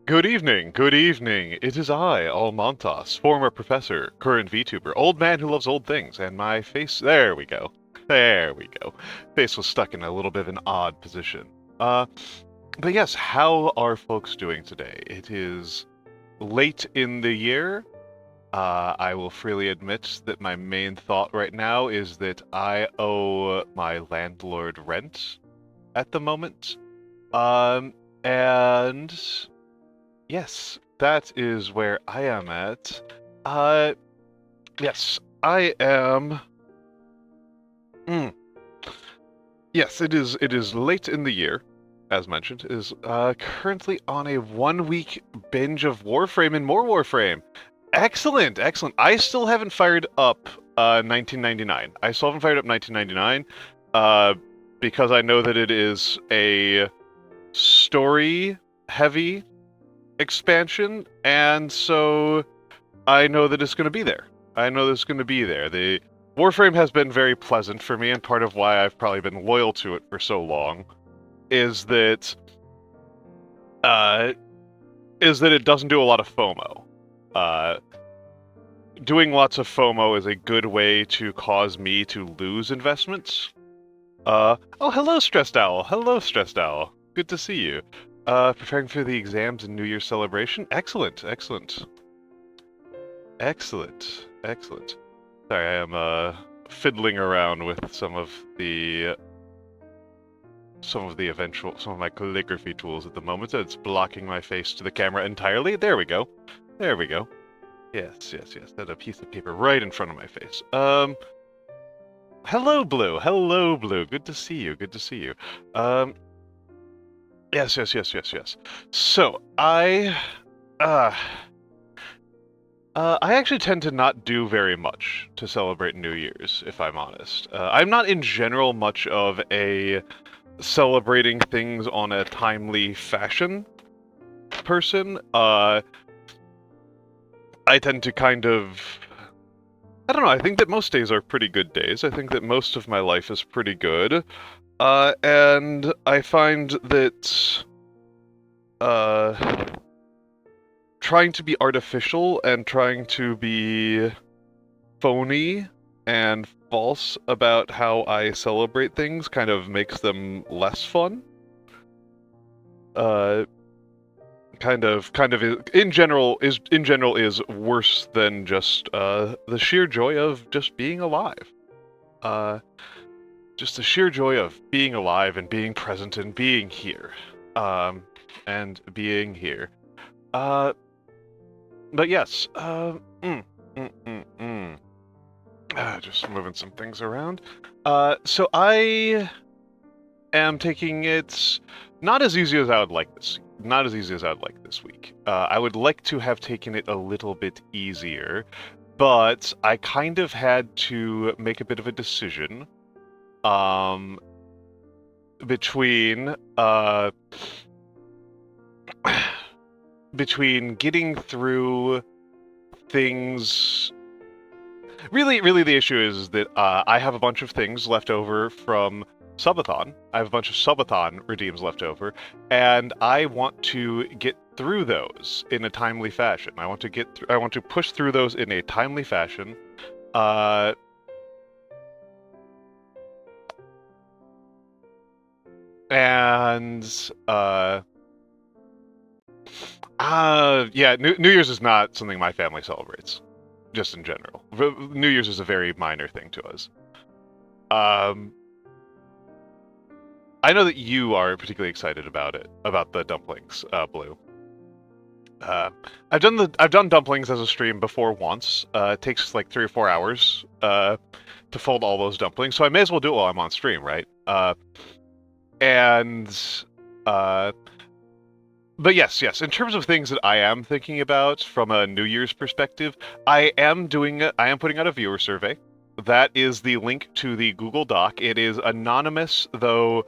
Good evening, good evening. It is I, Almantas, former professor, current VTuber, old man who loves old things, and my face. There we go. There we go. Face was stuck in a little bit of an odd position. But yes, how are folks doing today? It is late in the year. I will freely admit that my main thought right now is that I owe my landlord rent at the moment. And yes, that is where I am at. Yes, I am. Yes, it is late in the year, as mentioned. It is currently on a 1-week binge of Warframe and more Warframe. Excellent, excellent. I still haven't fired up 1999. I still haven't fired up 1999 because I know that it is a story-heavy expansion, and so I know that it's going to be there. I know that it's going to be there. The Warframe has been very pleasant for me, and part of why I've probably been loyal to it for so long is that it doesn't do a lot of FOMO. Doing lots of FOMO is a good way to cause me to lose investments. Oh, hello, Stressed Owl. Hello, Stressed Owl. Good to see you. Preparing for the exams and New Year's celebration? Excellent, excellent. Excellent, excellent. Sorry, I am, fiddling around with some of my calligraphy tools at the moment. It's blocking my face to the camera entirely. There we go. There we go. Yes, yes, yes. That's a piece of paper right in front of my face. Hello, Blue. Hello, Blue. Good to see you. Good to see you. Yes, yes, yes, yes, yes. So, I actually tend to not do very much to celebrate New Year's, if I'm honest. I'm not in general much of a celebrating things on a timely fashion person. I tend to kind of... I don't know, I think that most days are pretty good days. I think that most of my life is pretty good. And I find that trying to be artificial and trying to be phony and false about how I celebrate things kind of makes them less fun. In general is worse than just the sheer joy of just being alive. Just the sheer joy of being alive and being present and being here. And being here. But yes, just moving some things around. So I am taking it not as easy as I would like this. Not as easy as I would like this week. I would like to have taken it a little bit easier, but I kind of had to make a bit of a decision between getting through things. Really the issue is that I have a bunch of things left over from Subathon. I have a bunch of Subathon redeems left over, and I want to get through those in a timely fashion. I want to push through those in a timely fashion. Yeah, New Year's is not something my family celebrates, just in general. New Year's is a very minor thing to us. I know that you are particularly excited about it, about the dumplings, Blue. I've done dumplings as a stream before once. It takes like 3 or 4 hours to fold all those dumplings, so I may as well do it while I'm on stream, right? But yes, in terms of things that I am thinking about from a New Year's perspective, I am putting out a viewer survey. That is the link to the Google Doc. It is anonymous, though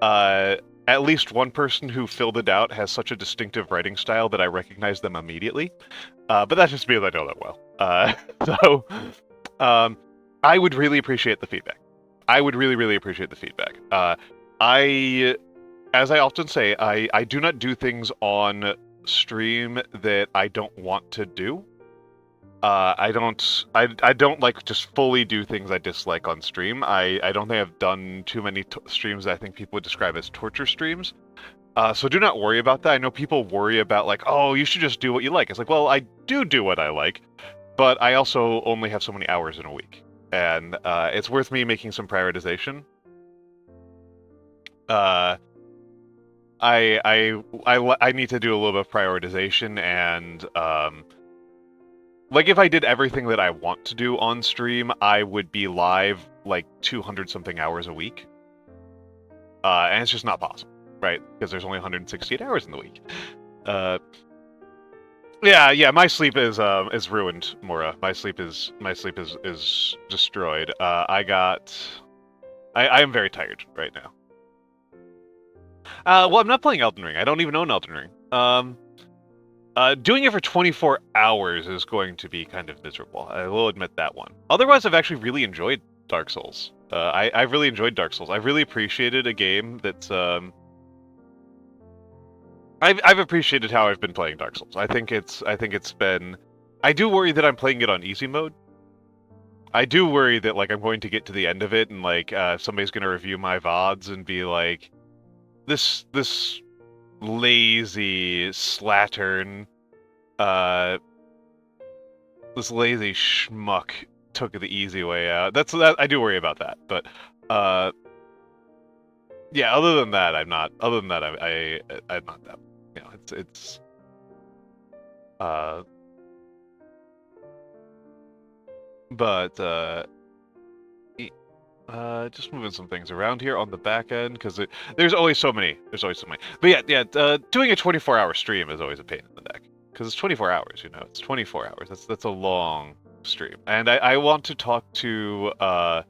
at least one person who filled it out has such a distinctive writing style that I recognize them immediately. But that's just because I know that well. I would really appreciate the feedback. I would really appreciate the feedback. As I often say, I do not do things on stream that I don't want to do. I don't like just fully do things I dislike on stream. I don't think I've done too many streams that I think people would describe as torture streams. So do not worry about that. I know people worry about like, oh, you should just do what you like. It's like, well, I do what I like, but I also only have so many hours in a week, and it's worth me making some prioritization. I need to do a little bit of prioritization, and like if I did everything that I want to do on stream, I would be live like 200 something hours a week, and it's just not possible, right? Because there's only 168 hours in the week. Yeah. My sleep is ruined, Mora. My sleep is destroyed. I am very tired right now. Well, I'm not playing Elden Ring. I don't even own Elden Ring. Doing it for 24 hours is going to be kind of miserable. I will admit that one. Otherwise, I've actually really enjoyed Dark Souls. I've really enjoyed Dark Souls. I've really appreciated a game that's I've appreciated how I've been playing Dark Souls. I think it's been. I do worry that I'm playing it on easy mode. I do worry that like I'm going to get to the end of it and like somebody's going to review my VODs and be like, this lazy slattern, this lazy schmuck took the easy way out. That I do worry about that, but yeah. Other than that, I'm not. Other than that, I'm not that. You know, it's but just moving some things around here on the back end because there's always so many. There's always so many. But yeah. Doing a 24-hour stream is always a pain in the neck because it's 24 hours. You know, it's 24 hours. That's a long stream, and I want to talk to I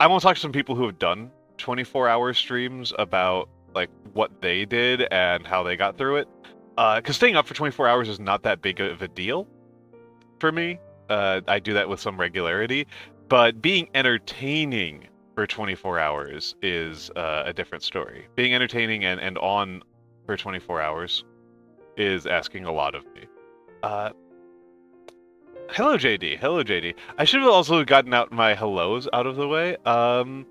want to talk to some people who have done 24-hour streams about like what they did and how they got through it. Because staying up for 24 hours is not that big of a deal for me. I do that with some regularity. But being entertaining for 24 hours is a different story. Being entertaining and on for 24 hours is asking a lot of me. Hello, JD. Hello, JD. I should have also gotten out my hellos out of the way. Hello,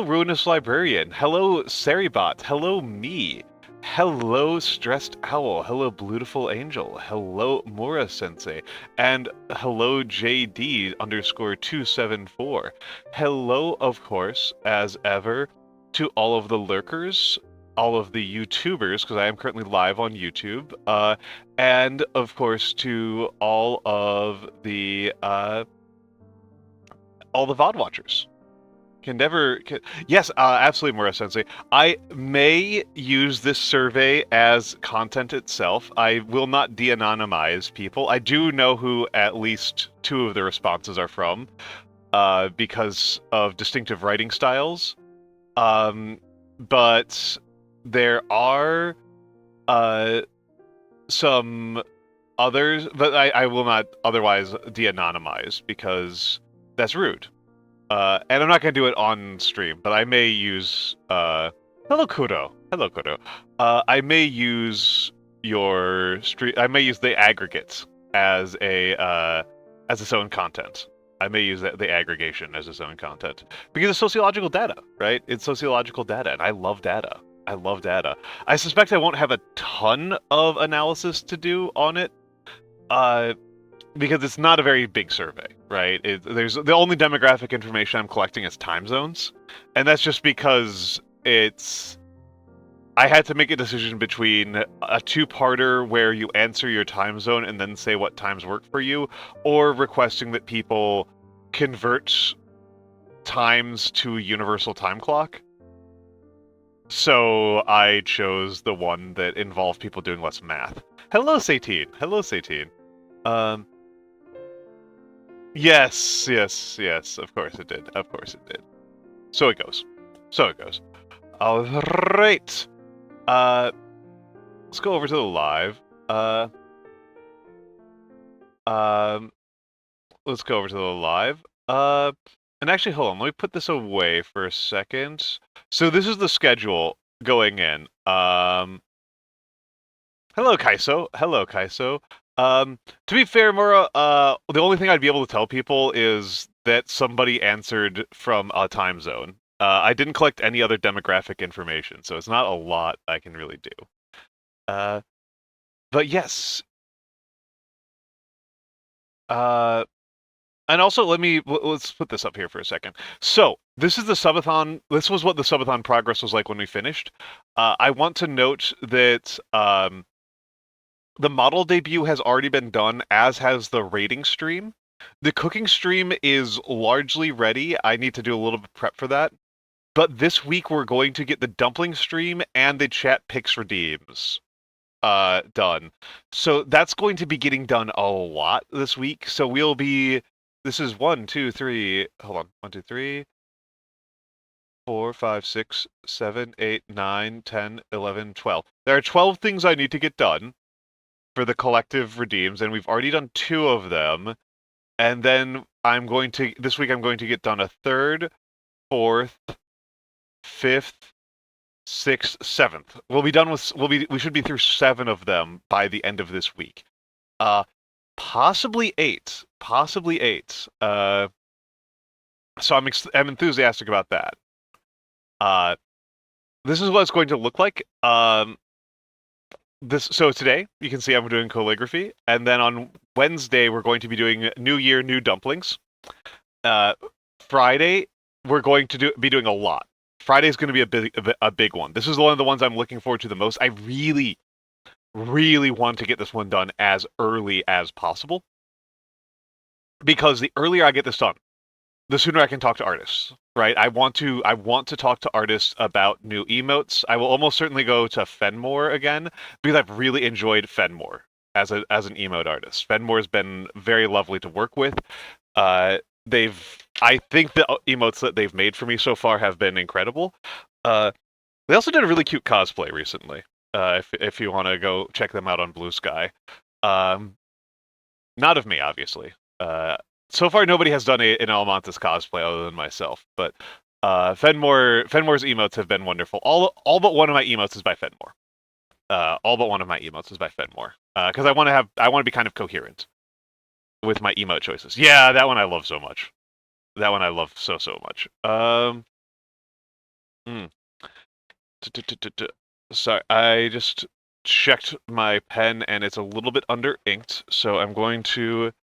Ruinous Librarian. Hello, Seribot. Hello, me. Hello, Stressed Owl. Hello, Beautiful Angel. Hello, Mura Sensei. And hello, JD_274. Hello, of course, as ever, to all of the lurkers, all of the YouTubers, because I am currently live on YouTube, and of course to all the VOD watchers. Yes, absolutely, Mura Sensei. I may use this survey as content itself. I will not de-anonymize people. I do know who at least 2 of the responses are from, because of distinctive writing styles. But there are some others, but I will not otherwise de-anonymize because that's rude. And I'm not going to do it on stream, but I may use... Hello, Kudo. Hello, Kudo. I may use your stream... I may use the aggregates as its own content. I may use the aggregation as its own content. Because it's sociological data, right? It's sociological data, and I love data. I love data. I suspect I won't have a ton of analysis to do on it, because it's not a very big survey, right? There's the only demographic information I'm collecting is time zones, and that's just because I had to make a decision between a 2-parter where you answer your time zone and then say what times work for you, or requesting that people convert times to a universal time clock. So I chose the one that involved people doing less math. Hello, Satine. Hello, Satine. Yes. Of course it did. Of course it did. So it goes. All right. Let's go over to the live. Let's go over to the live. And actually, hold on. Let me put this away for a second. So this is the schedule going in. Hello, Kaiso. Hello, Kaiso. To be fair, Mura, the only thing I'd be able to tell people is that somebody answered from a time zone. I didn't collect any other demographic information, so it's not a lot I can really do. But yes. And also, let's put this up here for a second. So, this is the subathon. This was what the subathon progress was like when we finished. I want to note that the model debut has already been done, as has the rating stream. The cooking stream is largely ready. I need to do a little bit of prep for that. But this week we're going to get the dumpling stream and the chat picks redeems done. So that's going to be getting done a lot this week. So we'll be, this is 1, 2, 3, hold on, 1, 2, 3, 4, 5, 6, 7, 8, 9, 10, 11, 12. There are 12 things I need to get done for the collective redeems, and we've already done 2 of them. And then this week I'm going to get done a 3rd, 4th, 5th, 6th, 7th. We should be through 7 of them by the end of this week. Possibly 8. Possibly 8. So I'm enthusiastic about that. This is what it's going to look like. So today, you can see I'm doing calligraphy, and then on Wednesday, we're going to be doing New Year, New Dumplings. Friday, we're going to be doing a lot. Friday's going to be a big one. This is one of the ones I'm looking forward to the most. I really, really want to get this one done as early as possible, because the earlier I get this done, the sooner I can talk to artists. Right? I want to talk to artists about new emotes. I will almost certainly go to Fenmore again, because I've really enjoyed Fenmore as an emote artist. Fenmore's been very lovely to work with. I think the emotes that they've made for me so far have been incredible. They also did a really cute cosplay recently. If you want to go check them out on Blue Sky. Not of me, obviously. So far, nobody has done an Almantas cosplay other than myself, but Fenmore's emotes have been wonderful. All but one of my emotes is by Fenmore. All but one of my emotes is by Fenmore, because I want to be kind of coherent with my emote choices. Yeah, that one I love so much. That one I love so much. Sorry, I just checked my pen and it's a little bit under inked, so I'm going to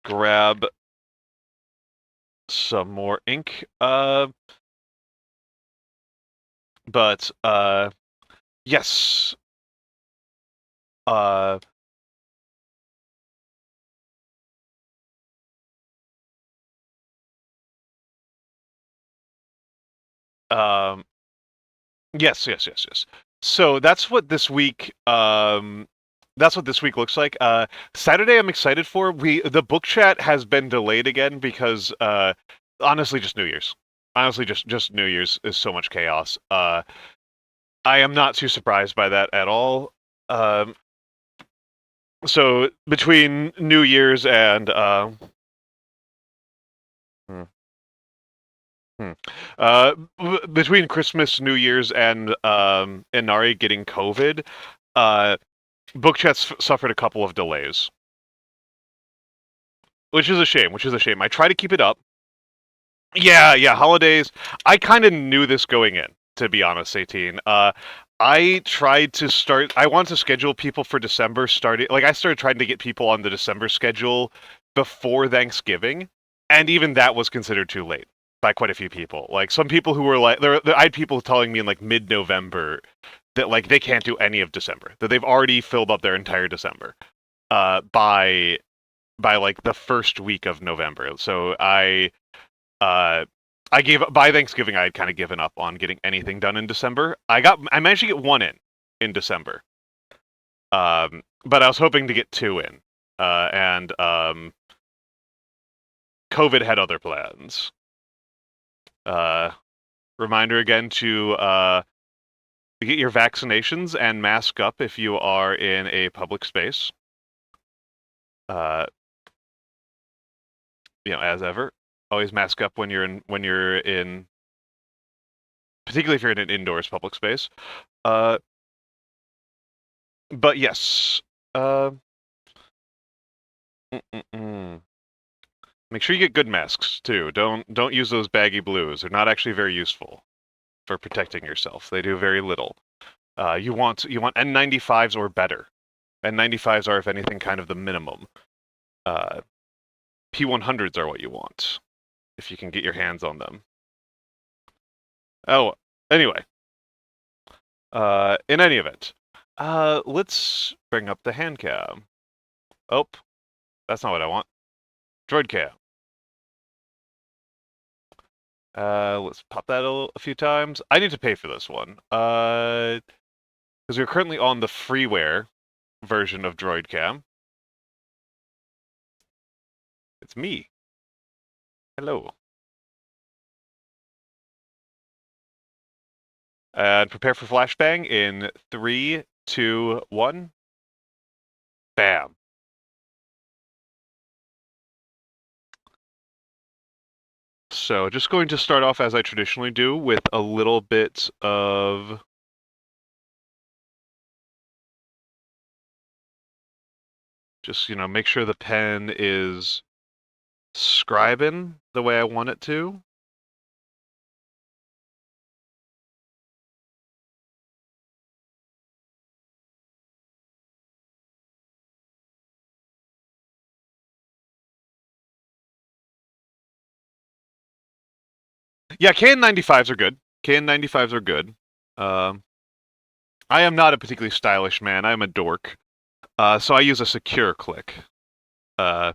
grab some more ink. But yes. Yes. So that's what this week looks like. Saturday I'm excited for. The book chat has been delayed again because honestly just New Year's. Honestly just New Year's is so much chaos. I am not too surprised by that at all. So between New Year's and between Christmas, New Year's, and Inari getting COVID, book chats suffered a couple of delays, which is a shame. I try to keep it up. Yeah, holidays. I kind of knew this going in, to be honest, 18. I tried to start. I want to schedule people for December. I started trying to get people on the December schedule before Thanksgiving, and even that was considered too late by quite a few people. Like some people who were like, I had people telling me in like mid-November that like they can't do any of December, that they've already filled up their entire December by like the first week of November. So I gave up by Thanksgiving. I had kind of given up on getting anything done in December. I managed to get one in December, but I was hoping to get 2 in, and COVID had other plans. Reminder again to get your vaccinations and mask up if you are in a public space. As ever, always mask up when you're in, particularly if you're in an indoors public space. But yes. Mm-mm-mm. Make sure you get good masks too. Don't use those baggy blues. They're not actually very useful for protecting yourself. They do very little. You want N95s or better. N95s are, if anything, kind of the minimum. P100s are what you want if you can get your hands on them. Oh, anyway. In any event, let's bring up the handcam. Oh, that's not what I want. Droid cam. Let's pop that a few times. I need to pay for this one. Because we're currently on the freeware version of Droid Cam. It's me. Hello. And prepare for flashbang in 3, 2, 1. Bam. So just going to start off as I traditionally do with a little bit of just, make sure the pen is scribing the way I want it to. Yeah, KN95s are good. KN95s are good. I am not a particularly stylish man. I'm a dork. So I use a secure click. And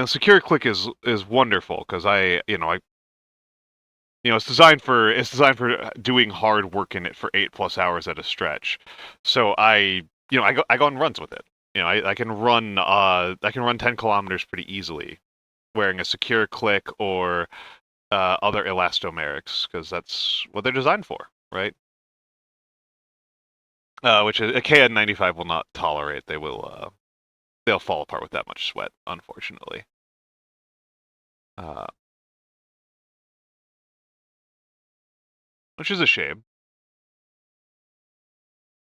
secure click is wonderful because it's designed for doing hard work in it for 8+ hours at a stretch. So I go on runs with it. I can run 10 kilometers pretty easily wearing a secure click or other elastomerics because that's what they're designed for, right? Which a KN95 will not tolerate. They'll fall apart with that much sweat, unfortunately. Which is a shame.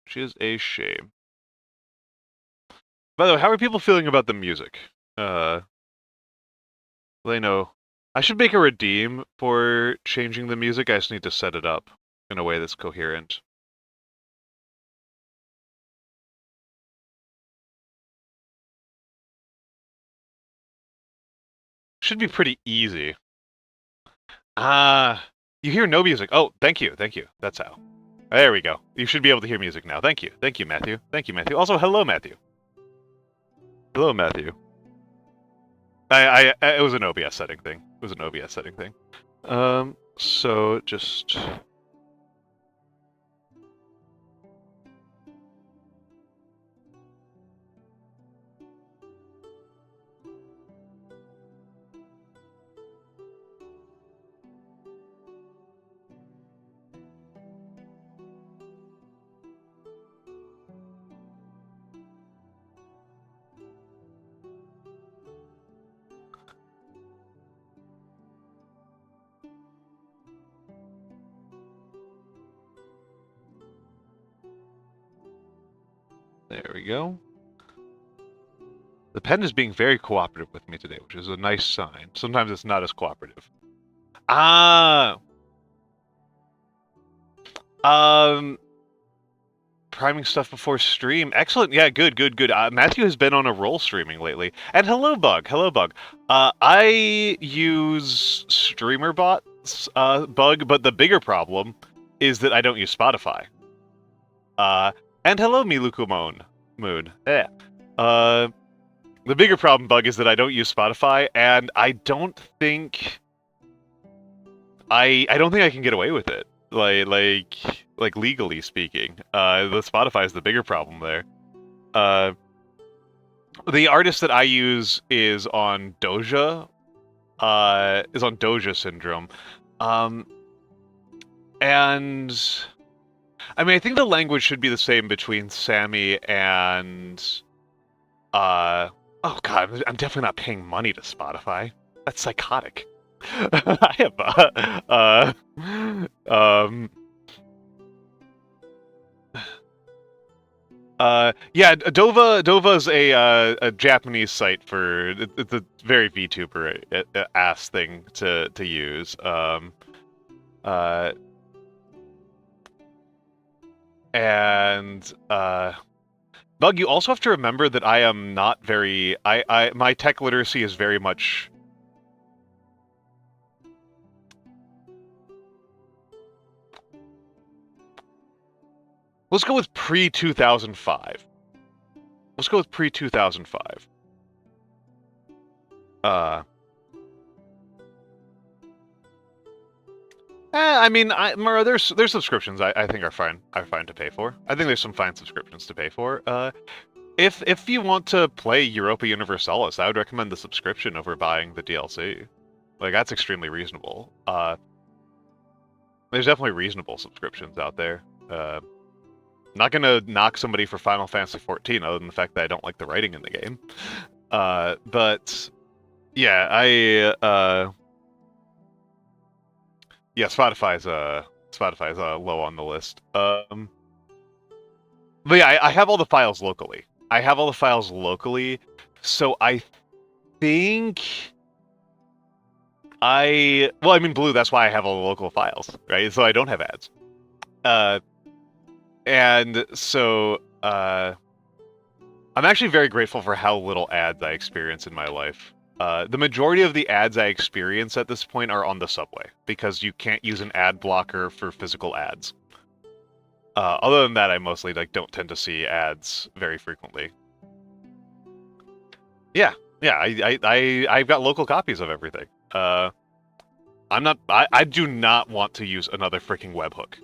Which is a shame. By the way, how are people feeling about the music? They know. I should make a redeem for changing the music. I just need to set it up in a way that's coherent. Should be pretty easy. You hear no music. Oh, thank you. That's how. There we go. You should be able to hear music now. Thank you, Matthew. Thank you, Matthew. Also, hello, Matthew. Hello, Matthew. It was an OBS setting thing. So just... There we go. The pen is being very cooperative with me today, which is a nice sign. Sometimes it's not as cooperative. Priming stuff before stream. Excellent. Yeah, good. Matthew has been on a roll streaming lately. And hello, Bug. I use Streamerbot, Bug, but the bigger problem is that I don't use Spotify. And hello, Milukumon Moon. Yeah. The bigger problem, Bug, is that I don't use Spotify, and I don't think I can get away with it. Like legally speaking, the Spotify is the bigger problem there. The artist that I use is on Doja, Doja Syndrome, and I mean I think the language should be the same between Sammy and oh god, I'm definitely not paying money to Spotify. That's psychotic. I have Yeah, Dova's a Japanese site for it's a very VTuber ass thing to use. And Bug, you also have to remember that I am not very my tech literacy is very much. Let's go with pre-2005. Let's go with pre-2005. I mean, Mara, there's subscriptions I think are fine to pay for. I think there's some fine subscriptions to pay for. If you want to play Europa Universalis, I would recommend the subscription over buying the DLC. Like, that's extremely reasonable. There's definitely reasonable subscriptions out there. Not gonna knock somebody for Final Fantasy XIV, other than the fact that I don't like the writing in the game. But yeah, yeah, Spotify's low on the list. But yeah, I have all the files locally. So I think well, I mean, Blue, that's why I have all the local files, right? So I don't have ads. And so I'm actually very grateful for how little ads I experience in my life. The majority of the ads I experience at this point are on the subway, because you can't use an ad blocker for physical ads. Other than that, I mostly don't tend to see ads very frequently. Yeah, I've got local copies of everything. I do not want to use another freaking webhook.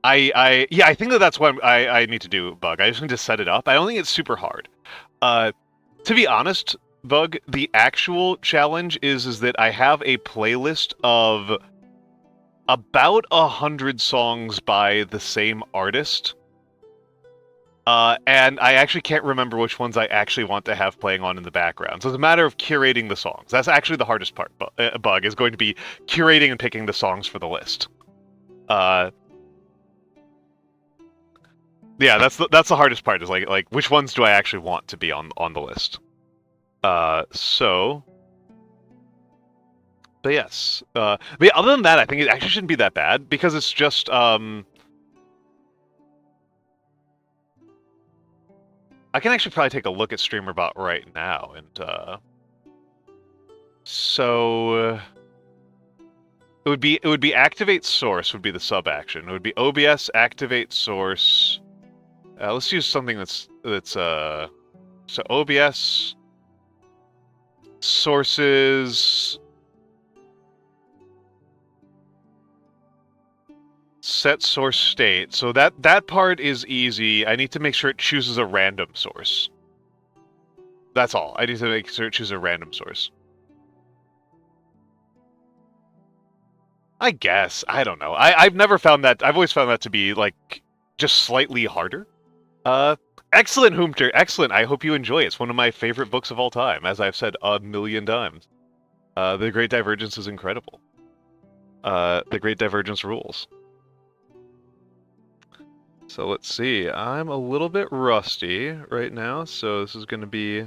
I think that's what I need to do, Bug. I just need to set it up. I don't think it's super hard. To be honest, Bug, the actual challenge is that I have a playlist of about 100 songs by the same artist. And I actually can't remember which ones I actually want to have playing on in the background. So it's a matter of curating the songs. That's actually the hardest part, Bug, is going to be curating and picking the songs for the list. Yeah, that's the hardest part, is like which ones do I actually want to be on the list. So, but yes. But yeah, other than that, I think it actually shouldn't be that bad, because it's just I can actually probably take a look at Streamerbot right now, and so it would be activate source would be the sub action. It would be OBS activate source. Let's use something that's so OBS sources set source state. So that part is easy. I need to make sure it chooses a random source. That's all. I need to make sure it chooses a random source. I guess. I don't know. I've never found that. I've always found that to be just slightly harder. Excellent, Hoomter. Excellent. I hope you enjoy it. It's one of my favorite books of all time, as I've said a million times. The Great Divergence is incredible. The Great Divergence rules. So let's see. I'm a little bit rusty right now, so this is going to be...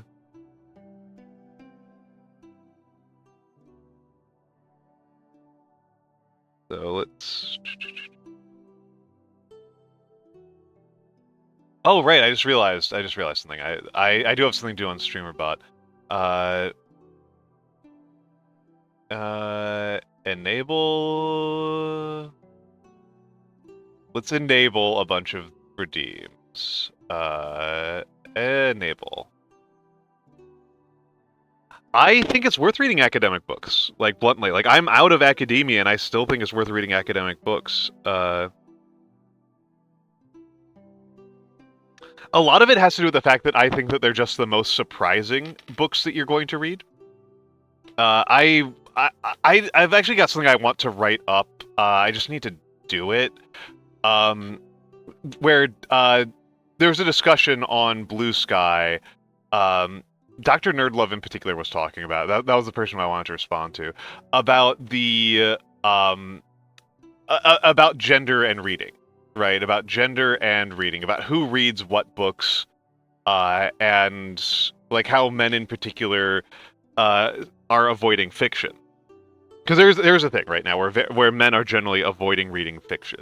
So let's... Oh, right, I just realized something. I do have something to do on Streamerbot. Enable... Let's enable a bunch of redeems. Enable. I think it's worth reading academic books, bluntly. I'm out of academia, and I still think it's worth reading academic books. A lot of it has to do with the fact that I think that they're just the most surprising books that you're going to read. I've actually got something I want to write up. I just need to do it. Where there was a discussion on Blue Sky. Dr. Nerdlove in particular was talking about that was the person I wanted to respond to about the about gender and reading. right? About gender and reading, about who reads what books, and like how men in particular are avoiding fiction. Because there's a thing right now where men are generally avoiding reading fiction,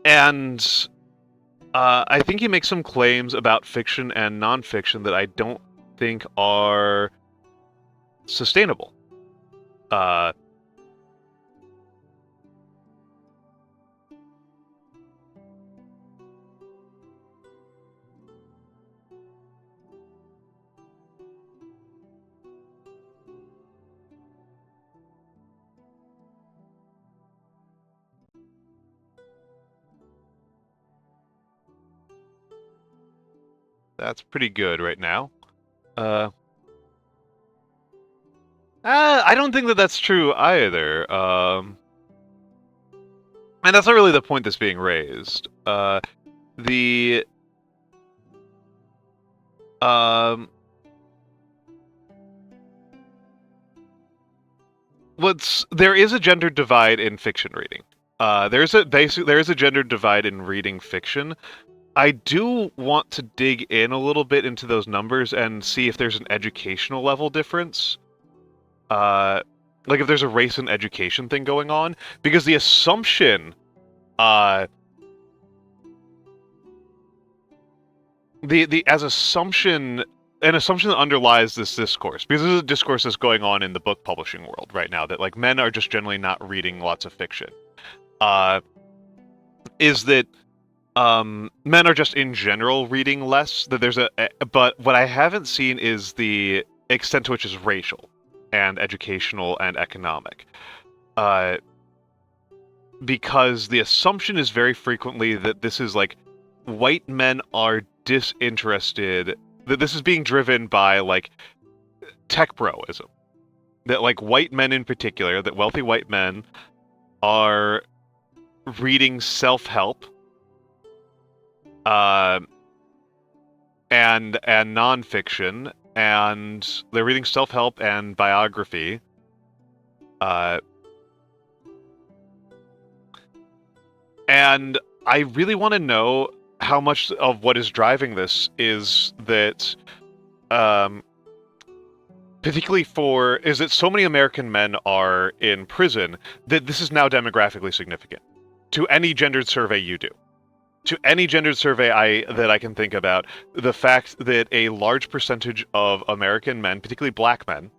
and I think he makes some claims about fiction and nonfiction that I don't think are sustainable. That's pretty good right now. I don't think that that's true either. And that's not really the point that's being raised. The there is a gender divide in fiction reading. There is a gender divide in reading fiction. I do want to dig in a little bit into those numbers and see if there's an educational level difference. Like if there's a race and education thing going on, because the assumption, an assumption that underlies this discourse, because this is a discourse that's going on in the book publishing world right now, that like men are just generally not reading lots of fiction, is that men are just in general reading less. That there's but what I haven't seen is the extent to which is racial and educational and economic. Because the assumption is very frequently that this is like white men are disinterested, that this is being driven by like tech broism. That like white men in particular, that wealthy white men are reading self-help and nonfiction, and they're reading self-help and biography. And I really want to know how much of what is driving this is that, particularly is that so many American men are in prison that this is now demographically significant. To any gendered survey you do. To any gendered survey that I can think about, the fact that a large percentage of American men, particularly black men,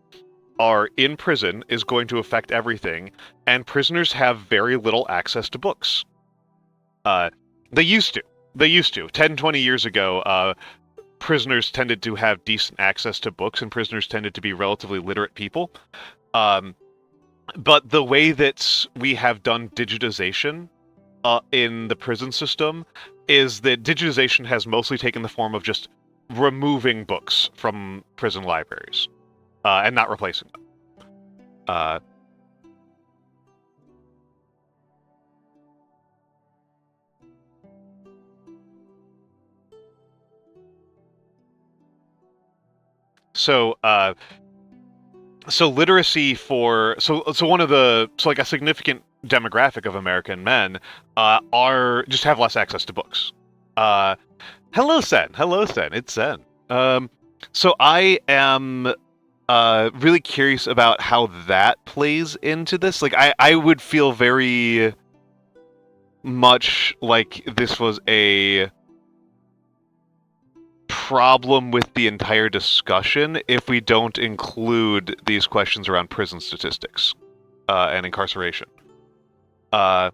are in prison is going to affect everything, and prisoners have very little access to books. They used to. 10, 20 years ago, prisoners tended to have decent access to books, and prisoners tended to be relatively literate people. But the way that we have done digitization in the prison system is that digitization has mostly taken the form of just removing books from prison libraries and not replacing them. So literacy one of the like a significant demographic of American men just have less access to books. Hello Sen, it's Sen. So I am really curious about how that plays into this. Like I would feel very much like this was a problem with the entire discussion if we don't include these questions around prison statistics and incarceration. And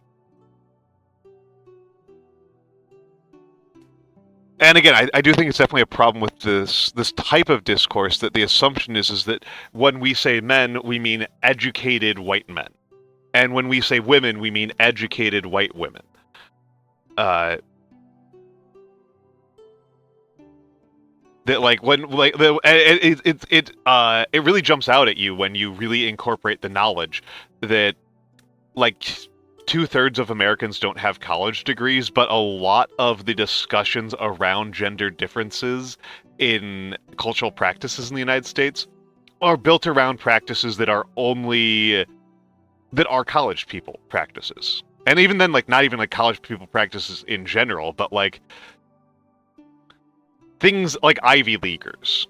again, I do think it's definitely a problem with this type of discourse, that the assumption is that when we say men, we mean educated white men. And when we say women, we mean educated white women. That like when like it really jumps out at you when you really incorporate the knowledge that like 2/3 of Americans don't have college degrees, but a lot of the discussions around gender differences in cultural practices in the United States are built around practices that are college people practices. and even then, like, not even like college people practices in general, but like things like Ivy Leaguers,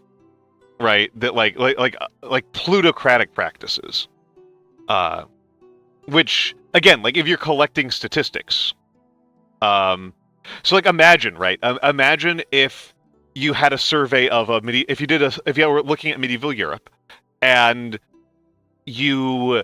right? That like plutocratic practices, which again, like if you're collecting statistics, so like imagine, right? Imagine if you had a survey of if you were looking at medieval Europe, and you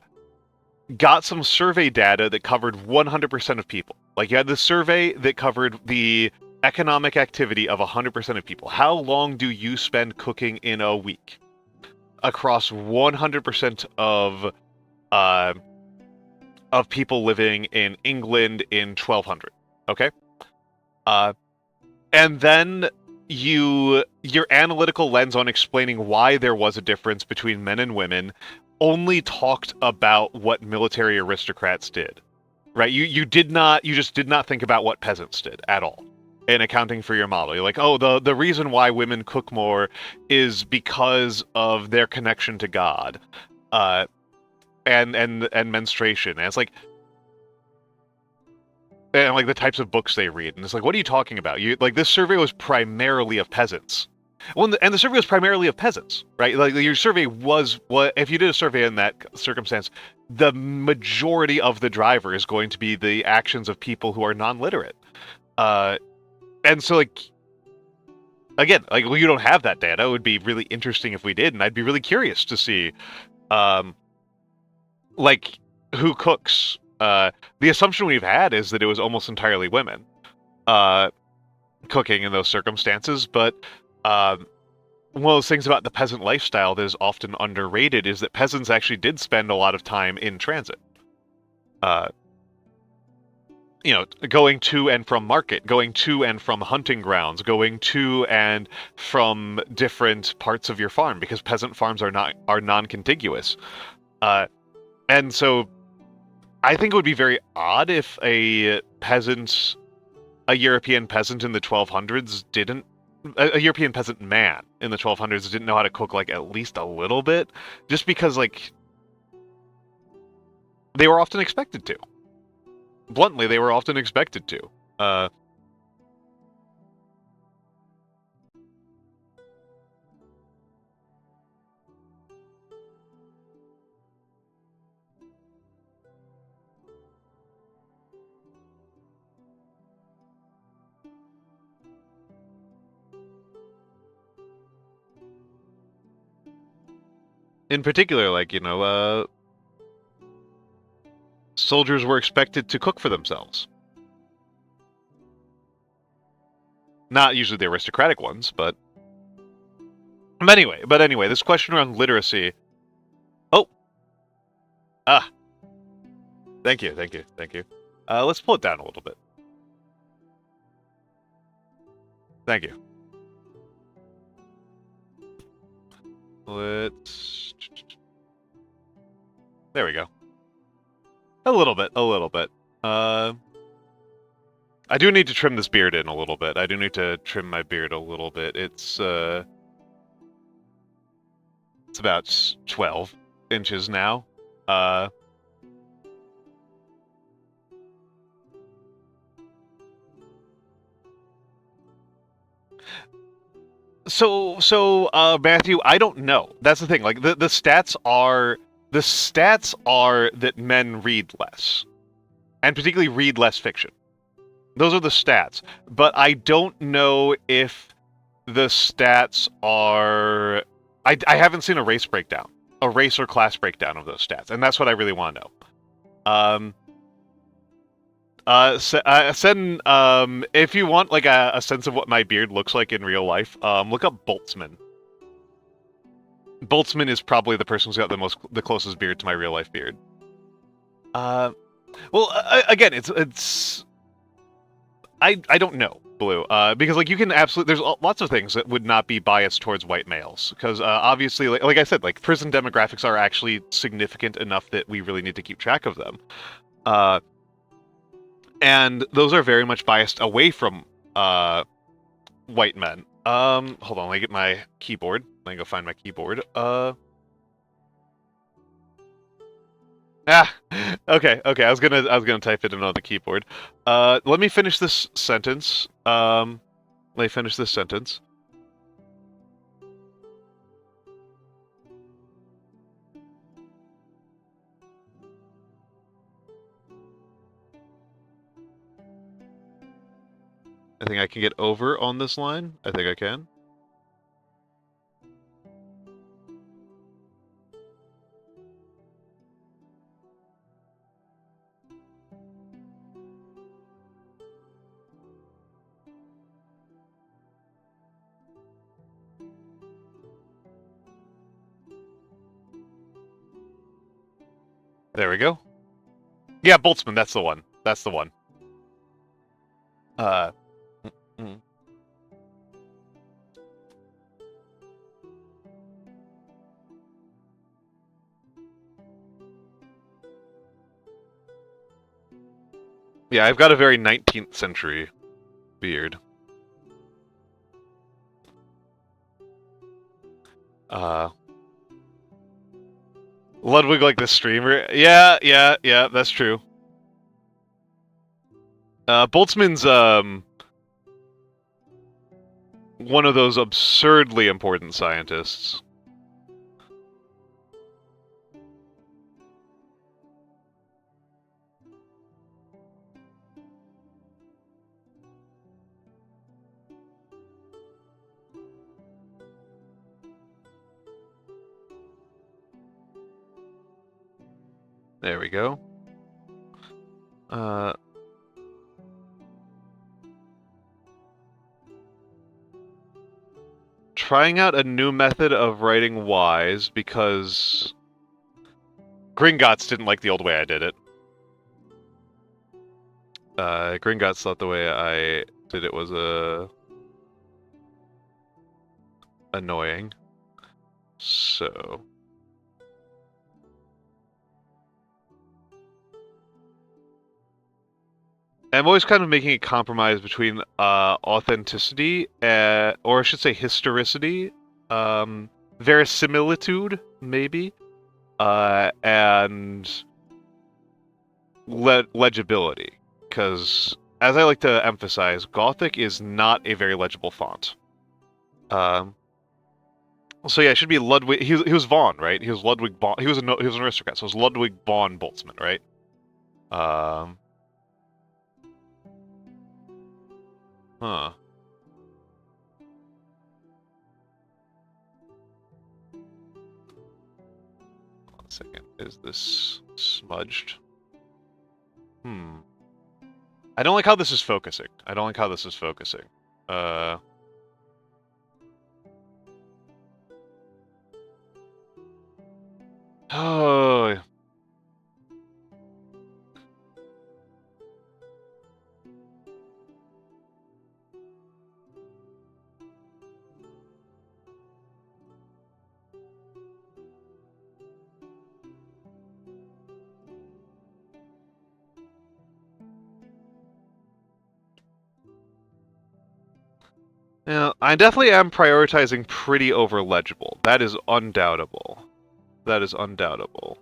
got some survey data that covered 100% of people. Like you had the survey that covered the economic activity of 100% of people. How long do you spend cooking in a week across 100% of people living in England in 1200? Okay, and then your analytical lens on explaining why there was a difference between men and women only talked about what military aristocrats did, right? You just did not think about what peasants did at all in accounting for your model. You're like, oh, the reason why women cook more is because of their connection to God, and menstruation. And it's like, and like the types of books they read, and it's like, what are you talking about? You like this survey was primarily of peasants. Well, and the survey was primarily of peasants, right? Like your survey was what if you did a survey in that circumstance, the majority of the driver is going to be the actions of people who are non-literate, and so like again, like well, you don't have that data. It would be really interesting if we did, and I'd be really curious to see, like who cooks. The assumption we've had is that it was almost entirely women cooking in those circumstances, but one of those things about the peasant lifestyle that is often underrated is that peasants actually did spend a lot of time in transit. You know, going to and from market, going to and from hunting grounds, going to and from different parts of your farm, because peasant farms are non-contiguous. And so I think it would be very odd if a European peasant in the 1200s a European peasant man in the 1200s didn't know how to cook like at least a little bit, just because like they were often expected to. Bluntly, they were often expected to. In particular, like, you know, soldiers were expected to cook for themselves. Not usually the aristocratic ones, but anyway, this question around literacy. Oh, thank you. Let's pull it down a little bit. Thank you. There we go. A little bit. I do need to trim this beard in a little bit. I do need to trim my beard a little bit. It's about 12 inches now. So Matthew, I don't know. That's the thing. Like the stats are that men read less, and particularly read less fiction. Those are the stats. But I don't know if the stats are. I haven't seen a race breakdown, a race or class breakdown of those stats, and that's what I really want to know. Send, if you want like a sense of what my beard looks like in real life, look up Boltzmann. Boltzmann is probably the person who's got the closest beard to my real life beard. Well, again, I don't know, Blue, because like you can there's lots of things that would not be biased towards white males, because obviously, like I said, like prison demographics are actually significant enough that we really need to keep track of them. And those are very much biased away from white men. Hold on, let me get my keyboard. Let me go find my keyboard. Ah, okay. I was gonna type it in on the keyboard. Let me finish this sentence. Let me finish this sentence. I think I can get over on this line. I think I can. There we go. Yeah, Boltzmann, that's the one. That's the one. Mm, mm. Yeah, I've got a very 19th century beard. Ludwig like the streamer. Yeah, that's true. Boltzmann's one of those absurdly important scientists. There we go. Trying out a new method of writing Y's because Gringotts didn't like the old way I did it. Gringotts thought the way I did it was annoying. So I'm always kind of making a compromise between authenticity, or I should say historicity, verisimilitude, maybe, and legibility. Because, as I like to emphasize, Gothic is not a very legible font. So yeah, it should be Ludwig. He was Von, right? He was Ludwig Von. He was an aristocrat, so it was Ludwig von Boltzmann, right? Huh. One second. Is this smudged? I don't like how this is focusing. Oh. Yeah, I definitely am prioritizing pretty over legible. That is undoubtable. That is undoubtable.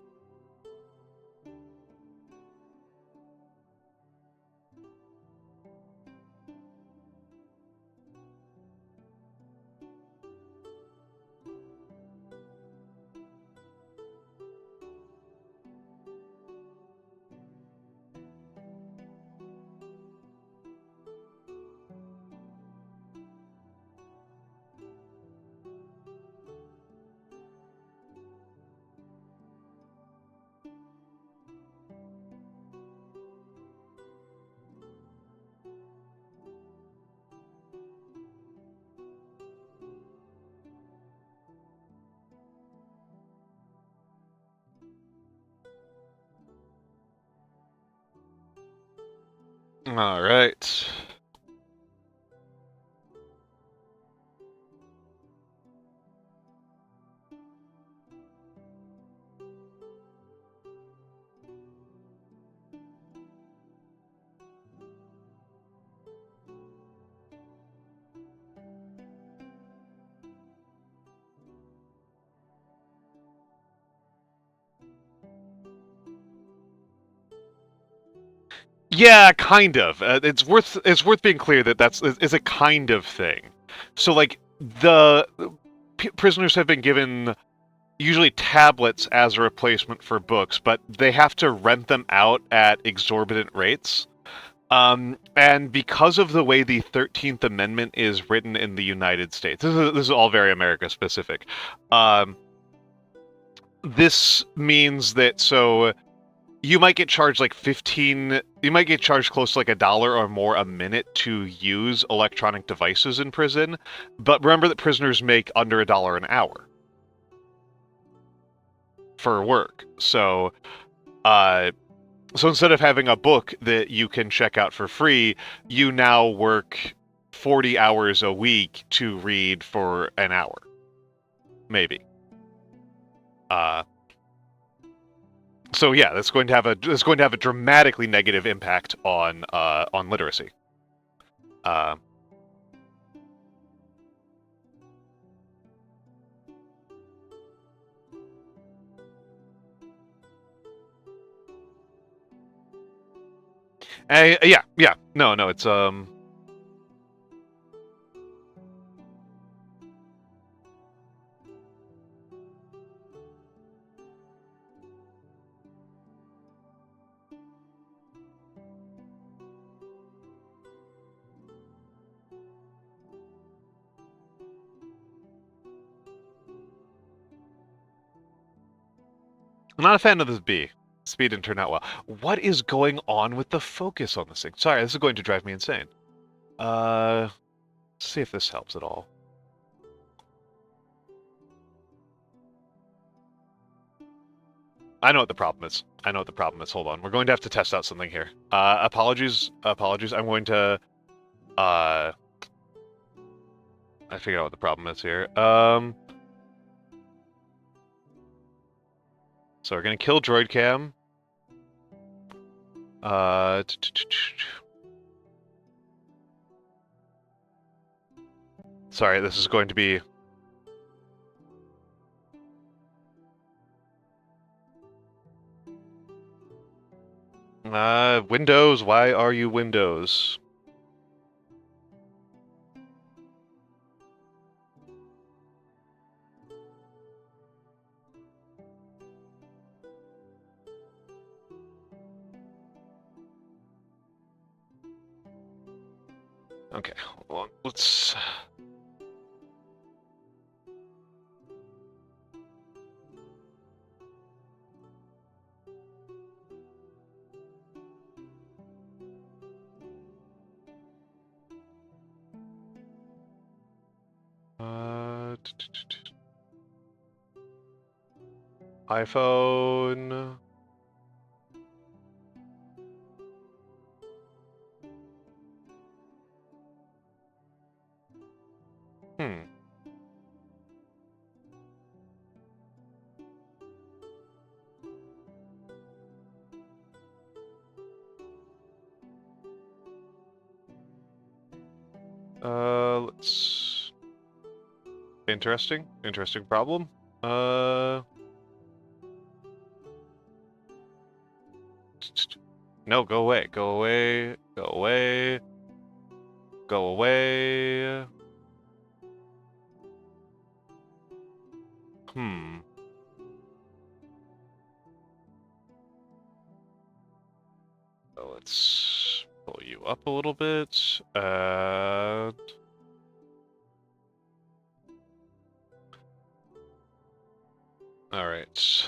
All right. Yeah, kind of. It's worth being clear that it's a kind of thing. So like the prisoners have been given usually tablets as a replacement for books, but they have to rent them out at exorbitant rates. And because of the way the 13th Amendment is written in the United States, this is all very America specific. This means that you might get charged like you might get charged close to like $1 or more a minute to use electronic devices in prison, but remember that prisoners make under $1 an hour for work. So instead of having a book that you can check out for free, you now work 40 hours a week to read for an hour. Maybe. So yeah, that's going to have a dramatically negative impact on literacy. Yeah. No, it's I'm not a fan of this B. Speed didn't turn out well. What is going on with the focus on this thing? Sorry, this is going to drive me insane. Let's see if this helps at all. I know what the problem is. Hold on. We're going to have to test out something here. Apologies. I'm going to... I figured out what the problem is here. So we're going to kill DroidCam. Sorry, this is going to be... Windows, why are you Windows? Okay, hold on. Let's... iPhone... Let's... Interesting problem. No, go away. So let's pull you up a little bit. All right.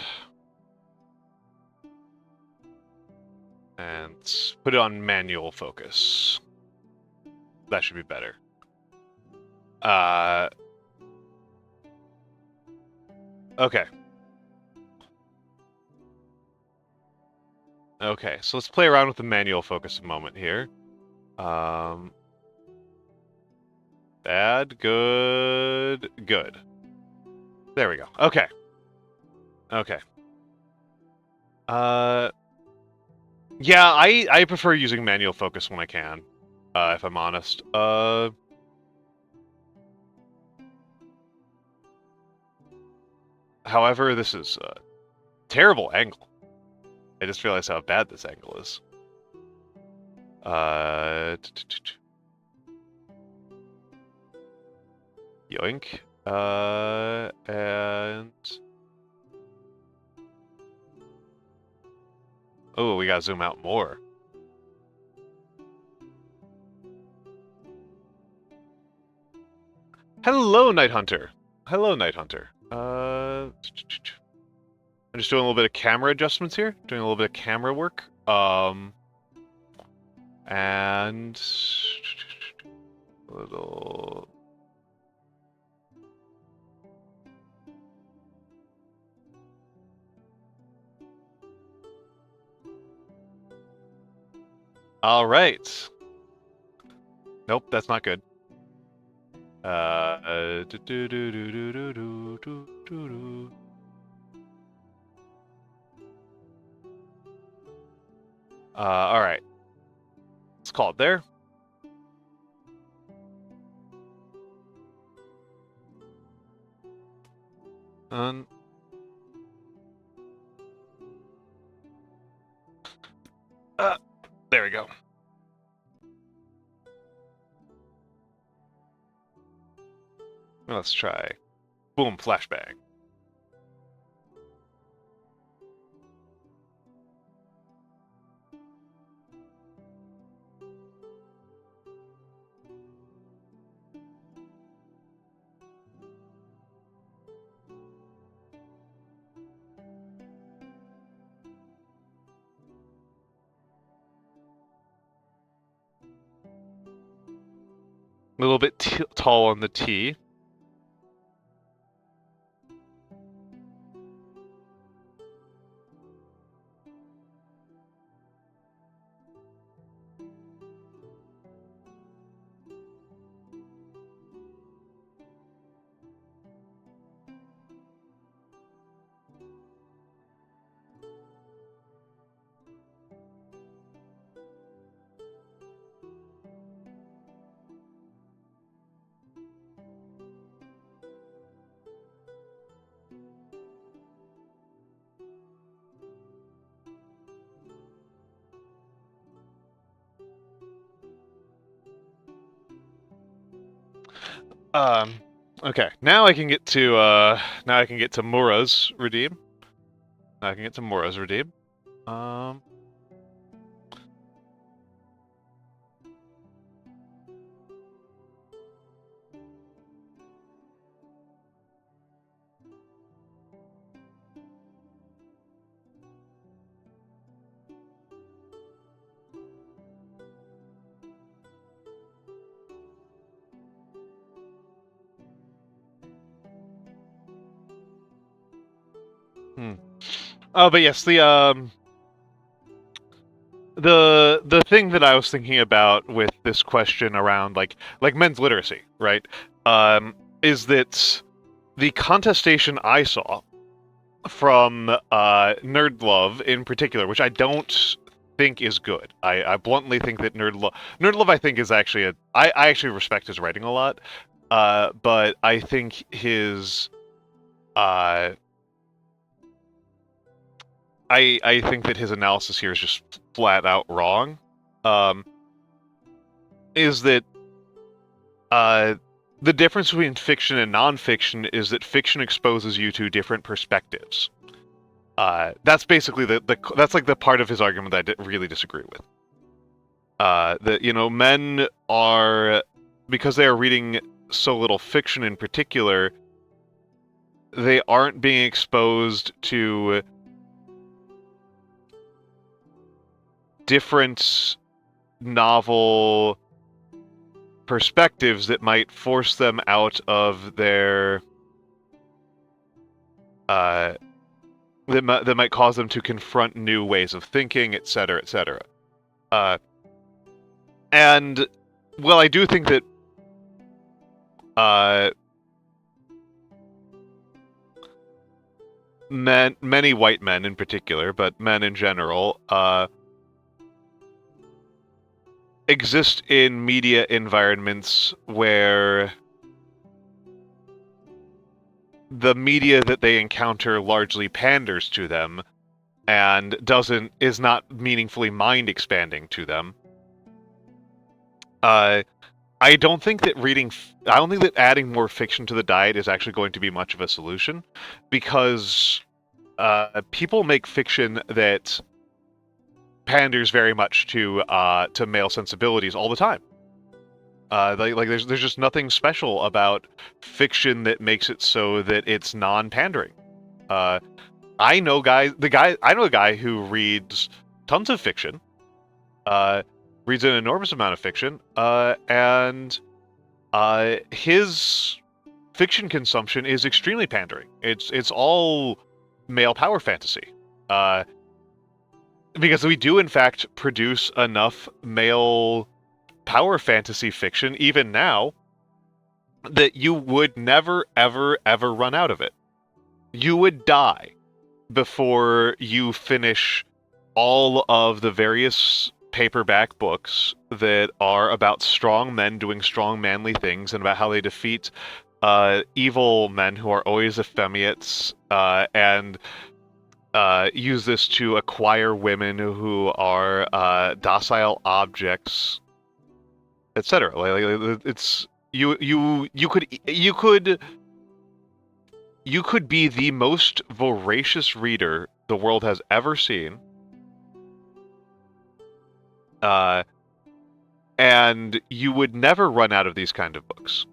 And put it on manual focus. That should be better. Okay. Okay, so let's play around with the manual focus a moment here. Bad, good. There we go. Okay. Yeah, I prefer using manual focus when I can, if I'm honest. However, this is a terrible angle. I just realized how bad this angle is. Yoink. And... Oh, we gotta zoom out more. Hello, Night Hunter. Hello, Night Hunter. I'm just doing a little bit of camera adjustments here. Doing a little bit of camera work. And... little... All right. Nope, that's not good. All right. Let's call it there. There we go. Let's try. Boom, flashbang. A little bit tall on the T. Okay. Now I can get to Mura's redeem. I can get to Mura's redeem. Oh, but yes, the thing that I was thinking about with this question around like men's literacy, right? Is that the contestation I saw from Nerd Love in particular, which I don't think is good. I bluntly think that Nerd Love I think is actually I actually respect his writing a lot, but I think his I think that his analysis here is just flat out wrong. Is that the difference between fiction and nonfiction is that fiction exposes you to different perspectives. That's basically that's like the part of his argument that I really disagree with. That, you know, men are, because they are reading so little fiction in particular, they aren't being exposed to different novel perspectives that might force them out of their that might cause them to confront new ways of thinking, etc., etc. And well, I do think that many white men in particular, but men in general, exist in media environments where the media that they encounter largely panders to them and is not meaningfully mind expanding to them. I don't think that I don't think that adding more fiction to the diet is actually going to be much of a solution, because people make fiction that panders very much to male sensibilities all the time. There's just nothing special about fiction that makes it so that it's non-pandering. I know a guy who reads tons of fiction, reads an enormous amount of fiction, and his fiction consumption is extremely pandering. It's all male power fantasy, because we do in fact produce enough male power fantasy fiction even now that you would never ever ever run out of it. You would die before you finish all of the various paperback books that are about strong men doing strong manly things and about how they defeat evil men who are always effeminates and use this to acquire women who are docile objects, etc. It's you could be the most voracious reader the world has ever seen, and you would never run out of these kind of books.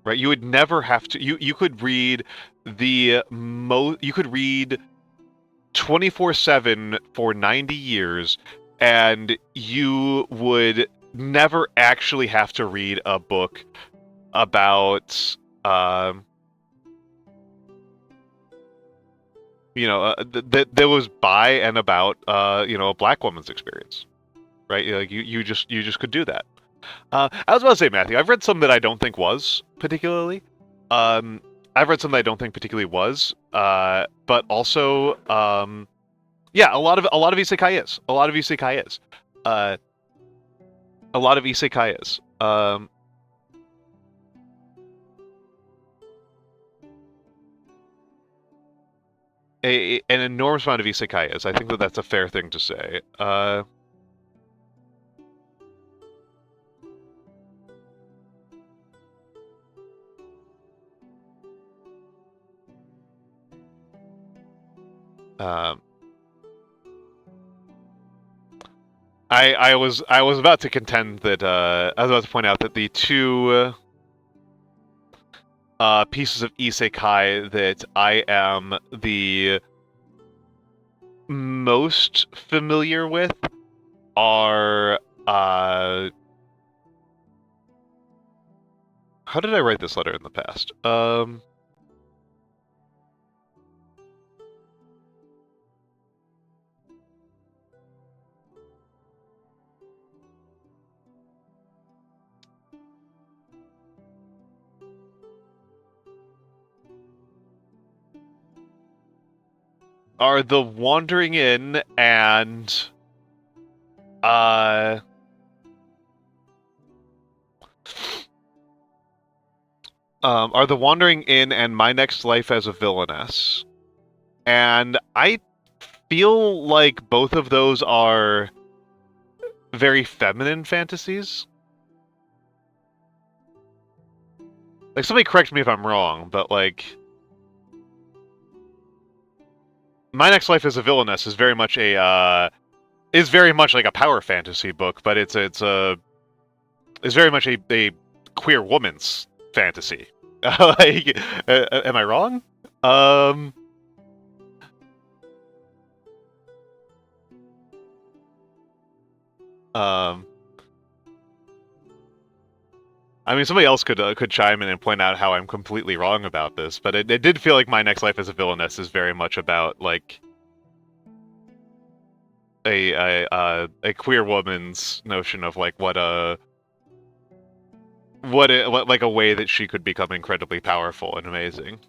Right? You would never have to. You could read you could read 24/7 for 90 years, and you would never actually have to read a book about that was by and about a black woman's experience, right? Like you just could do that. I was about to say, Matthew, I've read some that I don't think was particularly. I've read some that I don't think particularly was, but also yeah, a lot of isekai is. A lot of isekai is. A lot of isekai is. An enormous amount of isekai is. I think that that's a fair thing to say. I was about to contend that I was about to point out that the two pieces of isekai that I am the most familiar with are how did I write this letter in the past? Are the Wandering Inn and are the Wandering Inn and My Next Life as a Villainess. And I feel like both of those are very feminine fantasies. Like, somebody correct me if I'm wrong, but like My Next Life as a Villainess is very much like a power fantasy book, but it's very much a queer woman's fantasy. Like, am I wrong? I mean, somebody else could chime in and point out how I'm completely wrong about this, but it did feel like My Next Life as a Villainess is very much about like a queer woman's notion of like what like a way that she could become incredibly powerful and amazing.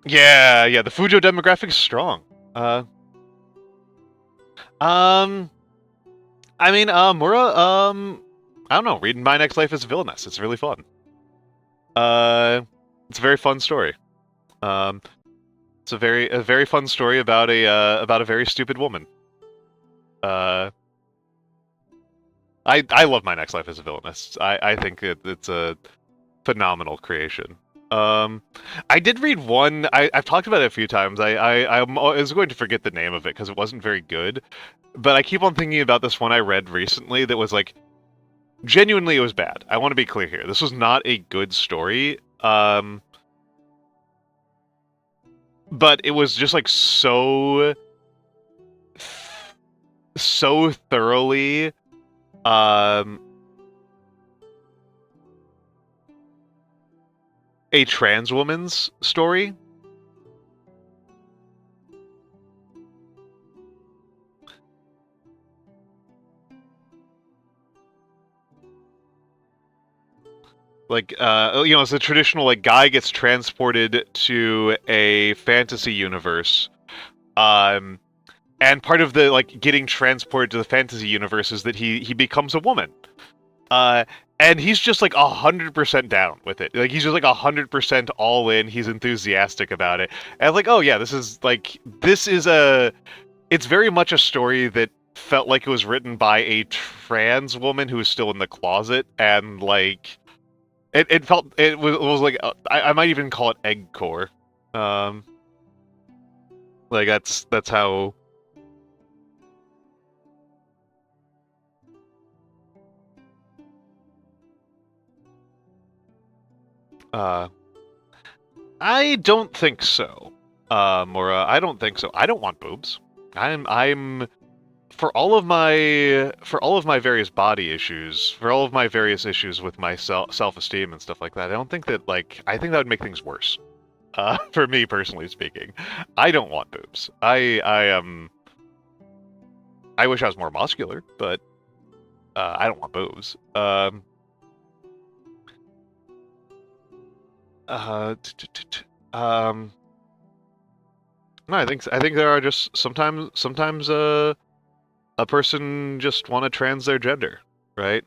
Yeah, the Fujo demographic is strong. I mean, Mura, I don't know, reading My Next Life is Villainess. It's really fun. It's a very fun story. Um, it's a very fun story about a very stupid woman. I love My Next Life as a Villainess. I think it's a phenomenal creation. I did read one. I've talked about it a few times. I was going to forget the name of it because it wasn't very good, but I keep on thinking about this one I read recently that was like genuinely it was bad. I want to be clear here. This was not a good story. But it was just like so thoroughly a trans woman's story. Like, it's a traditional, like, guy gets transported to a fantasy universe. And part of the, like, getting transported to the fantasy universe is that he becomes a woman. And he's just, like, 100% down with it. Like, he's just, like, 100% all in. He's enthusiastic about it. And, like, oh, yeah, this is it's very much a story that felt like it was written by a trans woman who was still in the closet, and, like, it was like I might even call it egg core, like that's how. I don't think so, Mora. I don't think so. I don't want boobs. I'm for all of my various body issues, for all of my various issues with my self-esteem and stuff like that. I don't think that I think that would make things worse. For me personally speaking, I don't want boobs. I wish I was more muscular, but I don't want boobs. No, I think there are just sometimes a person just want to trans their gender, right?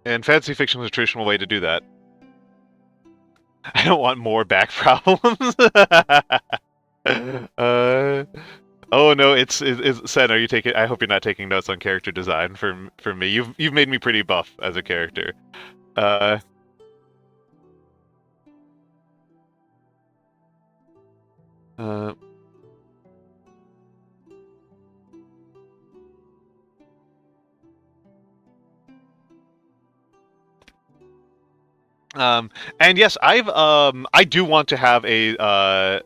And fantasy fiction is a traditional way to do that. I don't want more back problems. Oh no, it's Sen. Are you taking? I hope you're not taking notes on character design for me. You've made me pretty buff as a character. Uh, uh, and yes, I do want to have a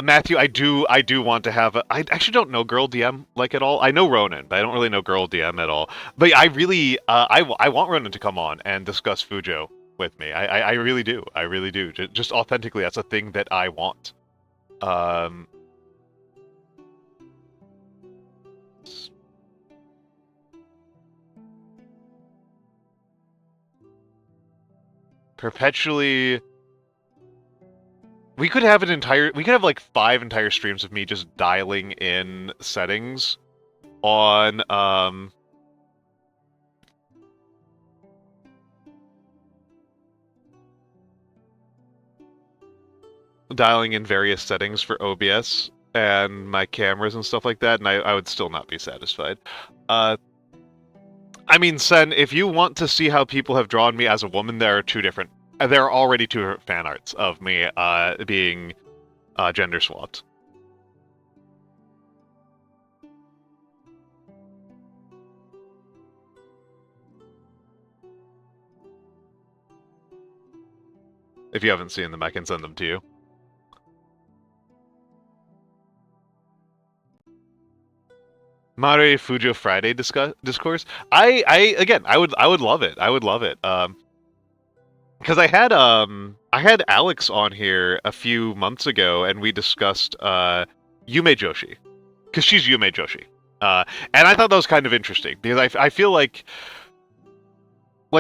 Matthew, I do want to have. I actually don't know Girl DM like at all. I know Ronan, but I don't really know Girl DM at all. But I really, I want Ronan to come on and discuss Fujo with me. I really do. I really do. Just authentically, that's a thing that I want. Um, perpetually. We could have like 5 entire streams of me just dialing in settings on dialing in various settings for OBS and my cameras and stuff like that, and I would still not be satisfied. I mean, Sen, if you want to see how people have drawn me as a woman, there are already 2 different fan arts of me being gender swapped. If you haven't seen them, I can send them to you. Mare Fujo Friday discourse. I would love it. I would love it. because I had Alex on here a few months ago, and we discussed Yume Joshi, because she's Yume Joshi, and I thought that was kind of interesting because I feel like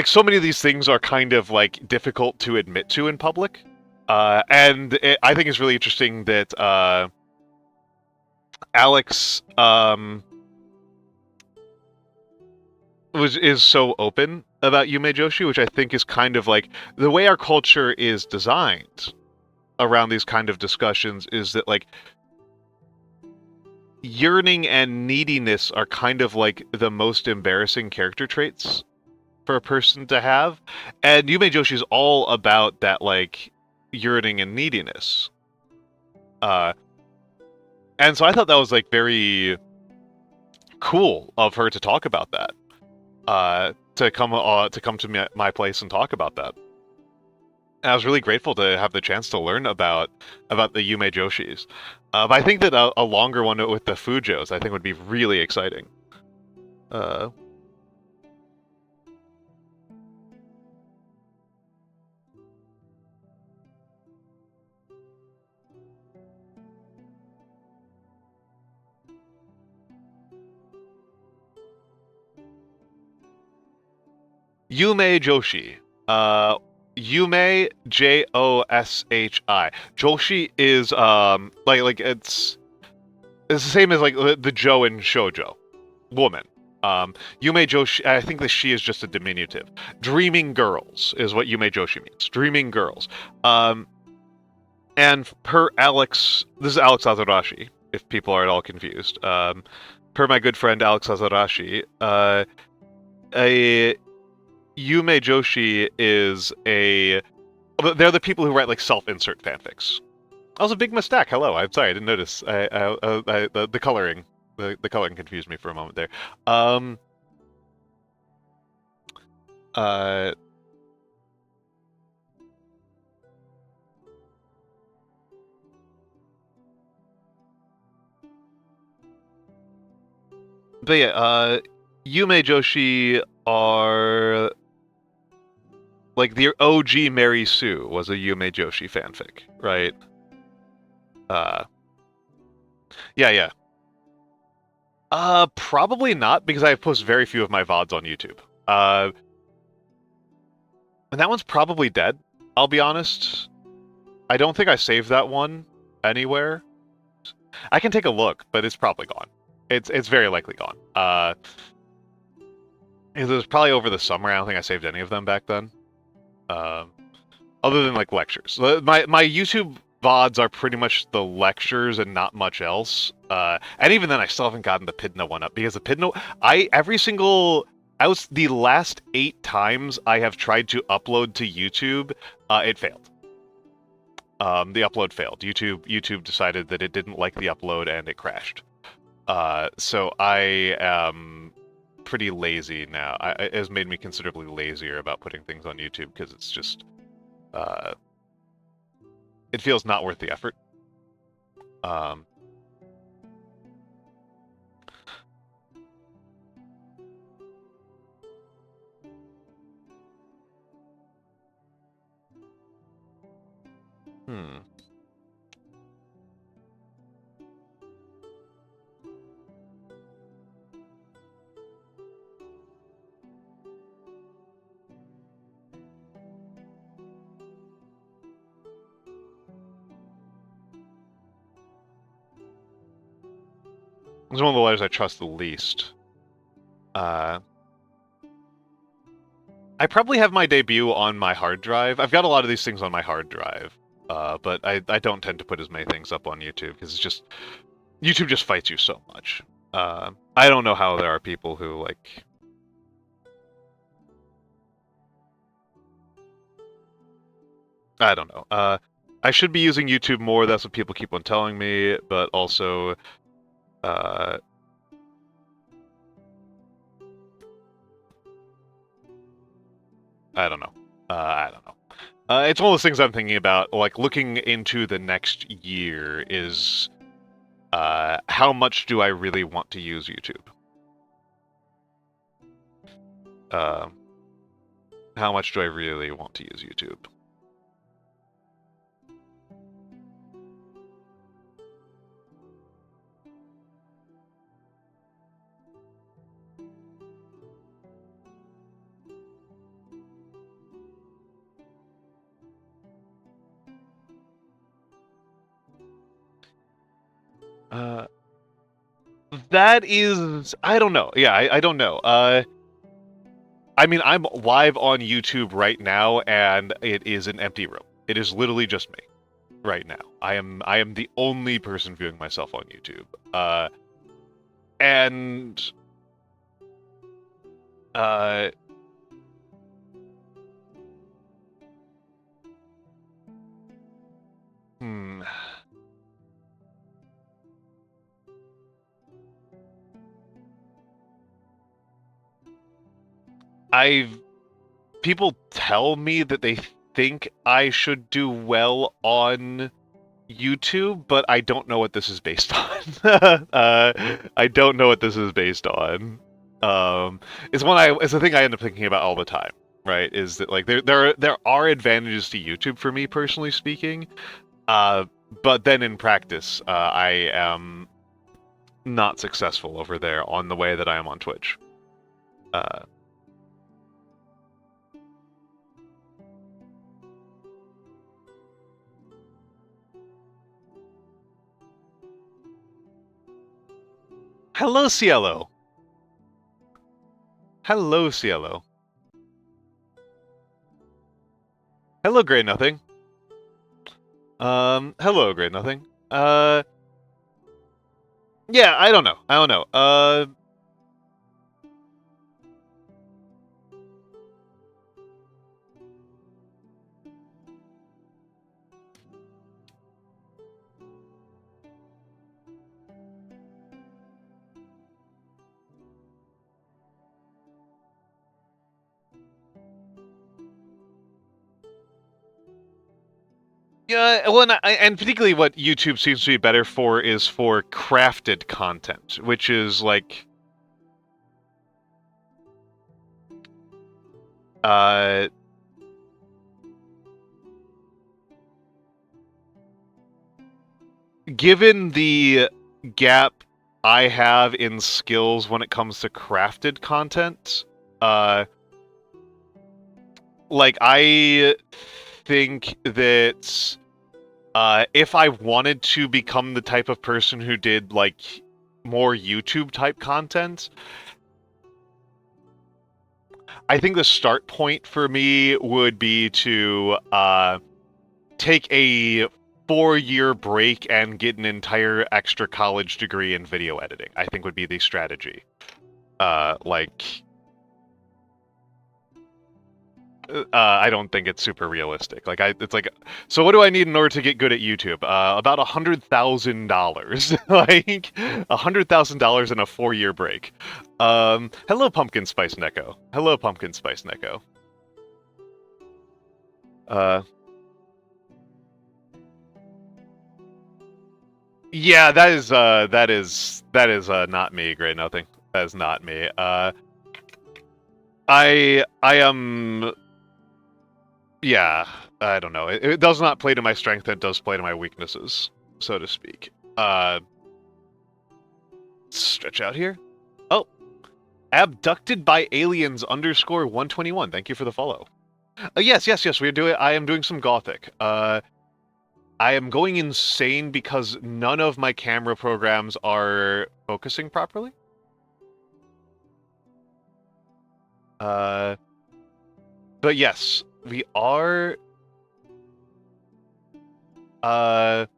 so many of these things are kind of like difficult to admit to in public, I think it's really interesting that Alex is so open about Yume Joshi, which I think is kind of like the way our culture is designed around these kind of discussions is that like yearning and neediness are kind of like the most embarrassing character traits for a person to have, and Yume Joshi is all about that like yearning and neediness. And so I thought that was like very cool of her to talk about that. To come to my place and talk about that. And I was really grateful to have the chance to learn about the Yume Joshis. But I think that a longer one with the Fujos I think would be really exciting. Yume Joshi. Yume Joshi. Joshi is like it's the same as like the Jo in shoujo, woman. Yume Joshi. I think the she is just a diminutive. Dreaming girls is what Yume Joshi means. Dreaming girls. And per Alex, this is Alex Azarashi. If people are at all confused, per my good friend Alex Azarashi, a Yume Joshi is a... They're the people who write, like, self-insert fanfics. That was a big mistake. Hello, I'm sorry, I didn't notice. The coloring. The coloring confused me for a moment there. But yeah, Yume Joshi are... Like, the OG Mary Sue was a Yume Joshi fanfic, right? Yeah. Probably not, because I post very few of my VODs on YouTube. And that one's probably dead, I'll be honest. I don't think I saved that one anywhere. I can take a look, but it's probably gone. It's very likely gone. It was probably over the summer. I don't think I saved any of them back then. Other than like lectures. My YouTube VODs are pretty much the lectures and not much else. And even then, I still haven't gotten the Pidna one up because the Pidna, the last 8 times I have tried to upload to YouTube, it failed. The upload failed. YouTube decided that it didn't like the upload and it crashed. So I am pretty lazy now. It has made me considerably lazier about putting things on YouTube because it's just, it feels not worth the effort. It's one of the letters I trust the least. I probably have my debut on my hard drive. I've got a lot of these things on my hard drive, but I don't tend to put as many things up on YouTube because it's just... YouTube just fights you so much. I don't know how there are people who, like... I don't know. I should be using YouTube more, that's what people keep on telling me, but also... I don't know. It's one of those things I'm thinking about, like, looking into the next year is... how much do I really want to use YouTube? How much do I really want to use YouTube? That is, I don't know. Yeah, I don't know. I mean, I'm live on YouTube right now, and it is an empty room. It is literally just me right now. I am the only person viewing myself on YouTube. And hmm. People tell me that they think I should do well on YouTube, but I don't know what this is based on. I don't know what this is based on. It's a thing I end up thinking about all the time, right? Is that like there are advantages to YouTube for me personally speaking, but then in practice, I am not successful over there on the way that I am on Twitch. Hello, Cielo. Hello, Cielo. Hello, Grey Nothing. Hello, Grey Nothing. Yeah, I don't know. Yeah, well, and particularly what YouTube seems to be better for is for crafted content, which is like, given the gap I have in skills when it comes to crafted content, like I think that if I wanted to become the type of person who did like more YouTube type content, I think the start point for me would be to take a 4-year break and get an entire extra college degree in video editing. I think would be the strategy. I don't think it's super realistic. It's like, so what do I need in order to get good at YouTube? About $100,000. Like $100,000 in a 4-year break. Hello, Pumpkin Spice Neko. Hello, Pumpkin Spice Neko. Yeah, that is not me, Grey Nothing. That is not me. I am. Yeah, I don't know. It does not play to my strength. It does play to my weaknesses, so to speak. Stretch out here. Oh, abducted by aliens _121. Thank you for the follow. Yes. We're doing. I am doing some Gothic. I am going insane because none of my camera programs are focusing properly. But yes, we are. But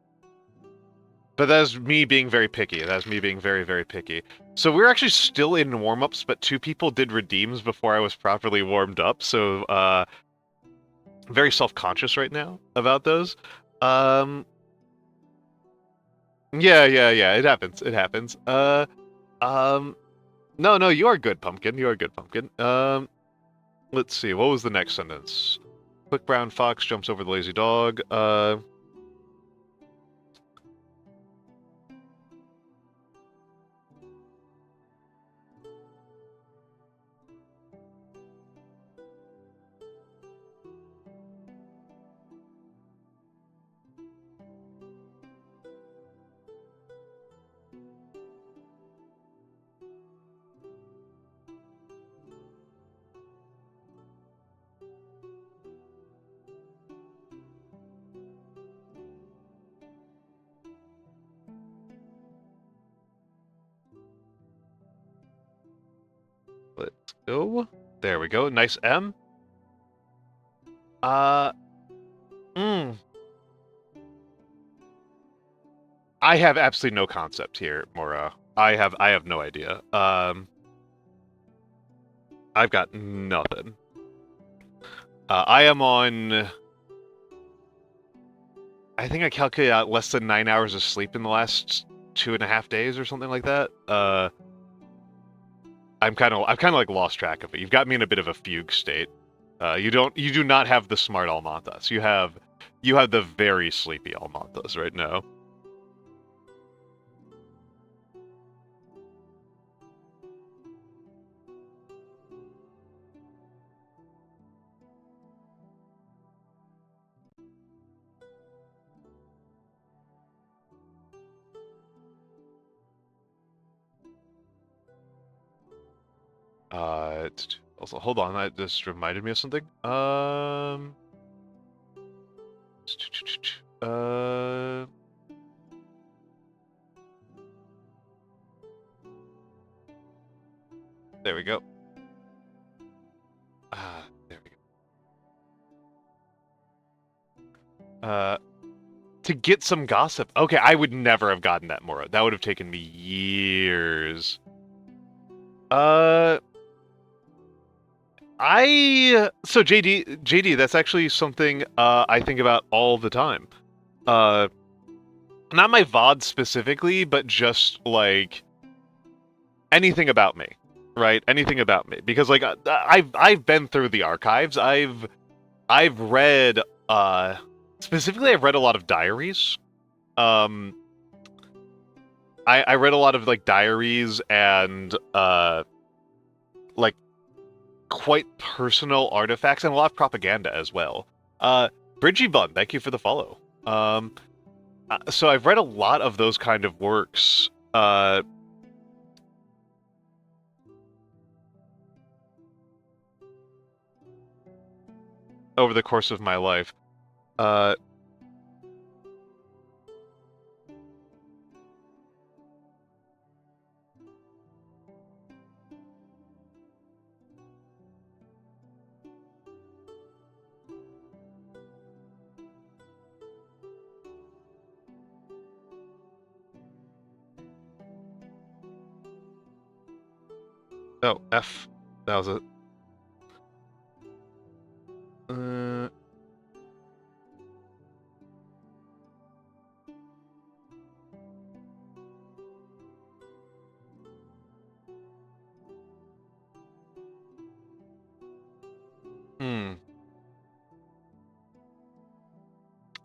that's me being very picky. That's me being very, very picky. So we're actually still in warm-ups, but 2 people did redeems before I was properly warmed up, so, very self-conscious right now about those. Yeah, it happens, No, you are good, Pumpkin, you are good, Pumpkin. Let's see, what was the next sentence? Quick brown fox jumps over the lazy dog, go. There we go. Nice M. I have absolutely no concept here, Mora. I have no idea. I've got nothing. I am on... I think I calculated out less than 9 hours of sleep in the last 2.5 days or something like that. I've kind of like lost track of it. You've got me in a bit of a fugue state. You do not have the smart Almantas. You have the very sleepy Almantas right now. Also, hold on, that just reminded me of something. There we go. There we go. To get some gossip. Okay, I would never have gotten that, Mora. That would have taken me years. So JD, that's actually something I think about all the time. Not my VoD specifically, but just like anything about me, right? Anything about me, because like I've been through the archives. I've read specifically I've read a lot of diaries. I read a lot of like diaries and like quite personal artifacts and a lot of propaganda as well. Bridgie thank you for the follow. So I've read a lot of those kind of works. Over the course of my life. Oh, F. That was it.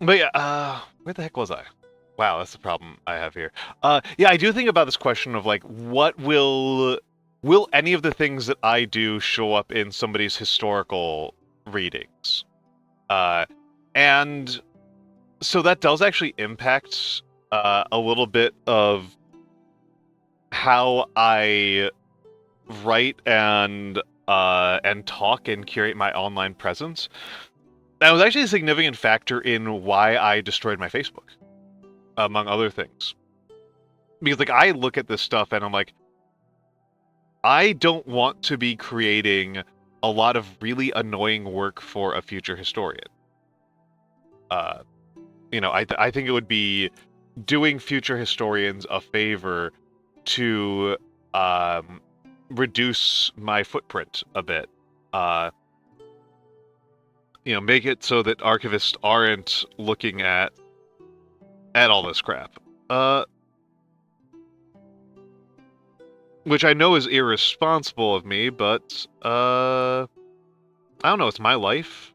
But yeah, where the heck was I? Wow, that's the problem I have here. Yeah, I do think about this question of like, what will any of the things that I do show up in somebody's historical readings? And so that does actually impact a little bit of how I write and talk and curate my online presence. That was actually a significant factor in why I destroyed my Facebook, among other things. Because like I look at this stuff and I'm like, I don't want to be creating a lot of really annoying work for a future historian. You know, I think it would be doing future historians a favor to reduce my footprint a bit. You know, make it so that archivists aren't looking at all this crap. Which I know is irresponsible of me, but I don't know, it's my life.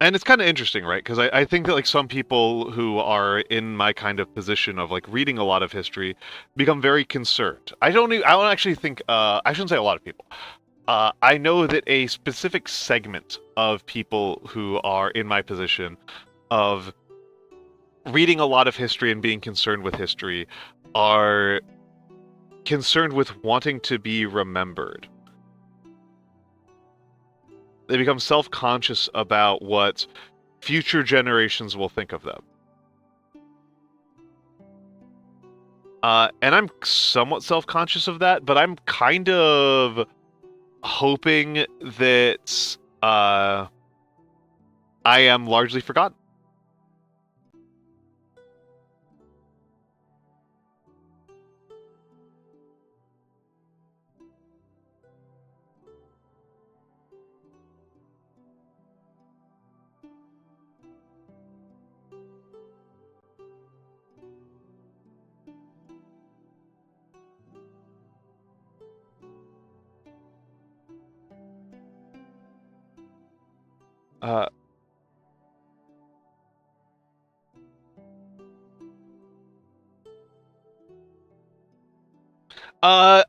And it's kind of interesting, right? Because I think that like some people who are in my kind of position of like reading a lot of history become very concerned. I don't actually think I shouldn't say a lot of people. I know that a specific segment of people who are in my position of reading a lot of history and being concerned with history concerned with wanting to be remembered. They become self-conscious about what future generations will think of them. And I'm somewhat self-conscious of that, but I'm kind of hoping that I am largely forgotten.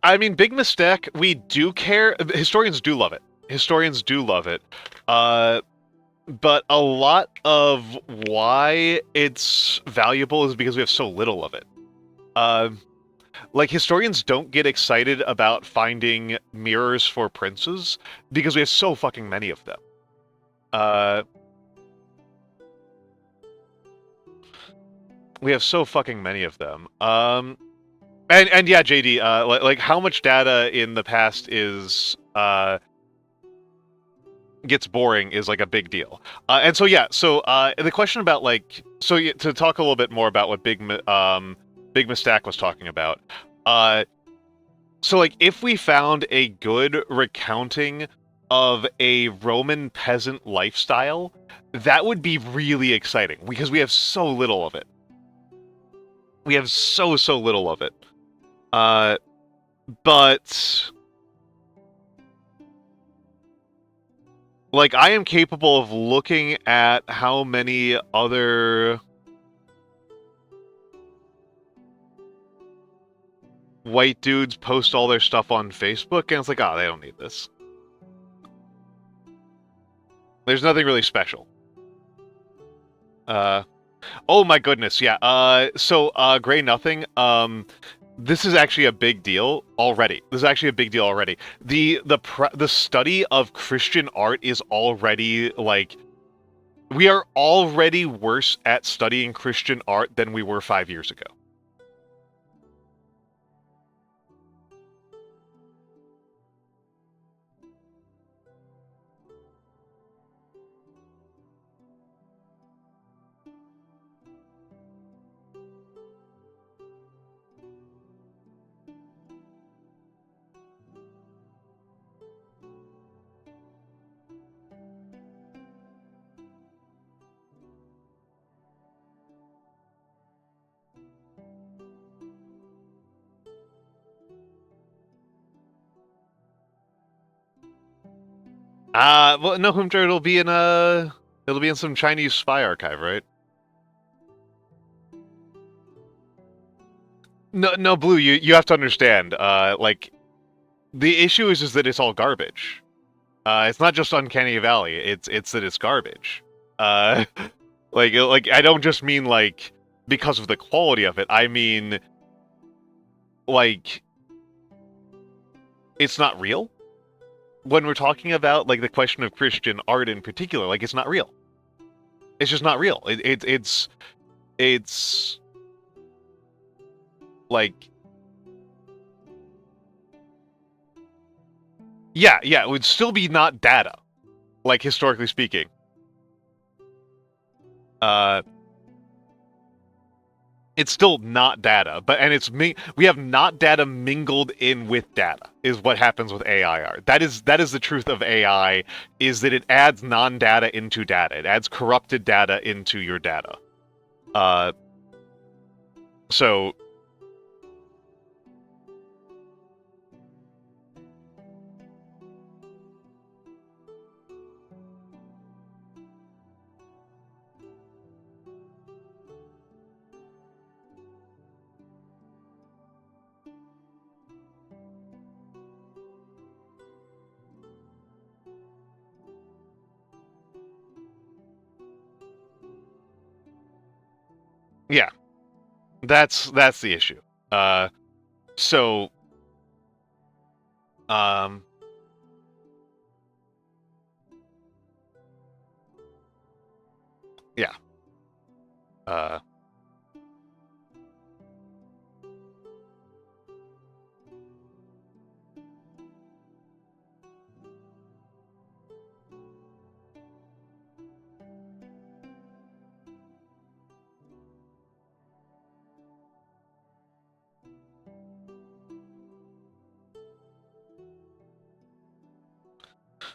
I mean, big mistake. We do care. Historians do love it. Historians do love it. But a lot of why it's valuable is because we have so little of it. Like, historians don't get excited about finding mirrors for princes because we have so fucking many of them. We have so fucking many of them. And yeah, JD, like how much data in the past is gets boring is like a big deal. And so yeah, so the question about like, so to talk a little bit more about what Big Mistack was talking about. So like if we found a good recounting of a Roman peasant lifestyle, that would be really exciting because we have so little of it. We have so little of it. But like I am capable of looking at how many other white dudes post all their stuff on Facebook, and it's like, oh, they don't need this. There's nothing really special. Oh my goodness, yeah. So Gray Nothing, this is actually a big deal already. This is actually a big deal already. The study of Christian art is already, like, we are already worse at studying Christian art than we were 5 years ago. Well, no, Humdra, it'll be in some Chinese spy archive, right? No, Blue, you have to understand, like, the issue is that it's all garbage. It's not just Uncanny Valley, it's that it's garbage. Like, I don't just mean, like, because of the quality of it, I mean, like, it's not real? When we're talking about, like, the question of Christian art in particular, like, it's not real. It's just not real. It's like, yeah, it would still be not data, like, historically speaking. It's still not data, we have not data mingled in with data, is what happens with AI art. That is the truth of AI, is that it adds non-data into data. It adds corrupted data into your data. So yeah, that's the issue. So Um, yeah.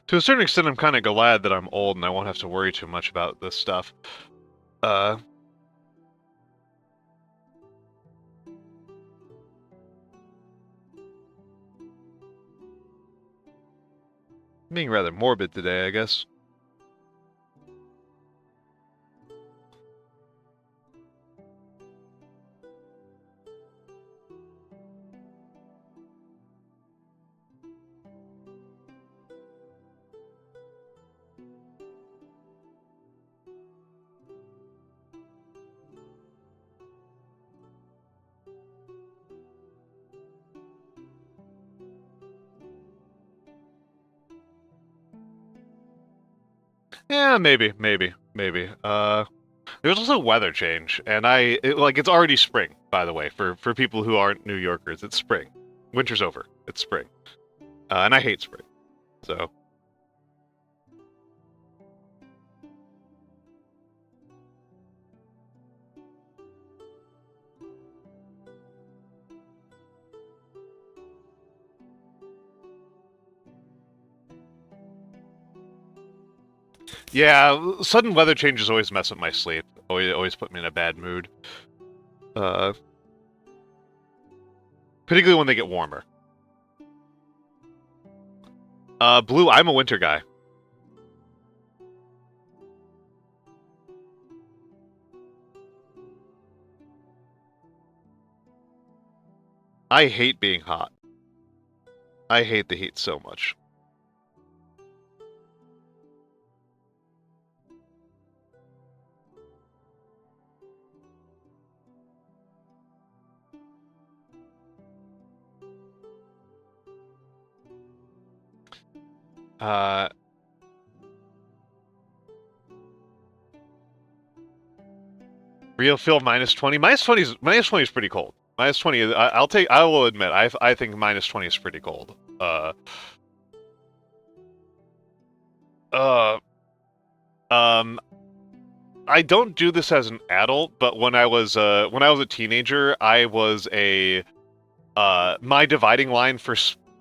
To a certain extent, I'm kind of glad that I'm old and I won't have to worry too much about this stuff. Being rather morbid today, I guess. Yeah, maybe. There's also weather change, and it's already spring, by the way, for people who aren't New Yorkers. It's spring. Winter's over. It's spring. And I hate spring. So, yeah, sudden weather changes always mess up my sleep. Always put me in a bad mood. Particularly when they get warmer. Blue, I'm a winter guy. I hate being hot. I hate the heat so much. Real feel -20. -20 is pretty cold. -20. I will admit. I think -20 is pretty cold. Uh. I don't do this as an adult, but when I was a teenager, I was my dividing line for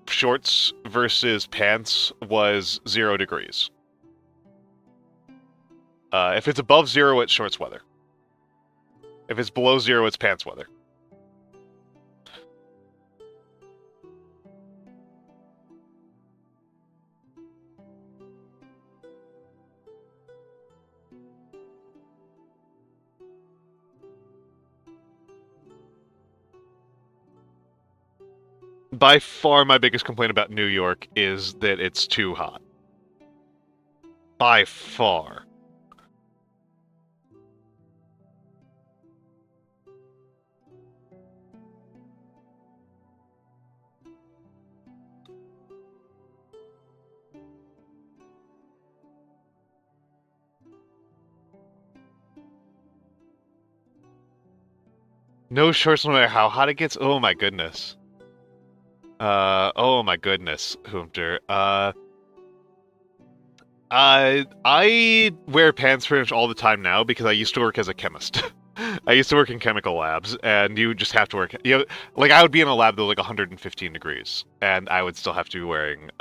shorts versus pants was 0 degrees. If it's above 0, it's shorts weather. If it's below 0, it's pants weather. By far, my biggest complaint about New York is that it's too hot. By far. No shorts no matter how hot it gets? Oh my goodness. Oh my goodness, Hoomter. I wear pants pretty much all the time now because I used to work as a chemist. I used to work in chemical labs, and you just have to work. Like I would be in a lab that was like 115 degrees, and I would still have to be wearing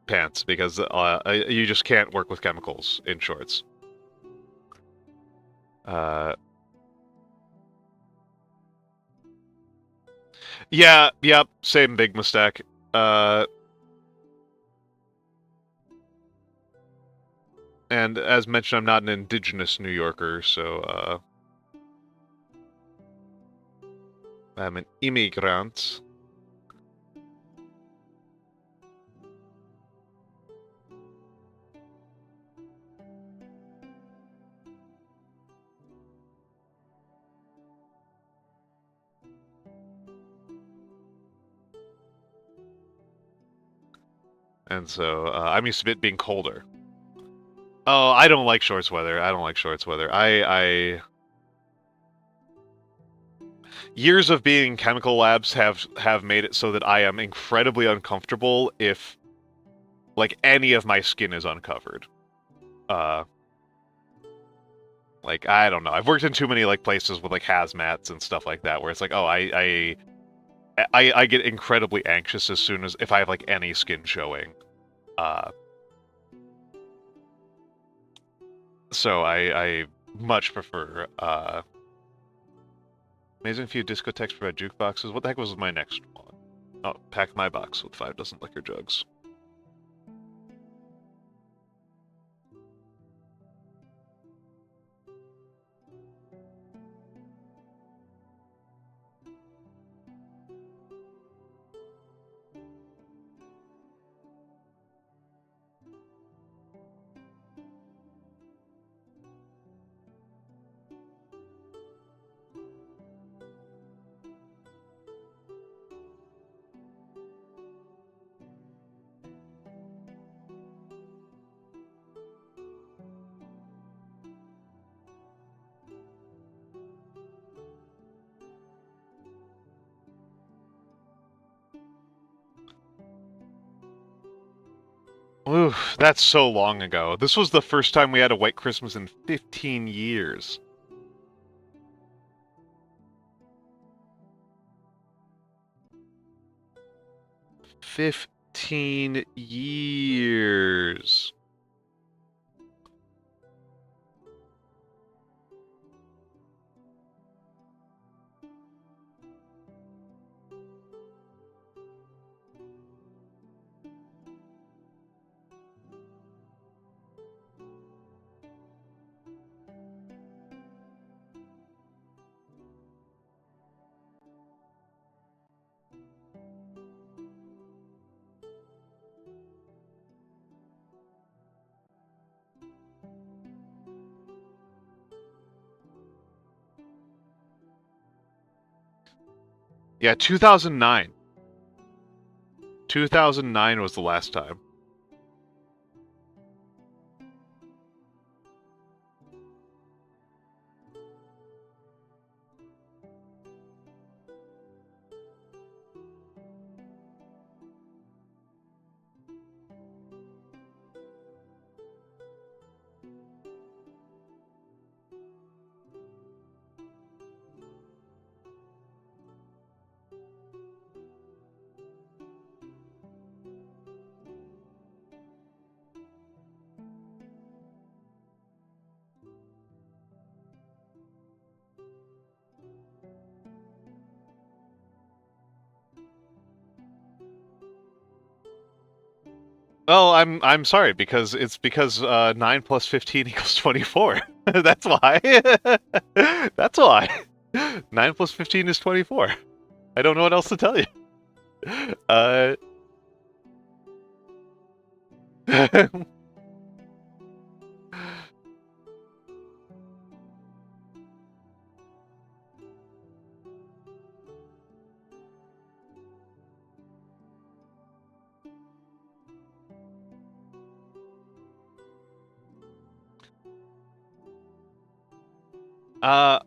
pants because you just can't work with chemicals in shorts. Yeah, yep, same big mistake. And as mentioned, I'm not an indigenous New Yorker, so I'm an immigrant. And so I'm used to it being colder. Oh, I don't like shorts weather. I don't like shorts weather. I years of being in chemical labs have made it so that I am incredibly uncomfortable if like any of my skin is uncovered. Like I don't know. I've worked in too many like places with like hazmats and stuff like that where it's like, oh, I get incredibly anxious as soon as if I have like any skin showing. So I much prefer amazing few discotheques provide jukeboxes. What the heck was my next one? Oh, pack my box with 5 dozen liquor jugs. Ooh, that's so long ago. This was the first time we had a white Christmas in 15 years. 15 years. Yeah, 2009. 2009 was the last time. Oh, I'm sorry because it's because 9 plus 15 equals 24. That's why. That's why. 9 plus 15 is 24. I don't know what else to tell you.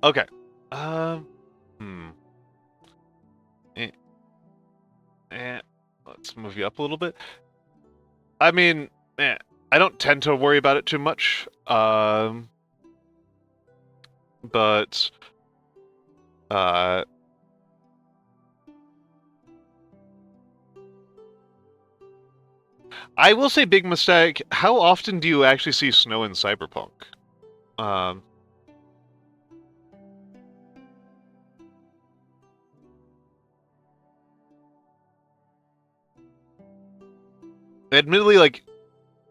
Okay. Hmm. Eh, let's move you up a little bit. I mean, I don't tend to worry about it too much. But I will say big mistake. How often do you actually see snow in Cyberpunk? Um, Admittedly, like,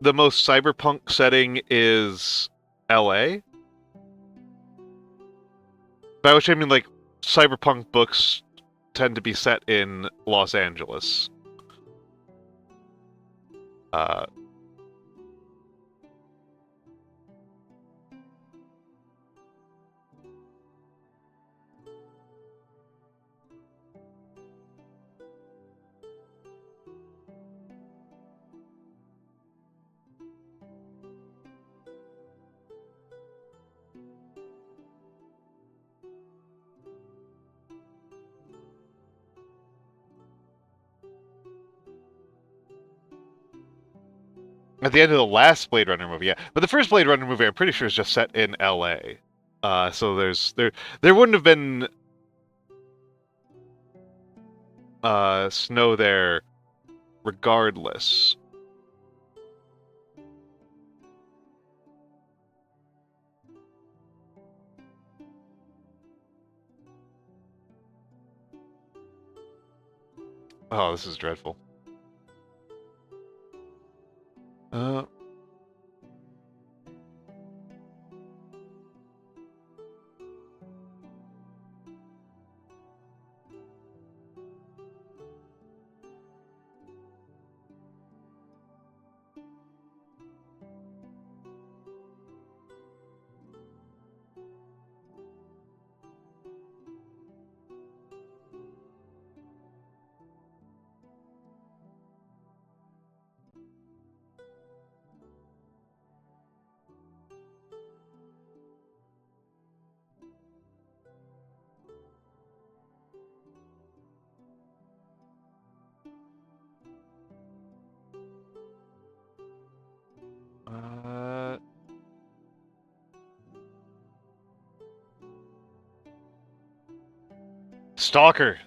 the most Cyberpunk setting is LA. By which I mean, like, Cyberpunk books tend to be set in Los Angeles. Uh, At the end of the last Blade Runner movie, yeah. But the first Blade Runner movie, I'm pretty sure, is just set in L.A. So there wouldn't have been snow there regardless. Oh, this is dreadful. Stalker.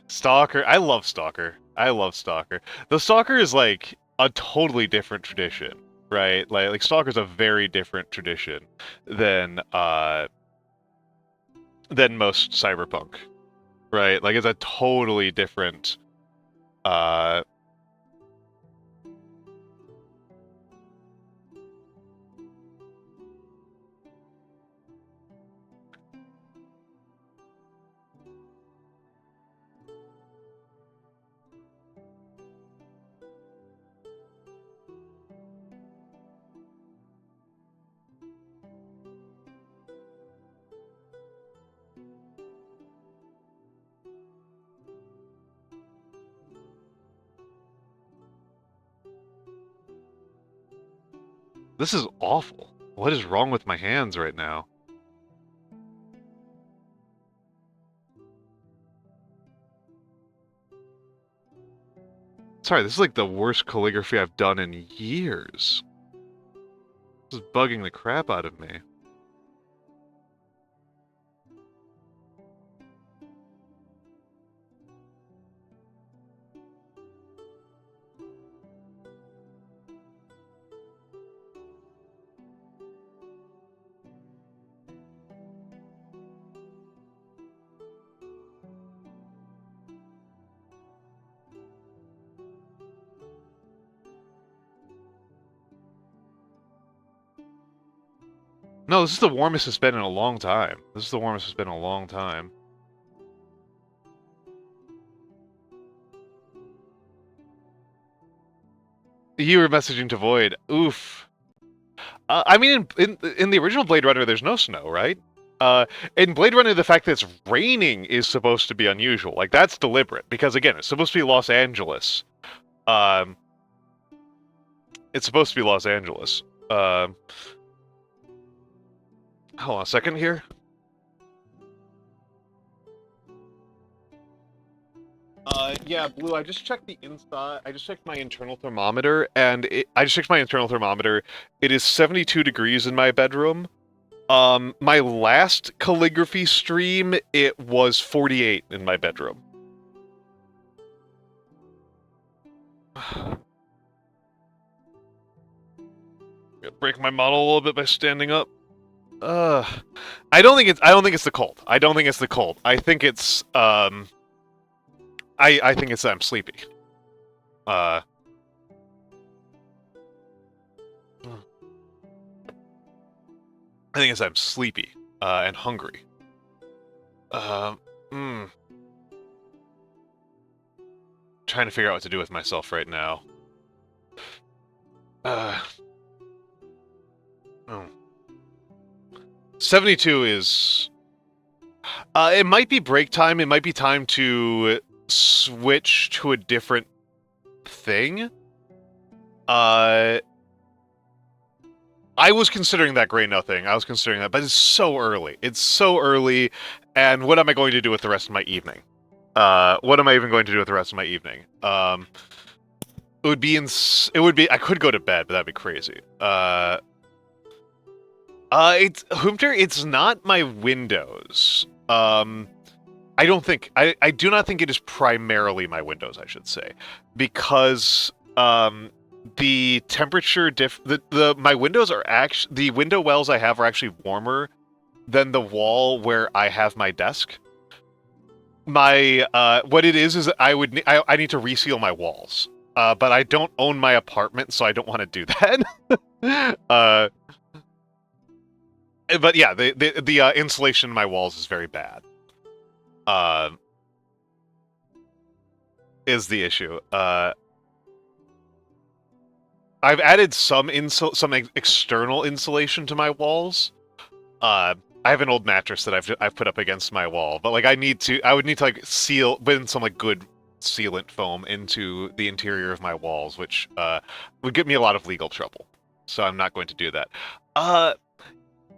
I love Stalker. The Stalker is like a totally different tradition, right? Like Stalker's a very different tradition than most cyberpunk, right? Like it's a totally different This is awful. What is wrong with my hands right now? Sorry, this is like the worst calligraphy I've done in years. This is bugging the crap out of me. No, this is the warmest it's been in a long time. You were messaging to Void. Oof. I mean, in the original Blade Runner, there's no snow, right? In Blade Runner, the fact that it's raining is supposed to be unusual. Like, that's deliberate, because, again, it's supposed to be Los Angeles. It's supposed to be Los Angeles. Hold on a second here. Yeah, Blue, I just checked the inside. I just checked my internal thermometer, and it is 72 degrees in my bedroom. My last calligraphy stream, it was 48 in my bedroom. Break my model a little bit by standing up. I don't think it's the cold. I think it's I think it's that I'm sleepy. I think it's that I'm sleepy and hungry. Trying to figure out what to do with myself right now. 72 is... it might be break time. It might be time to switch to a different thing. I was considering that gray nothing. I was considering that, but it's so early. And what am I going to do with the rest of my evening? What am I even going to do with the rest of my evening? It would be it would be. I could go to bed, but that'd be crazy. It's Hoomter. It's not my Windows. I don't think. I do not think it is primarily my Windows. I should say, because the temperature my windows are actually, the window wells I have are actually warmer than the wall where I have my desk. My what it is I need to reseal my walls. But I don't own my apartment, so I don't want to do that. But yeah, the insulation in my walls is very bad. Is the issue. I've added some external insulation to my walls. I have an old mattress that I've put up against my wall, but like I would need to like put in some like good sealant foam into the interior of my walls, which would get me a lot of legal trouble. So I'm not going to do that.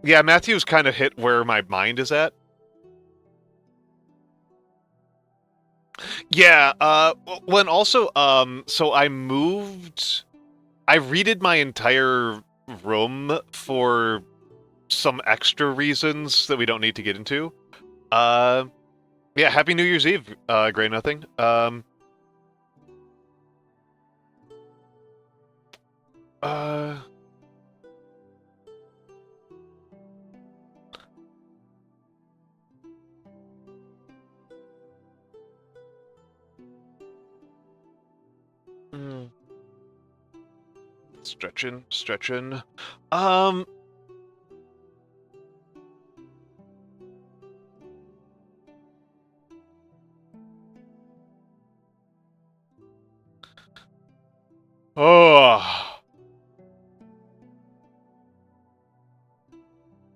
Yeah, Matthew's kind of hit where my mind is at. Yeah, well, and also, so I redid my entire room for some extra reasons that we don't need to get into. Yeah, Happy New Year's Eve, Grey Nothing. Stretching. Oh.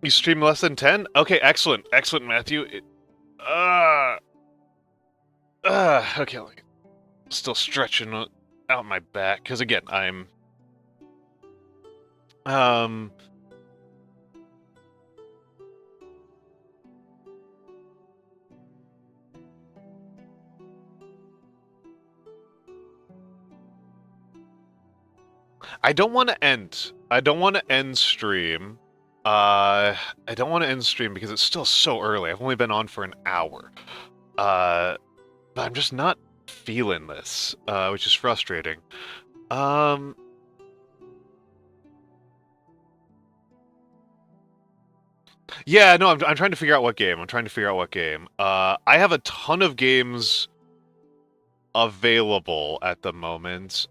You stream less than 10? Okay, excellent, Matthew. Okay, like, still stretching out my back because again, I'm I don't want to end stream. I don't want to end stream because it's still so early. I've only been on for an hour. But I'm just not feeling this, which is frustrating. Yeah, no, I'm trying to figure out what game. I have a ton of games available at the moment.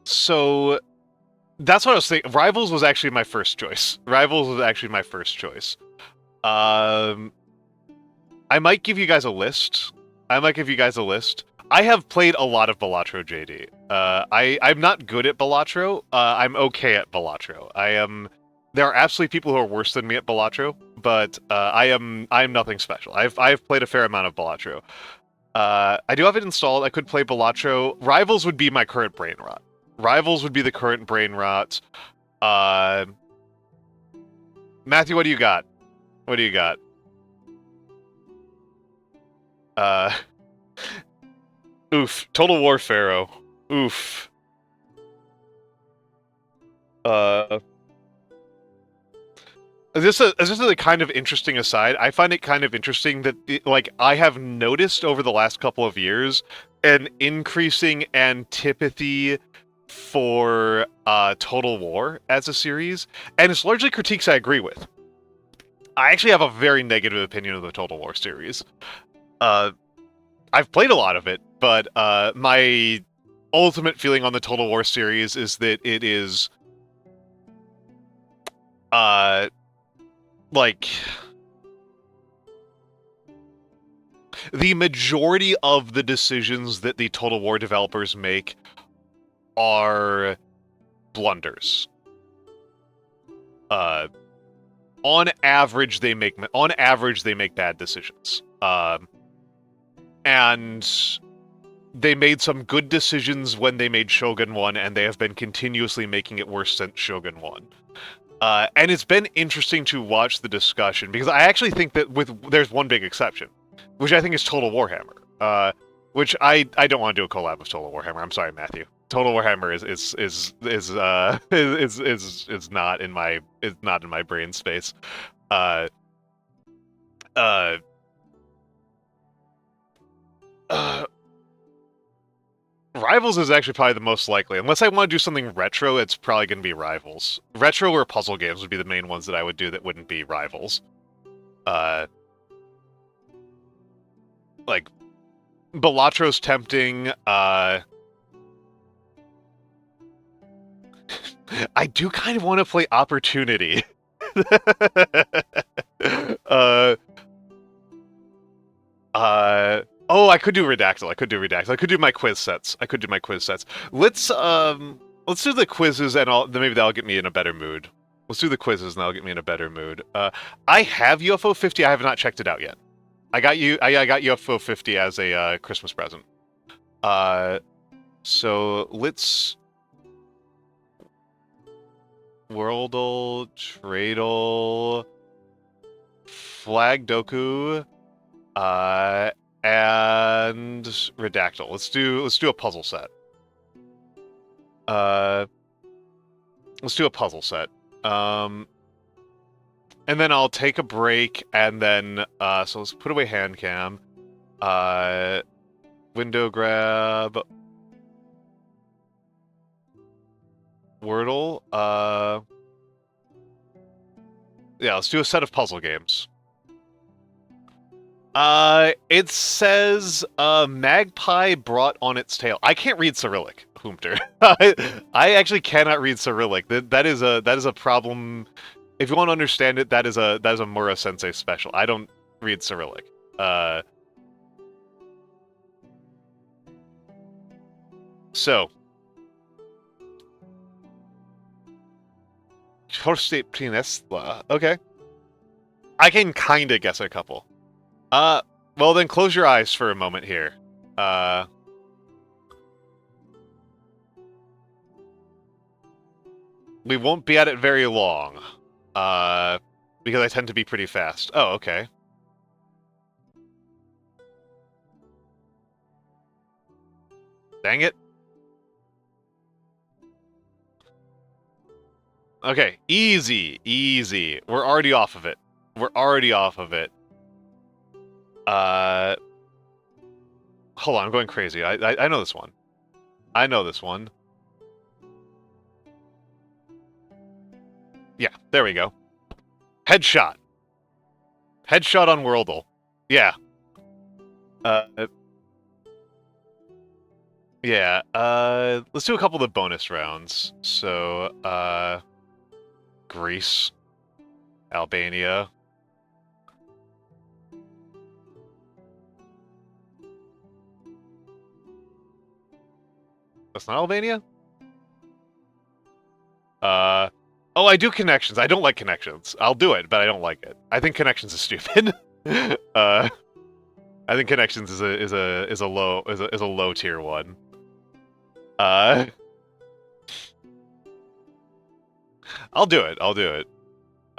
So that's what I was thinking. Rivals was actually my first choice. I might give you guys a list. I have played a lot of Balatro, JD. I'm not good at Balatro. I'm okay at Balatro. There are absolutely people who are worse than me at Balatro, but I am nothing special. I've played a fair amount of Balatro. I do have it installed. I could play Balatro. Rivals would be my current brain rot. Matthew, what do you got? Oof. Total War Pharaoh. Oof. This is a kind of interesting aside. I find it kind of interesting that, like, I have noticed over the last couple of years an increasing antipathy for Total War as a series, and it's largely critiques I agree with. I actually have a very negative opinion of the Total War series. I've played a lot of it, but my ultimate feeling on the Total War series is that it is like the majority of the decisions that the Total War developers make are blunders. On average, they make bad decisions. And they made some good decisions when they made Shogun 1, and they have been continuously making it worse since Shogun 1. And it's been interesting to watch the discussion, because I actually think that there's one big exception, which I think is Total Warhammer. Which I don't want to do a collab with Total Warhammer. I'm sorry, Matthew. Total Warhammer is not in my brain space. Uh, uh, uh, Rivals is actually probably the most likely. Unless I want to do something retro, it's probably going to be Rivals. Retro or puzzle games would be the main ones that I would do that wouldn't be Rivals. Like, Balattro's tempting. I do kind of want to play Opportunity. Oh, I could do Redactyl. I could do my quiz sets. Let's do the quizzes, and maybe that'll get me in a better mood. Let's do the quizzes, and that'll get me in a better mood. I have UFO 50. I have not checked it out yet. I got UFO 50 as a Christmas present. So let's Worldle, Tradle, Flag Doku, and Redactyl. Let's do a puzzle set. Let's do a puzzle set. And then I'll take a break, and then so let's put away handcam. Window grab. Wordle. Yeah, let's do a set of puzzle games. It says Magpie brought on its tail. I can't read Cyrillic, Hoomter. I actually cannot read Cyrillic. That is a problem. If you want to understand it, that is a Mura Sensei special. I don't read Cyrillic. So okay. I can kinda guess a couple. Well then close your eyes for a moment here. We won't be at it very long. Because I tend to be pretty fast. Oh, okay. Dang it. Okay, easy. We're already off of it. Hold on, I'm going crazy. I know this one. Yeah, there we go. Headshot on Worldle. Yeah. Yeah, let's do a couple of the bonus rounds. So, Greece, Albania. That's not Albania? Oh, I do Connections. I don't like Connections. I'll do it, but I don't like it. I think Connections is stupid. I think Connections is a low tier one. I'll do it.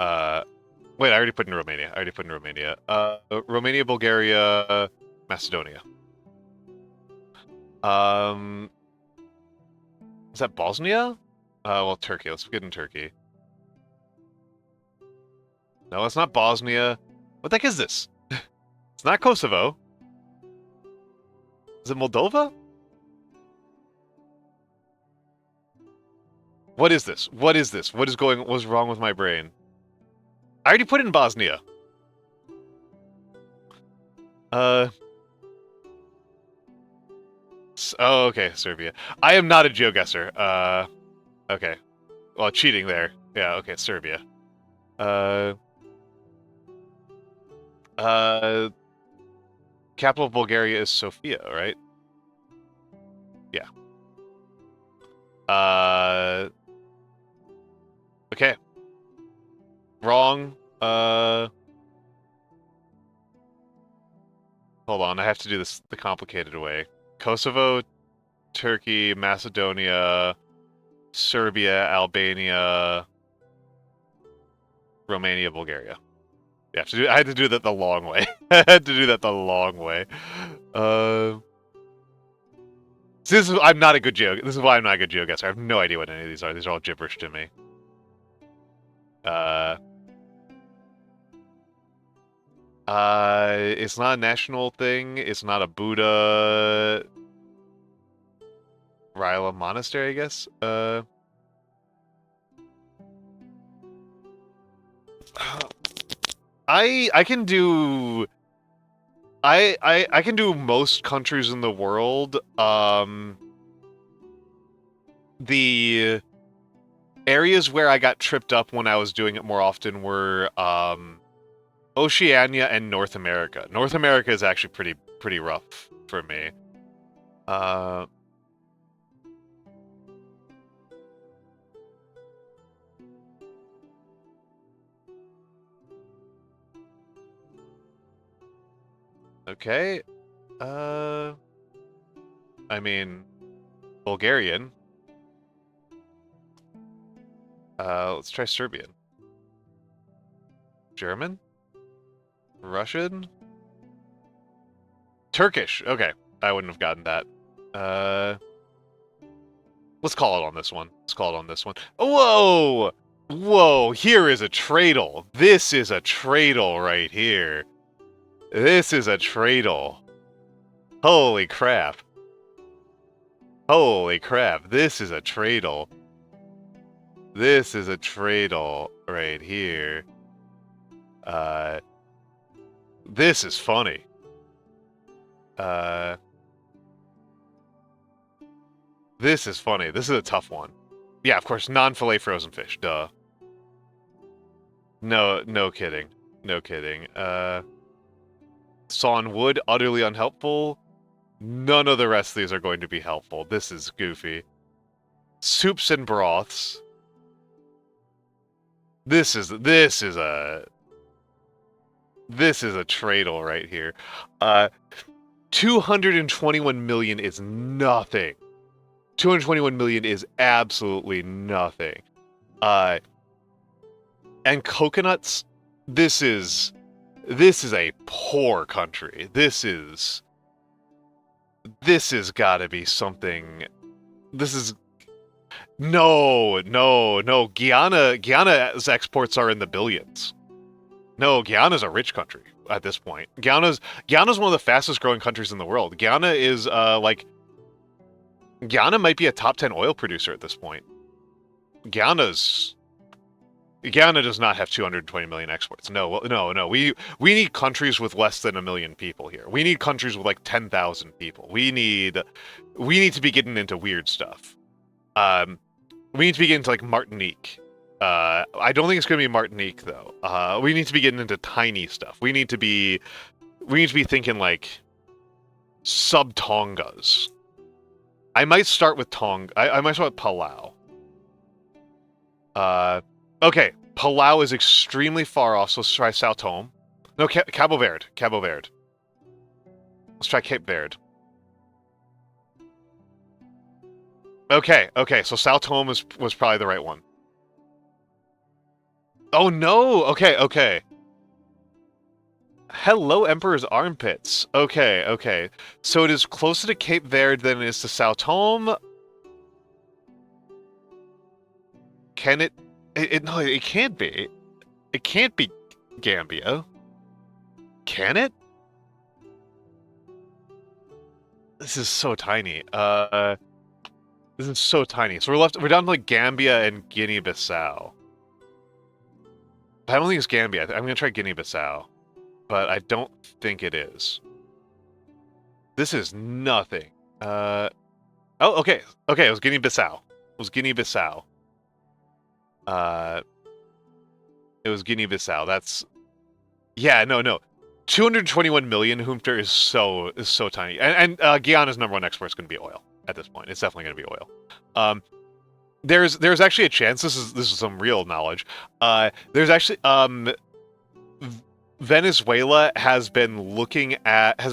Wait, I already put in Romania. Romania, Bulgaria, Macedonia. Is that Bosnia? Well, Turkey. Let's get in Turkey. No, it's not Bosnia. What the heck is this? It's not Kosovo. Is it Moldova? What is this? What's wrong with my brain? I already put in Bosnia. Oh, okay, Serbia. I am not a GeoGuessr. Okay. Well, cheating there. Yeah, okay, Serbia. Capital of Bulgaria is Sofia, right? Yeah. Okay. Wrong. Hold on, I have to do this the complicated way. Kosovo, Turkey, Macedonia, Serbia, Albania, Romania, Bulgaria. I had to do that the long way. I'm not a good geo. This is why I'm not a good geoguesser. I have no idea what any of these are. These are all gibberish to me. It's not a national thing. It's not a Buddha Ryla monastery, I guess. I can do I can do most countries in the world. The areas where I got tripped up when I was doing it more often were Oceania and North America. North America is actually pretty rough for me. Okay. I mean, Bulgarian. Let's try Serbian. German? Russian? Turkish. Okay. I wouldn't have gotten that. Let's call it on this one. Let's call it on this one. Whoa! Whoa, here is a tradle. This is a tradle right here. This is a tradle. Holy crap. Holy crap. This is a tradle. This is a tradle right here. This is funny. This is funny. This is a tough one. Yeah, of course, non-fillet frozen fish. Duh. No kidding. No kidding. Sawn wood, utterly unhelpful. None of the rest of these are going to be helpful. This is goofy. Soups and broths. This is a tradle right here. 221 million is nothing. 221 million is absolutely nothing. And coconuts, this is a poor country. This has gotta be something. This is no. Guyana's exports are in the billions. No, Guyana's a rich country at this point. Guyana's one of the fastest growing countries in the world. Guyana is Guyana might be a top 10 oil producer at this point. Guyana does not have 220 million exports. No. We need countries with less than 1 million people here. We need countries with like 10,000 people. We need to be getting into weird stuff. We need to be getting into like Martinique. I don't think it's going to be Martinique though. We need to be getting into tiny stuff. We need to be thinking like sub-Tongas. I might start with I might start with Palau. Okay, Palau is extremely far off, so let's try Sao Tome. No, Cabo Verde. Let's try Cape Verde. Okay, so Sao Tome was probably the right one. Oh no! Okay. Hello, Emperor's Armpits. Okay. So it is closer to Cape Verde than it is to Sao Tome. Can it? No, it can't be. It can't be Gambia. Can it? This is so tiny. This is so tiny. So we're down to like Gambia and Guinea-Bissau. I don't think it's Gambia. I'm gonna try Guinea-Bissau. But I don't think it is. This is nothing. Oh, okay. It was Guinea-Bissau. It was Guinea-Bissau. That's... Yeah, no. 221 million Humter is so tiny. And Guyana's number one export is going to be oil at this point. It's definitely going to be oil. There's actually a chance, this is some real knowledge. There's actually... Venezuela has been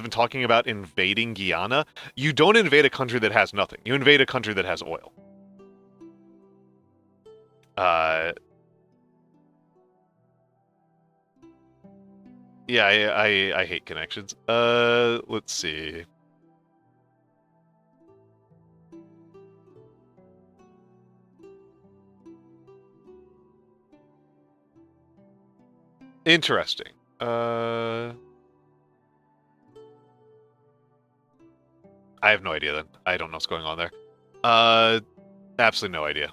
talking about invading Guyana. You don't invade a country that has nothing. You invade a country that has oil. Yeah, I hate connections. Let's see. Interesting. I have no idea then. I don't know what's going on there. Absolutely no idea.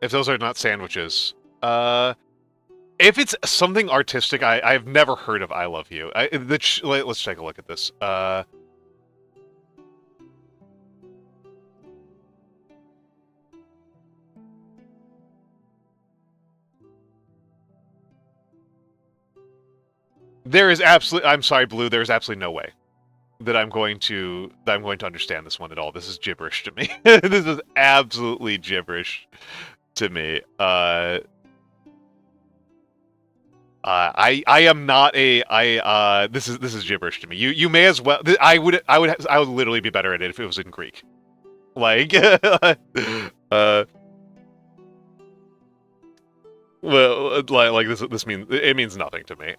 If those are not sandwiches, if it's something artistic, I've never heard of I Love You. Let's take a look at this. There is absolutely. I'm sorry, Blue. There is absolutely no way that I'm going to understand this one at all. This is gibberish to me. This is absolutely gibberish to me. I am not a this is gibberish to me. You may as well. I would literally be better at it if it was in Greek. Like well, like this means nothing to me.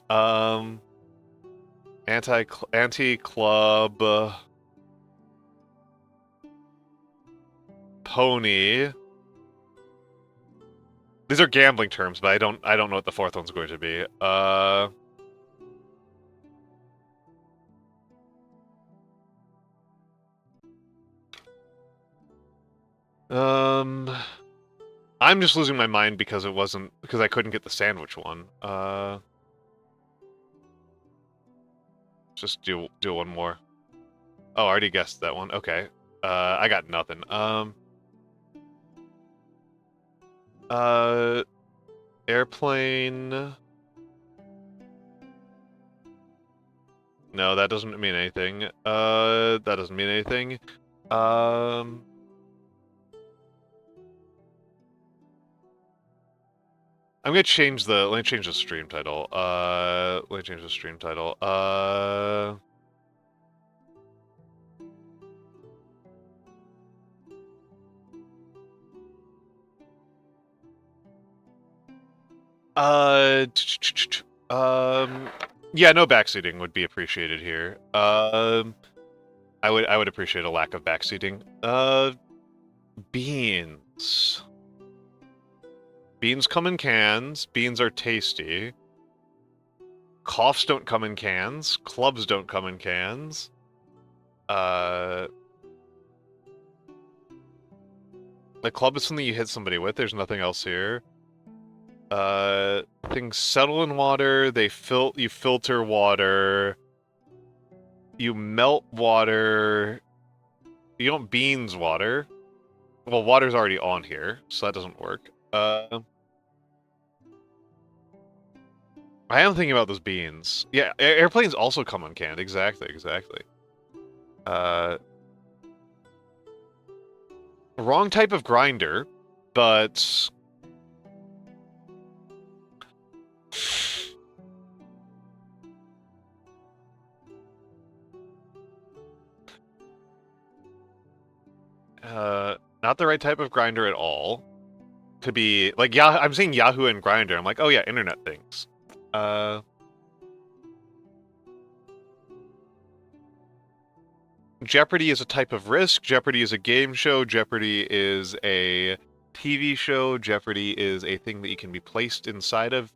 Anti-club pony. These are gambling terms, but I don't know what the fourth one's going to be. I'm just losing my mind because I couldn't get the sandwich one. Just do one more. Oh, I already guessed that one. Okay. I got nothing. Airplane. No, that doesn't mean anything. That doesn't mean anything. I'm gonna change the. Let me change the stream title. Let me change the stream title. Yeah, no backseating would be appreciated here. I would appreciate a lack of backseating. Beans. Beans come in cans. Beans are tasty. Coughs don't come in cans. Clubs don't come in cans. The club is something you hit somebody with. There's nothing else here. Things settle in water. You filter water. You melt water. You don't beans water. Well, water's already on here, so that doesn't work. I am thinking about those beans. Yeah, airplanes also come uncanned. Exactly. Wrong type of grinder, but... not the right type of grinder at all. To be like I'm saying Yahoo and Grinder. I'm like, oh yeah, internet things. Jeopardy is a type of Risk. Jeopardy is a game show. Jeopardy is a TV show. Jeopardy is a thing that you can be placed inside of.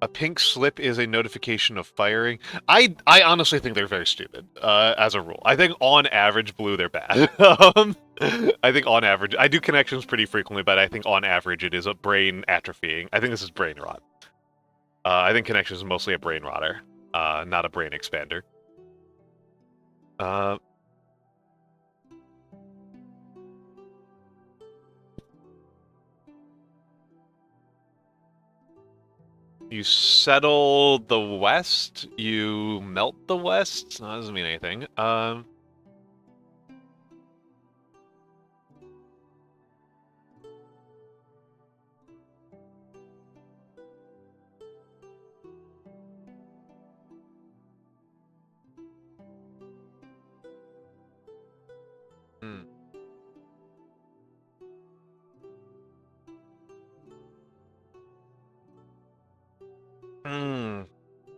A pink slip is a notification of firing. I honestly think they're very stupid, as a rule. I think on average, Blue, they're bad. I think on average, I do connections pretty frequently, but I think on average it is a brain atrophying. I think this is brain rot. I think connections is mostly a brain rotter, not a brain expander. You settle the West, you melt the West? No, that doesn't mean anything.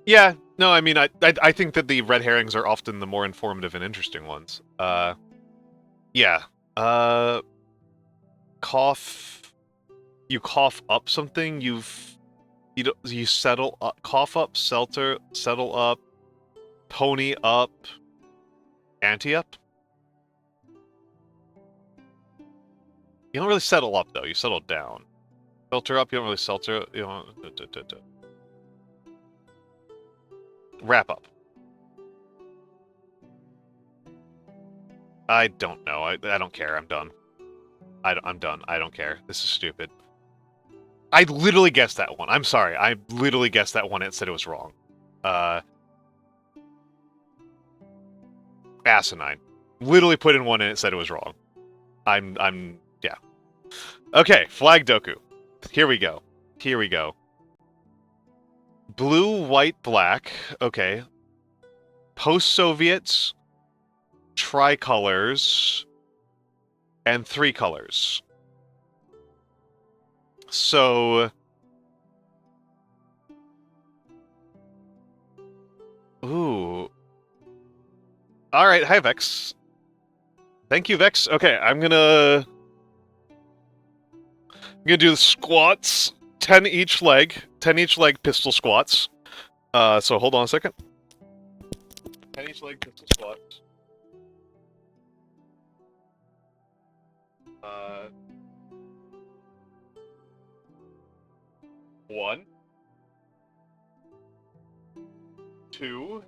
Yeah, No, I mean, I think that the red herrings are often the more informative and interesting ones. Yeah. Cough. You cough up something. You settle up. Cough up. Settle up. Pony up. Ante up. You don't really settle up though. You settle down. Filter up. You don't really filter. You don't. Wrap up. I don't know. I don't care. I'm done. I'm done. I don't care. This is stupid. I literally guessed that one. I'm sorry. I literally guessed that one and said it was wrong. Asinine. Literally put in one and it said it was wrong. Yeah. Okay, Flag Doku. Here we go. Here we go. Blue, white, black. Okay. Post-Soviets, tricolors, and three colors. So... Ooh. Alright, hi Vex. Thank you, Vex. Okay, I'm gonna do the squats. 10 each leg. 10 each leg pistol squats. So hold on a second. 10 each leg pistol squats. 1, 2,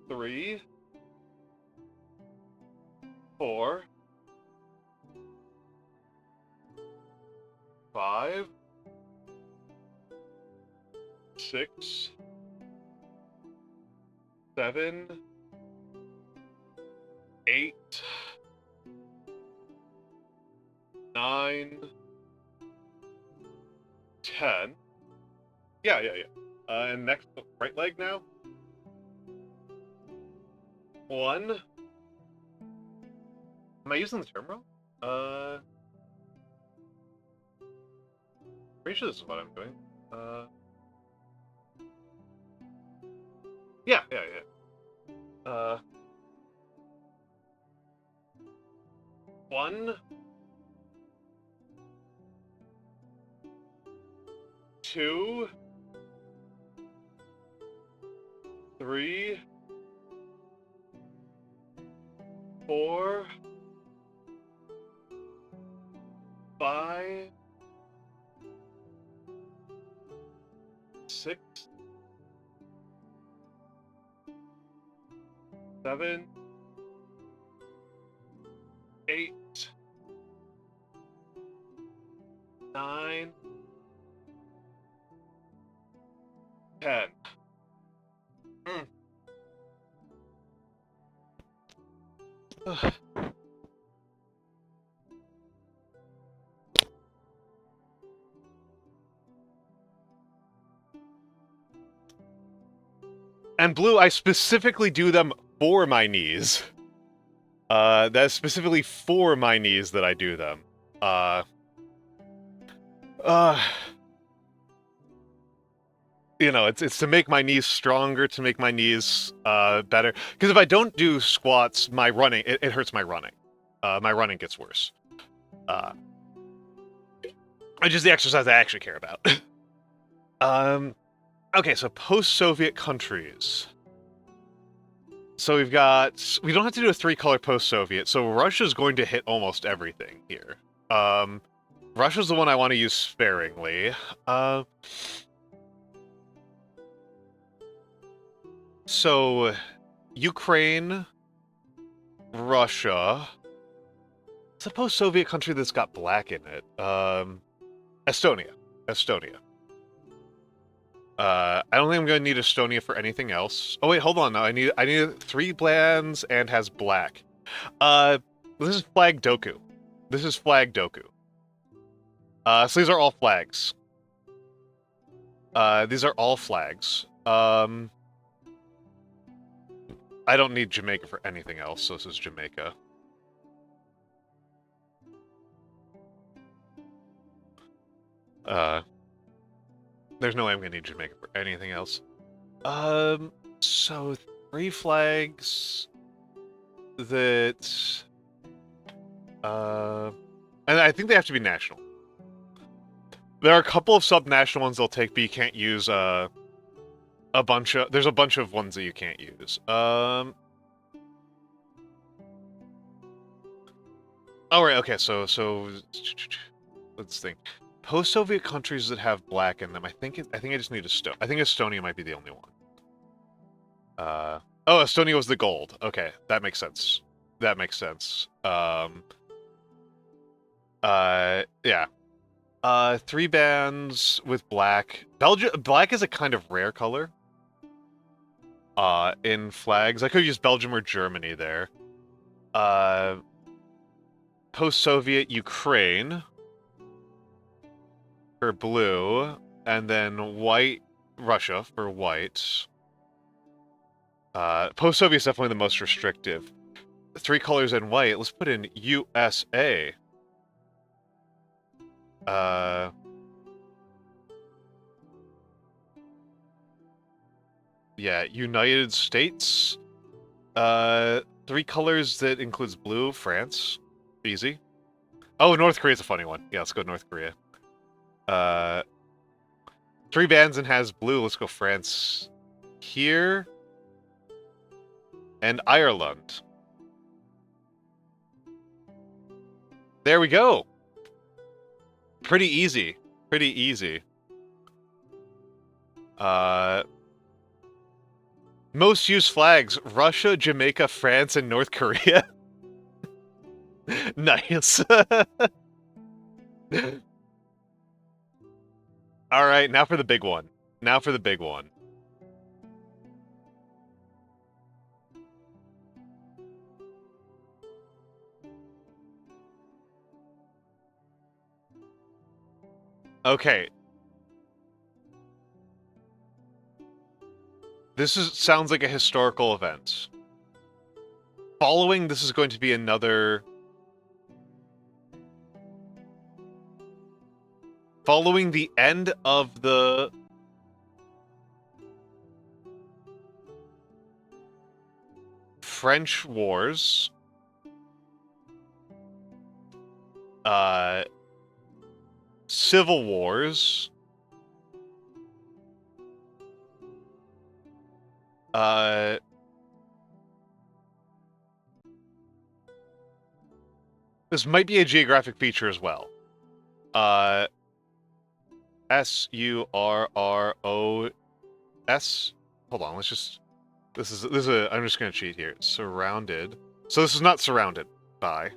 3, 4, 5, 6, 7, 8, 9, 10. Yeah. And next, right leg now. 1. Am I using the term wrong? Pretty sure this is what I'm doing. Yeah. 1, 2, 3, 4, 5, 6, 7, 8, 9, 10. Ugh. And blue, I specifically do them for my knees. That's specifically for my knees that I do them. You know, it's to make my knees stronger, to make my knees better. Because if I don't do squats, my running it hurts my running. My running gets worse. Which is the exercise I actually care about. Okay, so post-Soviet countries. So we don't have to do a 3-color post-Soviet, so Russia's going to hit almost everything here. Russia's the one I want to use sparingly. So, Ukraine, Russia. It's a post-Soviet country that's got black in it. Estonia. I don't think I'm going to need Estonia for anything else. Oh wait, hold on. No, I need 3 blands and has black. This is Flag Doku. So these are all flags. These are all flags. I don't need Jamaica for anything else, so this is Jamaica. There's no way I'm gonna need you to make it for anything else. So 3 flags that, and I think they have to be national. There are a couple of sub-national ones they'll take, but you can't use, there's a bunch of ones that you can't use. Oh, right, okay, so, let's think. Post-Soviet countries that have black in them, I think I just need Estonia. I think Estonia might be the only one. Oh, Estonia was the gold. Okay, that makes sense. That makes sense. Yeah. 3 bands with black. Black is a kind of rare color. In flags. I could use Belgium or Germany there. Post-Soviet Ukraine for blue, and then white Russia for white. Post-Soviet is definitely the most restrictive. 3 colors in white. Let's put in USA. Yeah, United States. 3 colors that includes blue, France. Easy. Oh, North Korea's a funny one. Yeah, let's go North Korea. 3 bands and has blue. Let's go France here. And Ireland. There we go. Pretty easy. Pretty easy. Most used flags, Russia, Jamaica, France, and North Korea. Nice. Alright, now for the big one. Now for the big one. Okay. This sounds like a historical event. Following this is going to be another... Following the end of the... French Wars... Civil Wars... This might be a geographic feature as well. S-U-R-R-O-S? Hold on, let's just... This is a... I'm just gonna cheat here. Surrounded. So this is not surrounded by.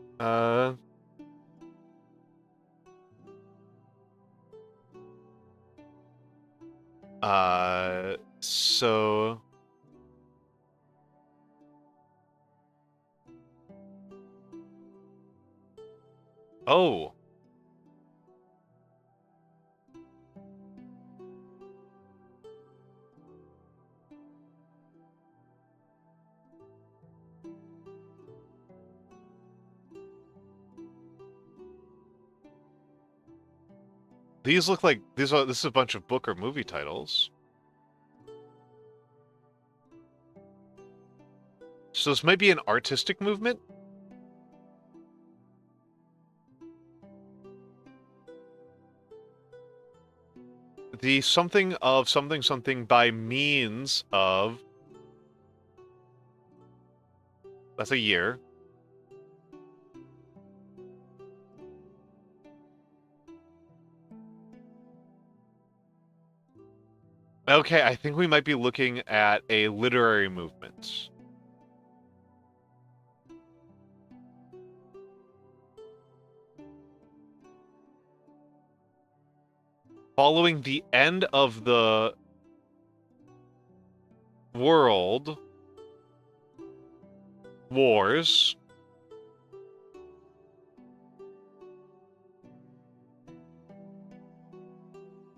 So... Oh. These look like... This is a bunch of book or movie titles. So this might be an artistic movement? The something of something something by means of... That's a year. Okay, I think we might be looking at a literary movement. Following the end of the world wars,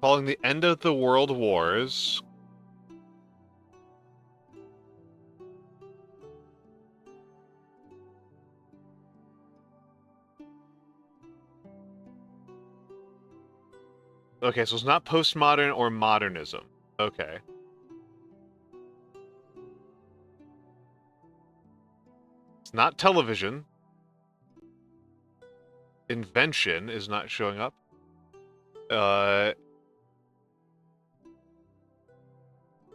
following the end of the world wars, Okay, so it's not postmodern or modernism. Okay. It's not television. Invention is not showing up.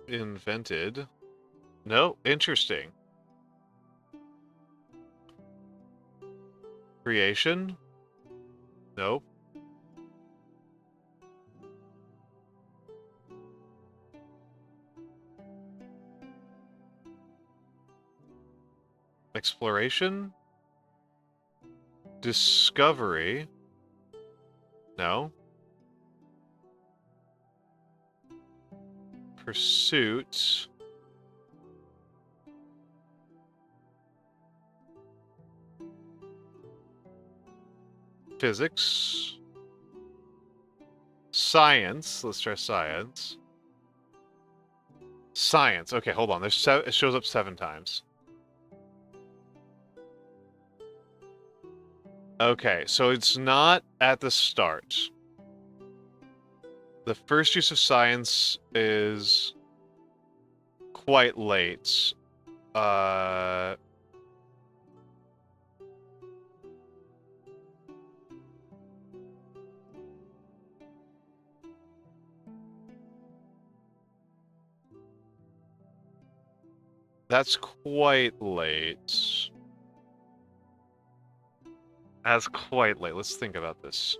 Invented. No, interesting. Creation? Nope. Exploration? Discovery? No. Pursuit? Physics? Science? Let's try science. Science. Okay, hold on. There's it shows up 7 times. Okay, so it's not at the start. The first use of science is quite late. That's quite late. That's quite late. Let's think about this.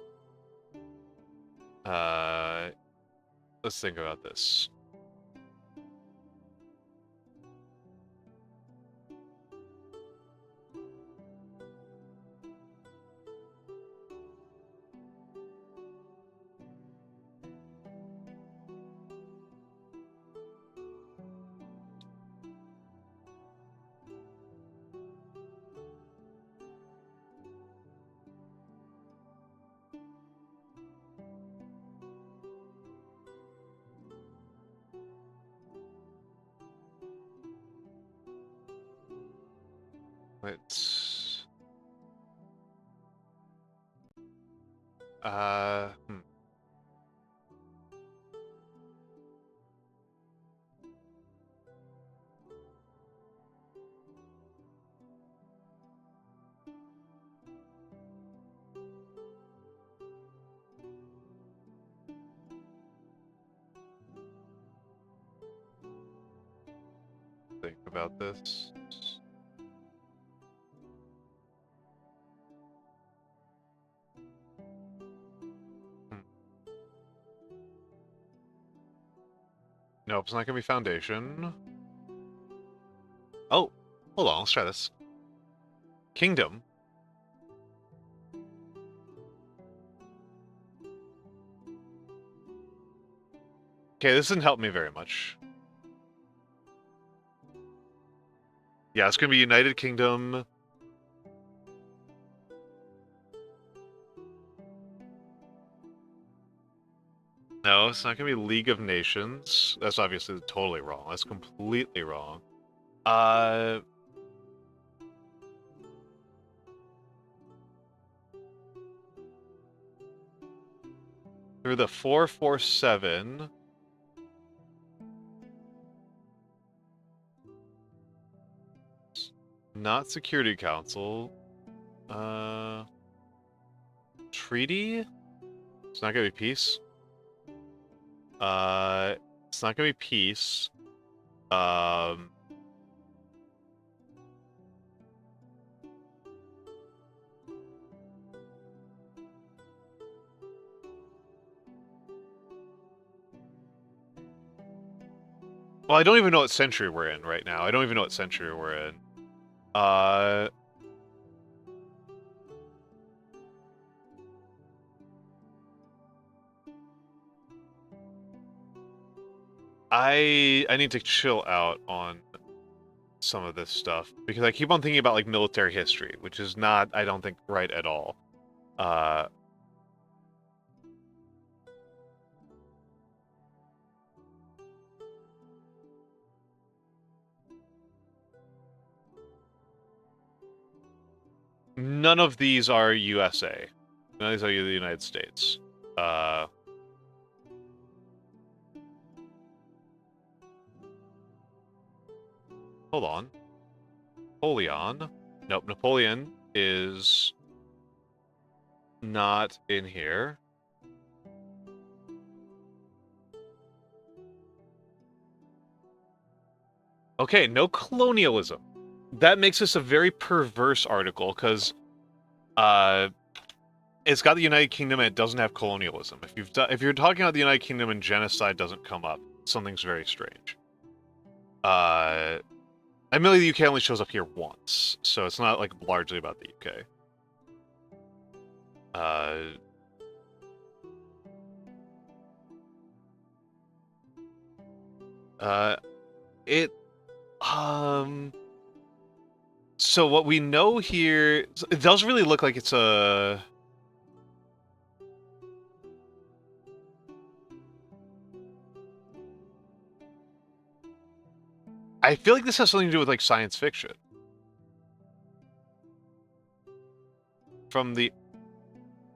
Let's think about this. Let's... Think about this. Nope, it's not gonna be foundation. Oh, hold on, let's try this. Kingdom. Okay, this didn't help me very much. Yeah, it's gonna be United Kingdom. No, it's not gonna be League of Nations. That's obviously totally wrong. That's completely wrong. Through the 447. Not Security Council. Treaty? It's not gonna be peace. It's not gonna be peace. Well, I don't even know what century we're in right now. I don't even know what century we're in. I need to chill out on some of this stuff because I keep on thinking about like military history, which is not, I don't think, right at all. None of these are USA. None of these are the United States. hold on. Napoleon. Nope, Napoleon is not in here. Okay, no colonialism. That makes this a very perverse article, because it's got the United Kingdom and it doesn't have colonialism. If you're talking about the United Kingdom and genocide doesn't come up, something's very strange. Admittedly, the UK only shows up here once, so it's not like largely about the UK. So what we know here, it does really look like it's a... I feel like this has something to do with, like, science fiction. From the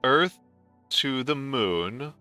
Earth to the Moon.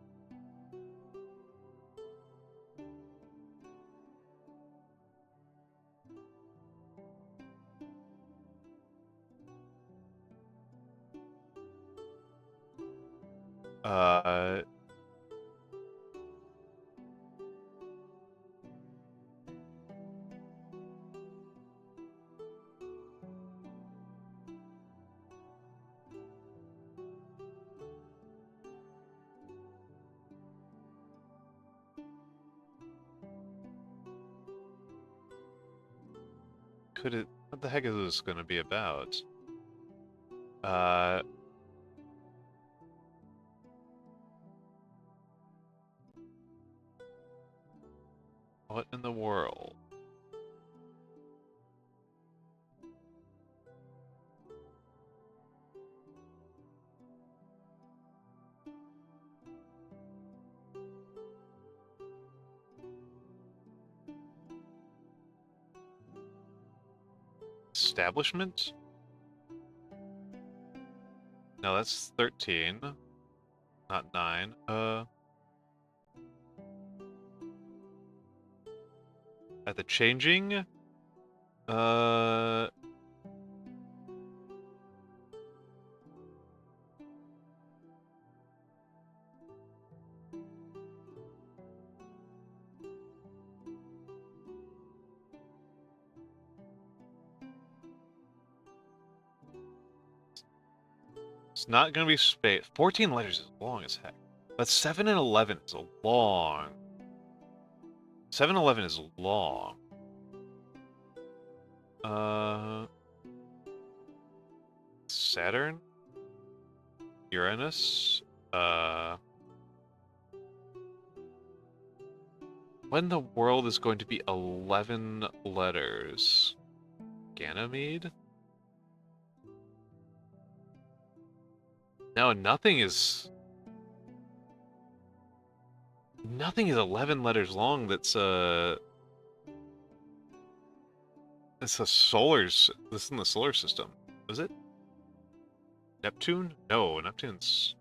What the heck is this going to be about? What in the world? Establishment? No, that's 13. Not 9. At the changing? It's not gonna be space. 14 letters is long as heck. But 7 and 11 is a long. 7 and 11 is long. Saturn? Uranus? When the world is going to be 11 letters? Ganymede? No, nothing is 11 letters long. That's it's a this is in the solar system. Is it? Neptune? No, Neptune's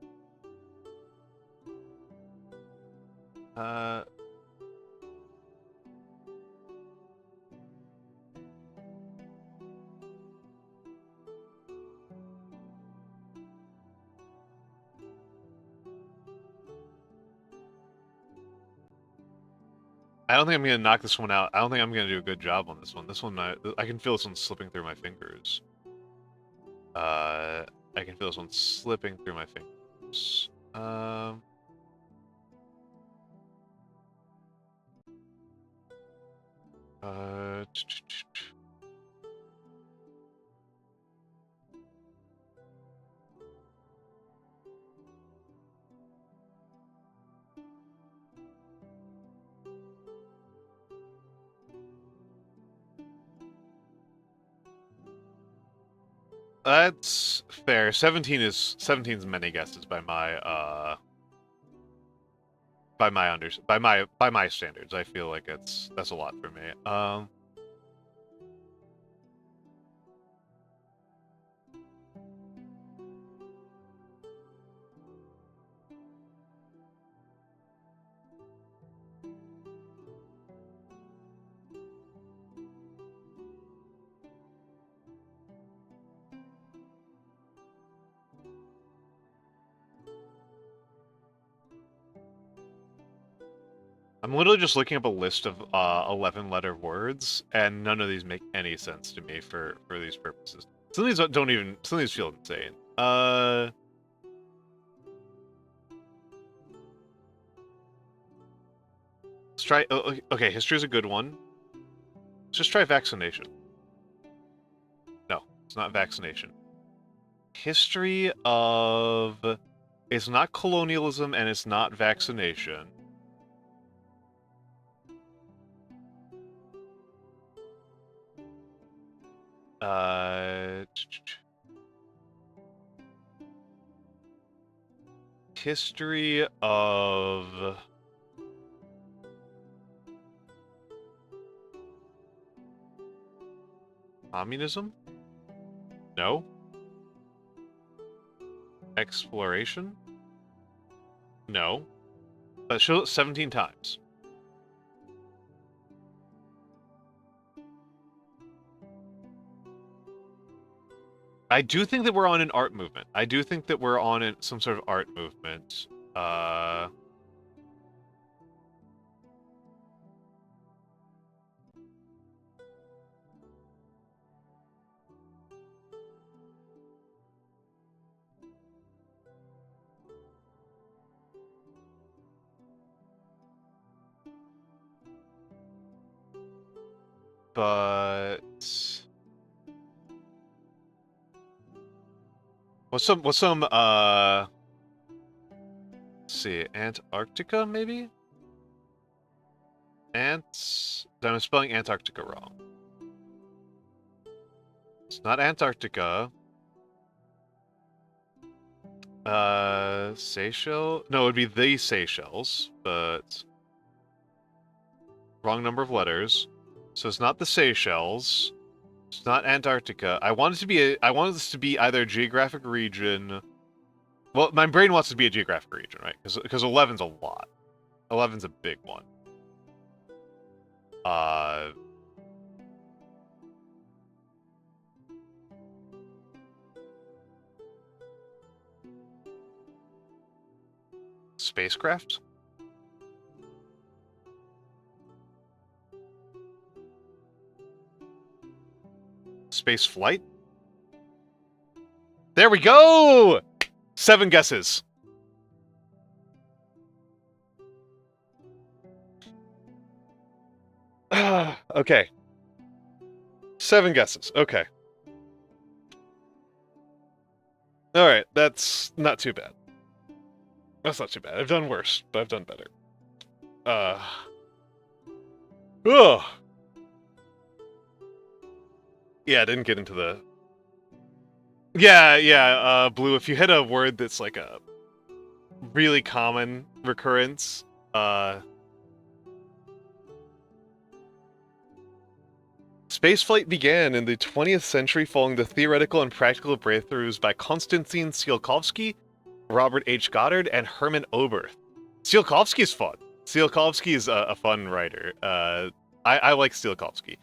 I don't think I'm gonna knock this one out. I don't think I'm gonna do a good job on this one. This one, I can feel this one slipping through my fingers. I can feel this one slipping through my fingers. That's fair. 17's many guesses by my by my standards. I feel like that's a lot for me. I'm literally just looking up a list of 11-letter words, and none of these make any sense to me for these purposes. Some of these don't even. Some of these feel insane. Let's try. Okay, history is a good one. Let's just try vaccination. No, it's not vaccination. History of. It's not colonialism and it's not vaccination. History of communism? No. Exploration? No. Show it 17 times. I do think that we're on an art movement. I do think that we're on some sort of art movement. But what's some let's see, Antarctica maybe? I'm spelling Antarctica wrong. It's not Antarctica. Seychelles? No, it would be the Seychelles, but wrong number of letters. So it's not the Seychelles. It's not Antarctica. I want this to be either a geographic region. Well, my brain wants it to be a geographic region, right? Because 11's a lot. 11's a big one. Spacecraft? Space flight? There we go! 7 guesses. Okay. 7 guesses. Okay. Alright, that's not too bad. That's not too bad. I've done worse, but I've done better. Ugh. Yeah, I didn't get into the... Yeah, Blue, if you hit a word that's like a really common recurrence, spaceflight began in the 20th century following the theoretical and practical breakthroughs by Konstantin Tsiolkovsky, Robert H. Goddard, and Hermann Oberth. Tsiolkovsky is fun. Tsiolkovsky is a fun writer. I like Tsiolkovsky.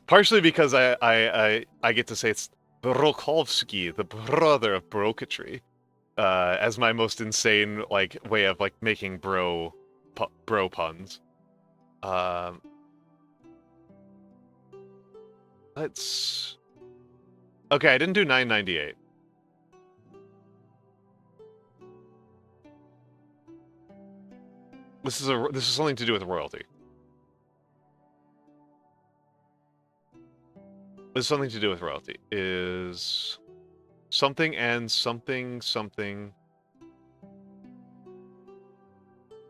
Partially because I get to say it's Brokovsky, the brother of broketry, as my most insane way of making bro puns. Let's. Okay, I didn't do 998. This is something to do with royalty. This is something to do with royalty. Is something and something something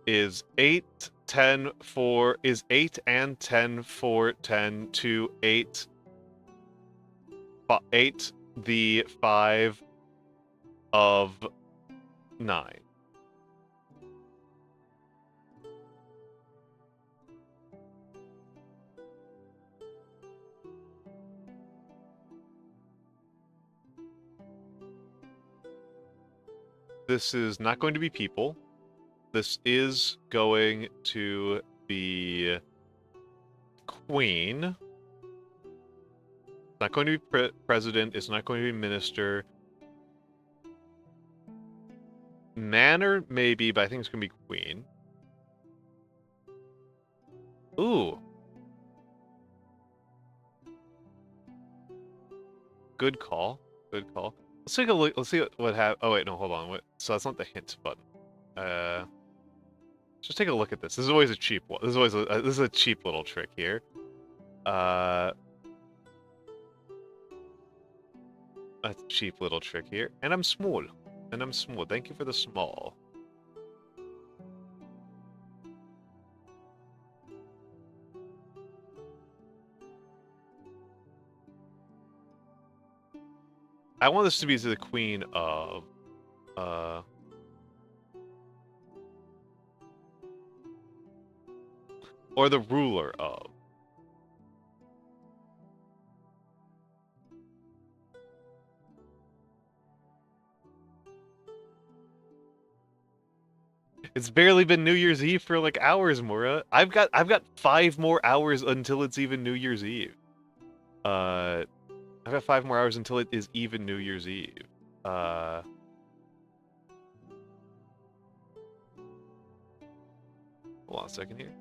is 8, 10, 4 is 8 and 10, 4, 10 to 8. 8 the 5 of 9. This is not going to be people. This is going to be queen. It's not going to be president. It's not going to be minister. Manor, maybe, but I think it's going to be queen. Ooh. Good call. Good call. Let's take a look. Let's see what happened. Oh wait, no, hold on. What? So that's not the hint button. Just take a look at this. This is always a cheap one. This is always this is a cheap little trick here. That's a cheap little trick here. And I'm small. And I'm small. Thank you for the small. I want this to be the queen of, or the ruler of. It's barely been New Year's Eve for like hours, Mora. I've got 5 more hours until it's even New Year's Eve. I've got 5 more hours until it is even New Year's Eve. Hold on a second here.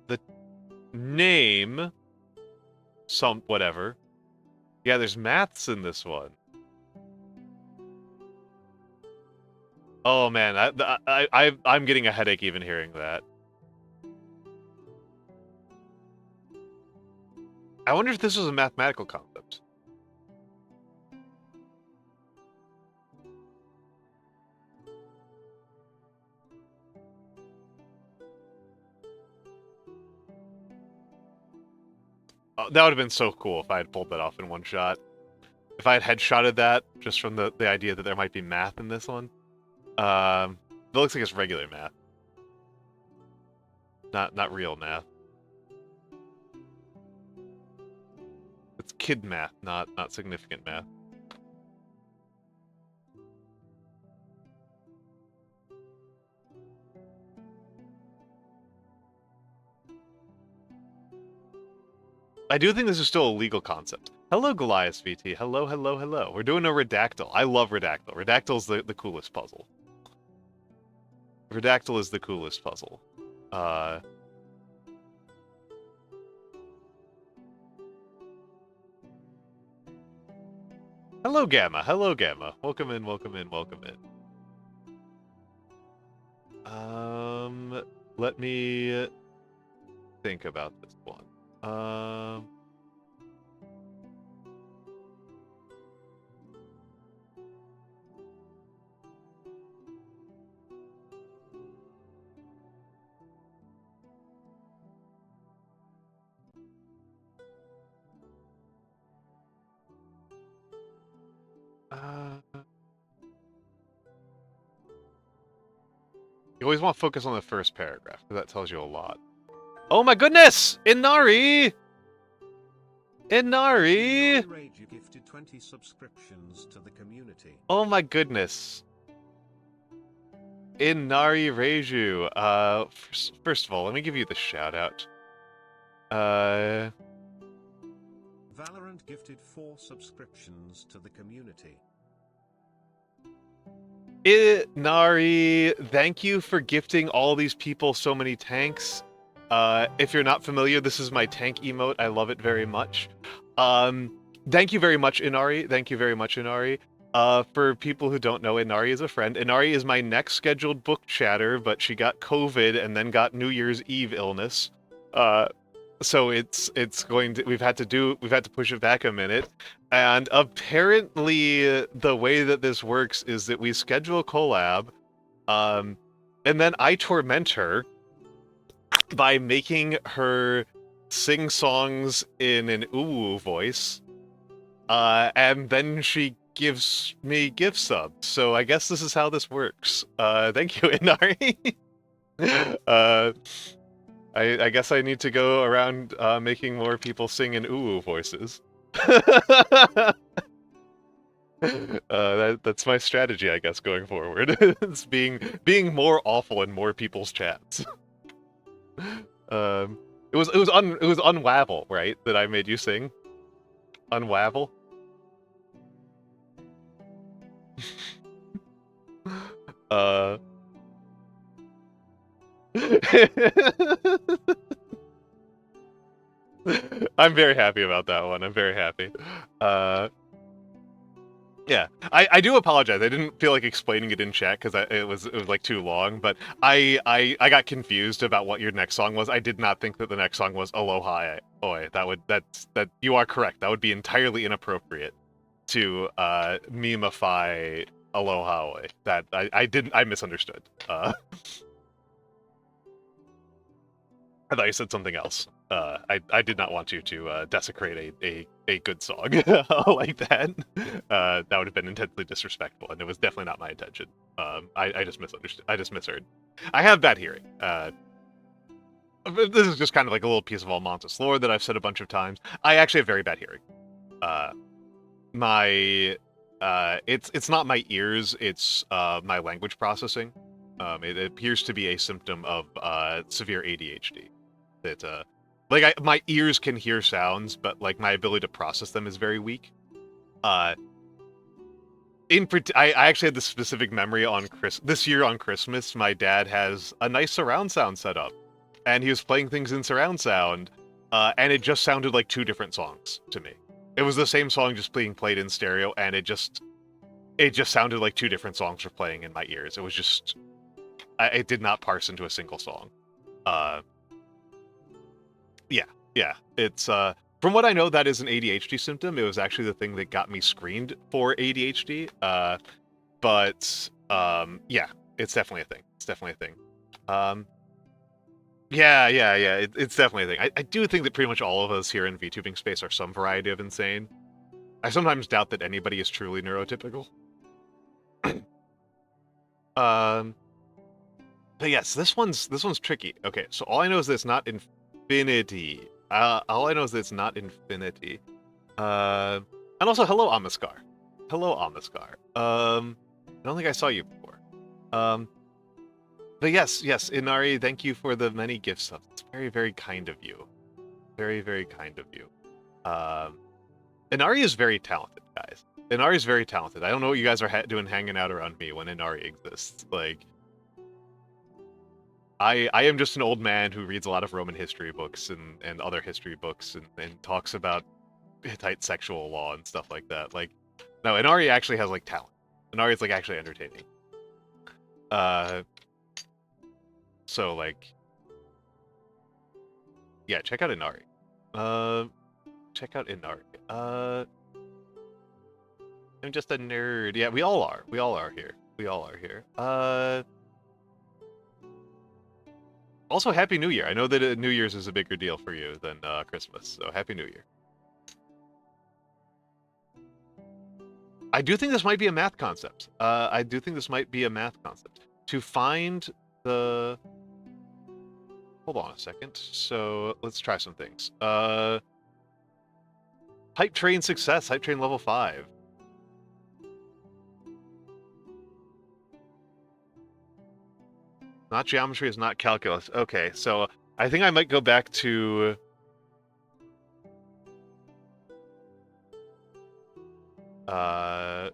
The name, whatever. Yeah, there's maths in this one. Oh man, I'm getting a headache even hearing that. I wonder if this was a mathematical concept. Oh, that would have been so cool if I had pulled that off in one shot. If I had headshotted that, just from the idea that there might be math in this one. It looks like it's regular math. Not real math. It's kid math, not significant math. I do think this is still a legal concept. Hello, Goliath VT. Hello, hello, hello. We're doing a Redactyl. I love Redactyl. Redactyl's the coolest puzzle. Redactyl is the coolest puzzle. Hello, Gamma. Hello, Gamma. Welcome in, welcome in, welcome in. Let me think about this one. You always want to focus on the first paragraph, because that tells you a lot. Oh my goodness! Inari! Inari! You gifted 20 subscriptions to the community. Oh my goodness. Inari Reiju. First of all, let me give you the shout out. Valorant gifted 4 subscriptions to the community. Nari, thank you for gifting all these people so many tanks. If you're not familiar, this is my tank emote. I love it very much. Thank you very much, Inari. Thank you very much, Inari. For people who don't know, Inari is a friend. Inari is my next scheduled book chatter, but she got COVID and then got New Year's Eve illness. So it's going to we've had to push it back a minute. And apparently the way that this works is that we schedule a collab, and then I torment her by making her sing songs in an uwu voice, and then she gives me gift subs. So I guess this is how this works. Thank you, Inari. I guess I need to go around making more people sing in uwu voices. That's my strategy, I guess, going forward. It's being more awful in more people's chats. It was Unwavel, right? That I made you sing? Unwavel? I'm very happy about that one. I'm very happy. Yeah, I do apologize. I didn't feel like explaining it in chat because it was like too long. But I got confused about what your next song was. I did not think that the next song was Aloha Oi. That you are correct. That would be entirely inappropriate to memeify Aloha Oi. That I misunderstood. I thought you said something else. I did not want you to desecrate a good song like that. That would have been intensely disrespectful, and it was definitely not my intention. I just misunderstood. I just misheard. I have bad hearing. This is just kind of like a little piece of Almantas lore that I've said a bunch of times. I actually have very bad hearing. It's not my ears. It's my language processing. It appears to be a symptom of severe ADHD. That like my ears can hear sounds, but like my ability to process them is very weak. I actually had this specific memory on this year on Christmas. My dad has a nice surround sound set up, and he was playing things in surround sound, and it just sounded like two different songs to me. It was the same song just being played in stereo, and it just sounded like two different songs were playing in my ears. It was just it did not parse into a single song. Yeah, it's from what I know, that is an ADHD symptom. It was actually the thing that got me screened for ADHD. But yeah, it's definitely a thing. It's definitely a thing. Yeah. It's definitely a thing. I do think that pretty much all of us here in VTubing space are some variety of insane. I sometimes doubt that anybody is truly neurotypical. But yes, this one's tricky. Okay, so all I know is that it's not infinity. All I know is that it's not infinity. And also, hello, Amaskar. Hello, Amaskar. I don't think I saw you before. But yes, Inari, thank you for the many gifts. It's very, very kind of you. Very, very kind of you. Inari is very talented, guys. Inari is very talented. I don't know what you guys are doing hanging out around me when Inari exists. Like, I am just an old man who reads a lot of Roman history books and other history books and talks about Hittite sexual law and stuff like that. Like, no, Inari actually has, like, talent. Inari is, like, actually entertaining. So, like, yeah, check out Inari. Check out Inari. I'm just a nerd. Yeah, we all are. We all are here. We all are here. Also, Happy New Year. I know that New Year's is a bigger deal for you than Christmas, so Happy New Year. I do think this might be a math concept. I do think this might be a math concept. To find the... Hold on a second. So, let's try some things. Hype Train success. Hype Train level 5. Not geometry is not calculus. Okay, so I think I might go back to... I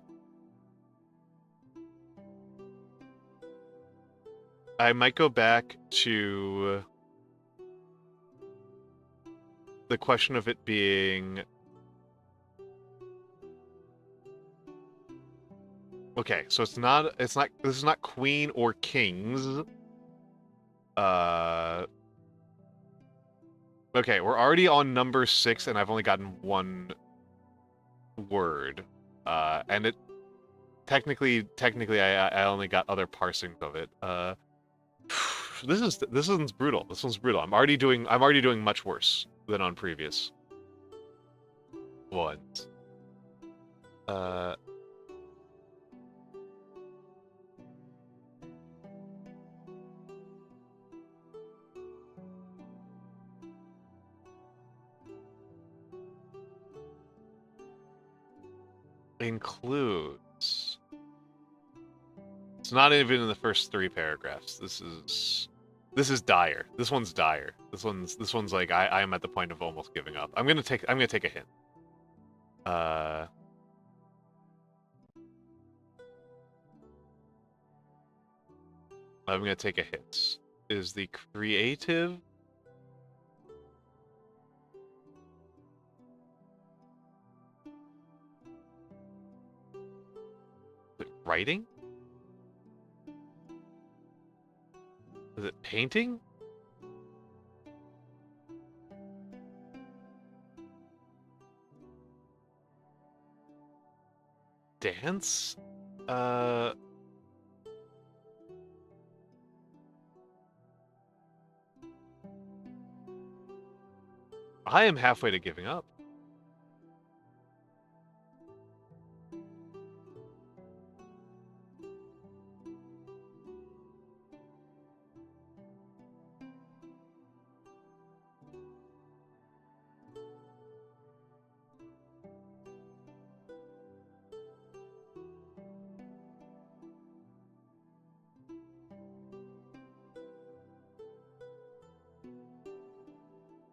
might go back to the question of it being... Okay, so this is not queen or kings. Okay, we're already on number 6, and I've only gotten one word. And it technically I only got other parsings of it. This one's brutal. This one's brutal. I'm already doing much worse than on previous ones. Includes. It's not even in the first 3 paragraphs. This is dire. This one's dire. This one's like I am at the point of almost giving up. I'm gonna take a hint. I'm gonna take a hint. Is the creative? Is it writing? Is it painting? Dance? I am halfway to giving up.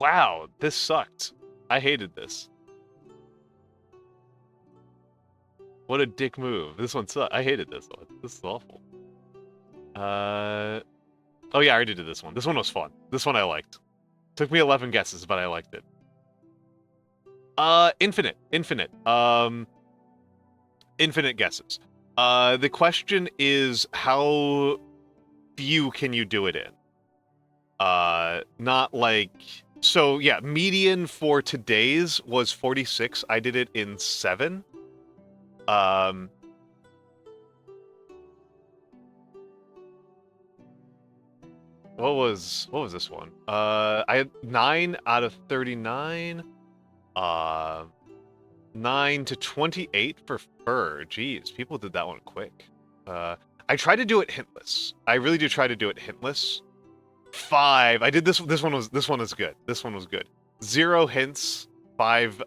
Wow, this sucked. I hated this. What a dick move. This one sucked. I hated this one. This is awful. Oh yeah, I already did this one. This one was fun. This one I liked. Took me 11 guesses, but I liked it. Infinite. Infinite guesses. The question is, how few can you do it in? Not like... So, yeah, median for today's was 46. I did it in 7. What was this one? I had 9 out of 39. 9 to 28 for fur. Jeez, people did that one quick. I try to do it hintless. I really do try to do it hintless. 5. I did this. This one was good. This one was good. 0 hints. 5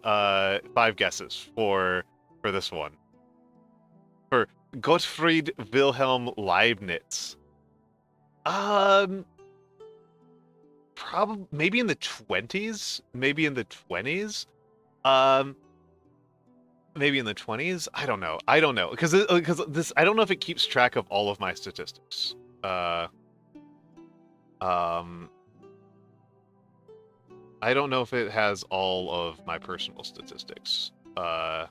guesses for this one. For Gottfried Wilhelm Leibniz. Probably maybe in the 20s. Maybe in the 20s. Maybe in the 20s. I don't know. Because this. I don't know if it keeps track of all of my statistics. I don't know if it has all of my personal statistics. I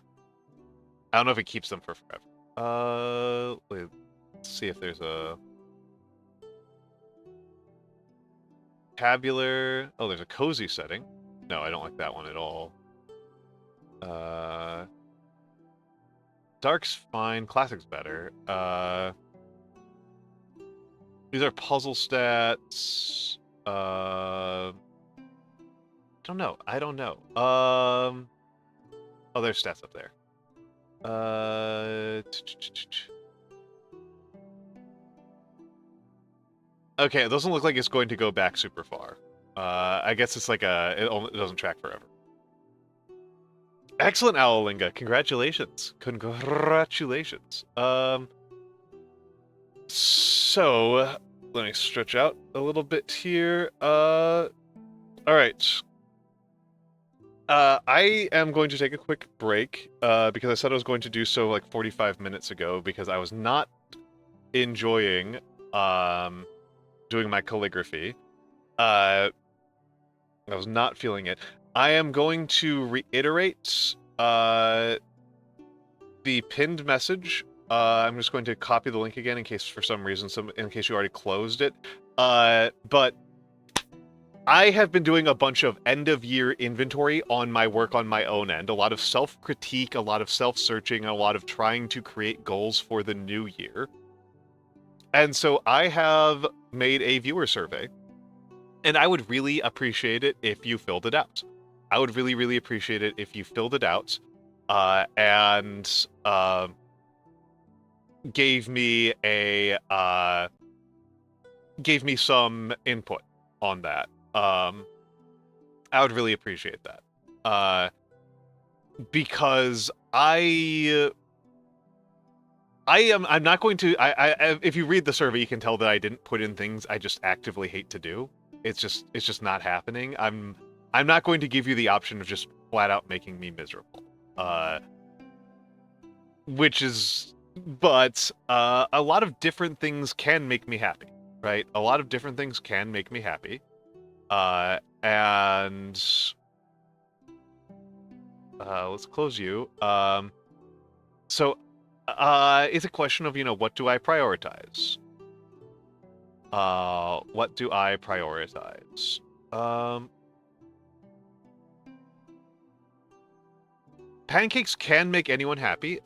don't know if it keeps them for forever. Let's see if there's a tabular. Oh, there's a cozy setting. No, I don't like that one at all. Dark's fine. Classic's better. These are puzzle stats. I don't know. Oh, there's stats up there. Okay, it doesn't look like it's going to go back super far. I guess it's like it doesn't track forever. Excellent, Owlinga. Congratulations. So, let me stretch out a little bit here. Alright. I am going to take a quick break, because I said I was going to do so like 45 minutes ago, because I was not enjoying, doing my calligraphy. I was not feeling it. I am going to reiterate, the pinned message. I'm just going to copy the link again in case for some reason, in case you already closed it. But I have been doing a bunch of end-of-year inventory on my work on my own end. A lot of self-critique, a lot of self-searching, a lot of trying to create goals for the new year. And so I have made a viewer survey. And I would really appreciate it if you filled it out. I would really, really appreciate it if you filled it out. And gave me some input on that. I would really appreciate that. Because I'm not going to, if you read the survey, you can tell that I didn't put in things I just actively hate to do. It's just not happening. I'm not going to give you the option of just flat out making me miserable. But a lot of different things can make me happy. right? A lot of different things can make me happy. And let's close you. So it's a question of, what do I prioritize? What do I prioritize? Pancakes can make anyone happy.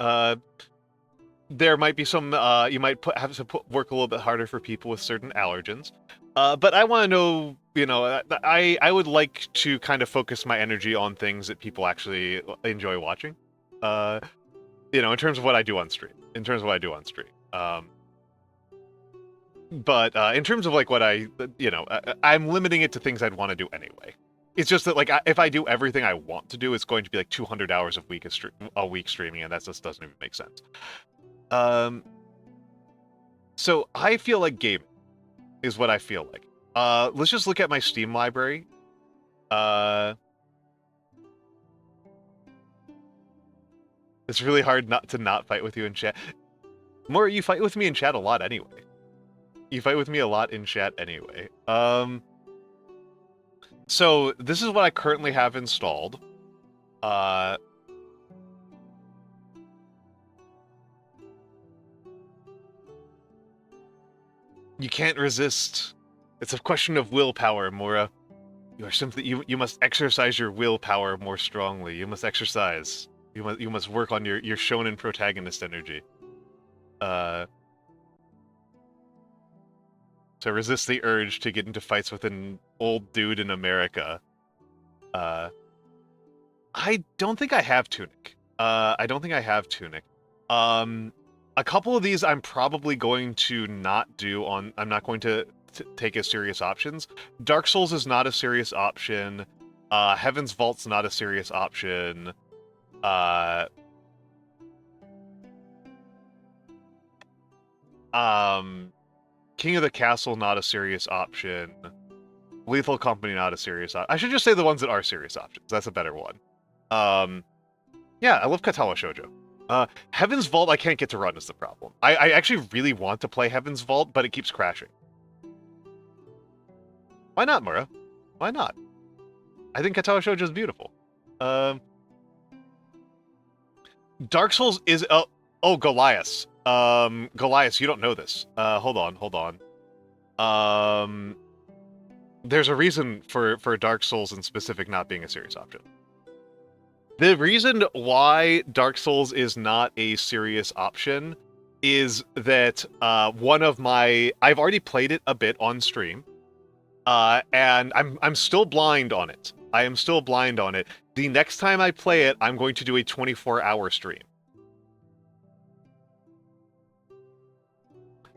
There might be some, you might have to work a little bit harder for people with certain allergens. But I want to know, I would like to kind of focus my energy on things that people actually enjoy watching. In terms of what I do on stream. But in terms of like what I'm limiting it to things I'd want to do anyway. It's just that, like, if I do everything I want to do, it's going to be like 200 hours a week streaming, and that just doesn't even make sense. So I feel like gaming is what I feel like. Let's just look at my Steam library. It's really hard not to fight with you in chat. More, you fight with me in chat a lot anyway. You fight with me a lot in chat anyway. So this is what I currently have installed. You can't resist. It's a question of willpower, Mora. You are simply you must exercise your willpower more strongly. You must exercise. You must work on your shonen protagonist energy. To resist the urge to get into fights with an old dude in America. I don't think I have Tunic. A couple of these I'm probably going to not do on... I'm not going to take as serious options. Dark Souls is not a serious option. Heaven's Vault's not a serious option. King of the Castle, not a serious option. Lethal Company, not a serious option. I should just say the ones that are serious options. That's a better one. Yeah, I love Katawa Shoujo. Heaven's Vault I can't get to run is the problem. I actually really want to play Heaven's Vault, but it keeps crashing. Why not, Mura? Why not? I think Katawa Shoujo is beautiful. Dark Souls is... Oh, Goliath. Goliath, you don't know this. Hold on. There's a reason for Dark Souls in specific not being a serious option. The reason why Dark Souls is not a serious option is that I've already played it a bit on stream, and I'm still blind on it. I am still blind on it. The next time I play it, I'm going to do a 24-hour stream.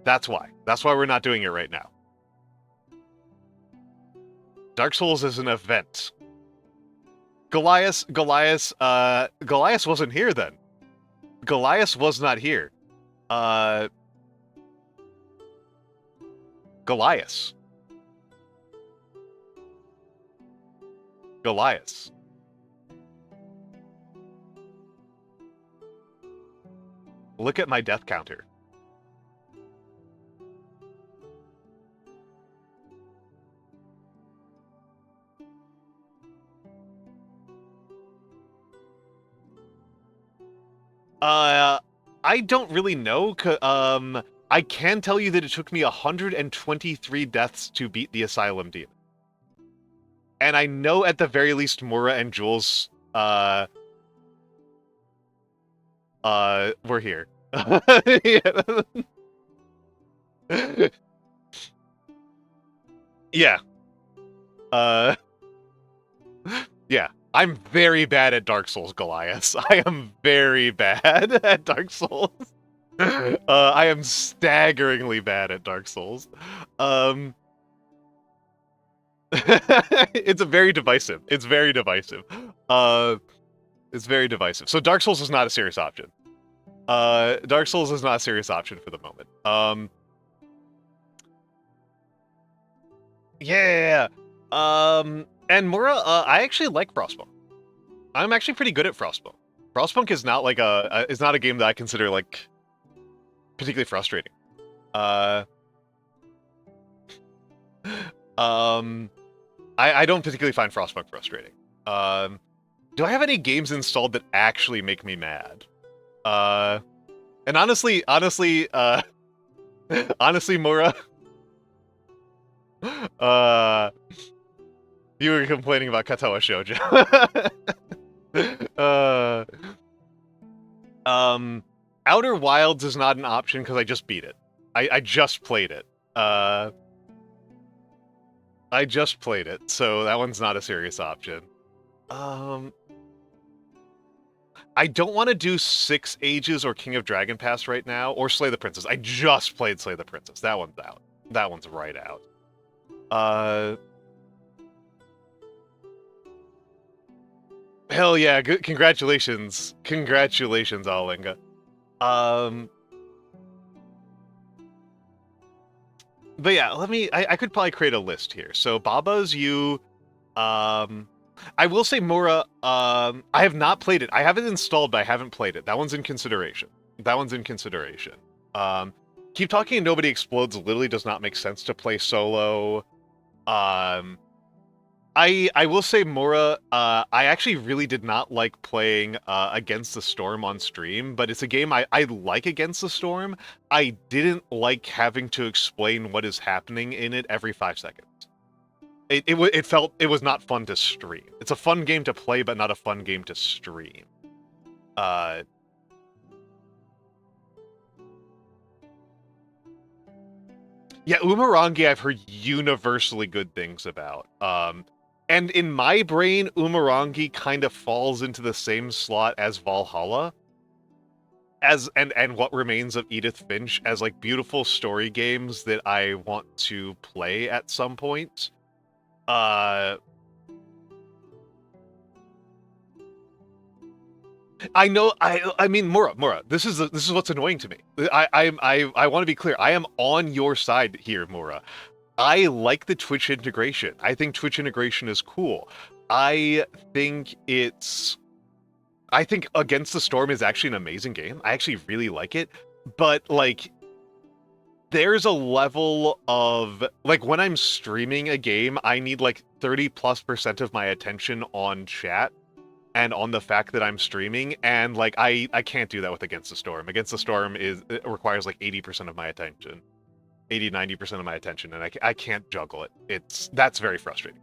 That's why. That's why we're not doing it right now. Dark Souls is an event. Goliath wasn't here then. Goliath was not here. Goliath. Look at my death counter. I don't really know. I can tell you that it took me 123 deaths to beat the Asylum Demon. And I know at the very least Mura and Jules, were here. Yeah. Yeah. I'm very bad at Dark Souls, Goliath. I am very bad at Dark Souls. I am staggeringly bad at Dark Souls. It's very divisive. It's very divisive. So Dark Souls is not a serious option. Dark Souls is not a serious option for the moment. Yeah. And Mura, I actually like Frostpunk. I'm actually pretty good at Frostpunk. Frostpunk is not like is not a game that I consider like particularly frustrating. I don't particularly find Frostpunk frustrating. Do I have any games installed that actually make me mad? And honestly, Mora, you were complaining about Katawa Shoujo. Outer Wilds is not an option because I just beat it. I just played it. I just played it, so that one's not a serious option. I don't want to do 6 Ages or King of Dragon Pass right now, or Slay the Princess. I just played Slay the Princess. That one's out. That one's right out. Hell yeah, good, congratulations. Congratulations, Alinga. But yeah, I could probably create a list here. So Baba's you, I will say Mora, I have not played it. I have it installed, but I haven't played it. That one's in consideration. Keep Talking and Nobody Explodes literally does not make sense to play solo. I will say Mora, I actually really did not like playing Against the Storm on stream, but it's a game I like Against the Storm. I didn't like having to explain what is happening in it every 5 seconds. It felt it was not fun to stream. It's a fun game to play, but not a fun game to stream. Yeah, Umurangi I've heard universally good things about. And in my brain, Umurangi kind of falls into the same slot as Valhalla. And What Remains of Edith Finch as like beautiful story games that I want to play at some point. I know. I mean, Mora. This is what's annoying to me. I want to be clear. I am on your side here, Mora. I like the Twitch integration. I think Twitch integration is cool. I think Against the Storm is actually an amazing game. I actually really like it. But like, there's a level of like when I'm streaming a game, I need like 30+% of my attention on chat and on the fact that I'm streaming, and like I can't do that with Against the Storm. Against the Storm it requires like 80% of my attention, 80-90% of my attention, and I can't juggle it. That's very frustrating.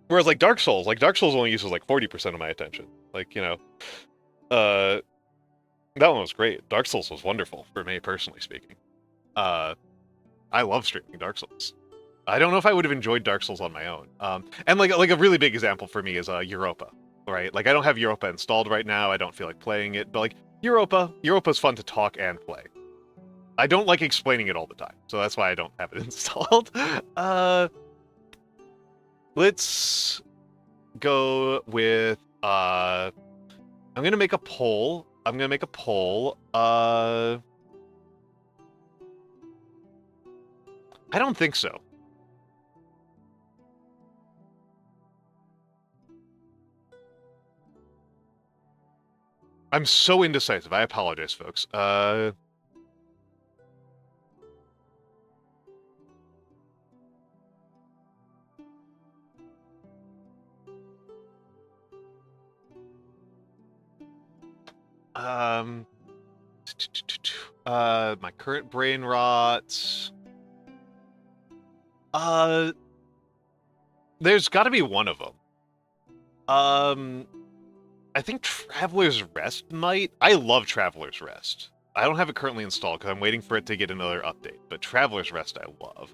Whereas like Dark Souls only uses like 40% of my attention. Like, you know, that one was great. Dark Souls was wonderful for me personally speaking. I love streaming Dark Souls. I don't know if I would have enjoyed Dark Souls on my own. And like a really big example for me is Europa, right? Like I don't have Europa installed right now. I don't feel like playing it, but like Europa's fun to talk and play. I don't like explaining it all the time, so that's why I don't have it installed. Let's go with I'm gonna make a poll. I don't think so. I'm so indecisive. I apologize, folks. My current brain rot. There's got to be one of them. I think Traveler's Rest might. I love Traveler's Rest. I don't have it currently installed because I'm waiting for it to get another update, but Traveler's Rest I love.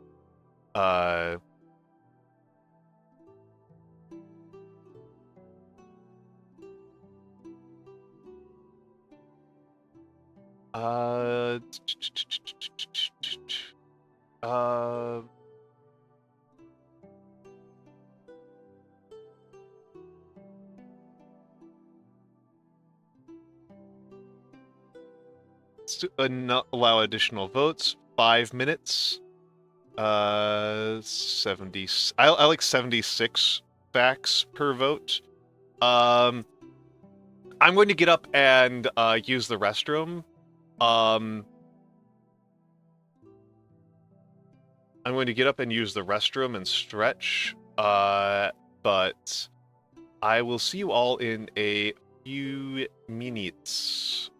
Not allow additional votes. 5 minutes. 70. I like 76 facts per vote. I'm going to get up and use the restroom. I'm going to get up and use the restroom and stretch, but I will see you all in a few minutes.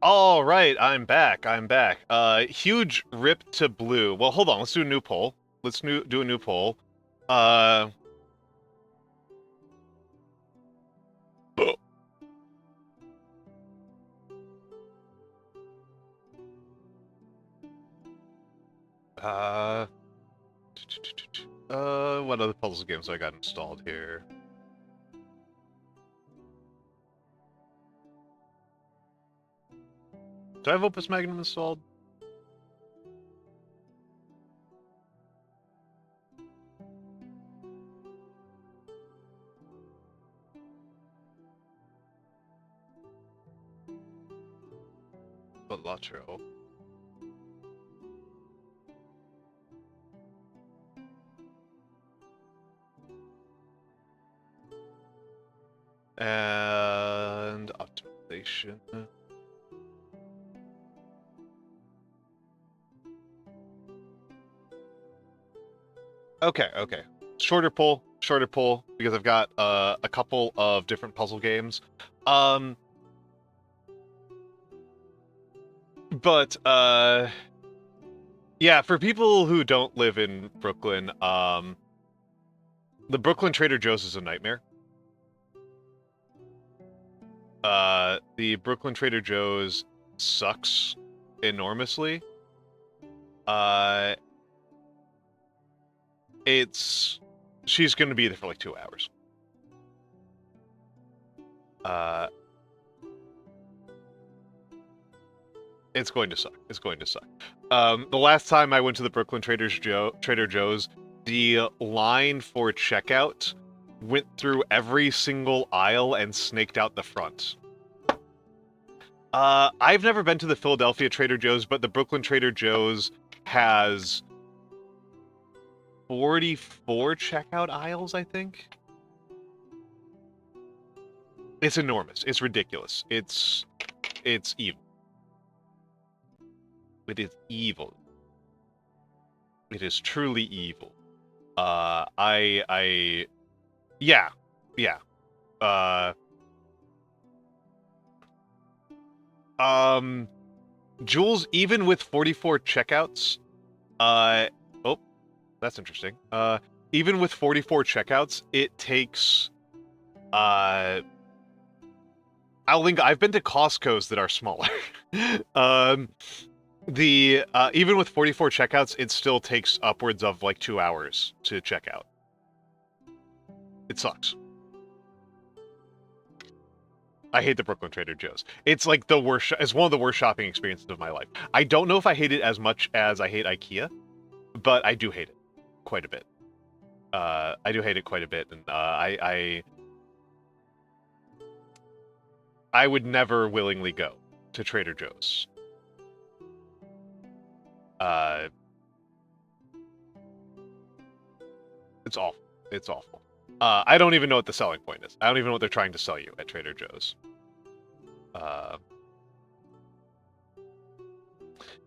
All right, I'm back. I'm back. Huge rip to blue. Well, hold on. Let's do a new poll. Let's do a new poll. What other puzzle games I got installed here? Do I have Opus Magnum installed? But Latro. And optimization. Okay, okay. Shorter poll, because I've got a couple of different puzzle games. But yeah, for people who don't live in Brooklyn, the Brooklyn Trader Joe's is a nightmare. The Brooklyn Trader Joe's sucks enormously. She's gonna be there for like 2 hours. It's going to suck. It's going to suck. The last time I went to the Brooklyn Trader Joe's, the line for checkout went through every single aisle and snaked out the front. I've never been to the Philadelphia Trader Joe's, but the Brooklyn Trader Joe's has 44 checkout aisles, I think. It's enormous. It's ridiculous. It's evil. It is evil. It is truly evil. Yeah. Jules, even with 44 checkouts, oh, that's interesting. Even with 44 checkouts, it takes, I've been to Costco's that are smaller. Even with 44 checkouts, it still takes upwards of like 2 hours to check out. It sucks. I hate the Brooklyn Trader Joe's. It's like the worst. It's one of the worst shopping experiences of my life. I don't know if I hate it as much as I hate IKEA, but I do hate it quite a bit. I do hate it quite a bit, and I would never willingly go to Trader Joe's. It's awful. It's awful. I don't even know what the selling point is. I don't even know what they're trying to sell you at Trader Joe's.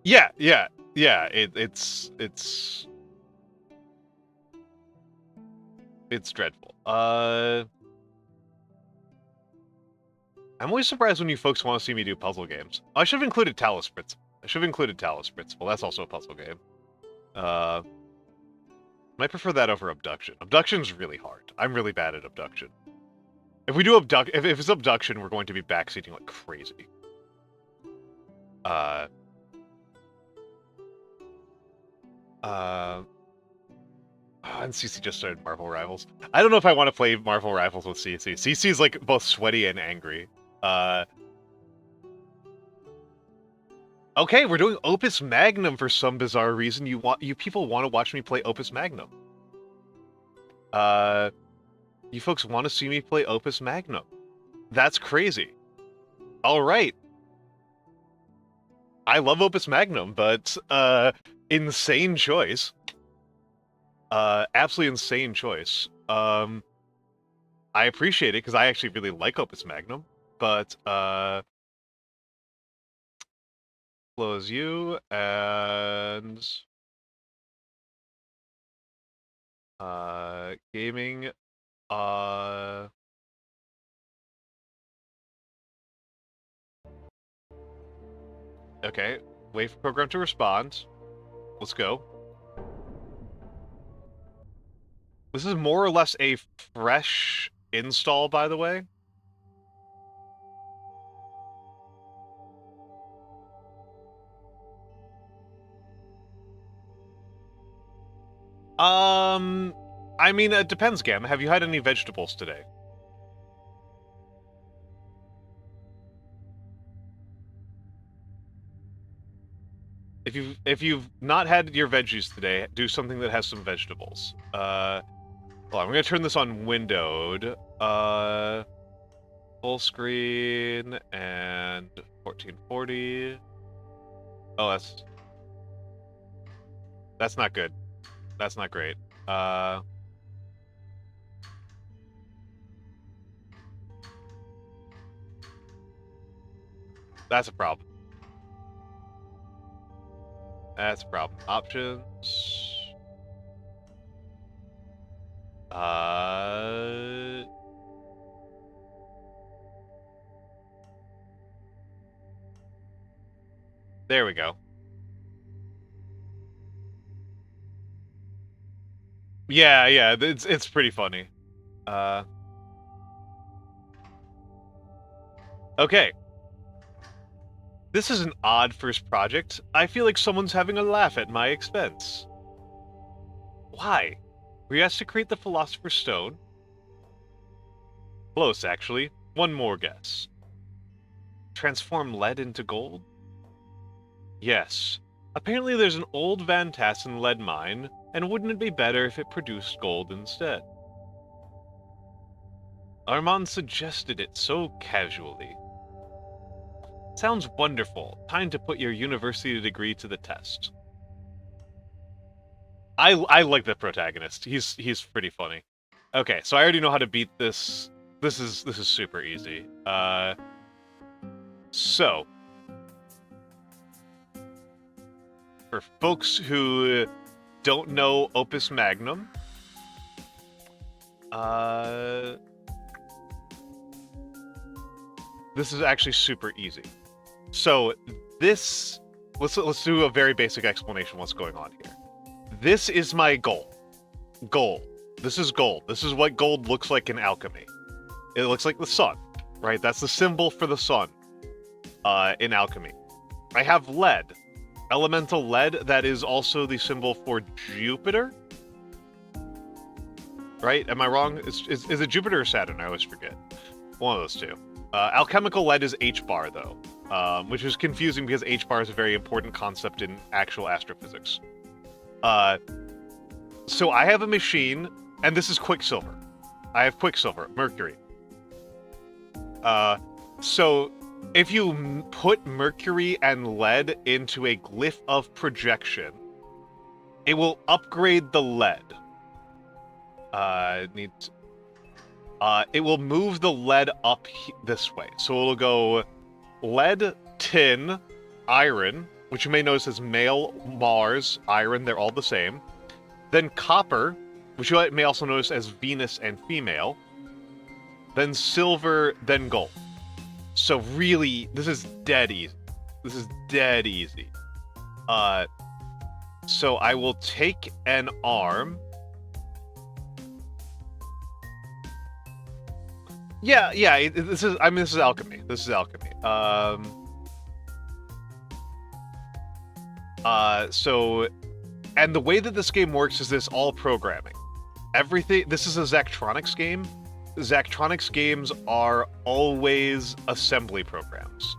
Yeah. It's dreadful. I'm always surprised when you folks want to see me do puzzle games. I should have included Talos Principle. That's also a puzzle game. Might prefer that over Abduction. Abduction's really hard. I'm really bad at Abduction. If we do if it's Abduction, we're going to be backseating like crazy. And CC just started Marvel Rivals. I don't know if I want to play Marvel Rivals with CC. CC's like both sweaty and angry. Okay, we're doing Opus Magnum for some bizarre reason. You people want to watch me play Opus Magnum. You folks want to see me play Opus Magnum. That's crazy. All right. I love Opus Magnum, but insane choice. Absolutely insane choice. I appreciate it because I actually really like Opus Magnum, but close you and gaming. Okay, wait for program to respond. Let's go. This is more or less a fresh install, by the way. I mean, it depends, Gamma. Have you had any vegetables today? If you've not had your veggies today, do something that has some vegetables. Hold on, I'm gonna turn this on windowed. Full screen and 1440. Oh, that's not good. That's not great. That's a problem. That's a problem. Options. There we go. Yeah, it's pretty funny. Okay. This is an odd first project. I feel like someone's having a laugh at my expense. Why? Were you asked to create the Philosopher's Stone? Close, actually. One more guess. Transform lead into gold? Yes. Apparently there's an old Van Tassen lead mine, and wouldn't it be better if it produced gold instead? Armand suggested it so casually. Sounds wonderful. Time to put your university degree to the test. I like the protagonist. He's pretty funny. Okay, so I already know how to beat this. This is super easy. So for folks who don't know Opus Magnum, this is actually super easy. So this, let's do a very basic explanation of what's going on here. This is my gold. Gold. This is gold. This is what gold looks like in alchemy. It looks like the sun, right? That's the symbol for the sun in alchemy. I have lead. Elemental lead, that is also the symbol for Jupiter. Right? Am I wrong? Is it Jupiter or Saturn? I always forget. One of those two. Alchemical lead is H-bar, though, which is confusing because H-bar is a very important concept in actual astrophysics. So I have a machine, and this is Quicksilver. I have Quicksilver, Mercury. So if you put Mercury and lead into a glyph of projection, it will upgrade the lead. It will move the lead up this way. So it'll go lead, tin, iron, which you may notice is male, Mars, iron, they're all the same. Then copper, which you may also notice as Venus and female. Then silver, then gold. So really, this is dead easy. This is dead easy. So I will take an arm. Yeah, this is alchemy. This is alchemy. So, and the way that this game works is this all programming. Everything, this is a Zachtronics game. Zachtronics games are always assembly programs.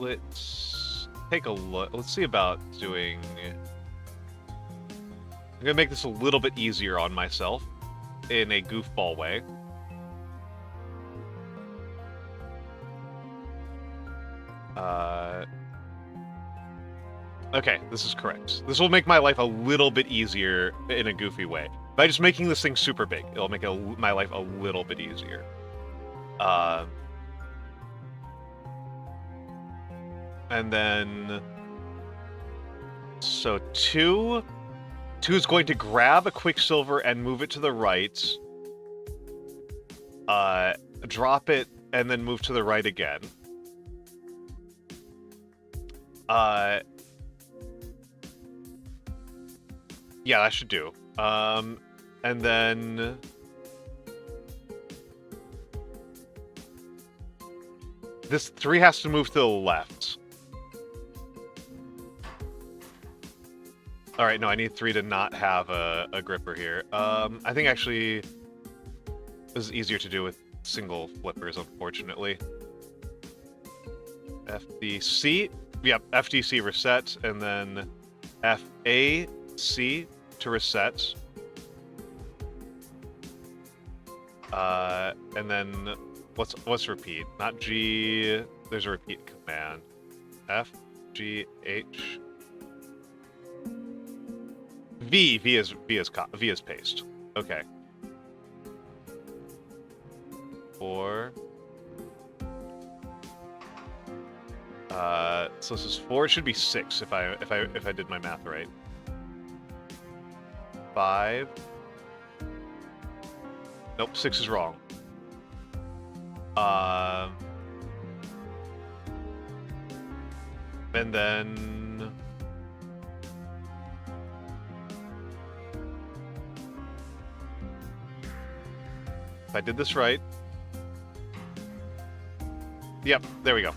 Let's take a look. Let's see about doing... I'm gonna make this a little bit easier on myself in a goofball way. Okay, this is correct. This will make my life a little bit easier in a goofy way. By just making this thing super big, it'll make my life a little bit easier. And then... So 2 2 is going to grab a Quicksilver and move it to the right. Drop it, and then move to the right again. Yeah, that should do. And then... This 3 has to move to the left. Alright, no, I need 3 to not have a gripper here. I think actually this is easier to do with single flippers, unfortunately. FDC, yep, FDC reset, and then FAC to reset. And then what's repeat? Not G, there's a repeat command. F, G, H. V is paste. Okay. 4. So this is 4. It should be 6 if I did my math right. 5. Nope, 6 is wrong. And then if I did this right. Yep, there we go.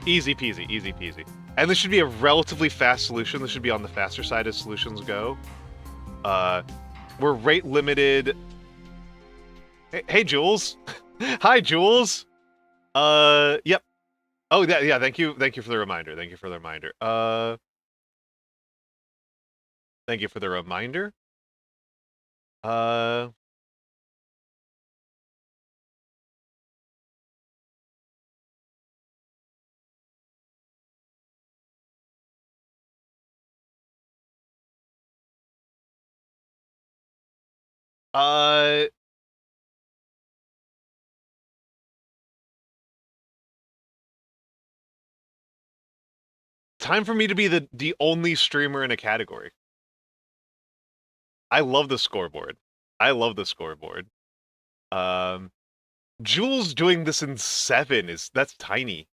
Easy peasy, easy peasy. And this should be a relatively fast solution. This should be on the faster side as solutions go. We're rate limited. Hey Jules. Hi Jules. Yep. Oh yeah, thank you for the reminder. Thank you for the reminder. Thank you for the reminder. Time for me to be the only streamer in a category. I love the scoreboard. I love the scoreboard. Jules doing this in 7 that's tiny.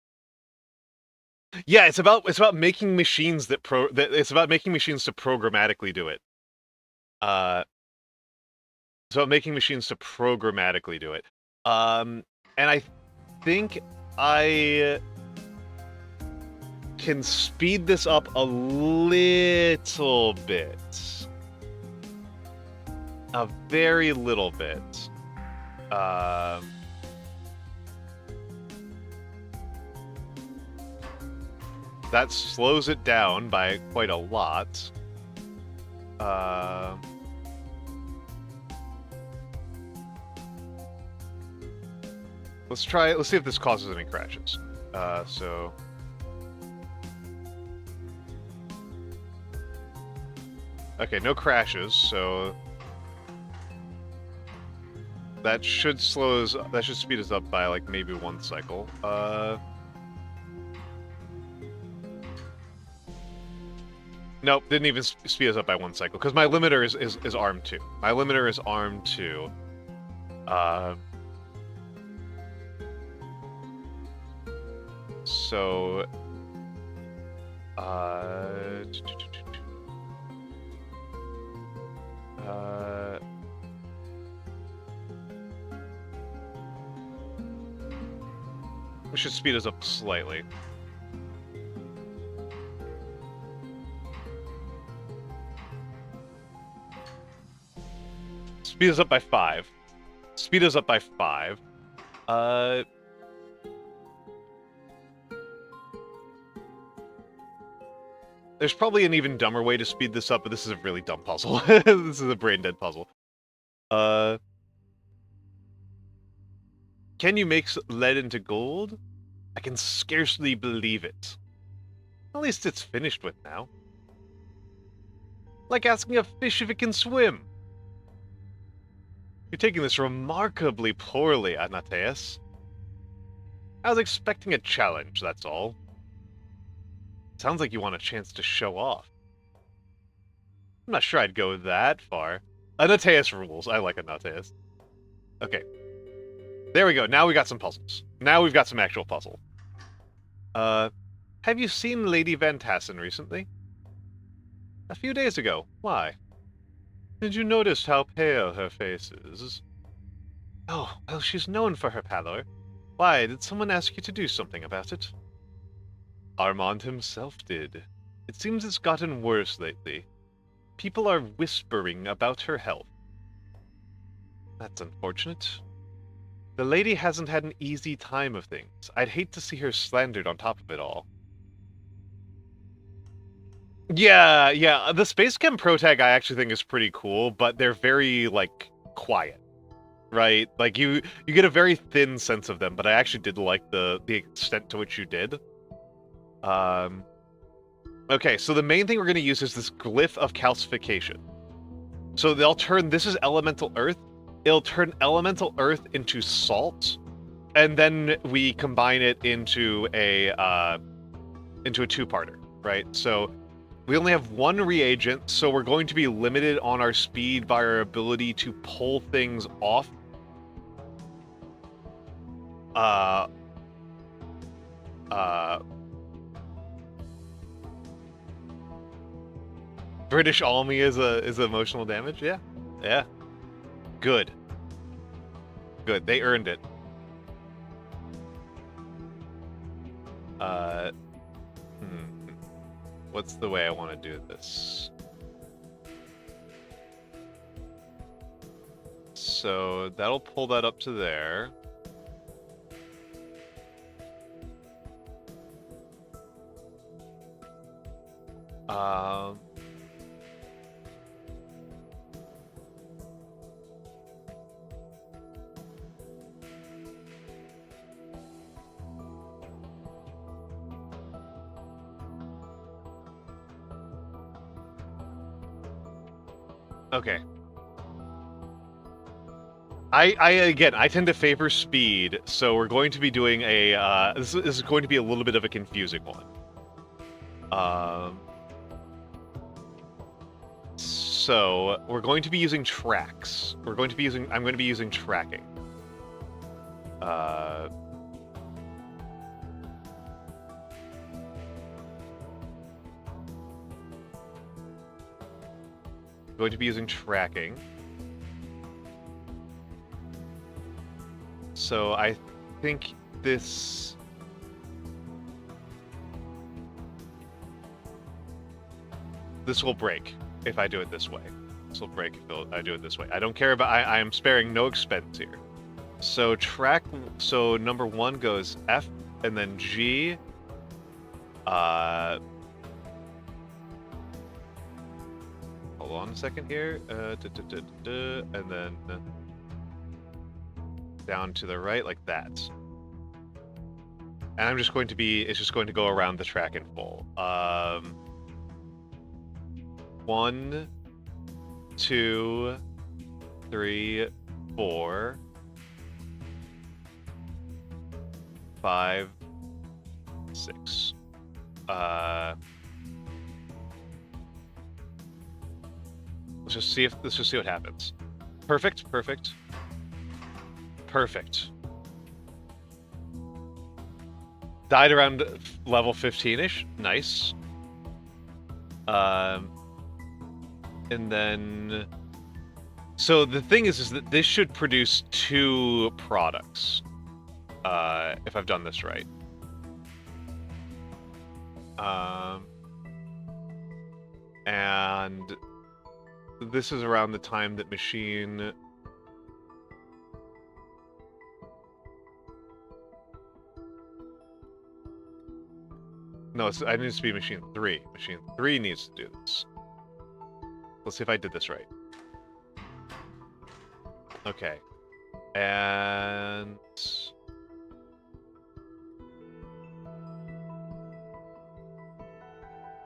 Yeah, it's about making machines it's about making machines to programmatically do it. It's about making machines to programmatically do it. And I think I can speed this up a little bit. A very little bit. That slows it down by quite a lot. Let's see if this causes any crashes. So... Okay, no crashes, so... That should speed us up by, like, maybe 1 cycle. Nope, didn't even speed us up by 1 cycle, because my limiter is ARM 2. My limiter is ARM 2. So... we should speed us up slightly. Speed us up by 5. Speed us up by 5. There's probably an even dumber way to speed this up, but this is a really dumb puzzle. This is a brain-dead puzzle. Can you make lead into gold? I can scarcely believe it. At least it's finished with now. Like asking a fish if it can swim. You're taking this remarkably poorly, Anateus. I was expecting a challenge, that's all. Sounds like you want a chance to show off. I'm not sure I'd go that far. Anateus rules. I like Anateus. Okay. There we go. Now we got some puzzles. Now we've got some actual puzzle. Have you seen Lady Van Tassen recently? A few days ago. Why? Did you notice how pale her face is? Oh, well, she's known for her pallor. Why, did someone ask you to do something about it? Armand himself did. It seems it's gotten worse lately. People are whispering about her health. That's unfortunate. The lady hasn't had an easy time of things. I'd hate to see her slandered on top of it all. Yeah, the Space Chem Pro Tag I actually think is pretty cool, but they're very, like, quiet, right? Like, you get a very thin sense of them, but I actually did like the extent to which you did. Okay, so the main thing we're going to use is this glyph of calcification. So they'll turn, this is elemental earth, it'll turn elemental earth into salt, and then we combine it into a two-parter, right? So we only have one reagent, so we're going to be limited on our speed by our ability to pull things off. British Almy is emotional damage, yeah. Good. They earned it. What's the way I want to do this? So that'll pull that up to there. Okay. I tend to favor speed, so we're going to be doing a, this is going to be a little bit of a confusing one. So, we're going to be using tracks. I'm going to be using tracking. Going to be using tracking. So I think this will break if I do it this way. This will break if I do it this way. I don't care about, I am sparing no expense here. So so number 1 goes F and then G. Hold on a second here. And then down to the right like that. And I'm just going to be, it's just going to go around the track in full. 1, 2, 3, 4, 5, 6. Let's just see what happens. Perfect. Died around level 15-ish. Nice. And then, so the thing is that this should produce 2 products, if I've done this right. And this is around the time that machine... No, it needs to be machine 3. Machine 3 needs to do this. Let's see if I did this right. Okay. And...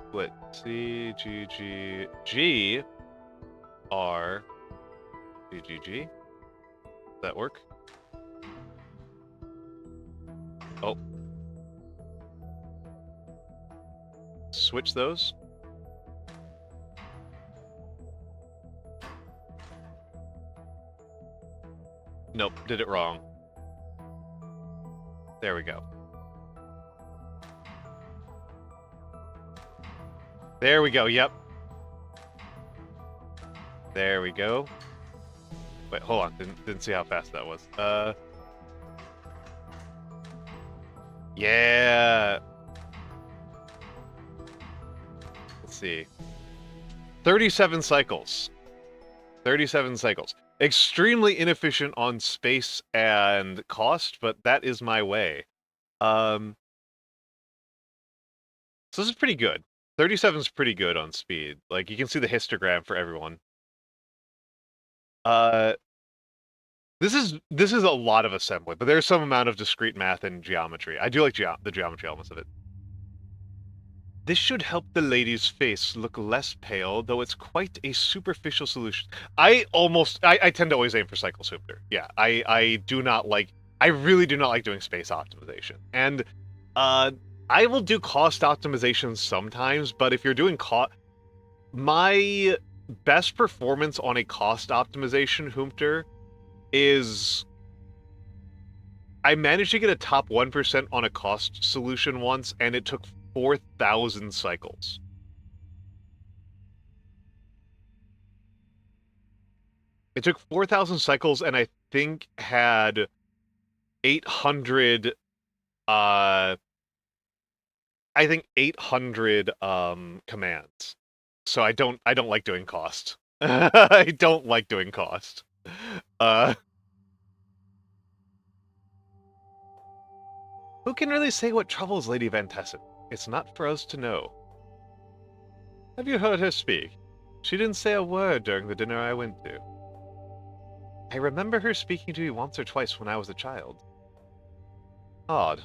split C, G, G, G, R, G, G, G. Does that work? Oh. Switch those. Nope, did it wrong. There we go. There we go, yep. There we go. Wait, hold on. Didn't see how fast that was. Yeah. Let's see. 37 cycles. 37 cycles. Extremely inefficient on space and cost, but that is my way. So this is pretty good. 37 is pretty good on speed. Like, you can see the histogram for everyone. This is a lot of assembly, but there's some amount of discrete math and geometry. I do like the geometry elements of it. This should help the lady's face look less pale, though it's quite a superficial solution. I tend to always aim for cycle sooner. Yeah, I really do not like doing space optimization. And I will do cost optimization sometimes, but if you're doing my best performance on a cost optimization Hoomter is I managed to get a top 1% on a cost solution once, and it took 4,000 cycles. It took 4,000 cycles, and I think had 800 commands. So I don't like doing cost. I don't like doing cost. Who can really say what troubles Lady Van Tessen? It's not for us to know. Have you heard her speak? She didn't say a word during the dinner I went to. I remember her speaking to me once or twice when I was a child. Odd.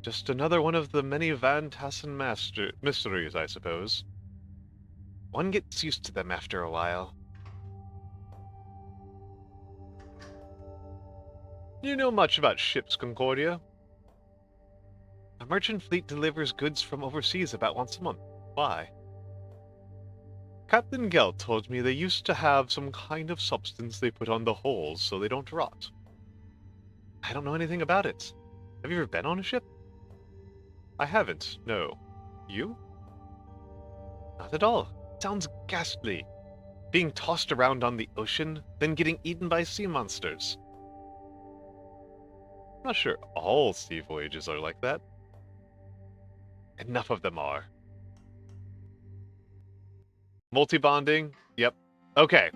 Just another one of the many Van Tassen mysteries, I suppose. One gets used to them after a while. You know much about ships, Concordia? A merchant fleet delivers goods from overseas about once a month. Why? Captain Gelt told me they used to have some kind of substance they put on the hulls so they don't rot. I don't know anything about it. Have you ever been on a ship? I haven't, no. You? Not at all. It sounds ghastly. Being tossed around on the ocean, then getting eaten by sea monsters. I'm not sure all sea voyages are like that. Enough of them are. Multi-bonding? Yep. Okay.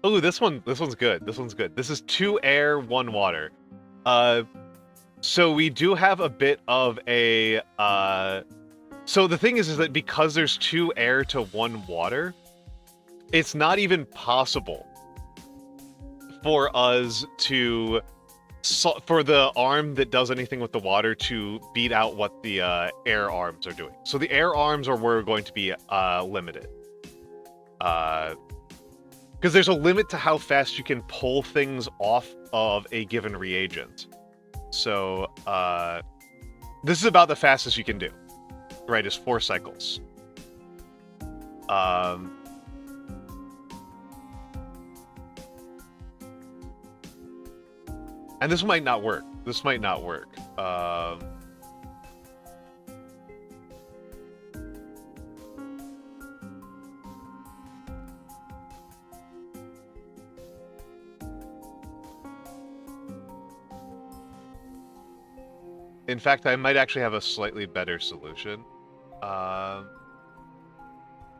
Oh, this one's good. This one's good. This is 2 air, 1 water. So we do have a bit of a, so the thing is that because there's 2 air to 1 water, it's not even possible for us to, for the arm that does anything with the water to beat out what the air arms are doing. So the air arms are where we're going to be limited. Because there's a limit to how fast you can pull things off of a given reagent. So, this is about the fastest you can do. Right, is 4 cycles. And this might not work. This might not work. In fact, I might actually have a slightly better solution.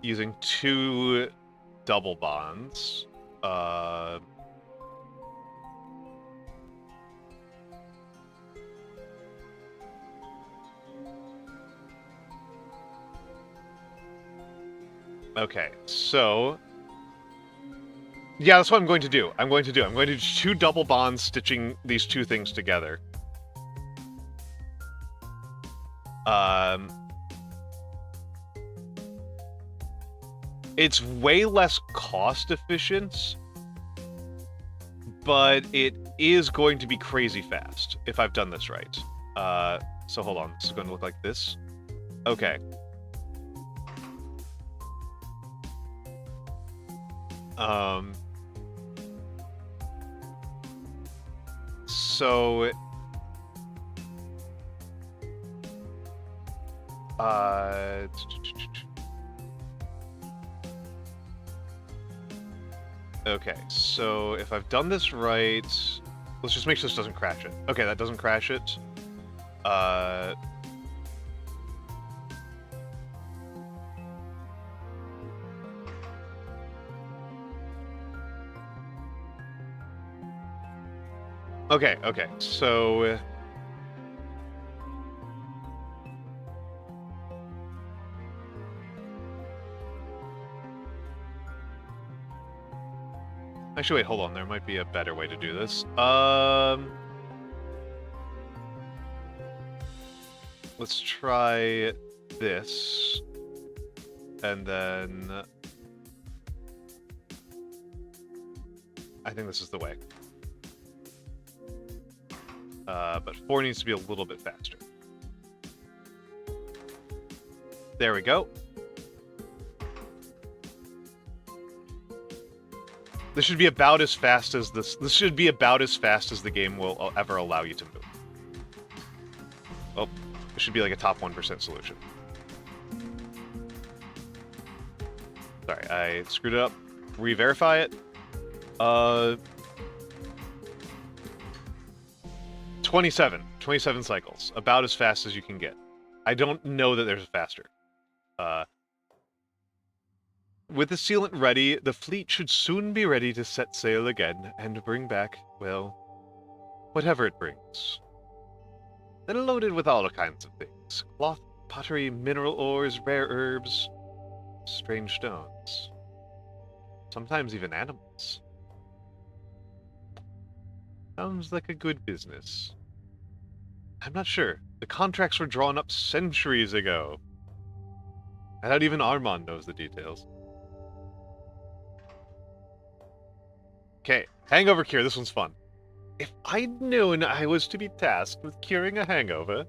Using 2 double bonds. Okay, so... yeah, that's what I'm going to do. I'm going to do 2 double bonds stitching these 2 things together. It's way less cost efficient, but it is going to be crazy fast if I've done this right. So hold on, this is going to look like this. Okay. so... Okay, so if I've done this right... Let's just make sure this doesn't crash it. Okay, that doesn't crash it. Okay, so... Actually, wait, hold on. There might be a better way to do this. Let's try this. And then... I think this is the way. But 4 needs to be a little bit faster. There we go. This should be about as fast as this. This should be about as fast as the game will ever allow you to move. Oh, it should be like a top 1% solution. Sorry, I screwed it up. Re-verify it. 27 cycles. About as fast as you can get. I don't know that there's a faster. With the sealant ready, the fleet should soon be ready to set sail again and bring back, well, whatever it brings. Then loaded with all kinds of things. Cloth, pottery, mineral ores, rare herbs, strange stones. Sometimes even animals. Sounds like a good business. I'm not sure. The contracts were drawn up centuries ago. I doubt even Armand knows the details. Okay, hangover cure. This one's fun. If I'd known I was to be tasked with curing a hangover...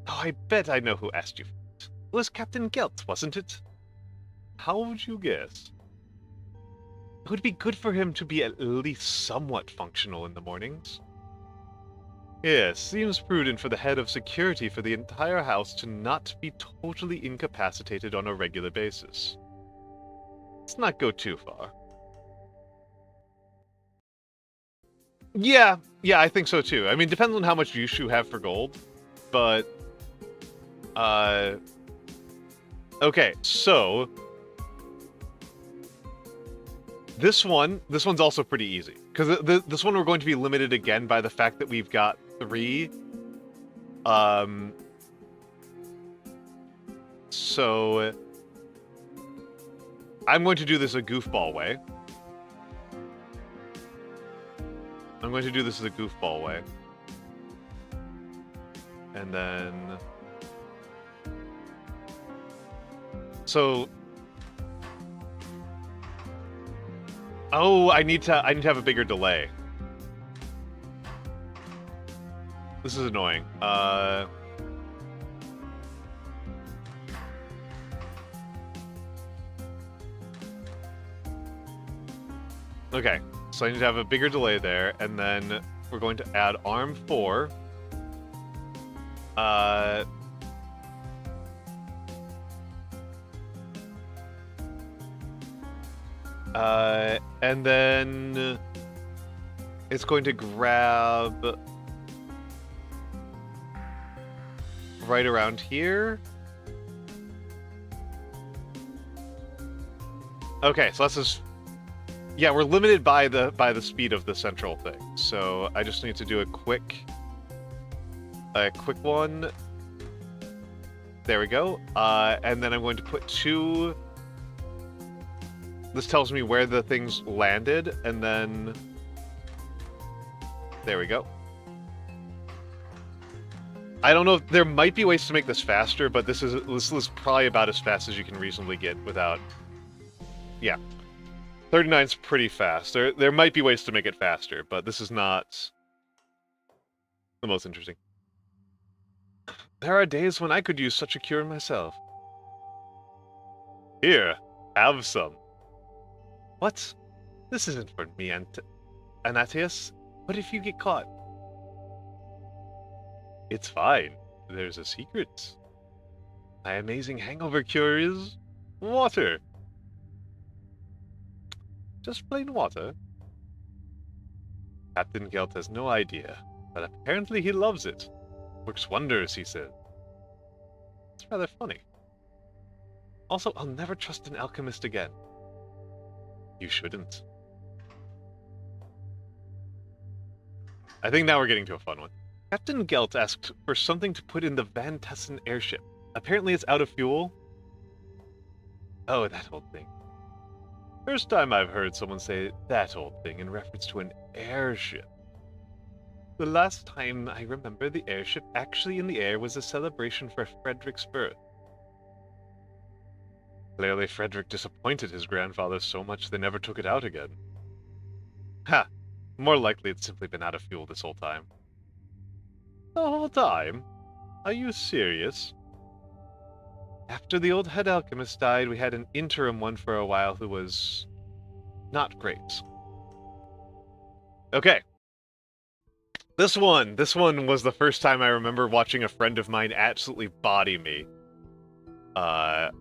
Oh, I bet I know who asked you for it. It was Captain Gelt, wasn't it? How would you guess? It would be good for him to be at least somewhat functional in the mornings. Yes, seems prudent for the head of security for the entire house to not be totally incapacitated on a regular basis. Let's not go too far. Yeah, I think so too. I mean, depends on how much use you have for gold, but... Okay, so... This one's also pretty easy. Because this one we're going to be limited again by the fact that we've got 3. So... I'm going to do this a goofball way. I'm going to do this as a goofball way. And then... So... Oh, I need to have a bigger delay. This is annoying. Okay. So I need to have a bigger delay there, and then we're going to add arm 4. And then it's going to grab right around here. Okay, so that's just... Yeah, we're limited by the speed of the central thing. So I just need to do a quick one. There we go. And then I'm going to put 2. This tells me where the things landed, and then there we go. I don't know if there might be ways to make this faster, but this is probably about as fast as you can reasonably get without. Yeah. 39's pretty fast. There might be ways to make it faster, but this is not the most interesting. There are days when I could use such a cure myself. Here, have some. What? This isn't for me, Anatius. What if you get caught? It's fine. There's a secret. My amazing hangover cure is water. Just plain water. Captain Gelt has no idea, but apparently he loves it. Works wonders, he said. It's rather funny. Also, I'll never trust an alchemist again. You shouldn't. I think now we're getting to a fun one. Captain Gelt asked for something to put in the Van Tessen airship. Apparently it's out of fuel. Oh, that old thing. First time I've heard someone say that old thing in reference to an airship. The last time I remember the airship actually in the air was a celebration for Frederick's birth. Clearly Frederick disappointed his grandfather so much they never took it out again. Ha! More likely it's simply been out of fuel this whole time. The whole time? Are you serious? After the old head alchemist died, we had an interim one for a while who was not great. Okay. This one was the first time I remember watching a friend of mine absolutely body me. At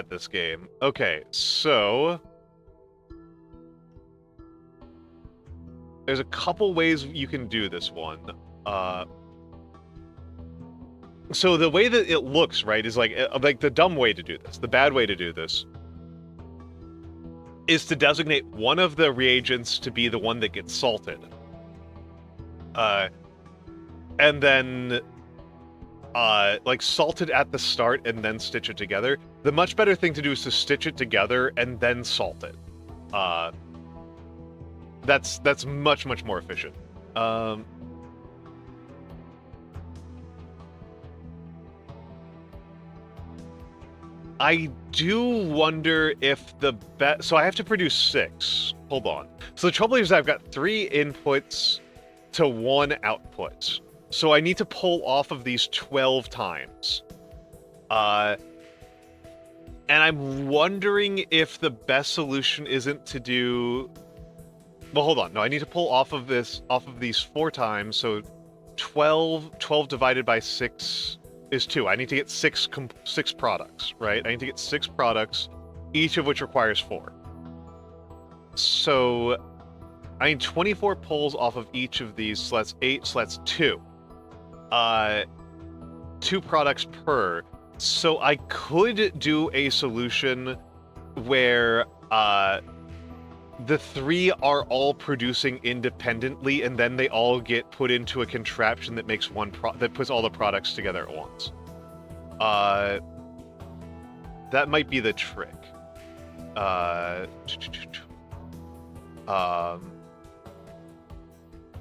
this game. Okay, so there's a couple ways you can do this one. So the way that it looks, right, is like the dumb way to do this. The bad way to do this is to designate one of the reagents to be the one that gets salted. And then like salt it at the start and then stitch it together. The much better thing to do is to stitch it together and then salt it. That's much more efficient. I do wonder if the best... So I have to produce 6. Hold on. So the trouble is I've got 3 inputs to 1 output. So I need to pull off of these 12 times. And I'm wondering if the best solution isn't to do... Well, hold on. No, I need to pull off of these 4 times. So 12 divided by 6 is 2. I need to get 6 products, right? I need to get 6 products, each of which requires 4. So I need 24 pulls off of each of these, so that's 8, so that's 2. 2 products per. So I could do a solution where the 3 are all producing independently, and then they all get put into a contraption that makes that puts all the products together at once. That might be the trick.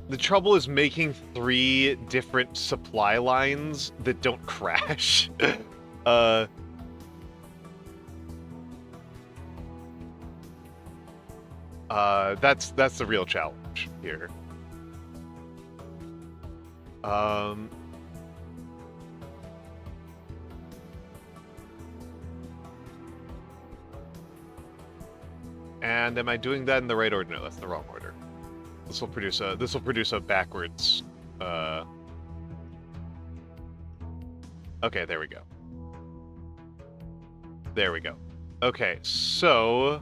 The trouble is making 3 different supply lines that don't crash. That's the real challenge here. And am I doing that in the right order? No, that's the wrong order. This will produce a backwards. Okay, there we go. There we go. Okay, so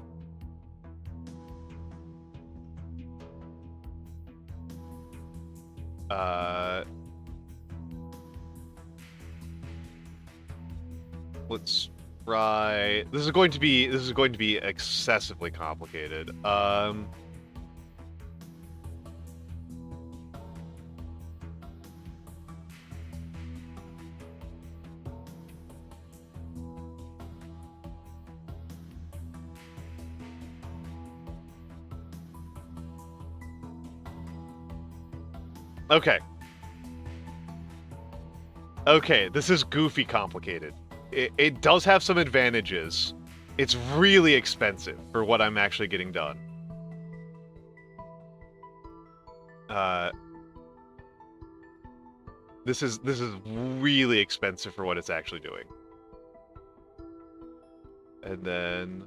let's try. This is going to be excessively complicated. Okay. Okay, this is goofy complicated. It does have some advantages. It's really expensive for what I'm actually getting done. This is really expensive for what it's actually doing. And then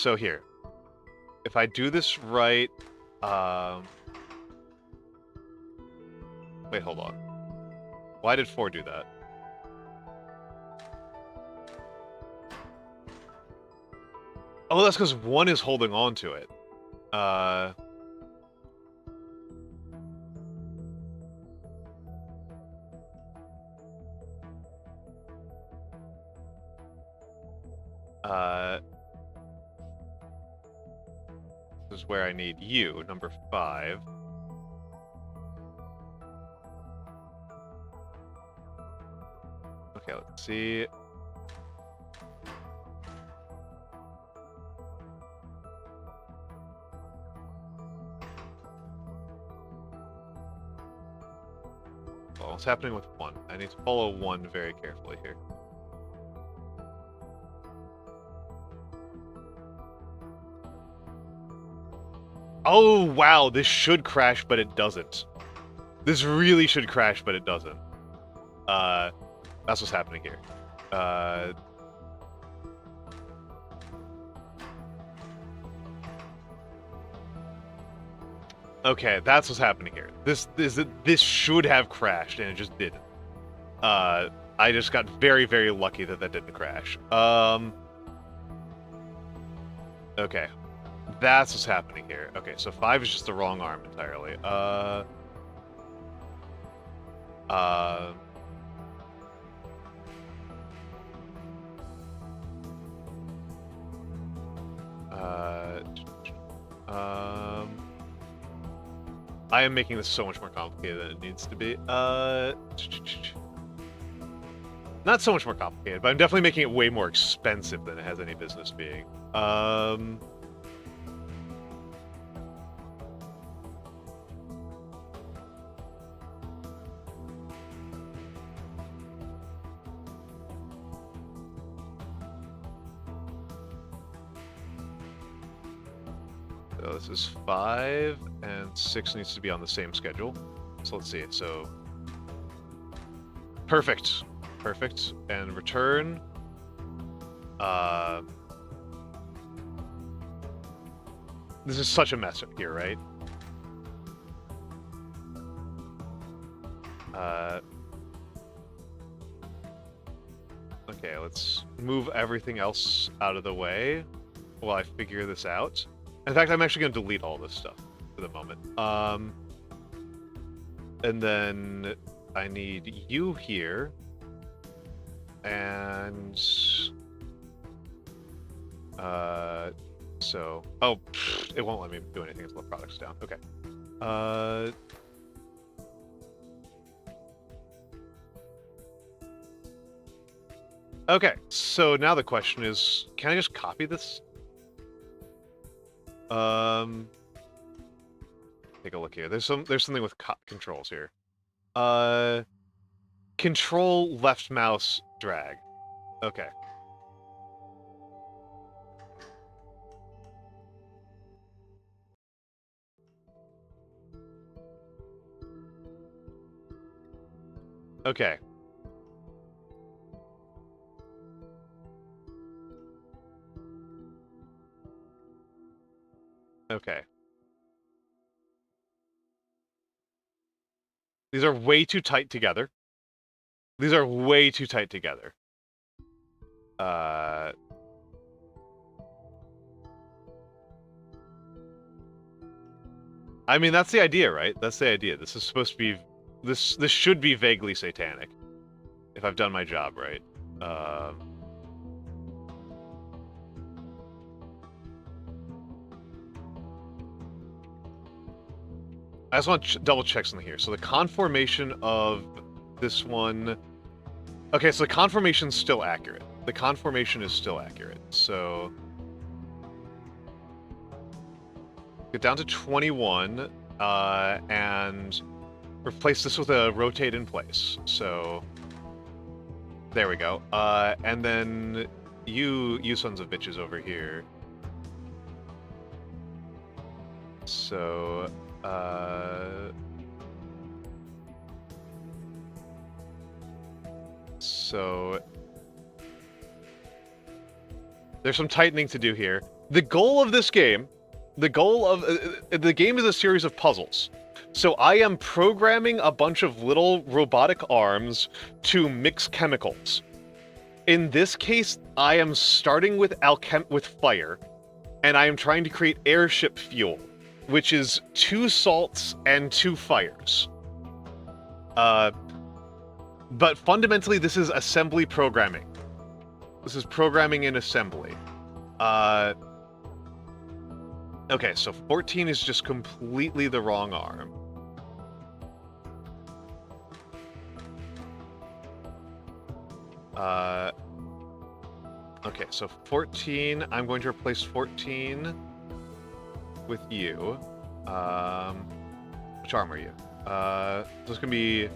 so here. If I do this right, wait, hold on. Why did 4 do that? Oh, that's because 1 is holding on to it. This is where I need you, number 5. Okay, let's see. Well, what's happening with 1? I need to follow 1 very carefully here. Oh, wow, this should crash, but it doesn't. This really should crash, but it doesn't. That's what's happening here. Okay, that's what's happening here. This should have crashed, and it just didn't. I just got very, very lucky that that didn't crash. Okay. That's what's happening here. Okay, so 5 is just the wrong arm entirely. I am making this so much more complicated than it needs to be. Not so much more complicated, but I'm definitely making it way more expensive than it has any business being. So this is 5, and 6 needs to be on the same schedule. So let's see. So perfect, perfect, and return. This is such a mess up here, right? Okay, let's move everything else out of the way while I figure this out. In fact, I'm actually going to delete all this stuff for the moment. And then I need you here. And... so... Oh, it won't let me do anything until the product's down. Okay. Okay, so now the question is, can I just copy this? Take a look here. There's something with controls here. Control left mouse drag. Okay. Okay. Okay. These are way too tight together. These are way too tight together. I mean, that's the idea, right? That's the idea. This is supposed to be... This should be vaguely satanic. If I've done my job right. I just want to double check something here. So the conformation of this one... Okay, so the conformation's still accurate. The conformation is still accurate. So... get down to 21, and replace this with a rotate in place. So... there we go. And then you sons of bitches over here. So... so there's some tightening to do here. The goal of this game, the game is a series of puzzles. So I am programming a bunch of little robotic arms to mix chemicals. In this case, I am starting with fire, and I am trying to create airship fuel, which is 2 salts and 2 fires. But fundamentally, this is assembly programming. This is programming in assembly. Okay, so 14 is just completely the wrong arm. Okay, so 14, I'm going to replace 14 with you. Which arm are you? So it's going to be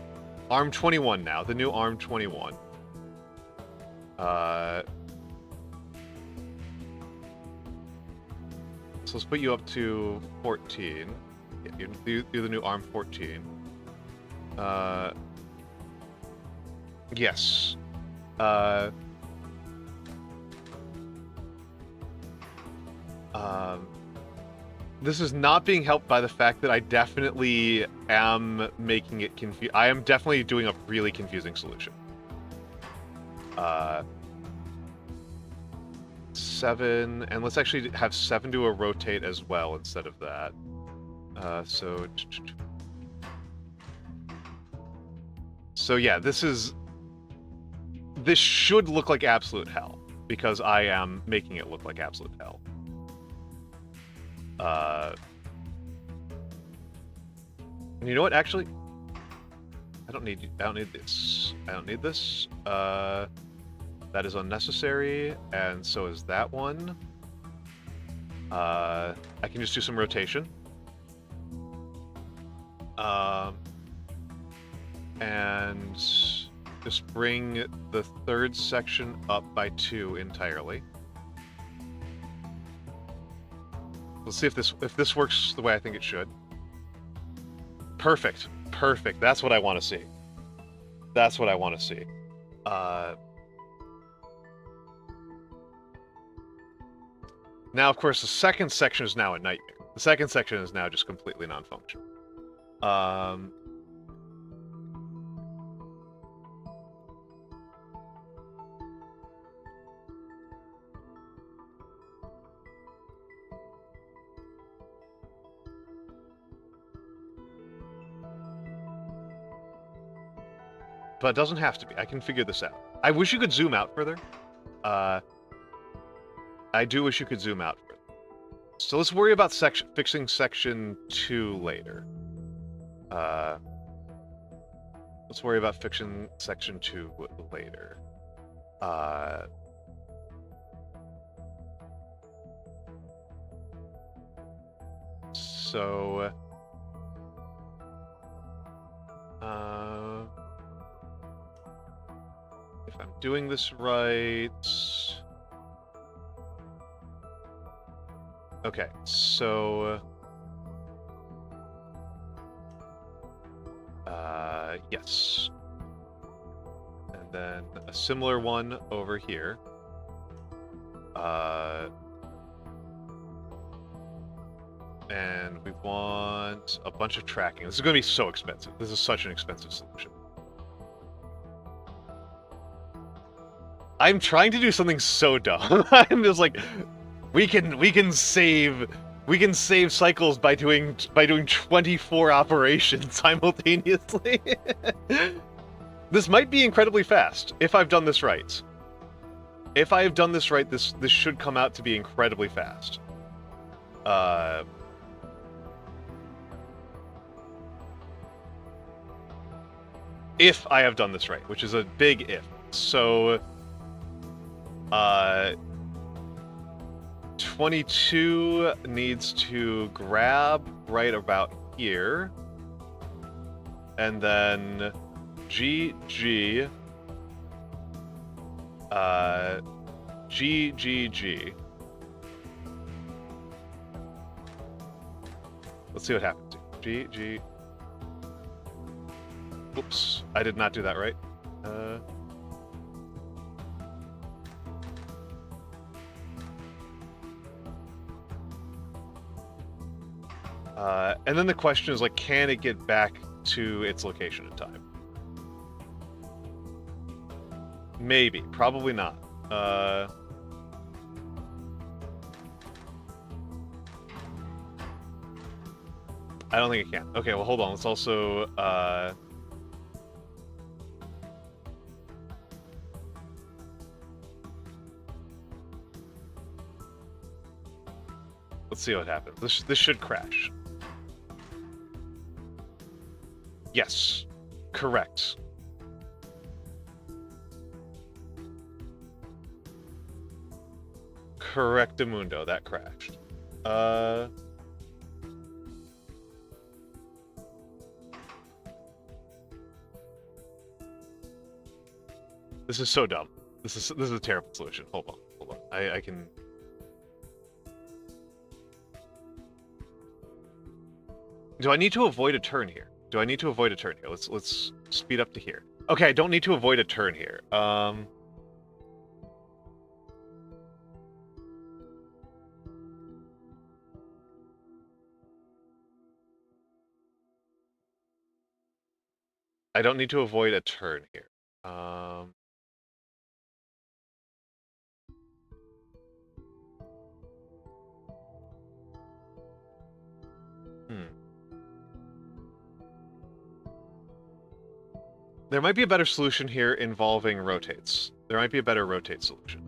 arm 21 now, the new arm 21. So let's put you up to 14. Yeah, you're the new arm 14. Yes. This is not being helped by the fact that I definitely am making it confusing. I am definitely doing a really confusing solution. 7, and let's actually have 7 do a rotate as well instead of that. So yeah, this should look like absolute hell, because I am making it look like absolute hell. And you know what? Actually, I don't need this. I don't need this. That is unnecessary, and so is that one. I can just do some rotation. And just bring the 3rd section up by 2 entirely. Let's see if this works the way I think it should. Perfect. Perfect. That's what I want to see. That's what I want to see. Now, of course, the second section is now a nightmare. The second section is now just completely non-functional. But it doesn't have to be. I can figure this out. I wish you could zoom out further. I do wish you could zoom out further. So let's worry about fixing section 2 later. Let's worry about fixing section 2 later. So... if I'm doing this right... Okay, so... yes. And then a similar one over here. And we want a bunch of tracking. This is going to be so expensive. This is such an expensive solution. I'm trying to do something so dumb. I'm just like, we can save cycles by doing 24 operations simultaneously. This might be incredibly fast if I've done this right. If I have done this right, this should come out to be incredibly fast. If I have done this right, which is a big if. So, 22 needs to grab right about here. And then G. Let's see what happens. G. Oops, I did not do that right. And then the question is, like, can it get back to its location in time? Maybe. Probably not. I don't think it can. Okay, well, hold on. Let's also... Let's see what happens. This should crash. Yes. Correct. Correctamundo. That crashed. This is so dumb. This is a terrible solution. Hold on. I can... Do I need to avoid a turn here? Let's speed up to here. Okay, I don't need to avoid a turn here. I don't need to avoid a turn here. There might be a better solution here involving rotates. There might be a better rotate solution.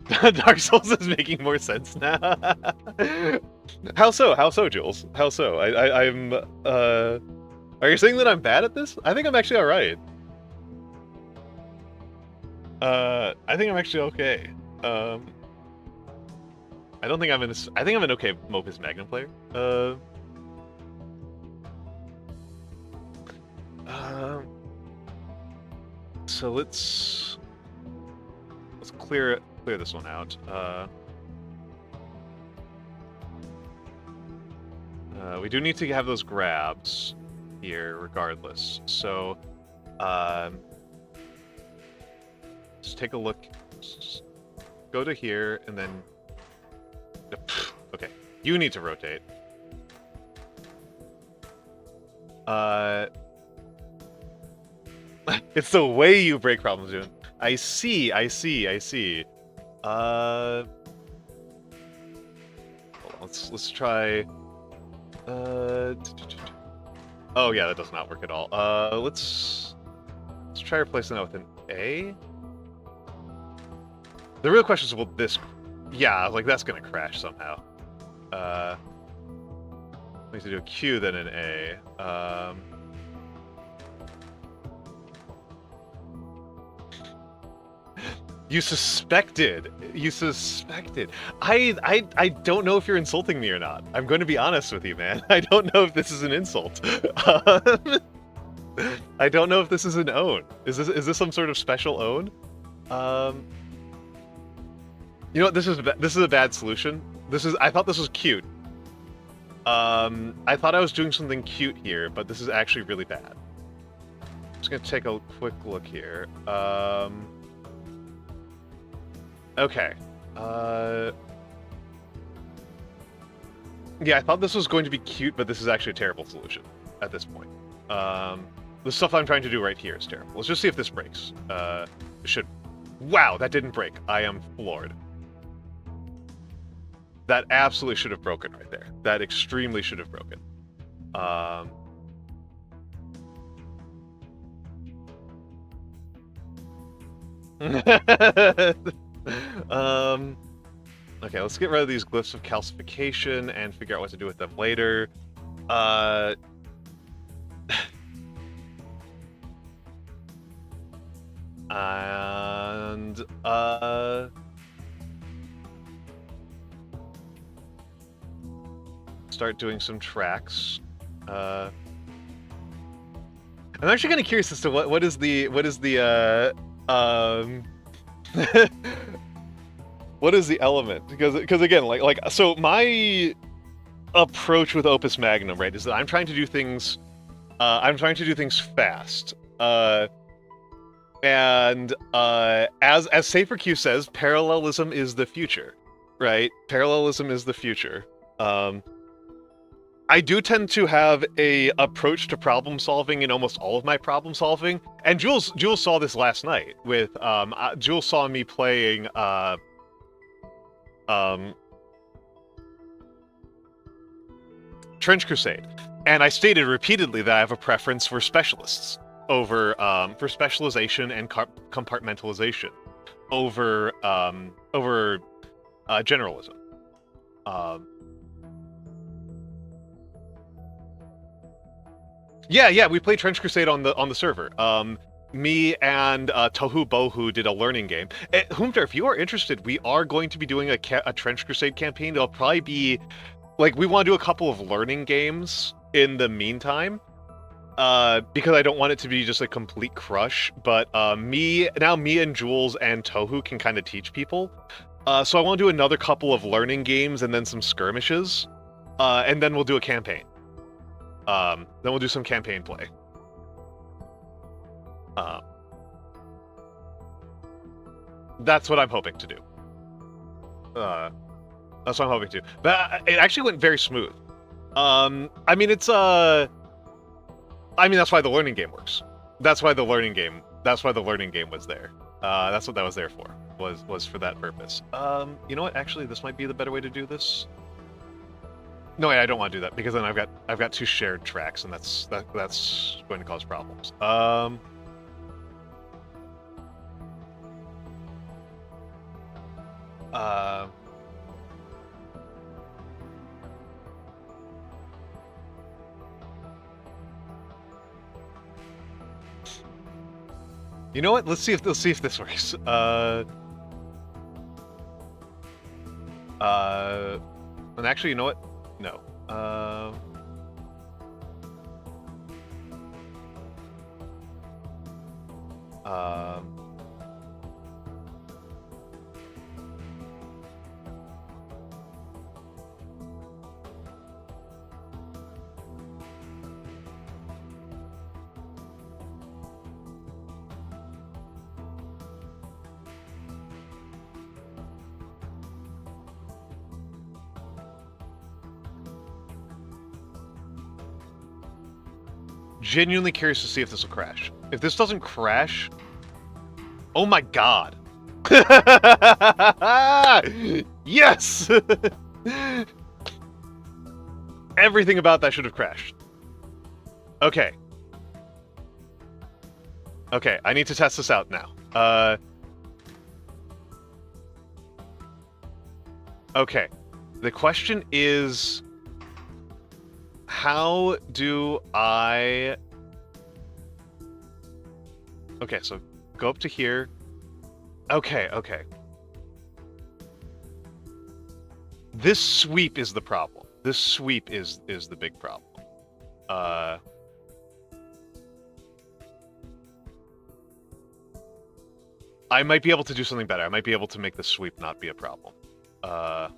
Dark Souls is making more sense now. How so? How so, Jules? How so? I'm. Are you saying that I'm bad at this? I think I'm actually all right. I think I'm actually okay. I don't think I'm in this. I think I'm an okay Opus Magnum player. So let's clear this one out. We do need to have those grabs here, regardless. So, just take a look. Go to here, and then. Okay, you need to rotate. It's the way you break problems, dude. I see. Hold on, let's try. Oh yeah, that does not work at all. Let's try replacing that with an A. The real question is, will this? Yeah, like that's gonna crash somehow. We need to do a Q then an A. You suspected. I don't know if you're insulting me or not. I'm going to be honest with you, man. I don't know if this is an insult. I don't know if this is an own. Is this some sort of special own? You know what? This is a bad solution. I thought this was cute. I thought I was doing something cute here, but this is actually really bad. I'm just gonna take a quick look here. Okay. Yeah, I thought this was going to be cute, but this is actually a terrible solution at this point. The stuff I'm trying to do right here is terrible. Let's just see if this breaks. It should. Wow, that didn't break. I am floored. That absolutely should have broken right there. That extremely should have broken. Okay, let's get rid of these glyphs of calcification and figure out what to do with them later. And start doing some tracks. I'm actually kind of curious as to what is the what is the element, because again, like so my approach with Opus Magnum, right, is that I'm trying to do things fast. And as SaferQ says, parallelism is the future. right? Parallelism is the future. I do tend to have a approach to problem solving in almost all of my problem solving, and Jules saw this last night with Jules saw me playing Trench Crusade, and I stated repeatedly that I have a preference for specialists over for specialization and compartmentalization over generalism. Yeah, we played Trench Crusade on the server. Me and Tohu Bohu did a learning game. Humter, if you are interested, we are going to be doing a Trench Crusade campaign. It'll probably be like we want to do a couple of learning games in the meantime, because I don't want it to be just a complete crush. But me and Jules and Tohu can kind of teach people. So I want to do another couple of learning games and then some skirmishes, and then we'll do a campaign. Then we'll do some campaign play. That's what I'm hoping to do. That's what I'm hoping to. But it actually went very smooth. I mean, it's I mean, that's why the learning game works. That's why the learning game was there. That's what that was there for. Was for that purpose. You know what? Actually, this might be the better way to do this. No, I don't want to do that because then I've got two shared tracks, and that's going to cause problems. You know what? Let's see if this works. And actually, you know what? No. Genuinely curious to see if this will crash. If this doesn't crash, oh my god. Yes! Everything about that should have crashed. Okay. Okay, I need to test this out now. Okay. The question is, how do I... Okay, so go up to here. Okay. This sweep is the problem. This sweep is the big problem. I might be able to do something better. I might be able to make the sweep not be a problem. Okay.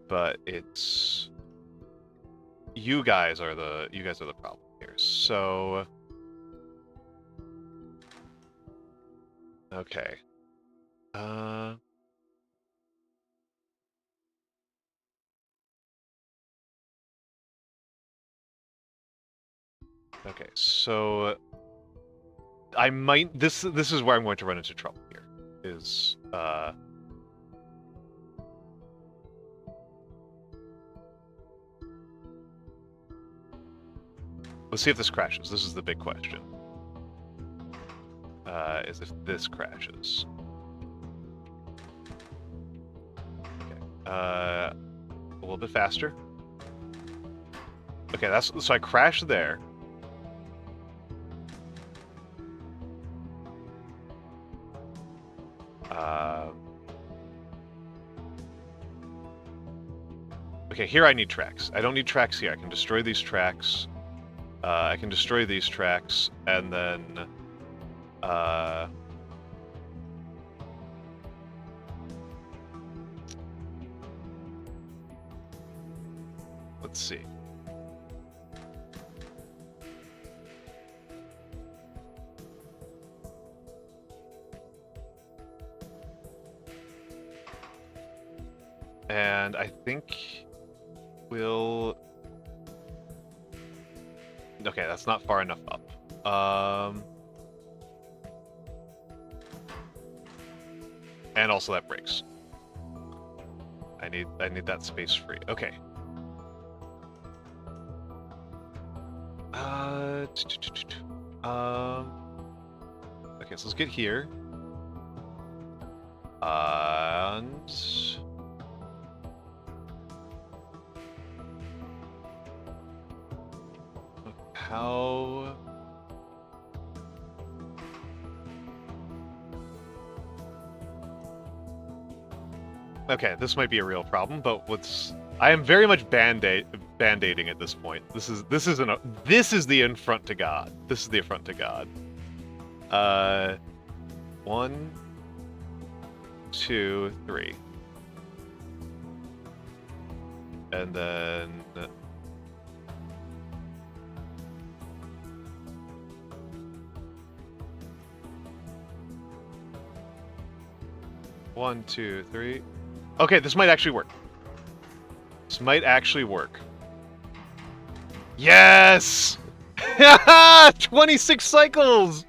But it's... You guys are the problem here. So... Okay. Okay, so I might this is where I'm going to run into trouble here. Is let's see if this crashes. This is the big question. Is if this crashes. Okay. A little bit faster. Okay, that's so I crashed there. Okay, here I need tracks. I don't need tracks here. I can destroy these tracks. I can destroy these tracks, and then... let's see. And I think we'll... Okay, that's not far enough up. And also that breaks. I need that space free. Okay. Okay, so let's get here. And how... Okay, this might be a real problem, but I am very much band-aiding at this point. This is the affront to God. This is the affront to God. 1, 2, 3. And then 1, 2, 3. Okay, this might actually work. This might actually work. Yes! 26 cycles!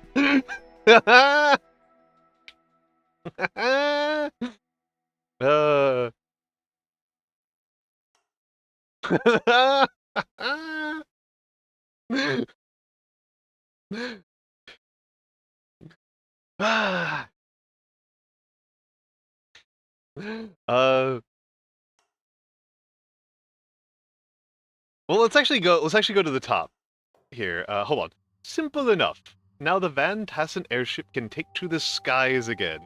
uh. Well, let's actually go to the top here. Hold on. Simple enough. Now the Van Tassen airship can take to the skies again.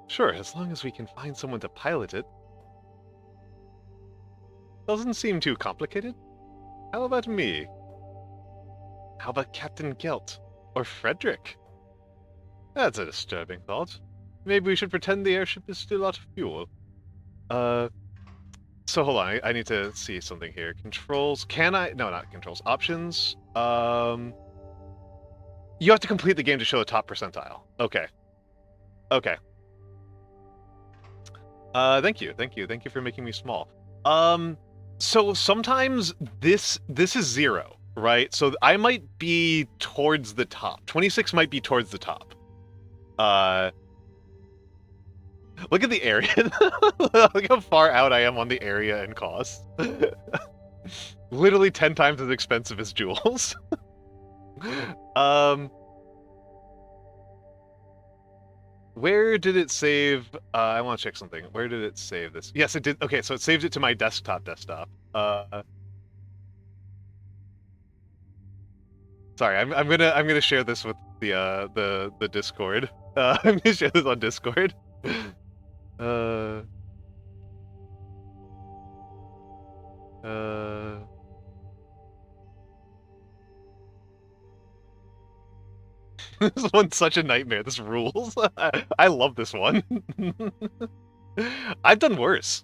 Sure, as long as we can find someone to pilot it. Doesn't seem too complicated. How about me? How about Captain Gelt? Or Frederick? That's a disturbing thought. Maybe we should pretend the airship is still out of fuel. So hold on, I need to see something here. Controls, no, not controls, options. You have to complete the game to show the top percentile. Okay. Okay. Thank you for making me small. So sometimes this is 0, right? So I might be towards the top. 26 might be towards the top. Look at the area. Look how far out I am on the area and cost. Literally 10 times as expensive as Jules. Where did it save? I want to check something. Where did it save this? Yes, it did. Okay, so it saved it to my desktop. Sorry, I'm gonna share this with the Discord. I'm gonna share this on Discord. This one's such a nightmare. This rules. I love this one. I've done worse.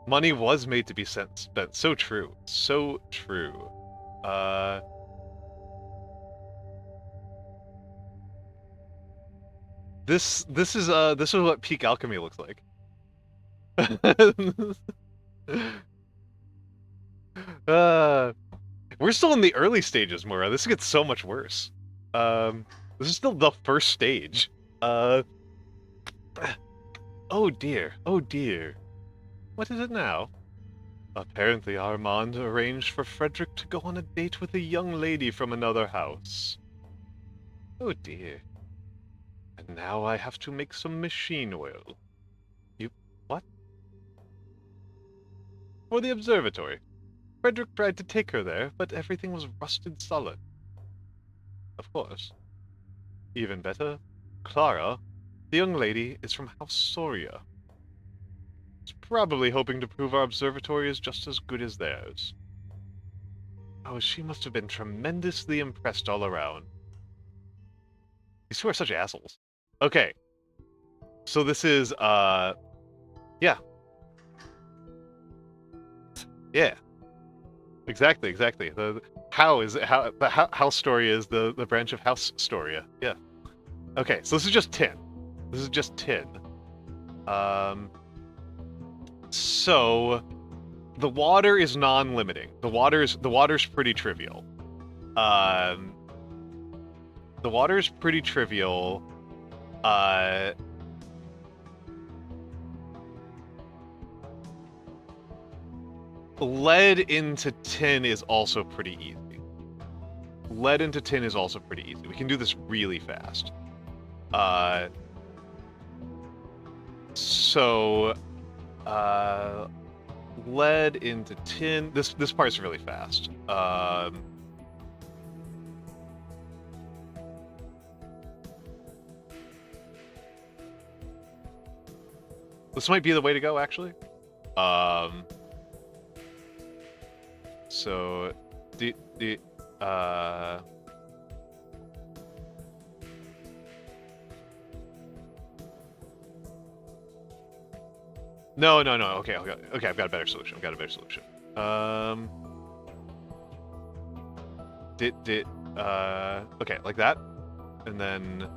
Money was made to be spent. So true. So true. This is what peak alchemy looks like. We're still in the early stages, Mora. This gets so much worse. This is still the first stage. Oh dear. Oh dear. What is it now? Apparently Armand arranged for Frederick to go on a date with a young lady from another house. Oh dear. And now I have to make some machine oil. What? For the observatory. Frederick tried to take her there, but everything was rusted solid. Of course. Even better, Clara, the young lady, is from House Soria. She's probably hoping to prove our observatory is just as good as theirs. Oh, she must have been tremendously impressed all around. These two are such assholes. Okay. So this is, yeah. Yeah. Exactly. The house story is the branch of House Storia. Yeah. Okay, so this is just tin. This is just tin. So the water is non-limiting. The water's pretty trivial. The water's pretty trivial. Lead into tin is also pretty easy. Lead into tin is also pretty easy. We can do this really fast. Lead into tin. This part's really fast. This might be the way to go, actually. So, No. Okay, I've got a better solution. Okay, like that, and then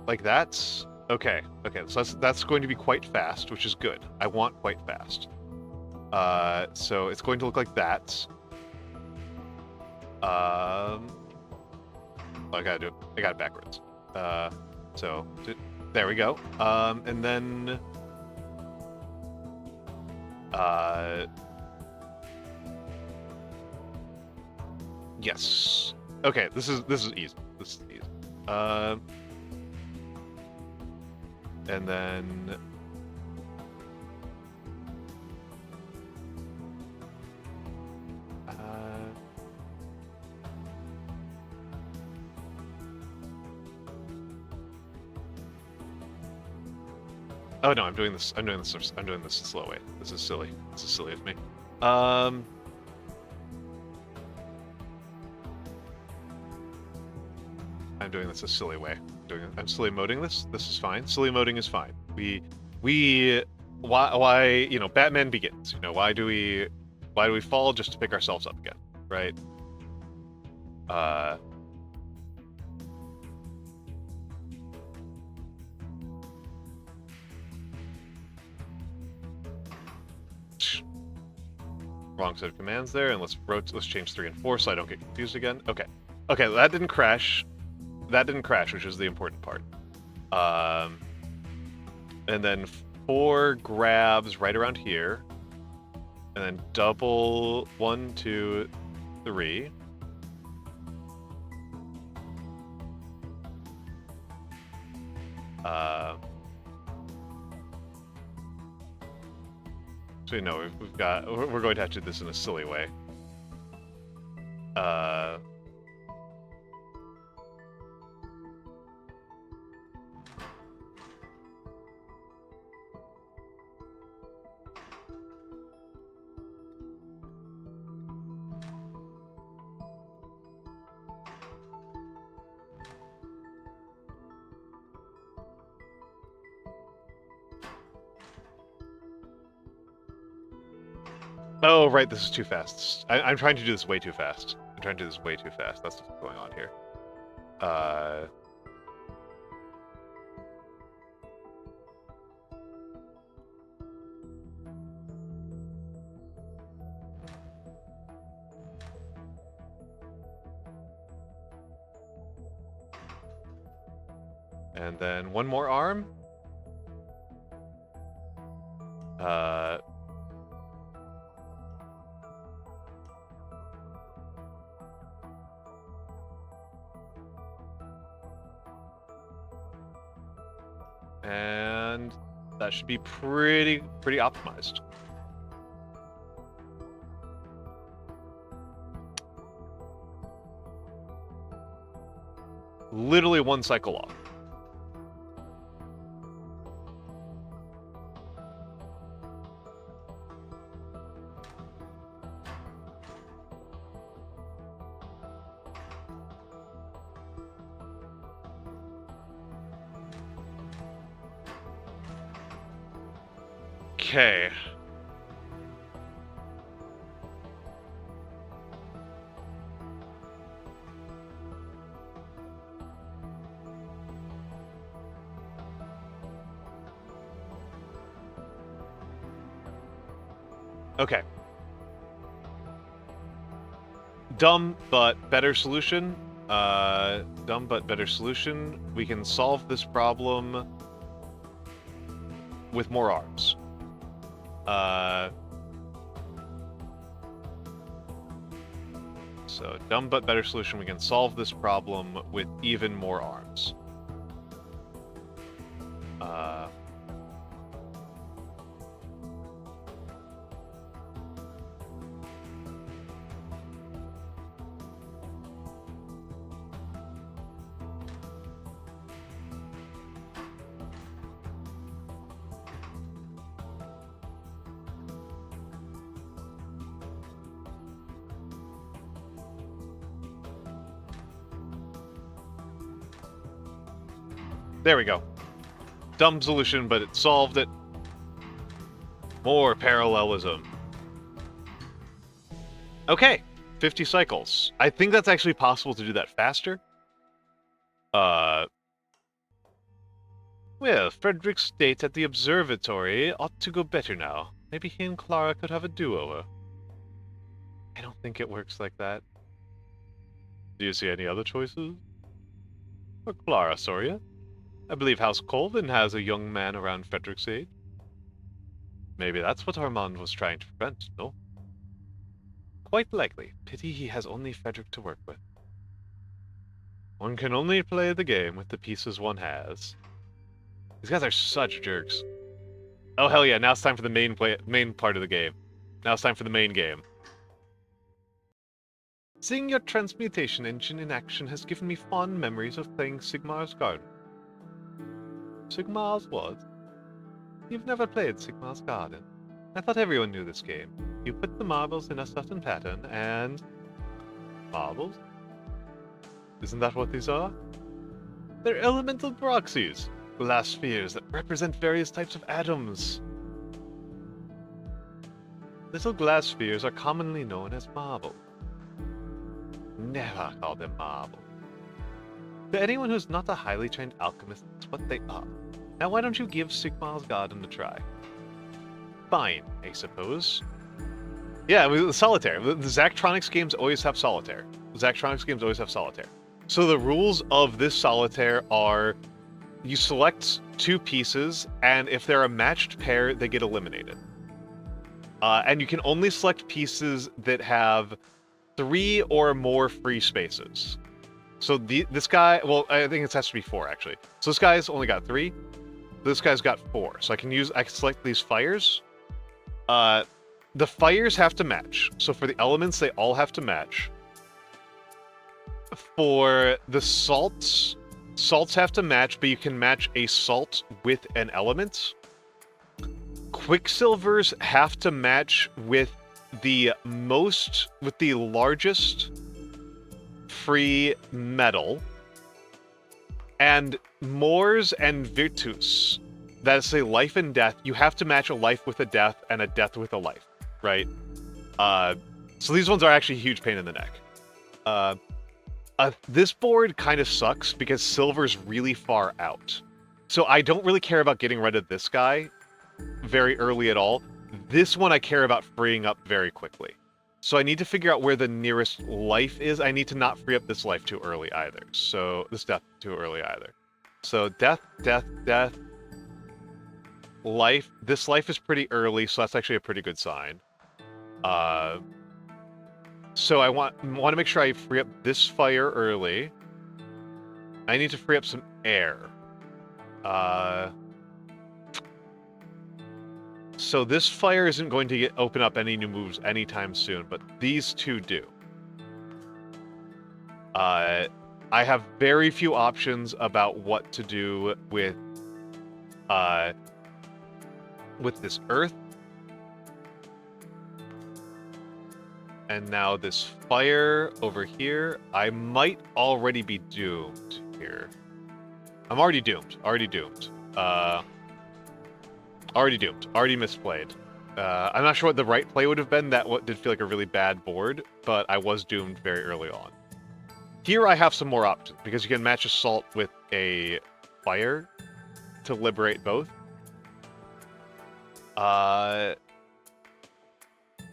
like that. Okay, so that's going to be quite fast, which is good. I want quite fast. So it's going to look like that. I got it backwards. There we go. And then yes. Okay, this is easy. And then oh no, I'm doing this a slow way. This is silly. This is silly of me. I'm doing this a silly way. I'm silly moding this. This is fine. Silly moding is fine. Why you know, Batman Begins. You know, why do we fall just to pick ourselves up again, right? Wrong set of commands there, and let's change 3 and 4 so I don't get confused again. Okay, that didn't crash. Which is the important part. And then 4 grabs right around here, and then double 1, 2, 3. So you know, we're going to have to do this in a silly way. Oh, right, this is too fast. I'm trying to do this way too fast. That's what's going on here. And then one more arm. And that should be pretty optimized. Literally one cycle off. Okay. Okay. Dumb but better solution. Dumb but better solution. We can solve this problem with more arms. So, dumb but better solution. We can solve this problem with even more arms. There we go. Dumb solution, but it solved it. More parallelism. Okay, 50 cycles. I think that's actually possible to do that faster. Well, Frederick's date at the observatory ought to go better now. Maybe he and Clara could have a do-over. I don't think it works like that. Do you see any other choices? Or Clara, Soria? I believe House Colvin has a young man around Frederick's age. Maybe that's what Armand was trying to prevent, no? Quite likely. Pity he has only Frederick to work with. One can only play the game with the pieces one has. These guys are such jerks. Oh hell yeah, now it's time for the main part of the game. Now it's time for the main game. Seeing your transmutation engine in action has given me fond memories of playing Sigmar's Garden. Sigmar's what? You've never played Sigmar's Garden. I thought everyone knew this game. You put the marbles in a certain pattern and... Marbles? Isn't that what these are? They're elemental proxies. Glass spheres that represent various types of atoms. Little glass spheres are commonly known as marbles. Never call them marbles. To anyone who's not a highly trained alchemist, it's what they are. Now why don't you give Sigmar's Garden a try? Fine, I suppose. Yeah, solitaire. The Zachtronics games always have solitaire. So the rules of this solitaire are you select two pieces, and if they're a matched pair, they get eliminated. And you can only select pieces that have 3 or more free spaces. So this guy, well, I think it has to be 4 actually. So this guy's only got 3. This guy's got 4. So I can select these fires. The fires have to match. So for the elements, they all have to match. For the salts have to match, but you can match a salt with an element. Quicksilvers have to match with the largest free metal. And mores and virtus, that is a life and death. You have to match a life with a death and a death with a life, right? So these ones are actually a huge pain in the neck. This board kind of sucks because silver's really far out. So I don't really care about getting rid of this guy very early at all. This one I care about freeing up very quickly. So I need to figure out where the nearest life is. I need to not free up this life too early either. So this death too early either. So death, death, death. Life. This life is pretty early, so that's actually a pretty good sign. So I want to make sure I free up this fire early. I need to free up some air. So this fire isn't going to open up any new moves anytime soon, but these two do. I have very few options about what to do with this earth. And now this fire over here. I might already be doomed here. I'm already doomed. Already doomed. Already doomed. Already misplayed. I'm not sure what the right play would have been. That did feel like a really bad board, but I was doomed very early on. Here I have some more options, because you can match assault with a fire to liberate both.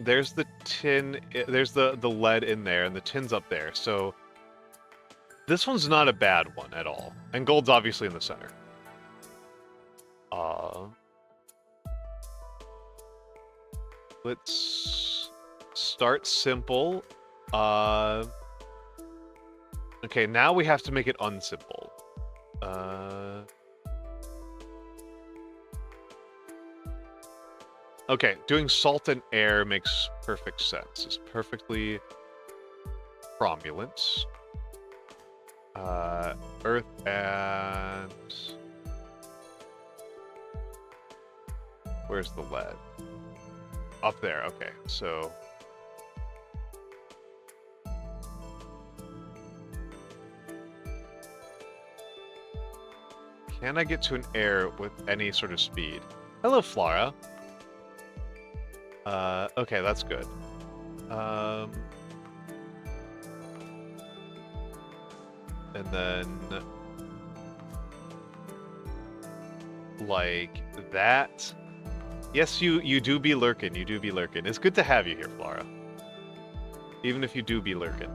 there's the tin, there's the lead in there, and the tin's up there, so this one's not a bad one at all. And gold's obviously in the center. Let's start simple. Okay, now we have to make it unsimple. Okay, doing salt and air makes perfect sense. It's perfectly cromulent. Earth and... Where's the lead? Up there, okay, so... Can I get to an air with any sort of speed? Hello, Flora. Okay, that's good. And then... Like that. Yes, you do be lurking, you do be lurking. It's good to have you here, Flora. Even if you do be lurking.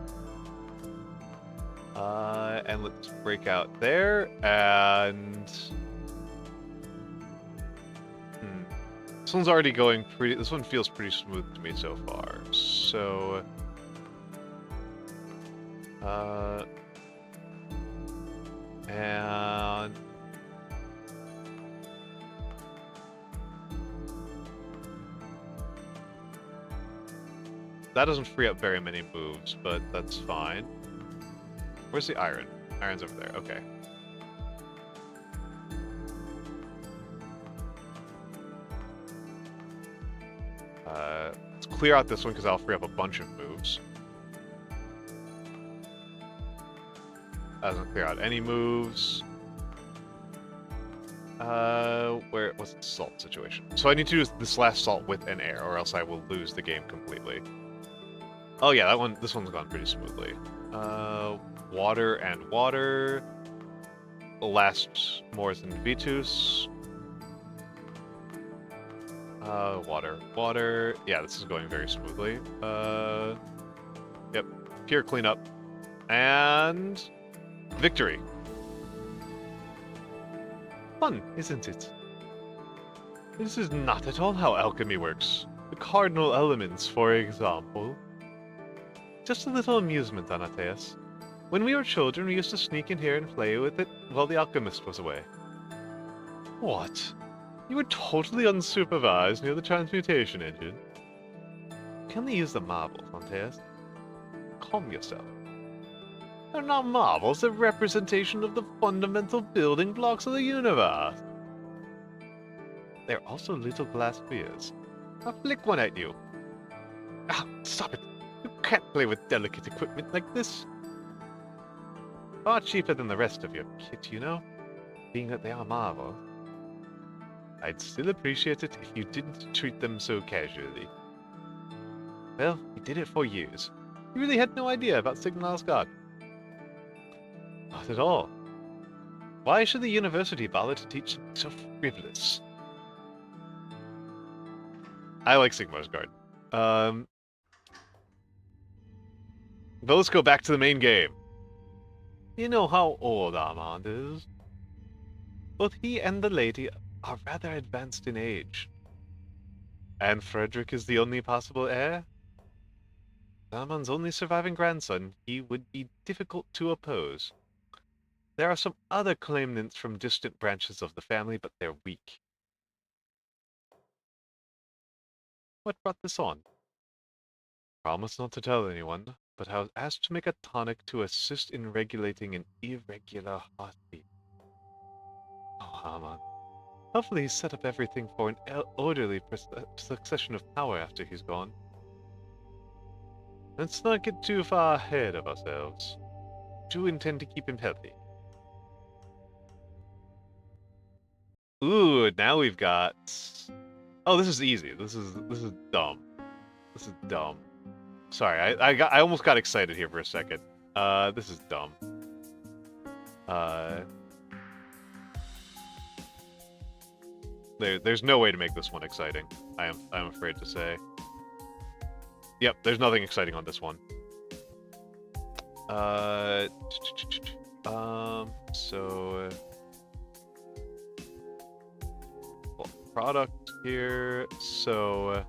And let's break out there, and... This one's already going pretty... This one feels pretty smooth to me so far, so... And... That doesn't free up very many moves, but that's fine. Where's the iron? Iron's over there, okay. Let's clear out this one because I'll free up a bunch of moves. That doesn't clear out any moves. What's the salt situation? So I need to do this last salt with an air, or else I will lose the game completely. Oh yeah, this one's gone pretty smoothly. Water and water. Lasts more than Vitus. Water. Yeah, this is going very smoothly. Yep. Pure cleanup. And... victory. Fun, isn't it? This is not at all how alchemy works. The cardinal elements, for example. Just a little amusement, Anateus. When we were children, we used to sneak in here and play with it while the alchemist was away. What? You were totally unsupervised near the transmutation engine? You can only use the marbles, Anateus. Calm yourself. They're not marbles, they're representation of the fundamental building blocks of the universe. They're also little glass spheres. I'll flick one at you. Ah, stop it. You can't play with delicate equipment like this. Far cheaper than the rest of your kit, you know? Being that they are marbles. I'd still appreciate it if you didn't treat them so casually. Well, you did it for years. You really had no idea about Signal's God. Not at all. Why should the university bother to teach something so frivolous? I like Sigmar's Guard. But let's go back to the main game. You know how old Armand is. Both he and the lady are rather advanced in age. And Frederick is the only possible heir? Armand's only surviving grandson, he would be difficult to oppose. There are some other claimants from distant branches of the family, but they're weak. What brought this on? Promise not to tell anyone, but I was asked to make a tonic to assist in regulating an irregular heartbeat. Oh, Armand. Hopefully he's set up everything for an orderly succession of power after he's gone. Let's not get too far ahead of ourselves. Do intend to keep him healthy. Ooh, now we've got... Oh, this is easy. This is dumb. This is dumb. Sorry, I almost got excited here for a second. This is dumb. There's no way to make this one exciting. I'm afraid to say. Yep, there's nothing exciting on this one. So product here. So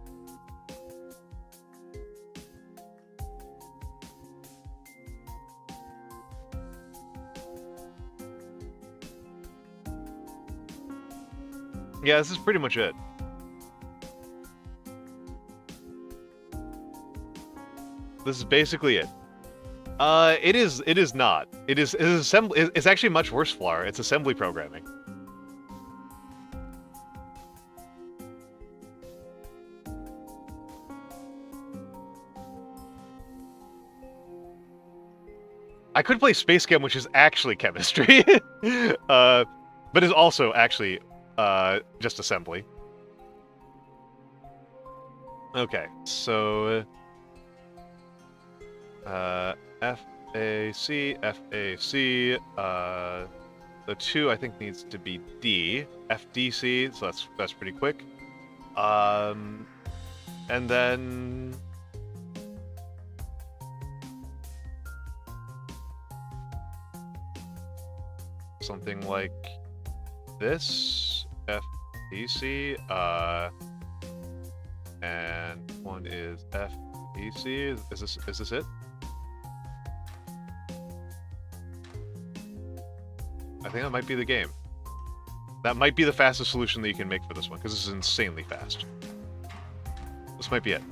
yeah, this is pretty much it. This is basically it. It is not. It is assembly. It's actually much worse, Flar. It's assembly programming. I could play Space Chem, which is actually chemistry, but is also actually just assembly. Okay, so FAC, FAC. The 2 I think needs to be D, FDC. So that's pretty quick. And then something like this, FDC. And one is FDC. Is this it? I think that might be the game. That might be the fastest solution that you can make for this one, because this is insanely fast. This might be it.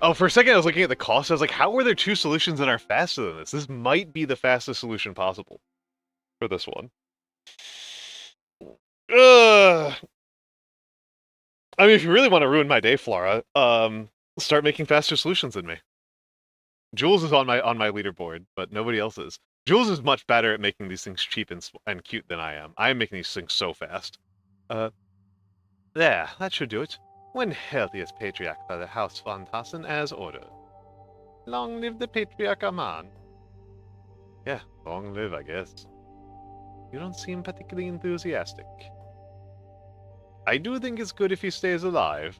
Oh, for a second I was looking at the cost. I was like, how are there 2 solutions that are faster than this? This might be the fastest solution possible for this one. I mean, if you really want to ruin my day, Flora, start making faster solutions than me. Jules is on my leaderboard, but nobody else is. Jules is much better at making these things cheap and cute than I am. I am making these things so fast. There, that should do it. When healthiest patriarch by the House von Tassen as ordered. Long live the patriarch Aman. Yeah, long live, I guess. You don't seem particularly enthusiastic. I do think it's good if he stays alive.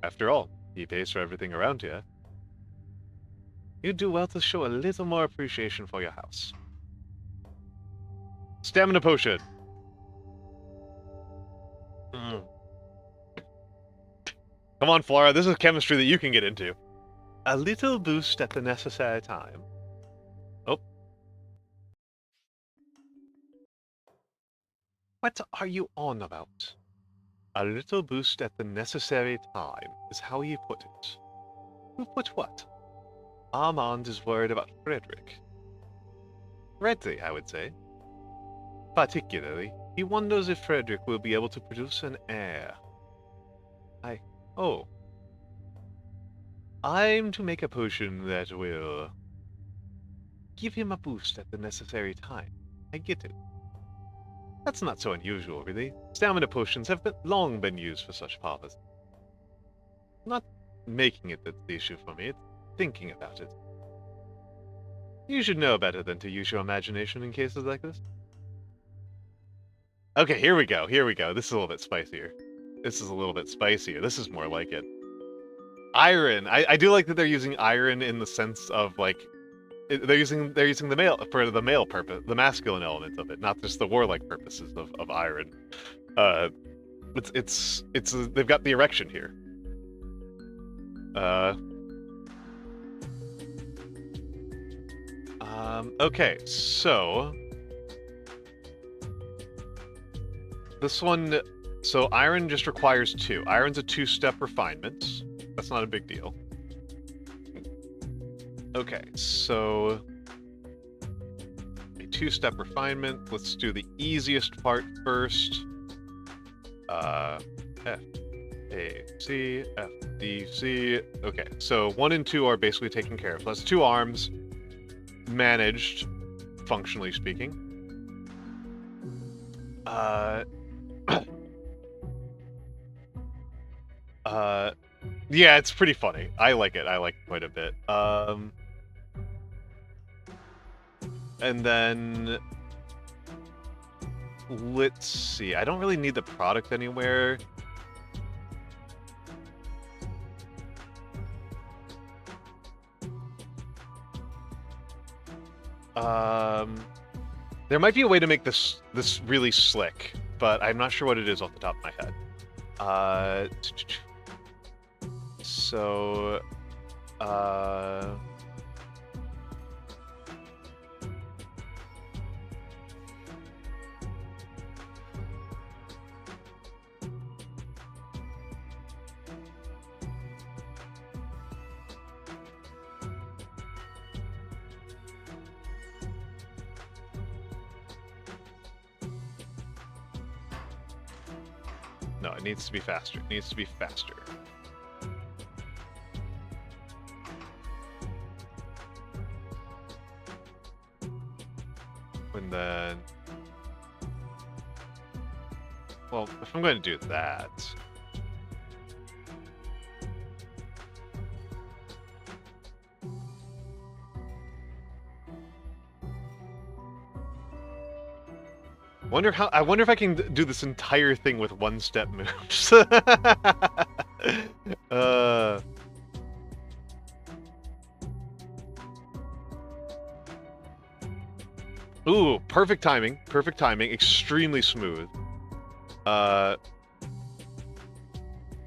After all, he pays for everything around here. You do well to show a little more appreciation for your house. Stamina potion. Come on, Flora, this is chemistry that you can get into. A little boost at the necessary time. Oh. What are you on about? A little boost at the necessary time is how you put it. Who put what? Armand is worried about Frederick. Redley, I would say. Particularly, he wonders if Frederick will be able to produce an heir. Oh. I'm to make a potion that will give him a boost at the necessary time. I get it. That's not so unusual, really. Stamina potions have long been used for such purposes. Not making it that's the issue for me, it's thinking about it. You should know better than to use your imagination in cases like this. Okay, here we go, here we go. This is a little bit spicier. This is a little bit spicier. This is more like it. Iron. I do like that they're using iron in the sense of like they're using the male for the male purpose, the masculine element of it, not just the warlike purposes of iron. It's they've got the erection here. Okay, so this one. So iron just requires 2. Iron's a 2-step refinement. That's not a big deal. Okay, so a 2-step refinement. Let's do the easiest part first. F, A, C, F, D, C. Okay, so 1 and 2 are basically taken care of. So that's 2 arms, managed, functionally speaking. Yeah, it's pretty funny. I like it. I like it quite a bit. And then let's see. I don't really need the product anywhere. There might be a way to make this really slick, but I'm not sure what it is off the top of my head. So, no, it needs to be faster. It needs to be faster. And then, well, if I'm going to do that, I wonder if I can do this entire thing with one-step moves. Ooh, perfect timing, extremely smooth.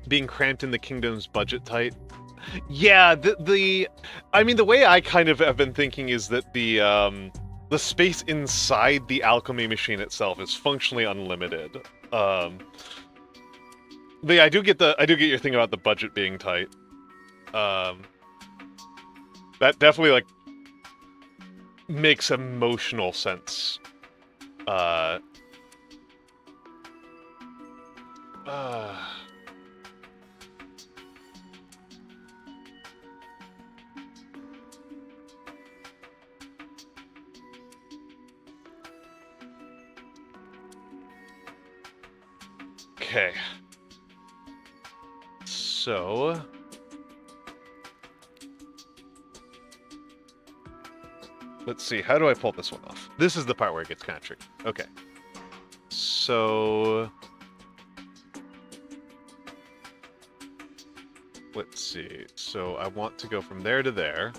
Being cramped in the kingdom's budget tight. Yeah, I mean, the way I kind of have been thinking is that the space inside the alchemy machine itself is functionally unlimited. But yeah, I do get your thing about the budget being tight. That definitely, like, makes emotional sense. Okay. So, let's see, how do I pull this one off? This is the part where it gets kind of tricky. Okay. So, let's see. So I want to go from there to there.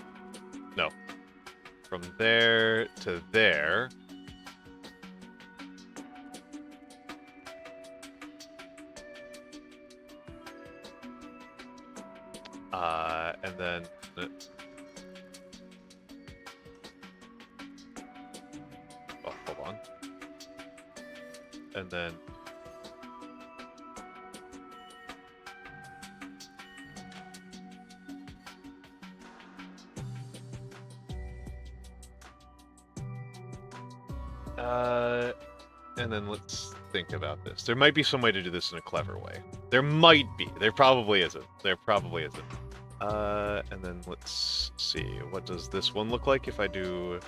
No. From there to there. And then... oh, hold on. And then... and then let's think about this. There might be some way to do this in a clever way. There might be. There probably isn't. There probably isn't. And then let's see. What does this one look like if I do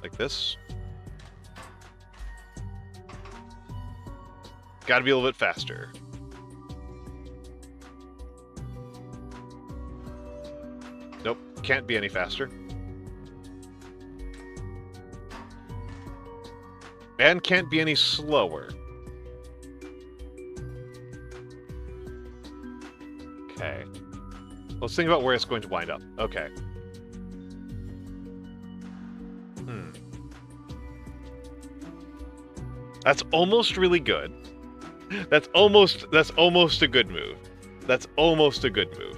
like this? Gotta be a little bit faster. Nope, can't be any faster. And can't be any slower. Okay. Let's think about where it's going to wind up. Okay. That's almost really good. That's almost a good move. That's almost a good move.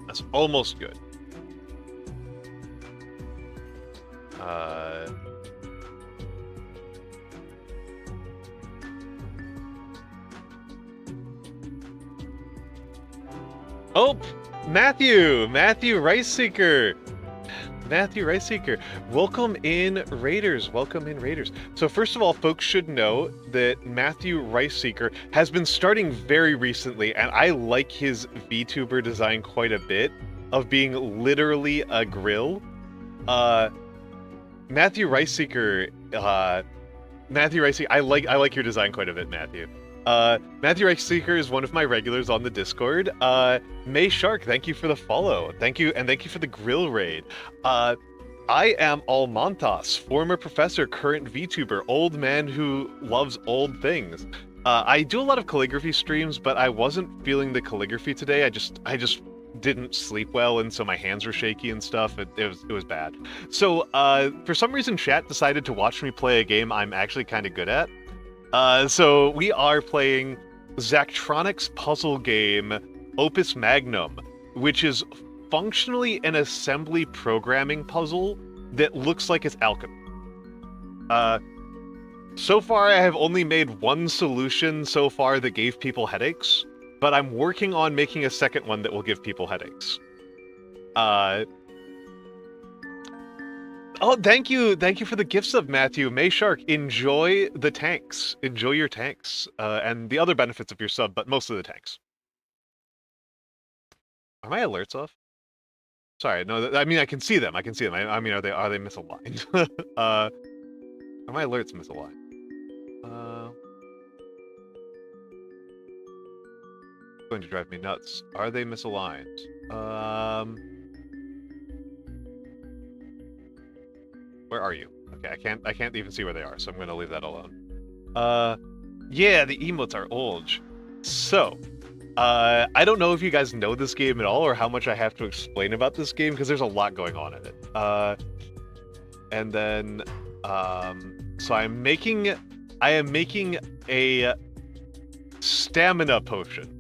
That's almost good. Oh, Matthew Riceseeker. Matthew Riceseeker. Welcome in, Raiders. Welcome in, Raiders. So first of all, folks should know that Matthew Riceseeker has been starting very recently, and I like his VTuber design quite a bit, of being literally a grill. Matthew Riceseeker, I like your design quite a bit, Matthew. Matthew Riceseeker is one of my regulars on the Discord. May Shark, thank you for the follow. Thank you, and thank you for the grill raid. I am Almantas, former professor, current VTuber, old man who loves old things. I do a lot of calligraphy streams, but I wasn't feeling the calligraphy today. I just didn't sleep well, and so my hands were shaky and stuff. It was bad. So for some reason, chat decided to watch me play a game I'm actually kind of good at. So we are playing Zachtronic's puzzle game, Opus Magnum, which is functionally an assembly programming puzzle that looks like it's alchemy. So far I have only made one solution so far that gave people headaches, but I'm working on making a second one that will give people headaches. Oh, thank you for the gifts of Matthew. May Shark, enjoy the tanks. Enjoy your tanks, and the other benefits of your sub, but mostly the tanks. Are my alerts off? Sorry, no, I mean, I can see them. I mean, are they misaligned? Are my alerts misaligned? Going to drive me nuts. Are they misaligned? Where are you? Okay, I can't even see where they are, so I'm gonna leave that alone. Yeah, the emotes are old. So, I don't know if you guys know this game at all or how much I have to explain about this game because there's a lot going on in it. And then, so I am making a stamina potion.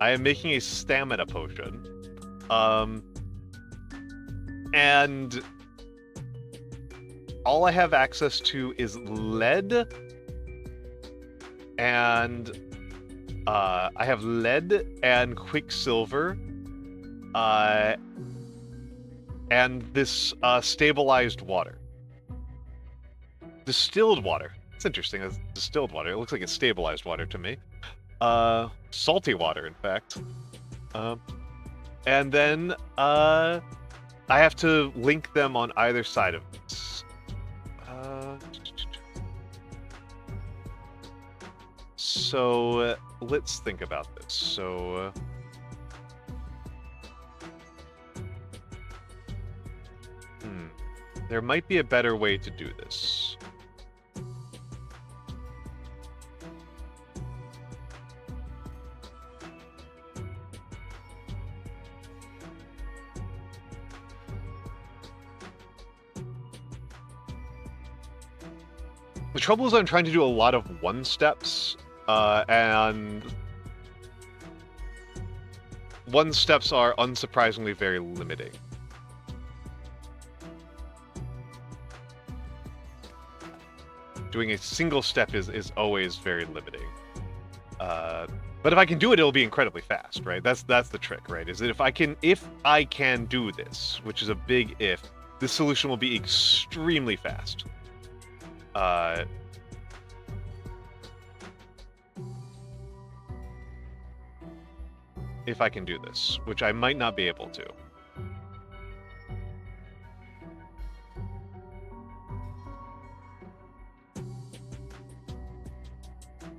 I am making a stamina potion. And all I have access to is lead and I have lead and quicksilver, and this stabilized water. Distilled water. It's interesting. It's distilled water. It looks like it's stabilized water to me. Salty water, in fact. And then I have to link them on either side of this. So let's think about this. So there might be a better way to do this. The trouble is I'm trying to do a lot of one-steps, and one-steps are unsurprisingly very limiting. Doing a single step is always very limiting. But if I can do it, it'll be incredibly fast, right? That's the trick, right? Is that if I can do this, which is a big if, this solution will be extremely fast. If I can do this, which I might not be able to.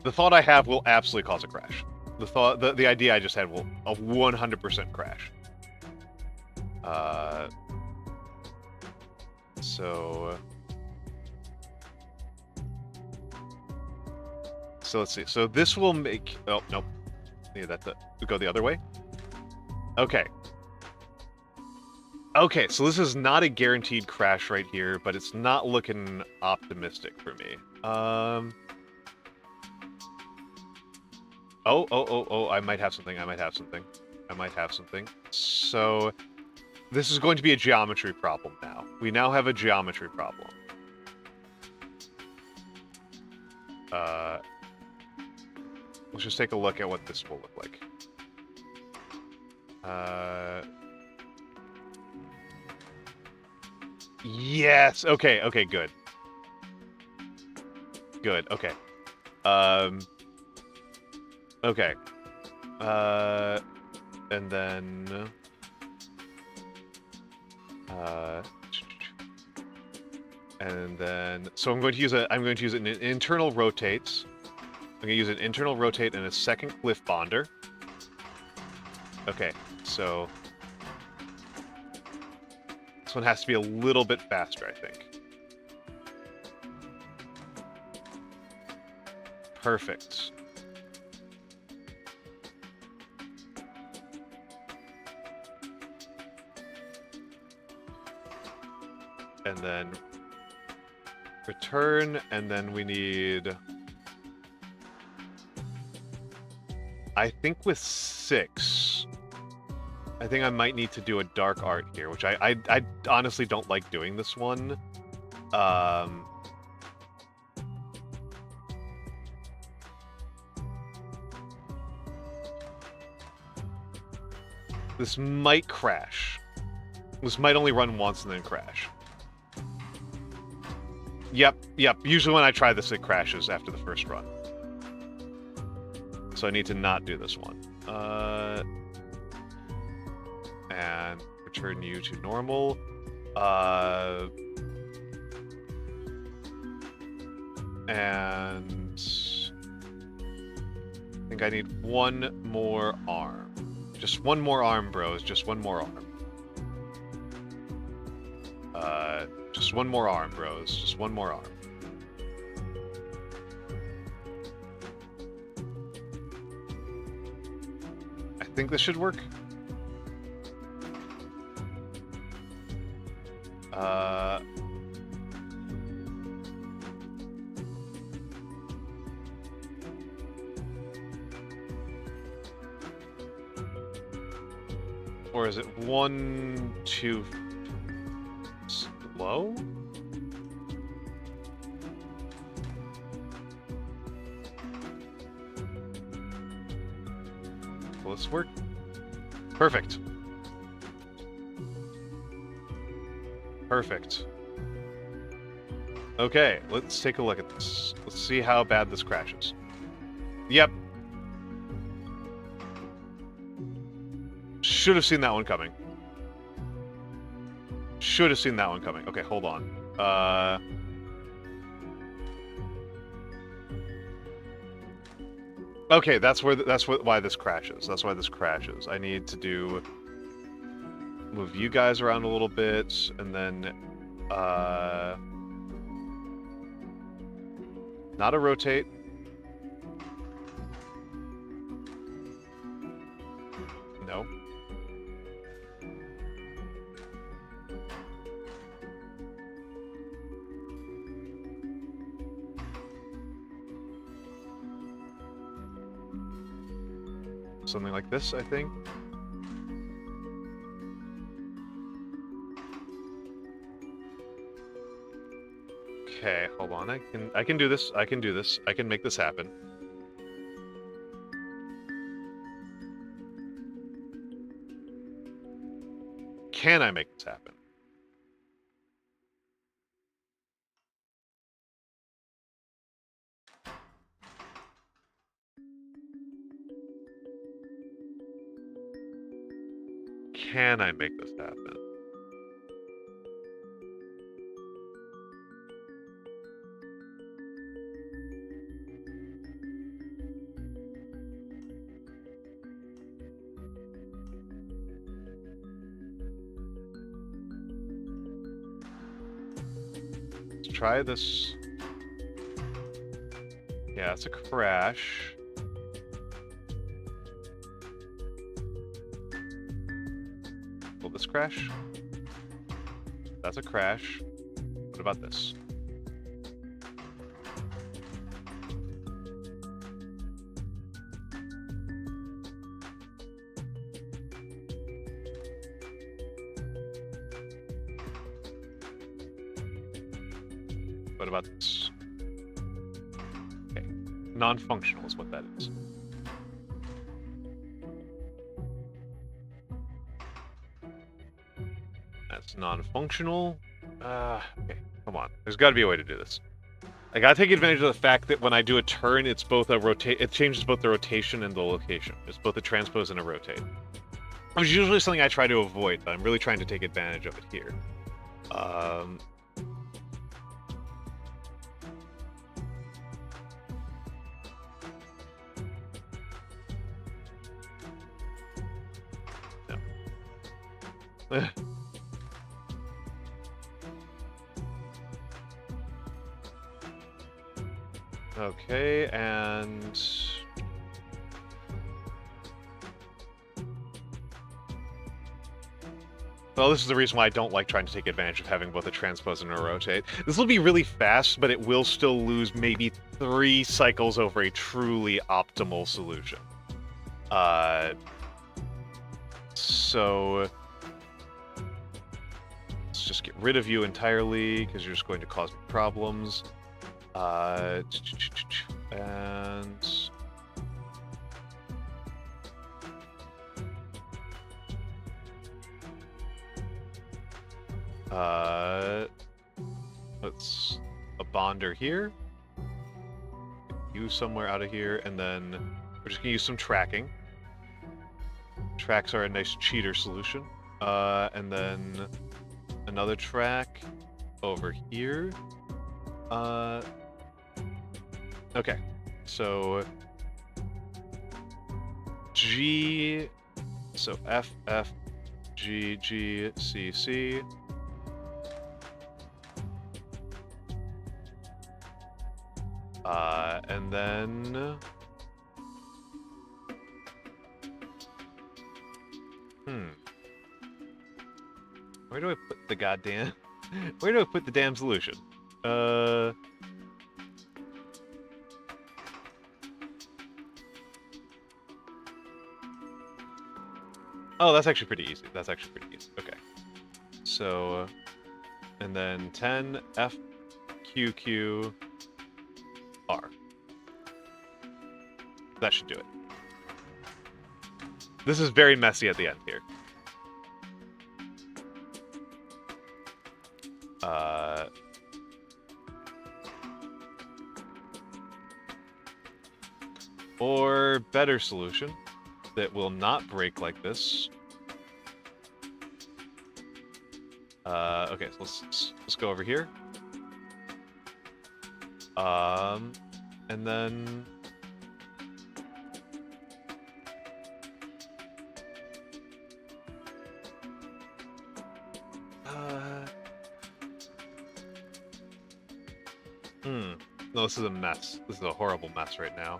The thought I have will absolutely cause a crash. The idea I just had will a 100% crash. So let's see. So this will make... Oh, nope. Yeah, that's it. We go the other way? Okay. Okay, so this is not a guaranteed crash right here, but it's not looking optimistic for me. Oh, I might have something. So this is going to be a geometry problem now. We now have a geometry problem. Let's just take a look at what this will look like. Yes. Okay. Good. Okay. Okay. And then so I'm going to use an internal rotate. I'm going to use an internal rotate and a second glyph bonder. Okay, so This one has to be a little bit faster, I think. Perfect. And then return, and then we need... I think with 6, I think I might need to do a dark art here, which I honestly don't like doing this one. This might crash. This might only run once and then crash. Yep. Usually when I try this, it crashes after the first run. So I need to not do this one. And return you to normal. And I think I need one more arm. Just one more arm, bros. Just one more arm. Just one more arm, bros. Just one more arm. I think this should work. Or is it 1 too slow? Will this work? Perfect. Perfect. Okay, let's take a look at this. Let's see how bad this crashes. Yep. Should have seen that one coming. Should have seen that one coming. Okay, hold on. Okay, why this crashes. That's why this crashes. I need to move you guys around a little bit, and then not a rotate. No. Something like this, I think. Okay, hold on. I can do this. I can do this. I can make this happen. Can I make this happen? Can I make this happen? Let's try this. Yeah, it's a crash. Will this crash? That's a crash. What about this? What about this? Okay. Non-functional is what that is. That's non-functional. Okay, come on. There's got to be a way to do this. I gotta take advantage of the fact that when I do a turn, it's both a rotate. It changes both the rotation and the location. It's both a transpose and a rotate. Which is usually something I try to avoid, but I'm really trying to take advantage of it here. No. Okay, and... Well, this is the reason why I don't like trying to take advantage of having both a transpose and a rotate. This will be really fast, but it will still lose maybe 3 cycles over a truly optimal solution. So... let's just get rid of you entirely, because you're just going to cause me problems. And... let's a bonder here. You somewhere out of here, and then we're just gonna use some tracking. Tracks are a nice cheater solution. And then another track over here. Okay, so G, so F, F, G, G, C, C. And then... Where do I put the goddamn... Where do I put the damn solution? Oh, that's actually pretty easy. That's actually pretty easy. Okay. So... and then 10, F, Q, Q, R. That should do it. This is very messy at the end here. Or better solution that will not break like this. Okay, so let's go over here. And then no, this is a mess. This is a horrible mess right now.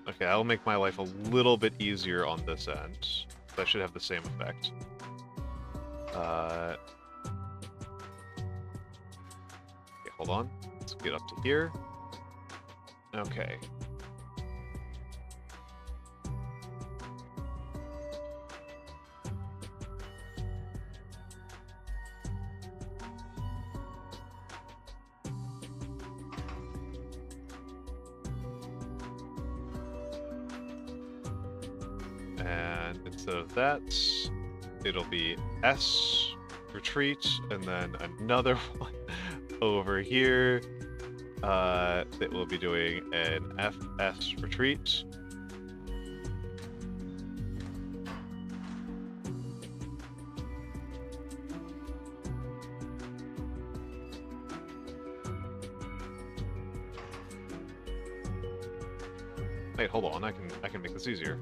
Okay, I'll make my life a little bit easier on this end. That should have the same effect. Okay, hold on. Let's get up to here. Okay. And instead of that, it'll be S, retreat, and then another one over here that will be doing an FS retreat. Wait, hold on, I can make this easier.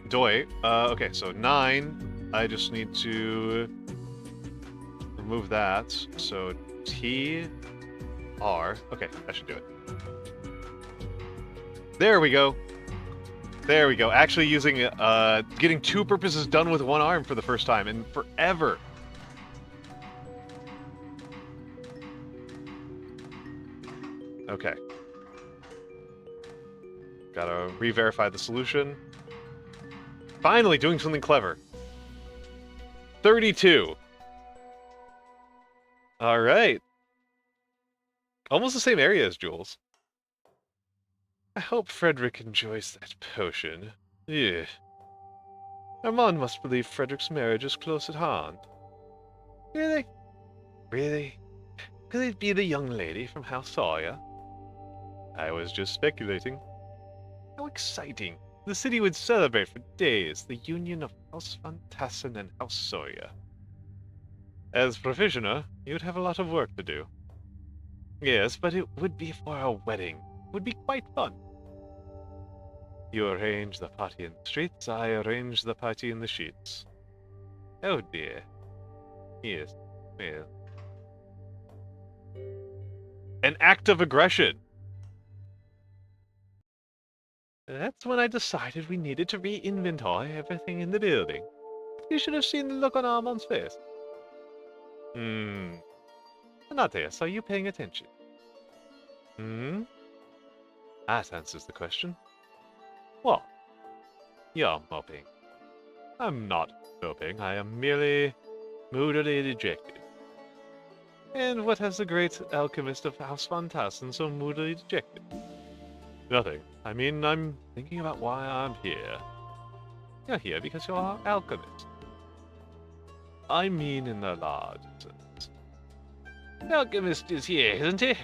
Doi. Okay, so 9. I just need to remove that. So T, R. Okay, that should do it. There we go. There we go. Actually using, getting 2 purposes done with 1 arm for the first time in forever. Okay. Gotta re-verify the solution. Finally doing something clever. 32. Alright. Almost the same area as Jules. I hope Frederick enjoys that potion. Yeah. Armand must believe Frederick's marriage is close at hand. Really? Really? Could it be the young lady from House Sawyer? I was just speculating. How exciting. The city would celebrate for days the union of House Van Tassen and House Sawyer. As provisioner, you'd have a lot of work to do. Yes, but it would be for our wedding. would be quite fun. You arrange the party in the streets, I arrange the party in the sheets. Oh dear. Yes, well. An act of aggression. That's when I decided we needed to re-inventory everything in the building. You should have seen the look on Armand's face. Anateus, are you paying attention? That answers the question. What? You're moping. I'm not moping, I am merely moodily dejected. And what has the great alchemist of House Van Tassen so moodily dejected? Nothing. I mean, I'm thinking about why I'm here. You're here because you're an alchemist. I mean in the large sense. The alchemist is here, isn't he?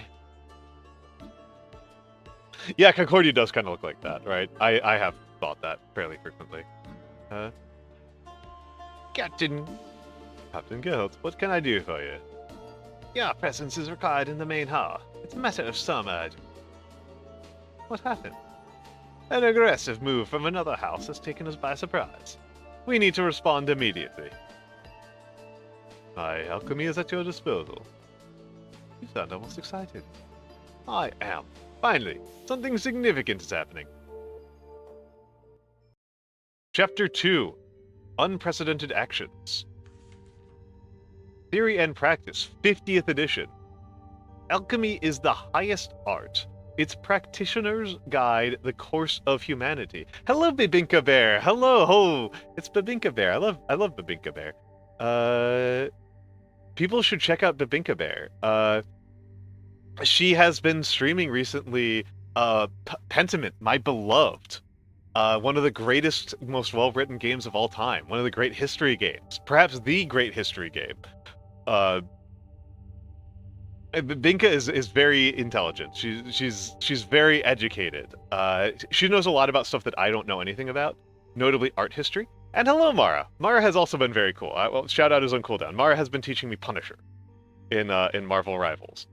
Yeah, Concordia does kind of look like that, right? I have thought that fairly frequently. Captain Guild, what can I do for you? Your presence is required in the main hall. It's a matter of some urgency. What happened? An aggressive move from another house has taken us by surprise. We need to respond immediately. My alchemy is at your disposal. You sound almost excited. I am. Finally, something significant is happening. Chapter 2. Unprecedented Actions. Theory and Practice, 50th edition. Alchemy is the highest art. Its practitioner's guide, the course of humanity. Hello, Babinka Bear. Hello, ho. It's Babinka Bear. I love Babinka Bear. People should check out Babinka Bear. She has been streaming recently. Pentiment, my beloved. One of the greatest, most well-written games of all time. One of the great history games. Perhaps the great history game. Binka is very intelligent. She's very educated. She knows a lot about stuff that I don't know anything about, notably art history. And hello, Mara. Mara has also been very cool. Well, shout out is on cooldown. Mara has been teaching me Punisher in Marvel Rivals.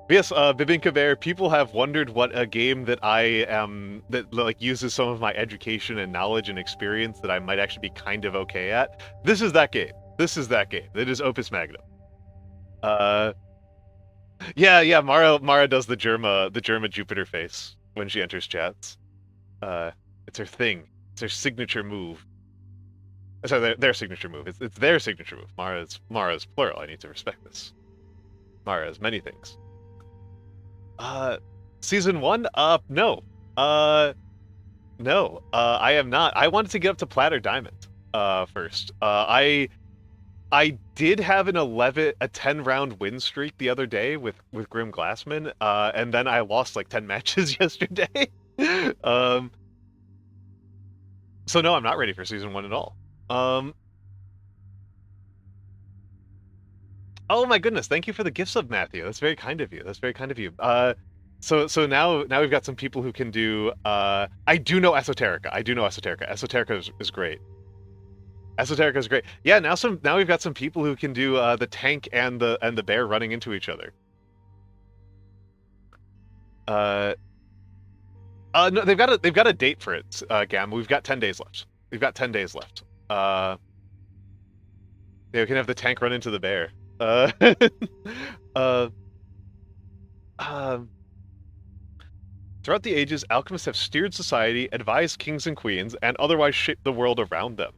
Yes, Babinka Bear, people have wondered what a game that I am, that like uses some of my education and knowledge and experience that I might actually be kind of okay at. This is that game. This is that game. It is Opus Magnum. Yeah, Mara does the Germa Jupiter face when she enters chats. It's her thing. It's her signature move. Sorry, their signature move. It's their signature move. Mara's plural. I need to respect this. Mara is many things. Season 1? No. No. I am not. I wanted to get up to Platter Diamond, first. I did have a 10 round win streak the other day with Grim Glassman, and then I lost like 10 matches yesterday. So no, I'm not ready for Season 1 at all. Oh my goodness, thank you for the gift sub, Matthew. That's very kind of you. That's very kind of you. So now we've got some people who can do I do know Esoterica. Esoterica is great. Esoterica is great. Yeah, now we've got some people who can do the tank and the bear running into each other. No, they've got a date for it, Gam. We've got 10 days left. We've got 10 days left. Yeah, we can have the tank run into the bear. Throughout the ages, alchemists have steered society, advised kings and queens, and otherwise shaped the world around them.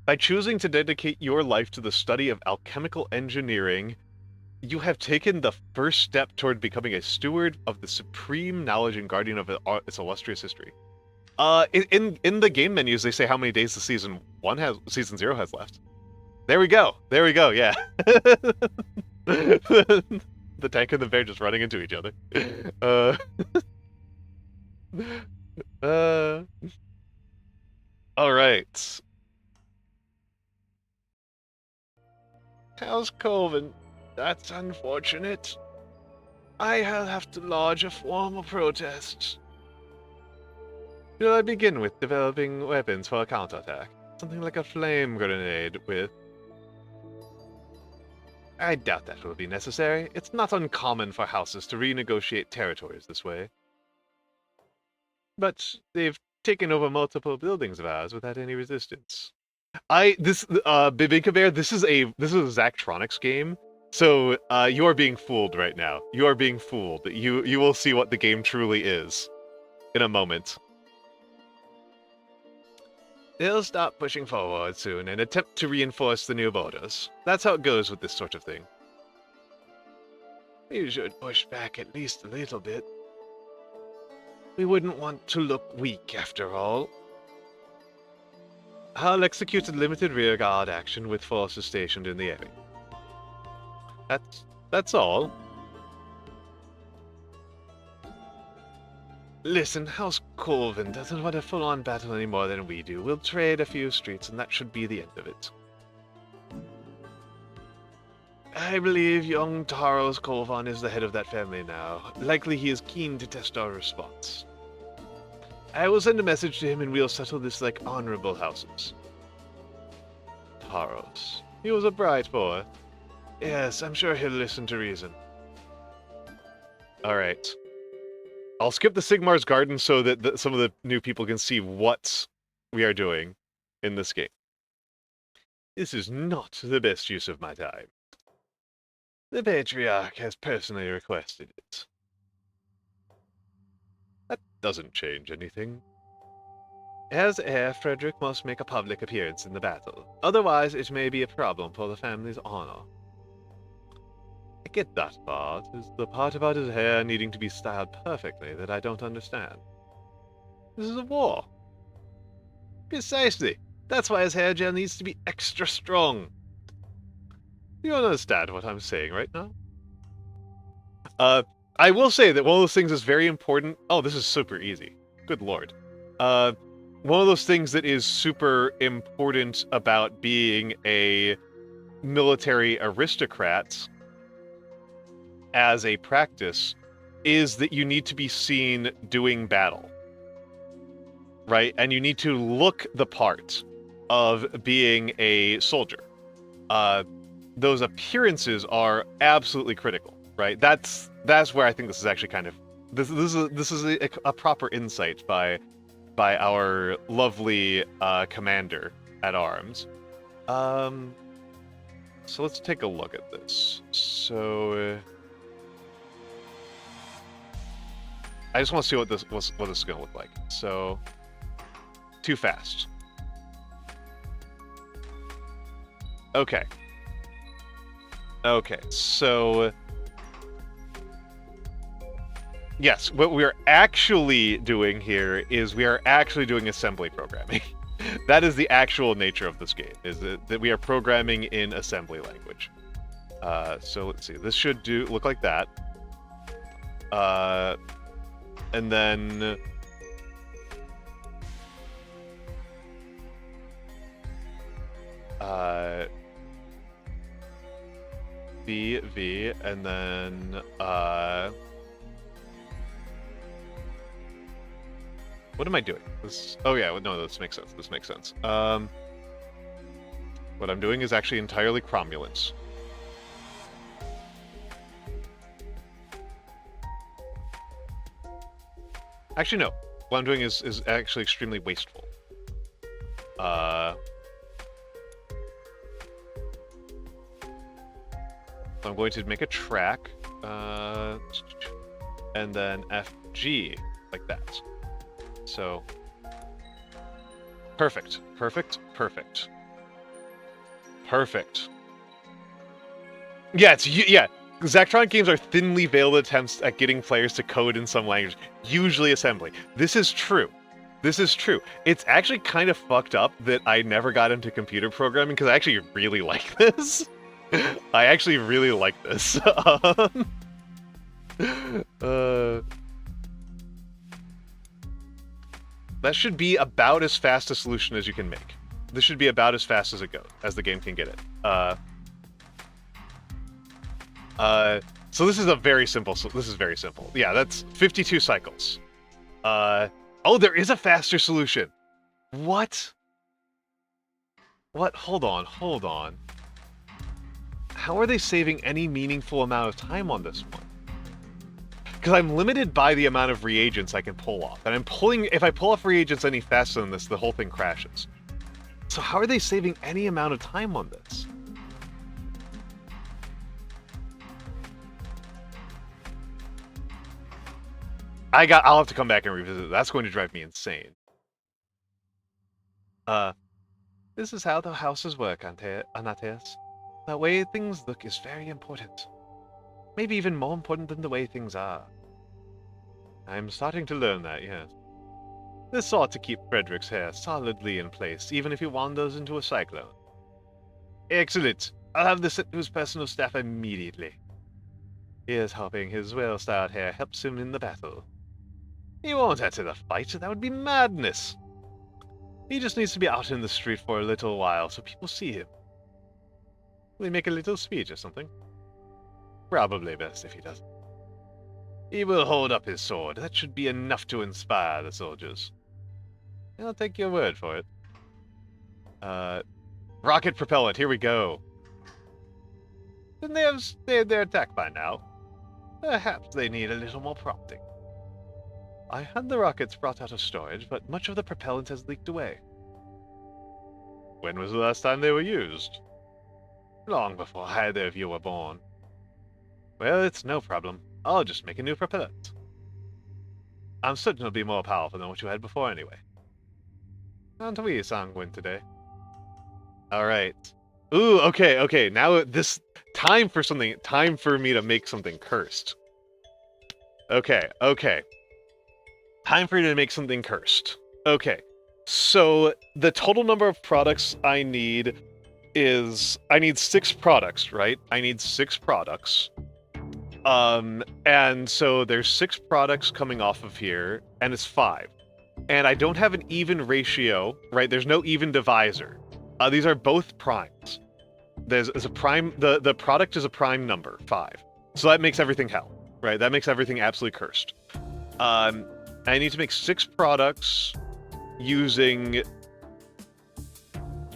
By choosing to dedicate your life to the study of alchemical engineering, you have taken the first step toward becoming a steward of the supreme knowledge and guardian of its illustrious history. In the game menus, they say how many days the season 0 has left. There we go. Yeah. The tank and the bear just running into each other. All right. How's Colvin? That's unfortunate. I'll have to lodge a formal protest. Should I begin with developing weapons for a counterattack? Something like a flame grenade with... I doubt that will be necessary. It's not uncommon for houses to renegotiate territories this way. But they've taken over multiple buildings of ours without any resistance. Bibinka Bear, this is a Zachtronics game, so you are being fooled right now. You are being fooled. You will see what the game truly is in a moment. They'll stop pushing forward soon and attempt to reinforce the new borders. That's how it goes with this sort of thing. We should push back at least a little bit. We wouldn't want to look weak, after all. I'll execute a limited rearguard action with forces stationed in the area. That's all. Listen, House Colvin doesn't want a full-on battle any more than we do. We'll trade a few streets, and that should be the end of it. I believe young Taros Colvin is the head of that family now. Likely he is keen to test our response. I will send a message to him, and we'll settle this like honorable houses. Taros. He was a bright boy. Yes, I'm sure he'll listen to reason. Alright. I'll skip the Sigmar's Garden so that some of the new people can see what we are doing in this game. This is not the best use of my time. The Patriarch has personally requested it. That doesn't change anything. As heir, Frederick must make a public appearance in the battle. Otherwise, it may be a problem for the family's honor. I get that part. It's the part about his hair needing to be styled perfectly that I don't understand. This is a war. Precisely. That's why his hair gel needs to be extra strong. You understand what I'm saying right now? I will say that one of those things is very important. Oh, this is super easy. Good lord. One of those things that is super important about being a military aristocrat as a practice is that you need to be seen doing battle. Right? And you need to look the part of being a soldier. Those appearances are absolutely critical, right? That's where I think this is actually kind of this is a proper insight by our lovely commander at arms. So let's take a look at this. So I just want to see what this is going to look like. So too fast. Okay. Okay, so yes, what we are actually doing here is we are actually doing assembly programming. That is the actual nature of this game, is that we are programming in assembly language. So let's see, this should look like that. And then V, and then what am I doing? Oh yeah, no, this makes sense. This makes sense. What I'm doing is actually entirely cromulent. Actually, no. What I'm doing is actually extremely wasteful. I'm going to make a track, and then FG, like that. So, perfect, perfect, perfect. Perfect. Yeah, yeah. Zachtronic games are thinly veiled attempts at getting players to code in some language, usually assembly. This is true. This is true. It's actually kind of fucked up that I never got into computer programming because I actually really like this. I actually really like this. That should be about as fast a solution as you can make. This should be about as fast as it goes, as the game can get it. So this is a very simple. This is very simple. Yeah, that's 52 cycles. Oh, there is a faster solution. What? What? Hold on. Hold on. how are they saving any meaningful amount of time on this one? Because I'm limited by the amount of reagents I can pull off. And if I pull off reagents any faster than this, the whole thing crashes. So how are they saving any amount of time on this? I'll have to come back and revisit it. That's going to drive me insane. This is how the houses work, Anateas. The way things look is very important. Maybe even more important than the way things are. I'm starting to learn that, yes. This ought to keep Frederick's hair solidly in place, even if he wanders into a cyclone. Excellent. I'll have this sent to his personal staff immediately. Here's hoping his well-styled hair helps him in the battle. He won't enter the fight, that would be madness. He just needs to be out in the street for a little while so people see him. Will he make a little speech or something? Probably best if he doesn't. He will hold up his sword. That should be enough to inspire the soldiers. I'll take your word for it. Rocket propellant, here we go. Didn't they have stayed their attack by now? Perhaps they need a little more prompting. I had the rockets brought out of storage, but much of the propellant has leaked away. When was the last time they were used? Long before either of you were born. Well, it's no problem. I'll just make a new propellant. I'm certain it'll be more powerful than what you had before anyway. Aren't we sanguine today? Alright. Ooh, okay. Now this time for me to make something cursed. Okay. Time for you to make something cursed. Okay. So the total number of products I need is 6 products, right? I need 6 products. And so there's 6 products coming off of here, and it's 5. And I don't have an even ratio, right? There's no even divisor. These are both primes. There's a prime, the product is a prime number, 5. So that makes everything hell, right? That makes everything absolutely cursed. I need to make 6 products using...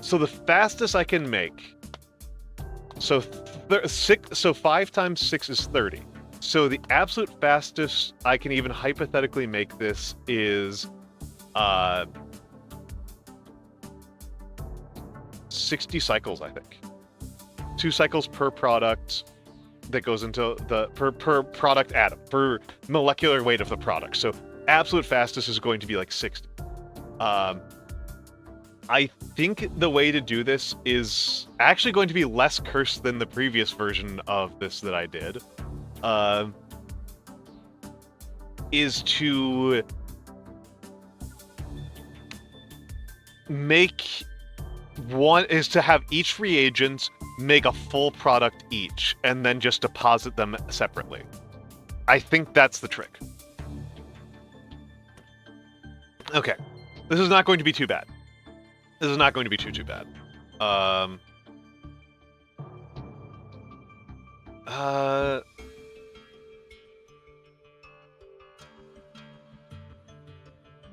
So the fastest I can make... So 5 times 6 is 30. So the absolute fastest I can even hypothetically make this is 60 cycles, I think. 2 cycles per product that goes into the per product atom, per molecular weight of the product. So absolute fastest is going to be like 60. I think the way to do this is actually going to be less cursed than the previous version of this that I did. Is to have each reagent make a full product each, and then just deposit them separately. I think that's the trick. Okay. This is not going to be too bad. This is not going to be too bad.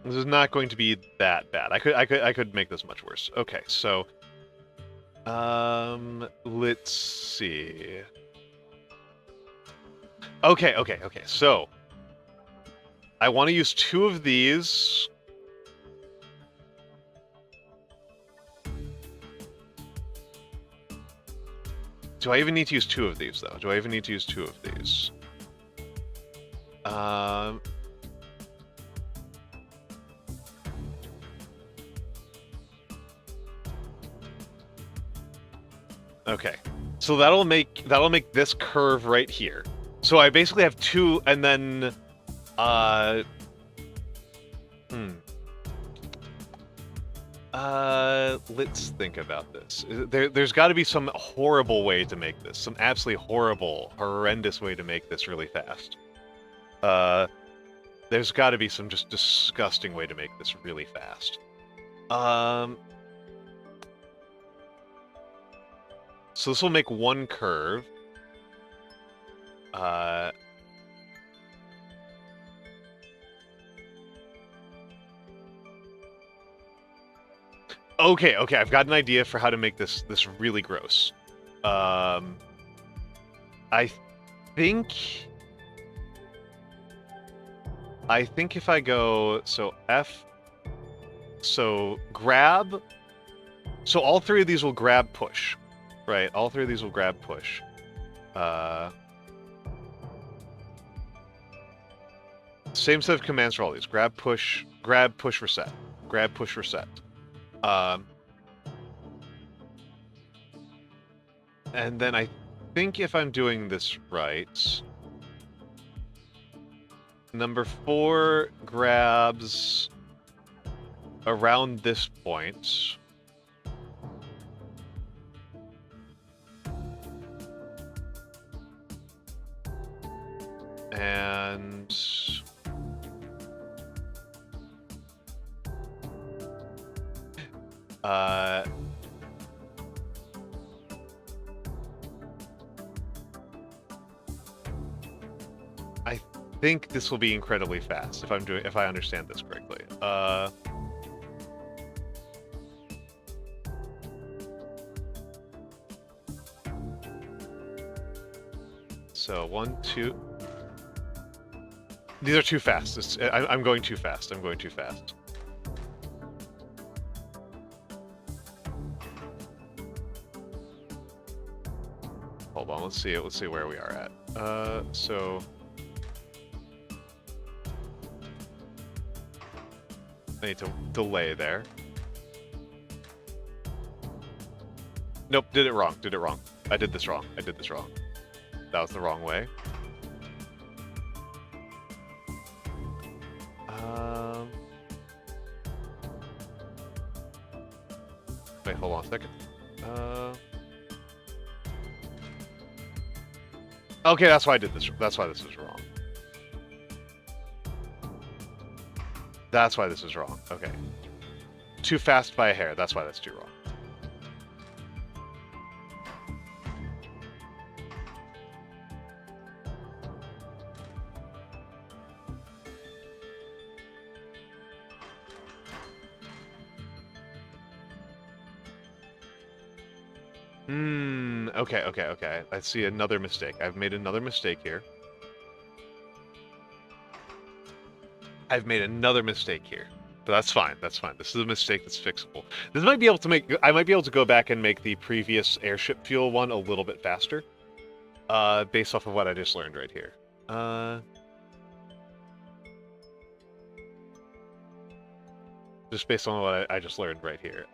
This is not going to be that bad. I could make this much worse. Okay, so let's see. Okay. So I want to use 2 of these. Do I even need to use 2 of these, though? Do I even need to use 2 of these? Okay. So that'll make this curve right here. So I basically have 2, and then let's think about this. There's got to be some horrible way to make this. Some absolutely horrendous way to make this really fast. There's got to be some just disgusting way to make this really fast. So this will make 1 curve. Okay, I've got an idea for how to make this really gross. I think if I go, so F, so grab, so all three of these will grab push, right? All three of these will grab push. Same set of commands for all these. Grab, push, reset. Grab, push, reset. And then I think if I'm doing this right, number 4 grabs around this point. And I think this will be incredibly fast if I understand this correctly. So 1, 2. These are too fast. I'm going too fast. I'm going too fast. Hold on. Let's see where we are at. So I need to delay there. Nope, did it wrong. I did this wrong. That was the wrong way. Wait, hold on a second. Okay, that's why I did this. That's why this is wrong. That's why this is wrong. Okay. Too fast by a hair. That's why that's too wrong. Okay. I see another mistake. I've made another mistake here. But that's fine. This is a mistake that's fixable. I might be able to go back and make the previous airship fuel one a little bit faster. Based off of what I just learned right here. Just based on what I just learned right here.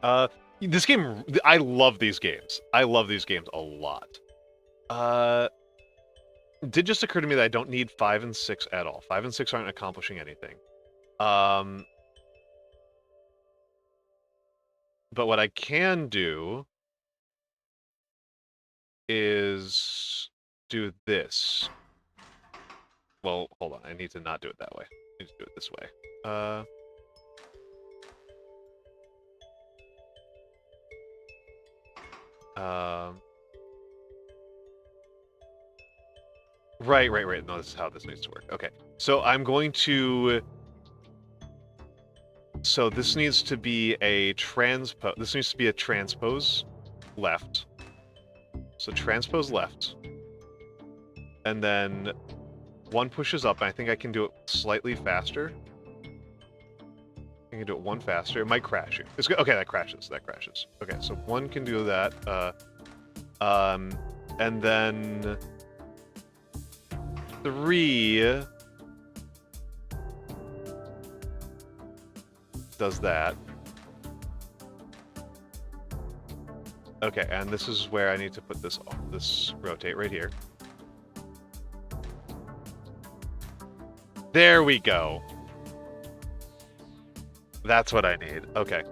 This game, I love these games. I love these games a lot. It did just occur to me that I don't need 5 and 6 at all. 5 and 6 aren't accomplishing anything. But what I can do is do this. Well, hold on. I need to not do it that way. I need to do it this way. Right. No, this is how this needs to work. Okay. So I'm going to... So this needs to be a transpose. This needs to be a transpose left. So transpose left. And then one pushes up, and I think I can do it slightly faster. I can do it one faster. It might crash you. It's good. Okay, that crashes. Okay, so one can do that. And then 3 does that. Okay, and this is where I need to put this rotate right here. There we go. That's what I need. Okay.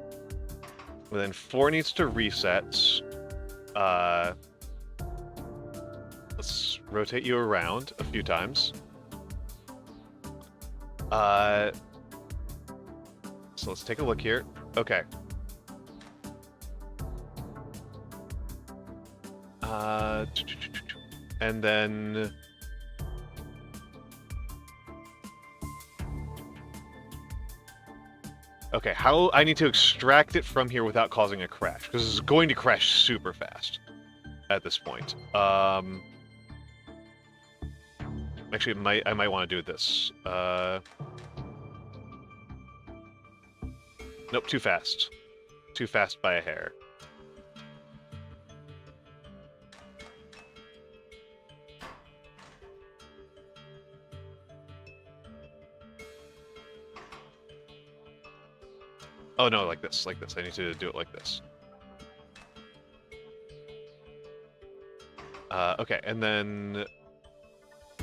And then 4 needs to reset. Let's rotate you around a few times. So let's take a look here. Okay. And then... Okay, how I need to extract it from here without causing a crash, because it's going to crash super fast at this point. Actually, I might want to do this. Nope, too fast. Too fast by a hair. Oh no, like this, like this. I need to do it like this. Okay, and then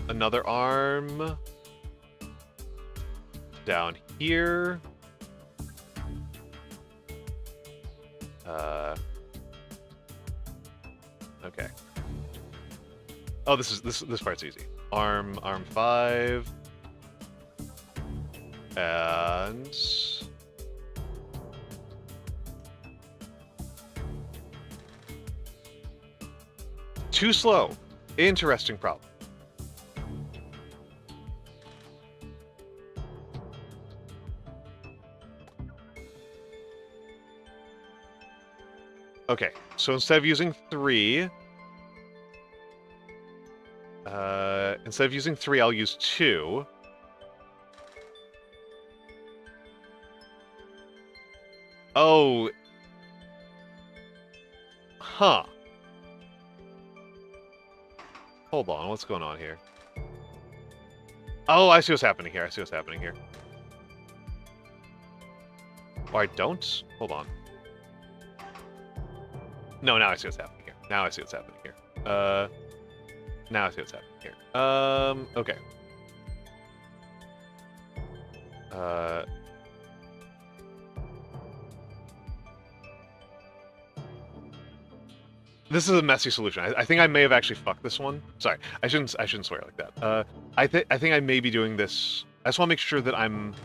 another arm down here. Okay. Oh, this part's easy. Arm 5, and too slow. Interesting problem. Okay, so instead of using 3, I'll use 2. Oh. Huh. Hold on, what's going on here? Oh, I see what's happening here. I see what's happening here. Or I don't? Hold on. No, now I see what's happening here. Now I see what's happening here. Now I see what's happening here. Okay. This is a messy solution. I think I may have actually fucked this one. Sorry, I shouldn't swear like that. I think I may be doing this. I just want to make sure that I'm.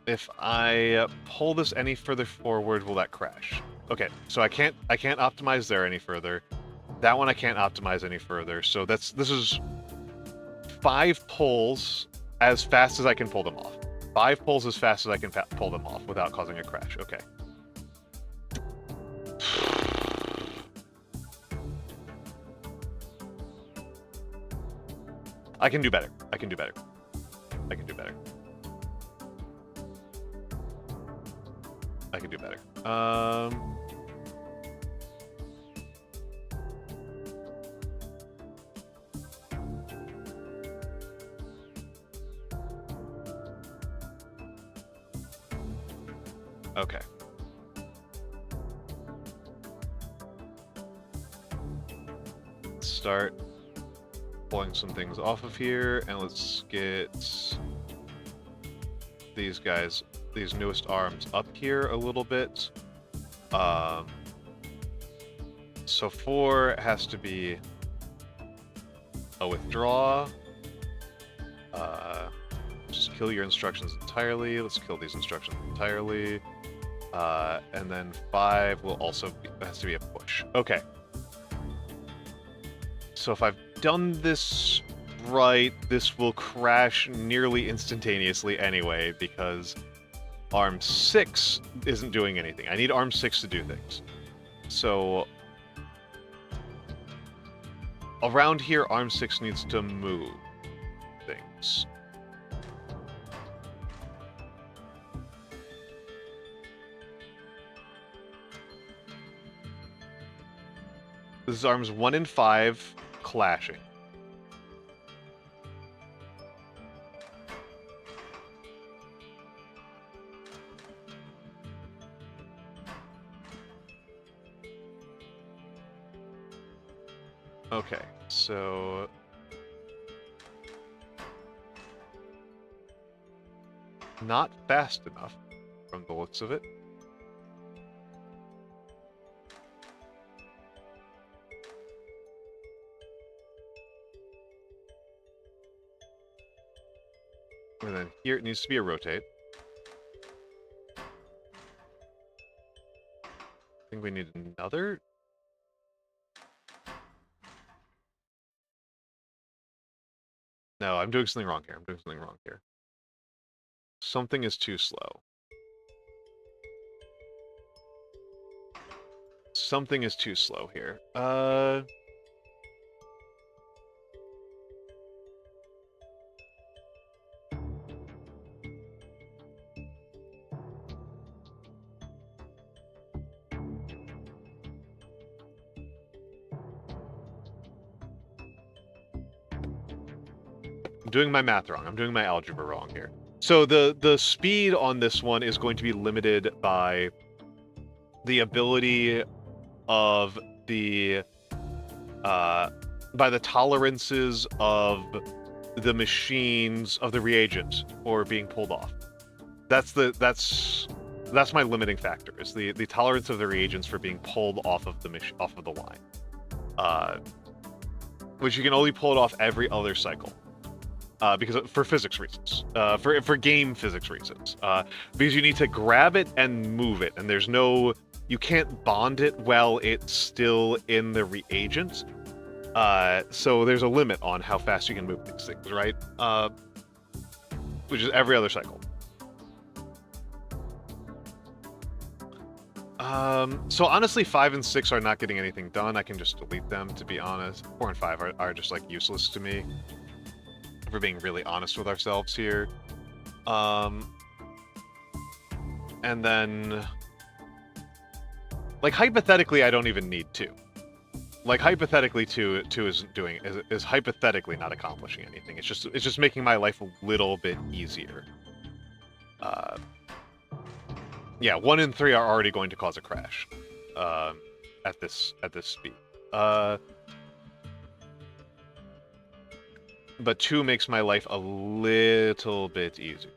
If I pull this any further forward, will that crash? Okay, so I can't optimize there any further. That one I can't optimize any further. So this is 5 pulls as fast as I can pull them off. 5 pulls as fast as I can pull them off without causing a crash. Okay. I can do better. I can do better. I can do better. I can do better. Okay. Let's start pulling some things off of here, and let's get these guys, these newest arms up here a little bit. So 4 has to be a withdraw. Just kill your instructions entirely. Let's kill these instructions entirely. And then 5 will also has to be a push. Okay. So if I've done this right, this will crash nearly instantaneously anyway, because arm 6 isn't doing anything. I need arm 6 to do things. So around here, arm 6 needs to move things. This is arms 1 and 5 clashing. Okay, so not fast enough from the looks of it. And then here it needs to be a rotate. I think we need another. No, I'm doing something wrong here. I'm doing something wrong here. Something is too slow. Something is too slow here. I'm doing my math wrong. I'm doing my algebra wrong here. So the speed on this one is going to be limited by the ability of the by the tolerances of the machines of the reagent or being pulled off. That's my limiting factor, is the tolerance of the reagents for being pulled off of the line. Which you can only pull it off every other cycle. Because for physics reasons, for game physics reasons, because you need to grab it and move it, and you can't bond it while it's still in the reagent. So there's a limit on how fast you can move these things, right? Which is every other cycle. So honestly, 5 and 6 are not getting anything done. I can just delete them, to be honest. 4 and 5 are just like useless to me. We're being really honest with ourselves here. And then, like, hypothetically, I don't even need 2. Like, hypothetically, 2 is hypothetically not accomplishing anything. It's just making my life a little bit easier. Yeah, 1 and 3 are already going to cause a crash. At this speed. But 2 makes my life a little bit easier.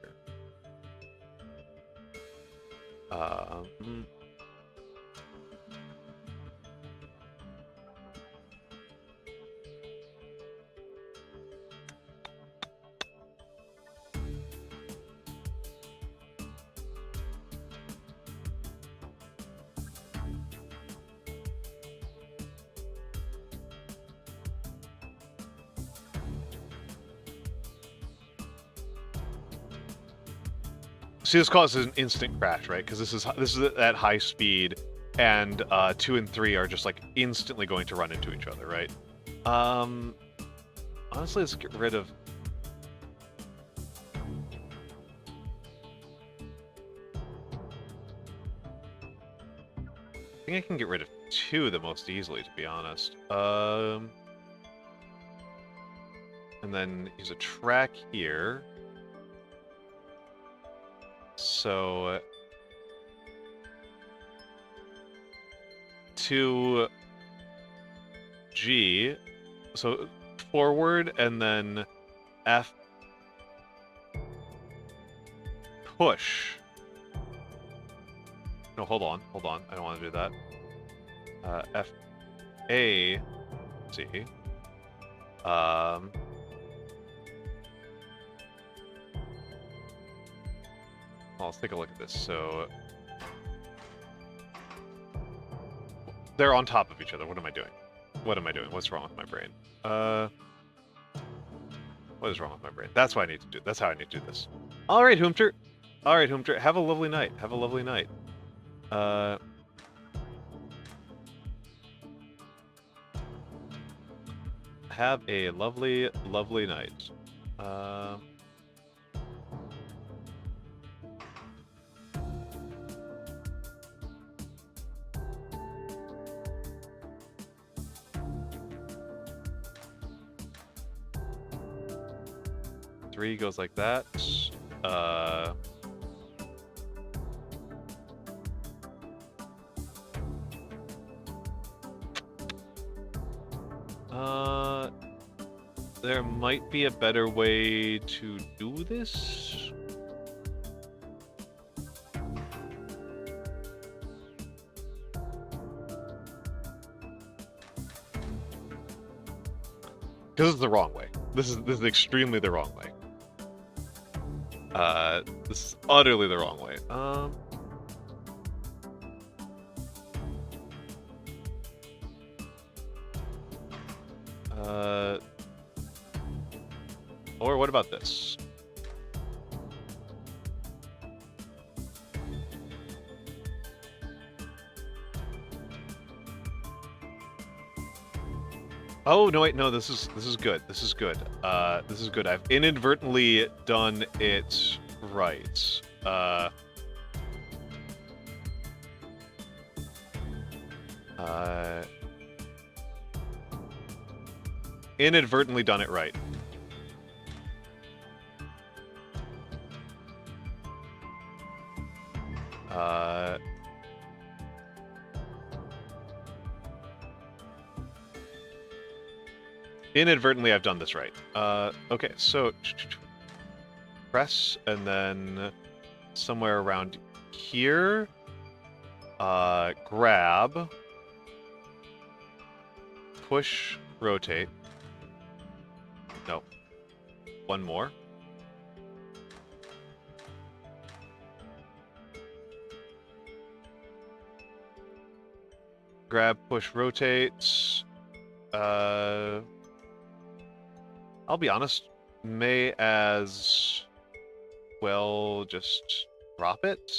'See, this causes an instant crash, right? Because this is at high speed, and 2 and 3 are just like instantly going to run into each other, right? Honestly, let's get rid of. I think I can get rid of 2 the most easily, to be honest. And then use a track here. So 2G, so forward, and then F push. No, hold on, I don't want to do that. F A C. Well, let's take a look at this. So they're on top of each other. What am I doing? What's wrong with my brain? What is wrong with my brain? That's what I need to do. That's how I need to do this. All right, Hoomter. Have a lovely night. Have a lovely night. Have a lovely, lovely night. 3 goes like that. There might be a better way to do this. This is the wrong way. This is extremely the wrong way. This is utterly the wrong way. Or what about this? Oh no, wait, no. This is good. This is good. This is good. I've inadvertently done it right. Inadvertently done it right. Inadvertently, I've done this right. Okay, so press and then somewhere around here, grab, push, rotate. No, one more. Grab, push, rotate. I'll be honest, may as well just drop it.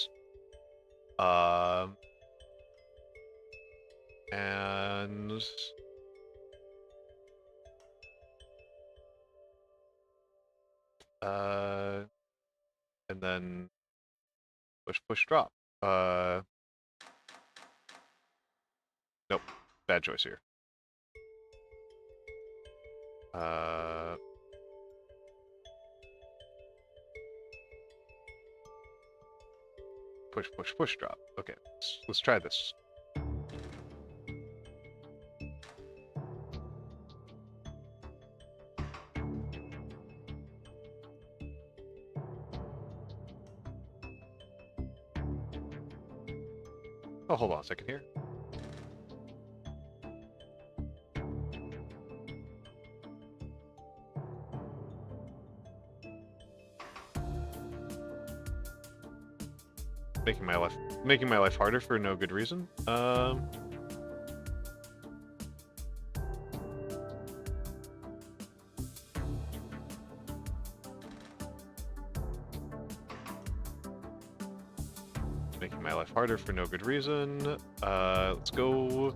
And then push, push, drop. Nope, bad choice here. Push, push, push, drop. Okay, let's try this. Oh, hold on a second here. Making my life harder for no good reason. Making my life harder for no good reason. Let's go.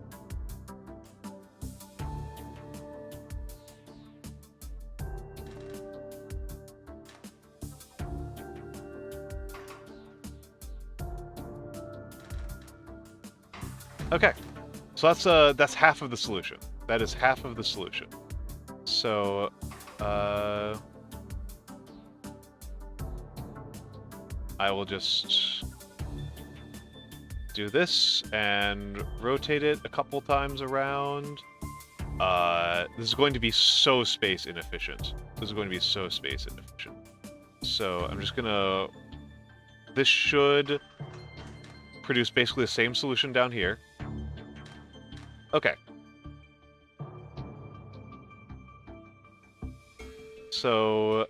Okay, so that's half of the solution. That is half of the solution. So, I will just do this and rotate it a couple times around. This is going to be so space inefficient. This is going to be so space inefficient. So I'm just gonna... This should produce basically the same solution down here. Okay. So,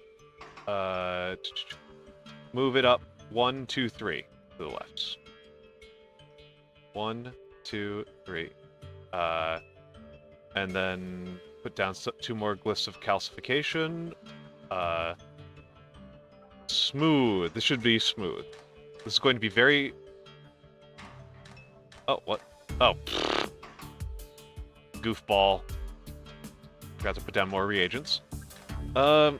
move it up 1, 2, 3 to the left. 1, 2, 3. And then put down 2 more glyphs of calcification. Smooth. This should be smooth. This is going to be very... Oh, what? Oh. Goofball. Forgot to put down more reagents. Oh!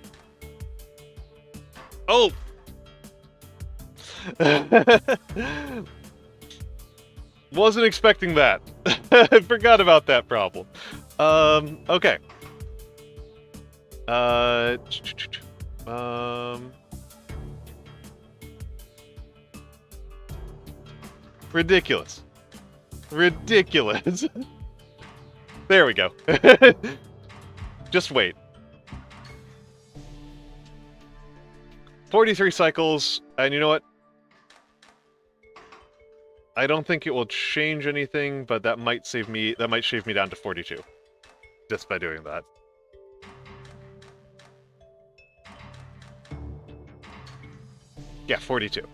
Wasn't expecting that. I forgot about that problem. Okay. Ridiculous. Ridiculous. There we go. Just wait. 43 cycles, and you know what? I don't think it will change anything, but that might shave me down to 42. Just by doing that. Yeah, 42.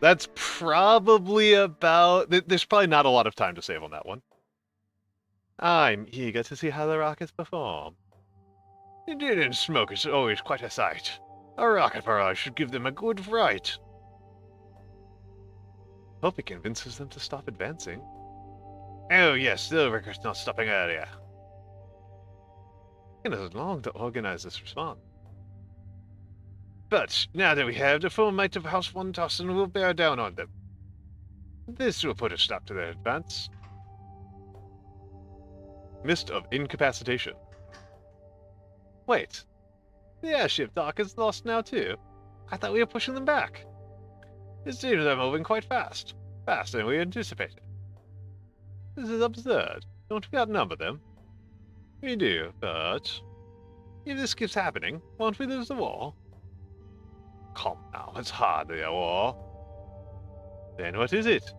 That's probably about... There's probably not a lot of time to save on that one. I'm eager to see how the rockets perform. Indeed, and smoke is always quite a sight. A rocket barrage should give them a good fright. Hope it convinces them to stop advancing. Oh yes, the record's not stopping earlier. Taken us long to organize this response. But now that we have the full might of House 1000 will bear down on them. This will put a stop to their advance. Mist of incapacitation. Wait. The airship dock is lost now too. I thought we were pushing them back. It seems they're moving quite fast. Faster than we anticipated. This is absurd. Don't we outnumber them? We do, but... if this keeps happening, won't we lose the war? Come now, it's hardly a war. Then what is it?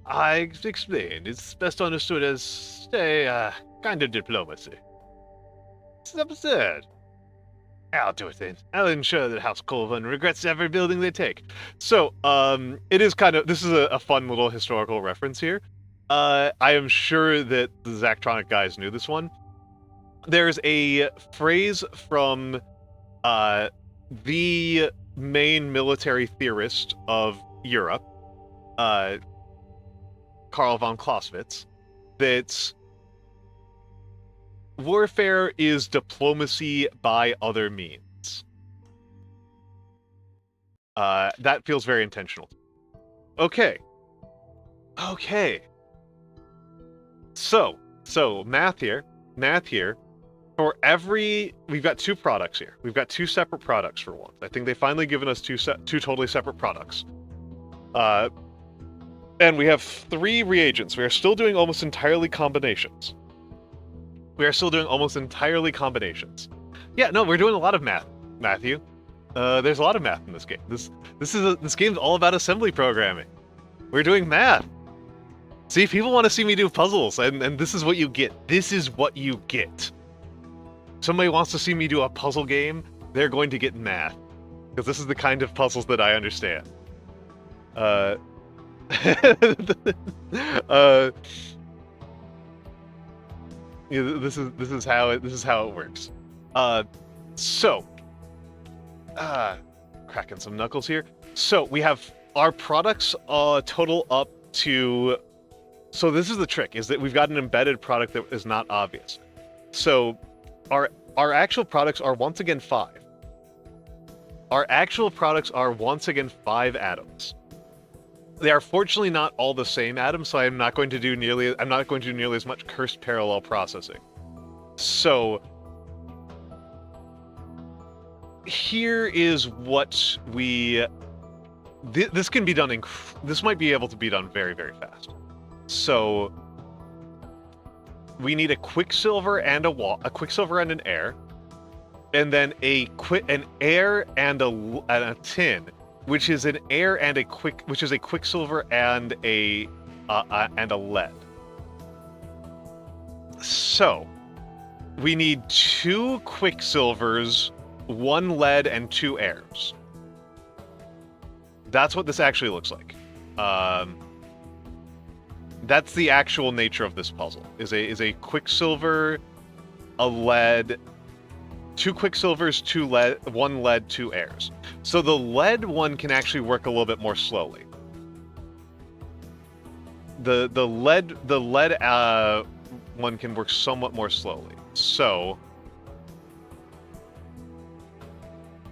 I explained. It's best understood as, say, kind of diplomacy. This is absurd. I'll do it then. I'll ensure that House Colvin regrets every building they take. So, it is kind of, this is a fun little historical reference here. I am sure that the Zachtronic guys knew this one. There's a phrase from, the main military theorist of Europe, Karl von Clausewitz, that warfare is diplomacy by other means. That feels very intentional. Okay. So, math here. For every... we've got two products here. We've got two separate products for once. I think they've finally given us two totally separate products. And we have 3 reagents. We are still doing almost entirely combinations. Yeah, no, we're doing a lot of math, Matthew. There's a lot of math in this game. This game's all about assembly programming. We're doing math. See, people want to see me do puzzles, and this is what you get. This is what you get. Somebody wants to see me do a puzzle game, they're going to get math. Because this is the kind of puzzles that I understand. Yeah, this is how it works. Cracking some knuckles here. So we have our products total up to. So this is the trick: is that we've got an embedded product that is not obvious. So our actual products are once again 5. Our actual products are once again 5 atoms. They are fortunately not all the same atoms, so I'm not going to do nearly as much cursed parallel processing. So here is what we. This can be done this might be able to be done very, very fast. So we need a quicksilver and a quicksilver and an air, and then an air and a tin, which is an air and a quicksilver and a lead. So we need 2 quicksilvers, 1 lead, and 2 airs. That's what this actually looks like. That's the actual nature of this puzzle. Is a quicksilver, a lead, 2 quicksilvers, 2 lead, 1 lead, 2 airs. So the lead one can actually work a little bit more slowly. The lead one can work somewhat more slowly. So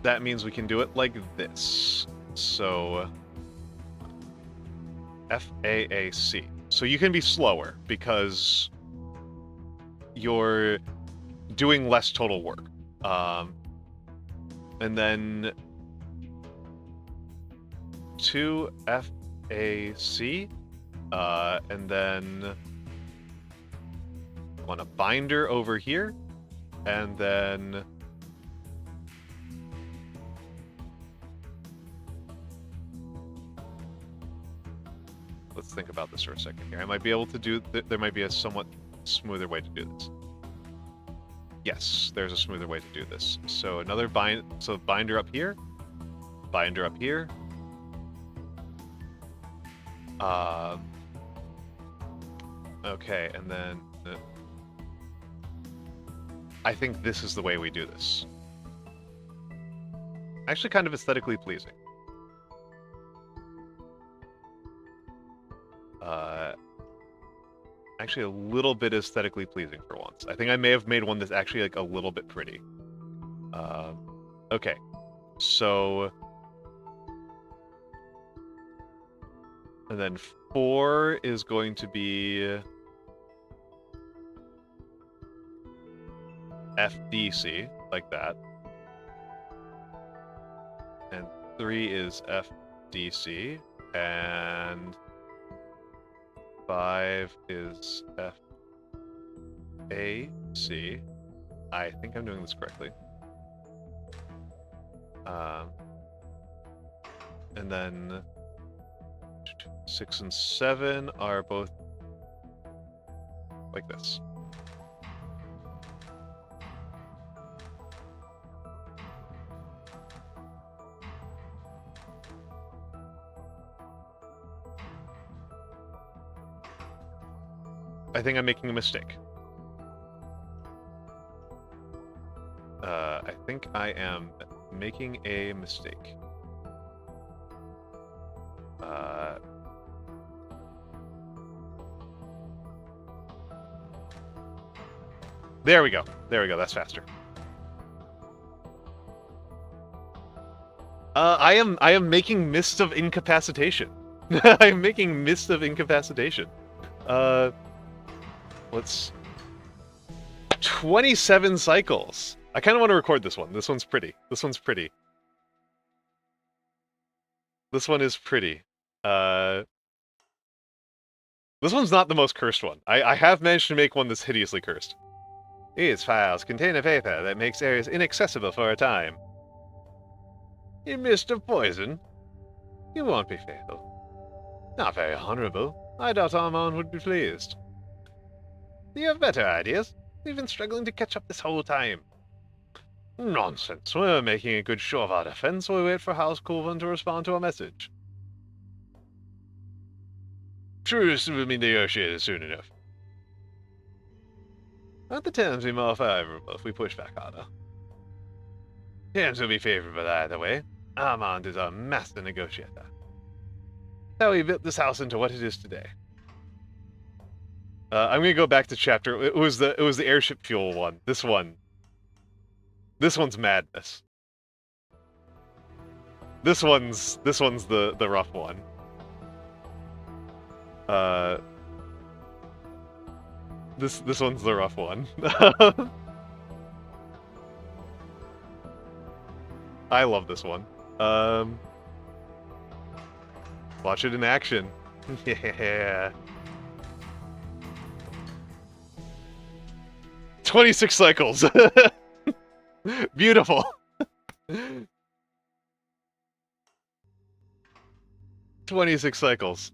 that means we can do it like this. So FAAC. So you can be slower because you're doing less total work. And then 2 FAC, and then on a binder over here, and then let's think about this for a second here. I might be able to do. There might be a somewhat smoother way to do this. Yes, there's a smoother way to do this. So another binder up here, binder up here. Okay, and then I think this is the way we do this. Actually, kind of aesthetically pleasing. actually a little bit aesthetically pleasing for once. I think I may have made one that's actually like a little bit pretty. Okay, so... And then 4 is going to be... FDC, like that. And 3 is FDC, and 5 is FAC. I think I'm doing this correctly. And then 6 and 7 are both like this. I think I'm making a mistake. I think I am making a mistake. There we go. There we go. That's faster. I am making Mist of Incapacitation. I'm making Mist of Incapacitation. Let's... 27 cycles. I kind of want to record this one. This one's pretty. This one's pretty. This one is pretty. This one's not the most cursed one. I have managed to make one that's hideously cursed. These files contain a paper that makes areas inaccessible for a time. In midst of poison? You won't be fatal. Not very honorable. I doubt Armand would be pleased. Do you have better ideas? We've been struggling to catch up this whole time. Nonsense. We're making a good show of our defense while we wait for House Colvin to respond to our message. Truce will be negotiated soon enough. Won't the terms be more favorable if we push back harder? Terms will be favorable either way. Armand is a master negotiator. How he built this house into what it is today. I'm gonna go back to chapter. It was the airship fuel one. This one's madness. This one's the rough one. This one's the rough one. I love this one. Watch it in action. Yeah. 26 cycles. Beautiful. 26 cycles.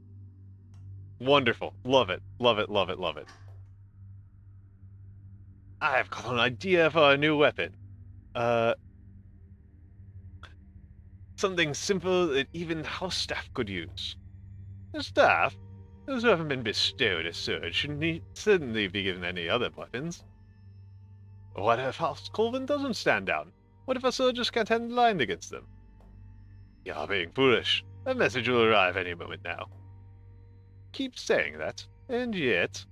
Wonderful. Love it. Love it, love it, love it. I've got an idea for a new weapon. Something simple that even house staff could use. The staff? Those who haven't been bestowed a sword shouldn't certainly be given any other weapons. What if House Colvin doesn't stand down? What if a soldier can't stand line against them? You're being foolish. A message will arrive any moment now. Keep saying that, and yet...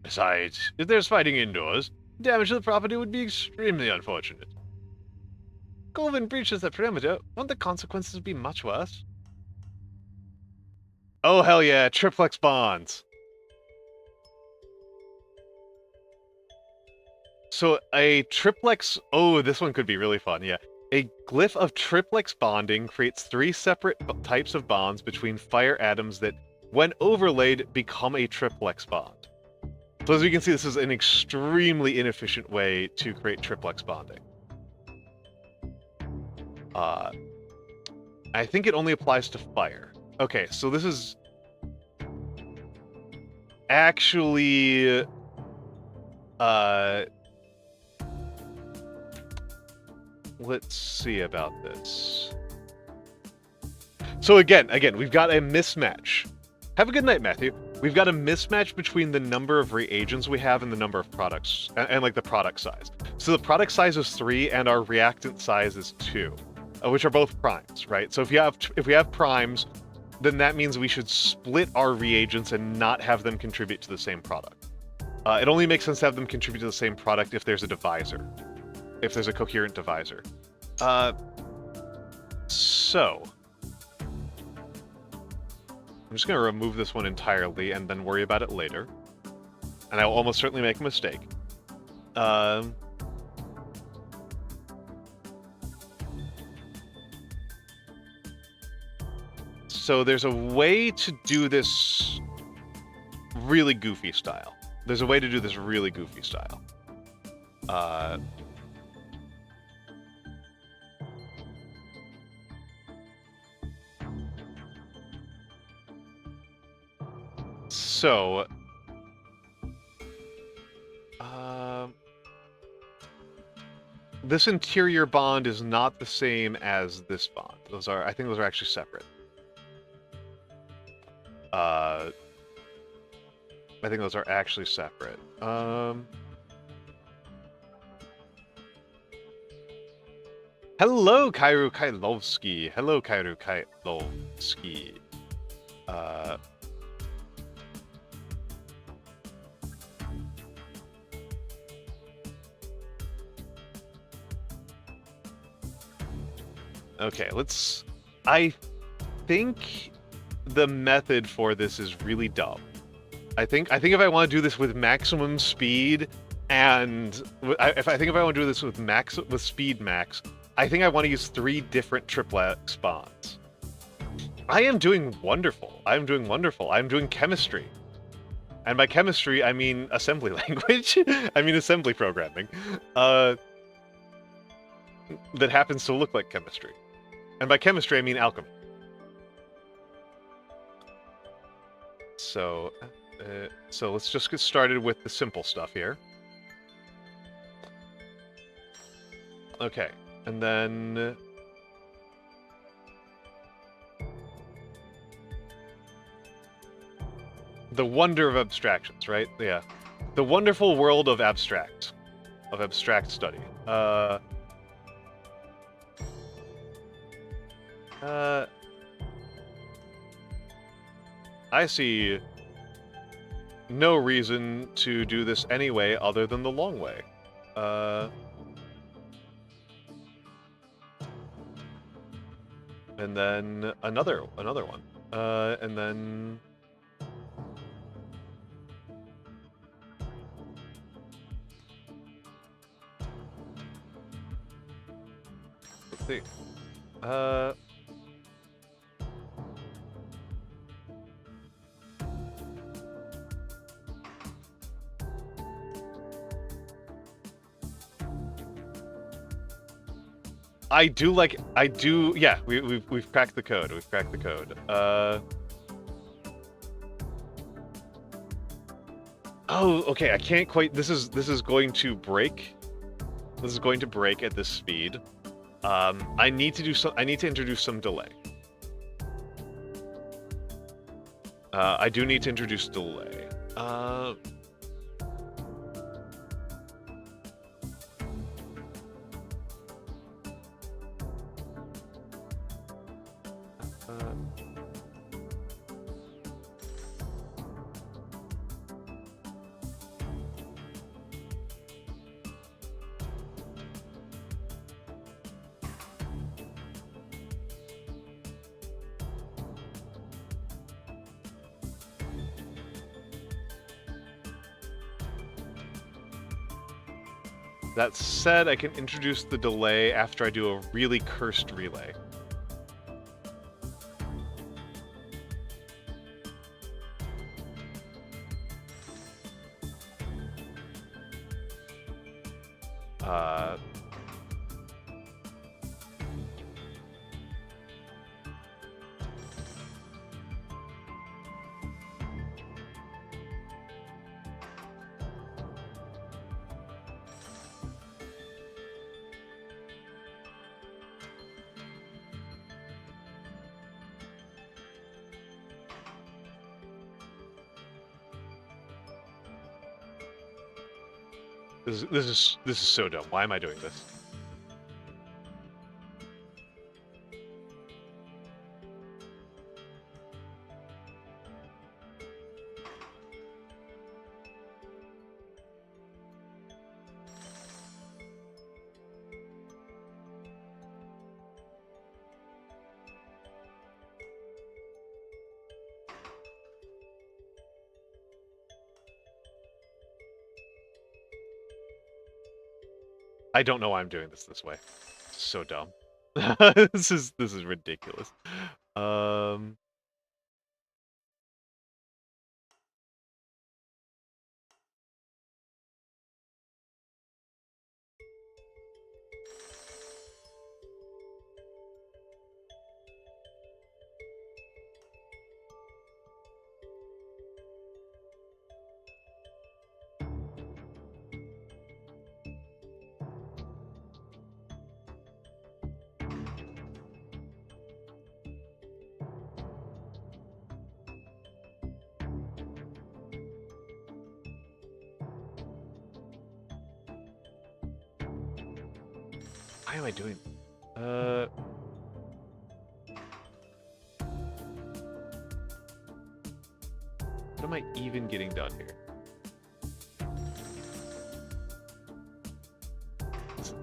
Besides, if there's fighting indoors, damage to the property would be extremely unfortunate. Colvin breaches the perimeter, won't the consequences be much worse? Oh hell yeah, triplex bonds! So a triplex... Oh, this one could be really fun, yeah. A glyph of triplex bonding creates 3 separate types of bonds between fire atoms that, when overlaid, become a triplex bond. So as you can see, this is an extremely inefficient way to create triplex bonding. I think it only applies to fire. Okay, so this is... actually... let's see about this. So again, we've got a mismatch. Have a good night, Matthew. We've got a mismatch between the number of reagents we have and the number of products, and like the product size. So the product size is 3 and our reactant size is 2, which are both primes, right? So if we have primes, then that means we should split our reagents and not have them contribute to the same product. It only makes sense to have them contribute to the same product if there's a divisor. If there's a coherent divisor. So... I'm just going to remove this one entirely and then worry about it later. And I will almost certainly make a mistake. So there's a way to do this really goofy style. There's a way to do this really goofy style. So... this interior bond is not the same as this bond. I think those are actually separate. I think those are actually separate. Hello, Kairu Kailovsky. Hello, Kairu Kailovsky. Okay, let's... I think the method for this is really dumb. I think if I want to do this with maximum speed, and if I want to do this with speed max, I think I want to use 3 different triplex bonds. I am doing wonderful. I'm doing wonderful. I'm doing chemistry. And by chemistry, I mean assembly language. I mean assembly programming. That happens to look like chemistry. And by chemistry, I mean alchemy. So let's just get started with the simple stuff here. Okay, and then... the wonder of abstractions, right? Yeah. The wonderful world of abstract study. I see no reason to do this anyway other than the long way. And then another one. And then... let's see. Yeah, we've cracked the code. We've cracked the code. Oh, okay, I can't quite, this is going to break. This is going to break at this speed. I need to introduce some delay. I do need to introduce delay. That said, I can introduce the delay after I do a really cursed relay. This is so dumb. Why am I doing this? I don't know why I'm doing this way. It's so dumb. This is ridiculous. Why am I doing? What am I even getting done here?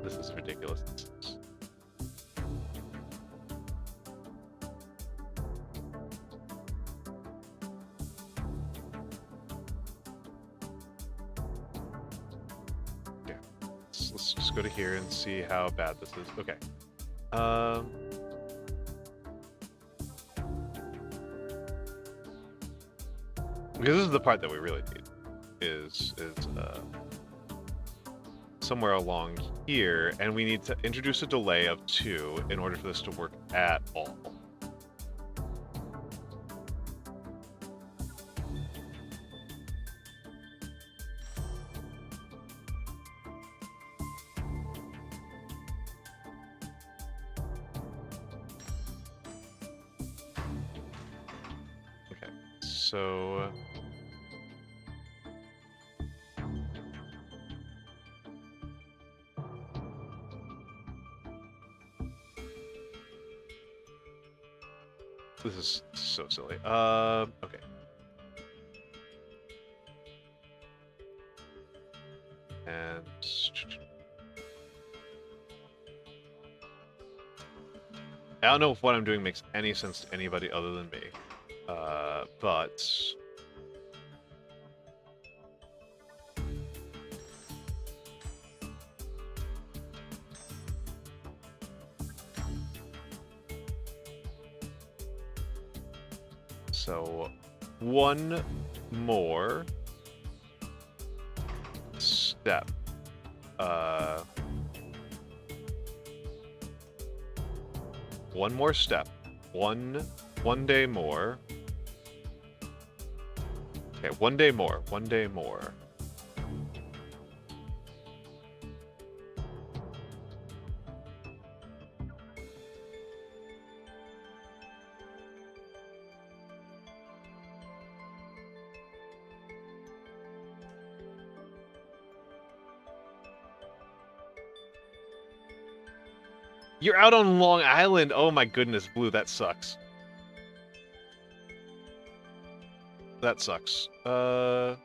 This is ridiculous. Yeah. Let's just go to here and see how bad this is. Okay. Because this is the part that we really need, is somewhere along here, and we need to introduce a delay of 2 in order for this to work at all. Okay, so this is so silly. Okay. And I don't know if what I'm doing makes any sense to anybody other than me. But so one more step. One more step. One day more. Okay, one day more. One day more. You're out on Long Island. Oh my goodness, Blue, that sucks. That sucks. That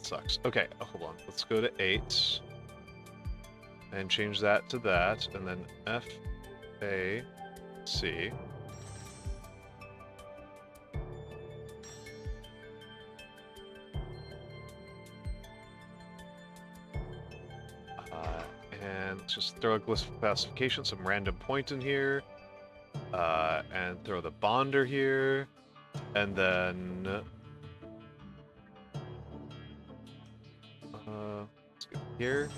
sucks. Okay, hold on. Let's go to 8. And change that to that. And then F, A, C. And let's just throw a glyph classification, some random point in here. And throw the bonder here. And then let's go here.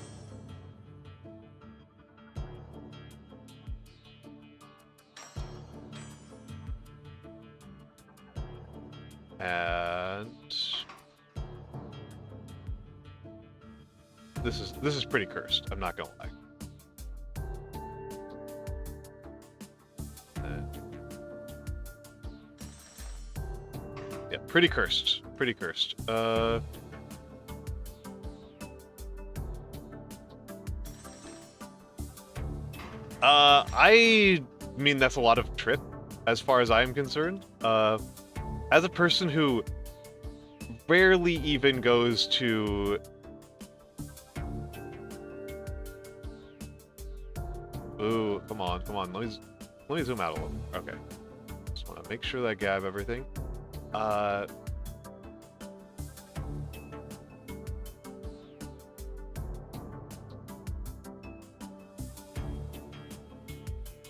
And this is pretty cursed, I'm not gonna lie. Yeah, pretty cursed. Pretty cursed. I mean, that's a lot of trip, as far as I'm concerned. As a person who rarely even goes to... Ooh, come on, come on. Let me zoom out a little. Okay. Just want to make sure that I grab everything. I...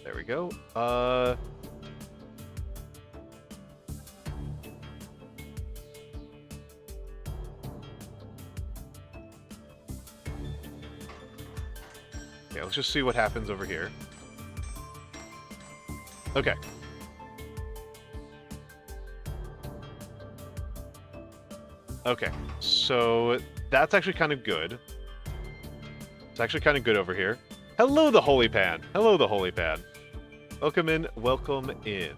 There we go. Okay, let's just see what happens over here. Okay. Okay, so that's actually kind of good. It's actually kind of good over here. Hello, the Holy Pan. Hello, the Holy Pan. Welcome in. Welcome in.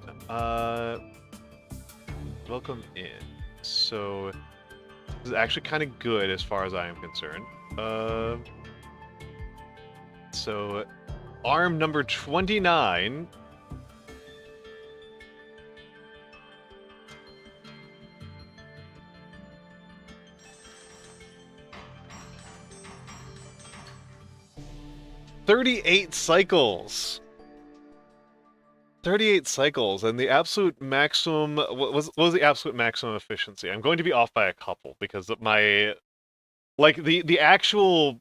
Welcome in. So this is actually kind of good as far as I am concerned. So arm number 29. "38 cycles." 38 cycles, and the absolute maximum... What was the absolute maximum efficiency? I'm going to be off by a couple, because my... Like, the actual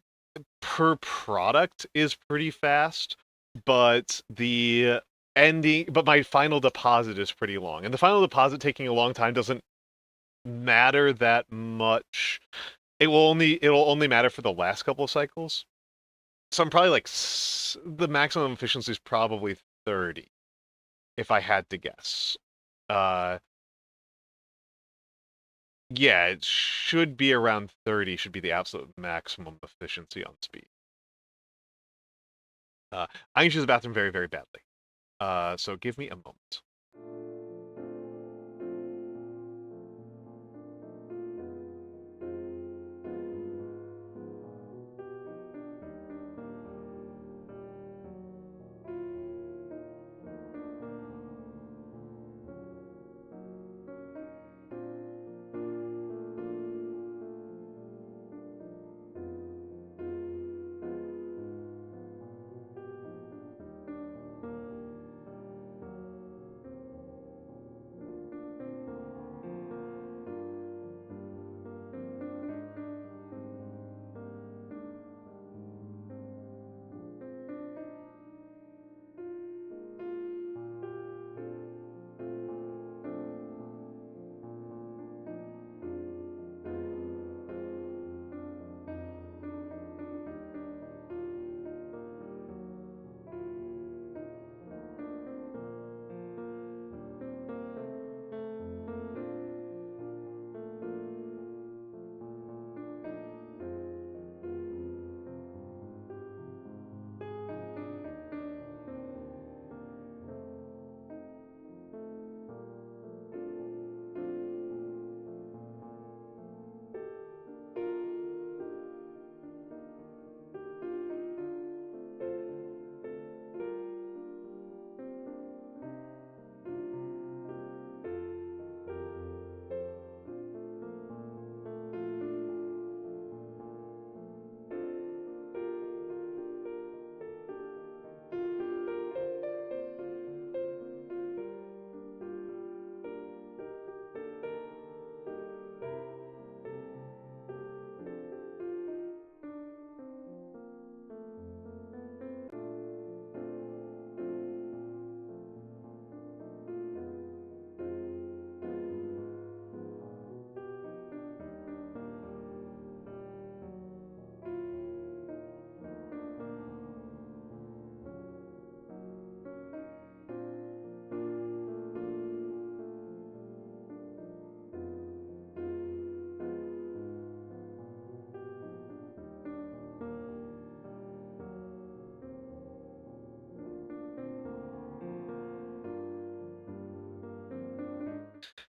per product is pretty fast, but the ending... But my final deposit is pretty long. And the final deposit taking a long time doesn't matter that much. It'll only matter for the last couple of cycles. So I'm probably like... The maximum efficiency is probably 30. If I had to guess. Yeah, it should be around 30, should be the absolute maximum efficiency on speed. I need to use the bathroom very, very badly. So give me a moment.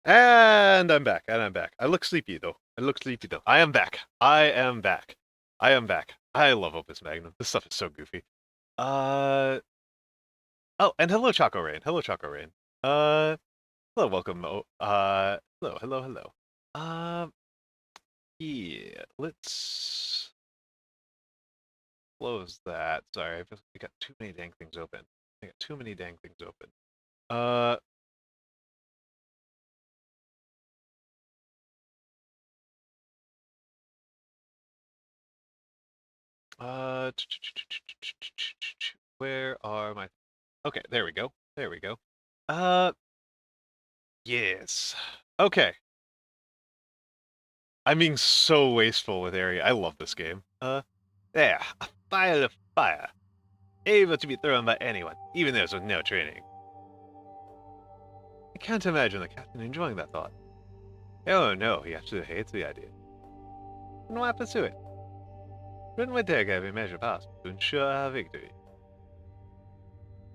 And I'm back, and I'm back. I look sleepy, though. I am back. I am back. I am back. I love Opus Magnum. This stuff is so goofy. Oh, and hello, Choco Rain. Hello, Choco Rain. Hello, welcome. Hello. Yeah, let's close that. Sorry, I got too many dang things open. Where are my... Okay, there we go. There we go. Yes. Okay. I'm being so wasteful with area. I love this game. There. A fire of fire. Able to be thrown by anyone, even those with no training. I can't imagine the captain enjoying that thought. Oh no, he absolutely hates the idea. And why pursue it? Wouldn't we take every measure possible to ensure our victory?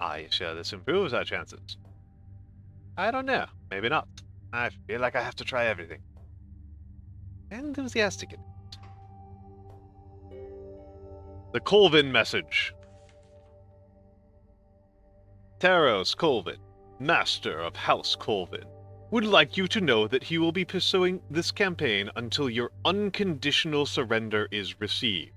Are you sure this improves our chances? I don't know. Maybe not. I feel like I have to try everything. Enthusiastic. The Colvin message. Taros Colvin, Master of House Colvin, would like you to know that he will be pursuing this campaign until your unconditional surrender is received.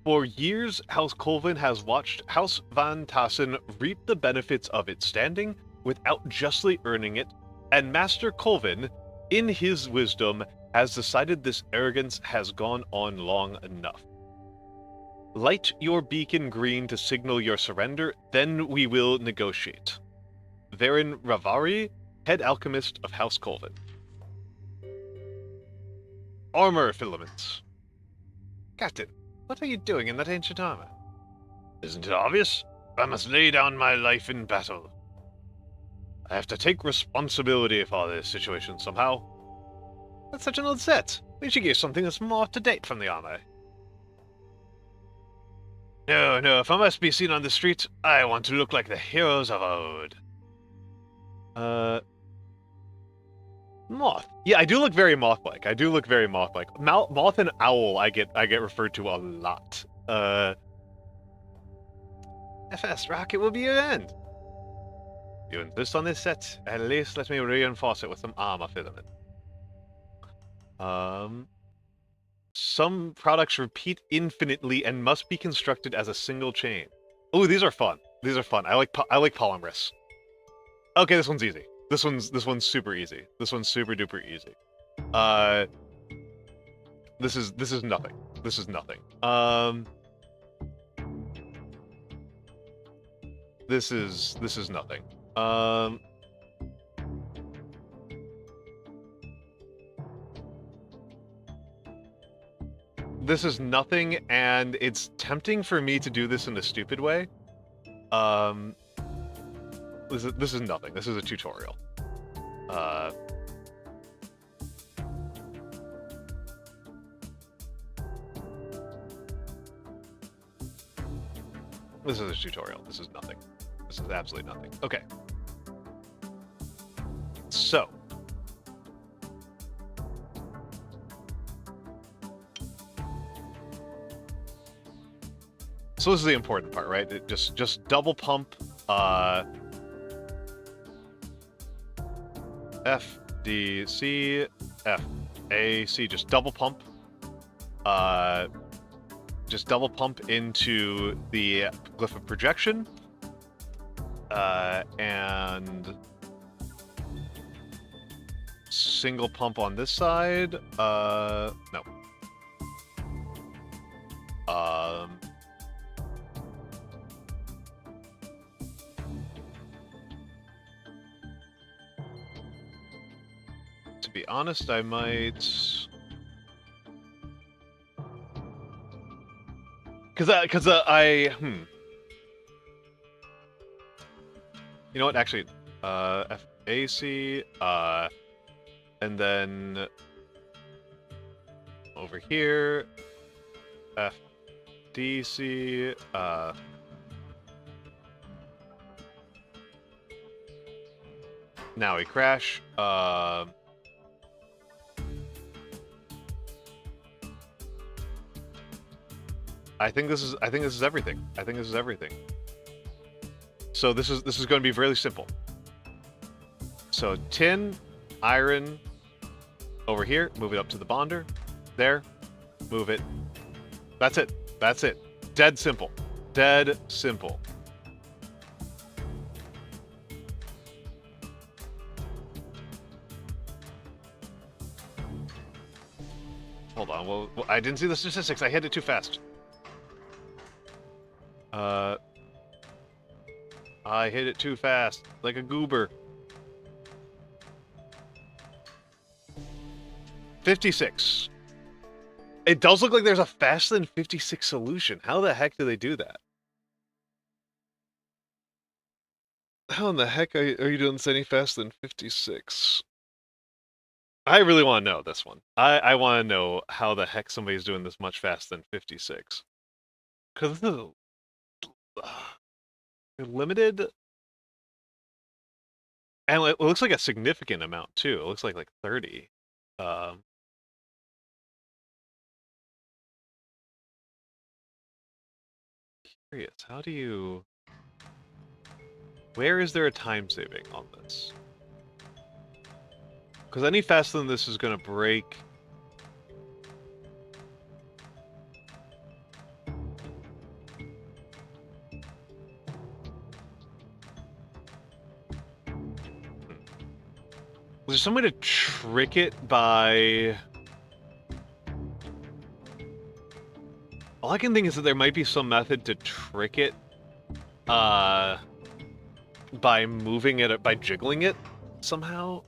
For years, House Colvin has watched House Van Tassen reap the benefits of its standing without justly earning it, and Master Colvin, in his wisdom, has decided this arrogance has gone on long enough. Light your beacon green to signal your surrender, then we will negotiate. Varen Ravari, Head Alchemist of House Colvin. Armor filaments. Captain, what are you doing in that ancient armor? Isn't it obvious? I must lay down my life in battle. I have to take responsibility for this situation somehow. That's such an old set. We should get something that's more up-to-date from the armor. No, if I must be seen on the street, I want to look like the heroes of old. Moth. Yeah, I do look very moth-like. Moth and owl I get referred to a lot. FS Rocket will be your end. You insist on this set? At least let me reinforce it with some armor filament. Some products repeat infinitely and must be constructed as a single chain. Oh, these are fun. I like polymorphs. Okay, this one's easy. This one's super easy. This one's super duper easy. This is nothing. This is nothing. This is nothing. This is nothing, and it's tempting for me to do this in a stupid way. This is nothing. This is a tutorial. This is a tutorial. This is nothing. This is absolutely nothing. Okay. So. So this is the important part, right? It just double pump FDC FAC, just double pump into the glyph of projection and single pump on this side. No. To be honest, I might... Cause I You know what, actually, FAC, and then over here, FDC, now we crash, I think this is everything. I think this is everything. So this is going to be really simple. So tin, iron, over here, move it up to the bonder. There, move it. That's it. That's it. Dead simple. Dead simple. Hold on. Well, I didn't see the statistics. I hit it too fast. I hit it too fast, like a goober. 56. It does look like there's a faster than 56 solution. How the heck do they do that? How in the heck are you doing this any faster than 56? I really want to know this one. I want to know how the heck somebody's doing this much faster than 56. Because this is limited. And it looks like a significant amount, too. It looks like 30. Curious, how do you... Where is there a time saving on this? Because any faster than this is going to break... Was there some way to trick it by... All I can think is that there might be some method to trick it by moving it, by jiggling it somehow.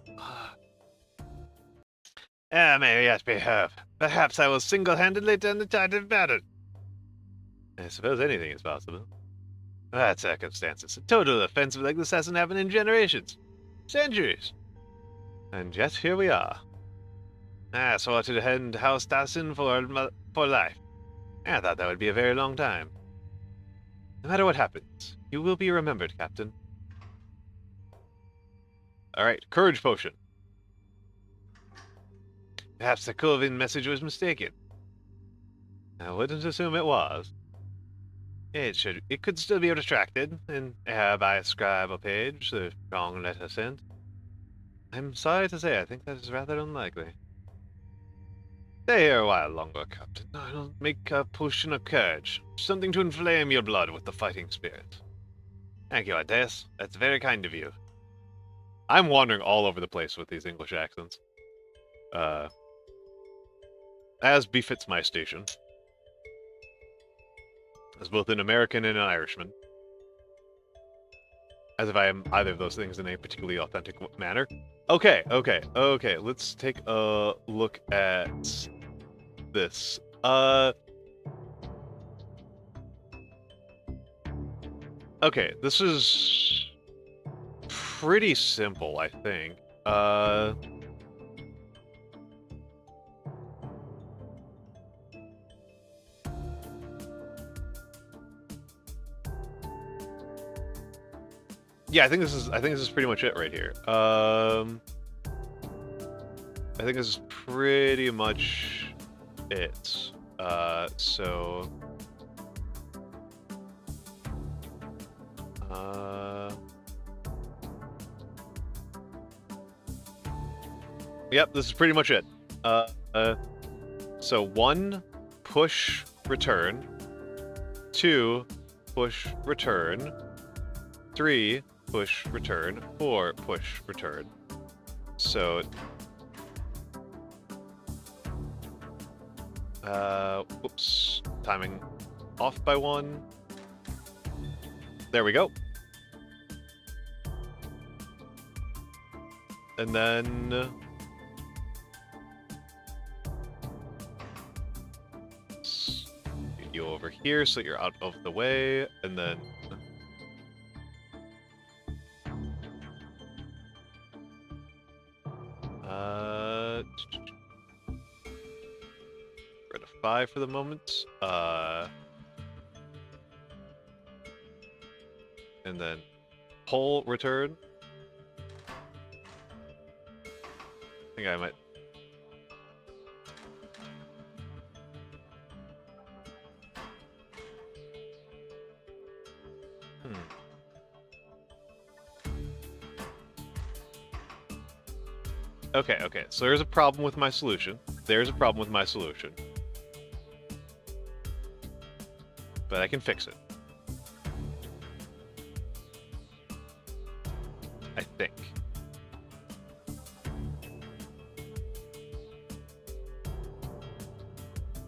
Maybe yes, perhaps I will single-handedly turn the tide of battle. I suppose anything is possible. That circumstances. A total offensive like this hasn't happened in generations. Centuries. And yet here we are. So to hand House Dawson for life. I thought that would be a very long time. No matter what happens, you will be remembered, Captain. Alright, courage potion. Perhaps the Coven message was mistaken. I wouldn't assume it was. It could still be retracted and by a scribal page, the wrong letter sent. I'm sorry to say, I think that is rather unlikely. Stay here a while longer, Captain. I'll make a potion of courage. Something to inflame your blood with the fighting spirit. Thank you, Ardeus. That's very kind of you. I'm wandering all over the place with these English accents. As befits my station. As both an American and an Irishman. As if I am either of those things in a particularly authentic manner. Okay. Let's take a look at this. Okay, this is pretty simple, I think. Yeah, I think this is pretty much it right here. I think this is pretty much it. Yep, this is pretty much it. So 1, push, return. 2, push, return. 3, push, return. 4, push, return. So... whoops. Timing off by 1. There we go. And then... get you over here so you're out of the way, and then... rid of 5 for the moment. And then pull, return. I think I might... Okay, so there's a problem with my solution. There's a problem with my solution. But I can fix it. I think.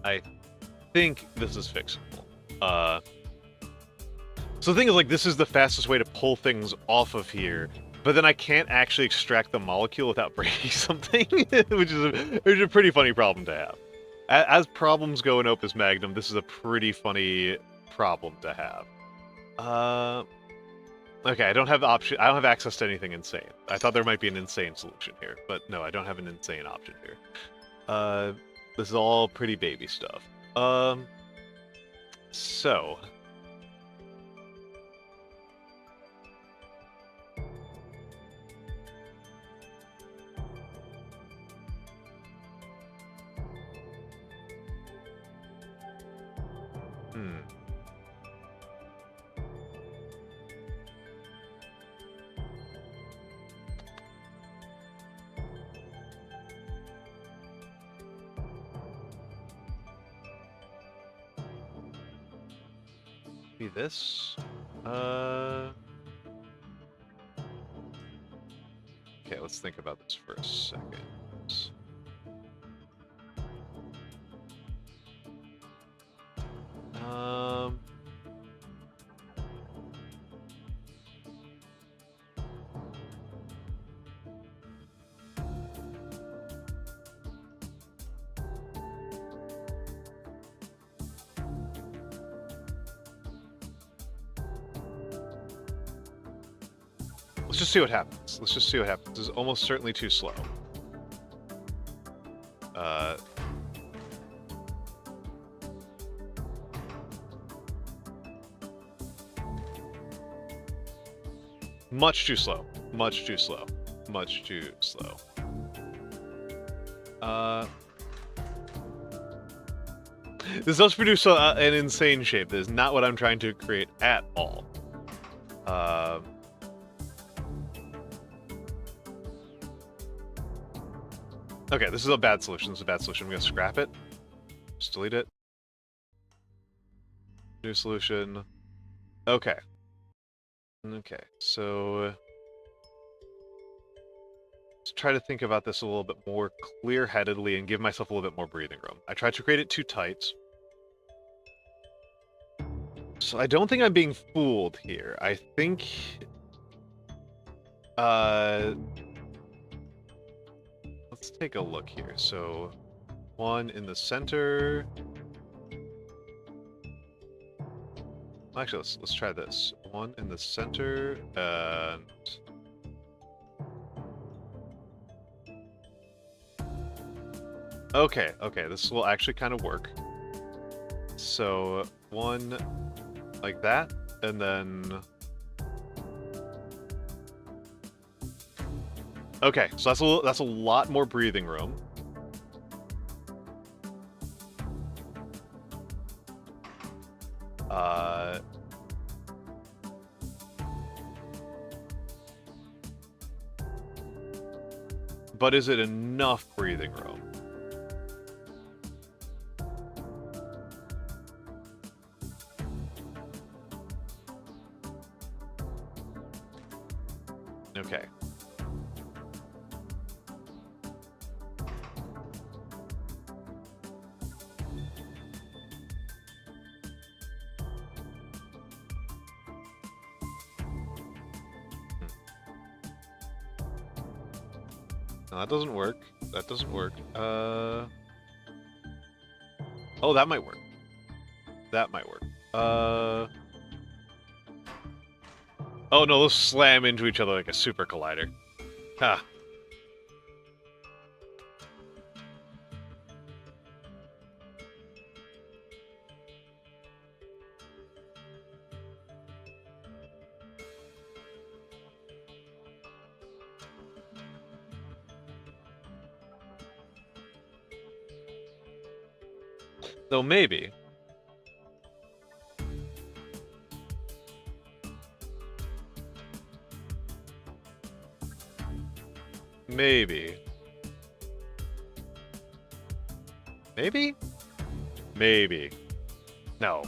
I think this is fixable. So the thing is, like, this is the fastest way to pull things off of here, but then I can't actually extract the molecule without breaking something, which is a pretty funny problem to have. As problems go in Opus Magnum, this is a pretty funny problem to have. Okay, I don't have the option. I don't have access to anything insane. I thought there might be an insane solution here, but no, I don't have an insane option here. This is all pretty baby stuff. So. This. Okay, let's think about this for a second. Let's just see what happens. Let's just see what happens. This is almost certainly too slow. Much too slow. Much too slow. Much too slow. This does produce an insane shape. That is not what I'm trying to create at all. Okay, this is a bad solution. This is a bad solution. I'm going to scrap it. Just delete it. New solution. Okay. Okay, so let's try to think about this a little bit more clear-headedly and give myself a little bit more breathing room. I tried to create it too tight. So I don't think I'm being fooled here. I think... let's take a look here. So, one in the center. Actually, let's try this. One in the center, and... Okay, this will actually kind of work. So, one like that, and then... Okay, so that's a lot more breathing room. But is it enough breathing room? Okay. No, that doesn't work. That doesn't work. Oh, that might work. That might work. Oh no, those slam into each other like a super collider. Ha. Though maybe. Maybe. Maybe? Maybe. No.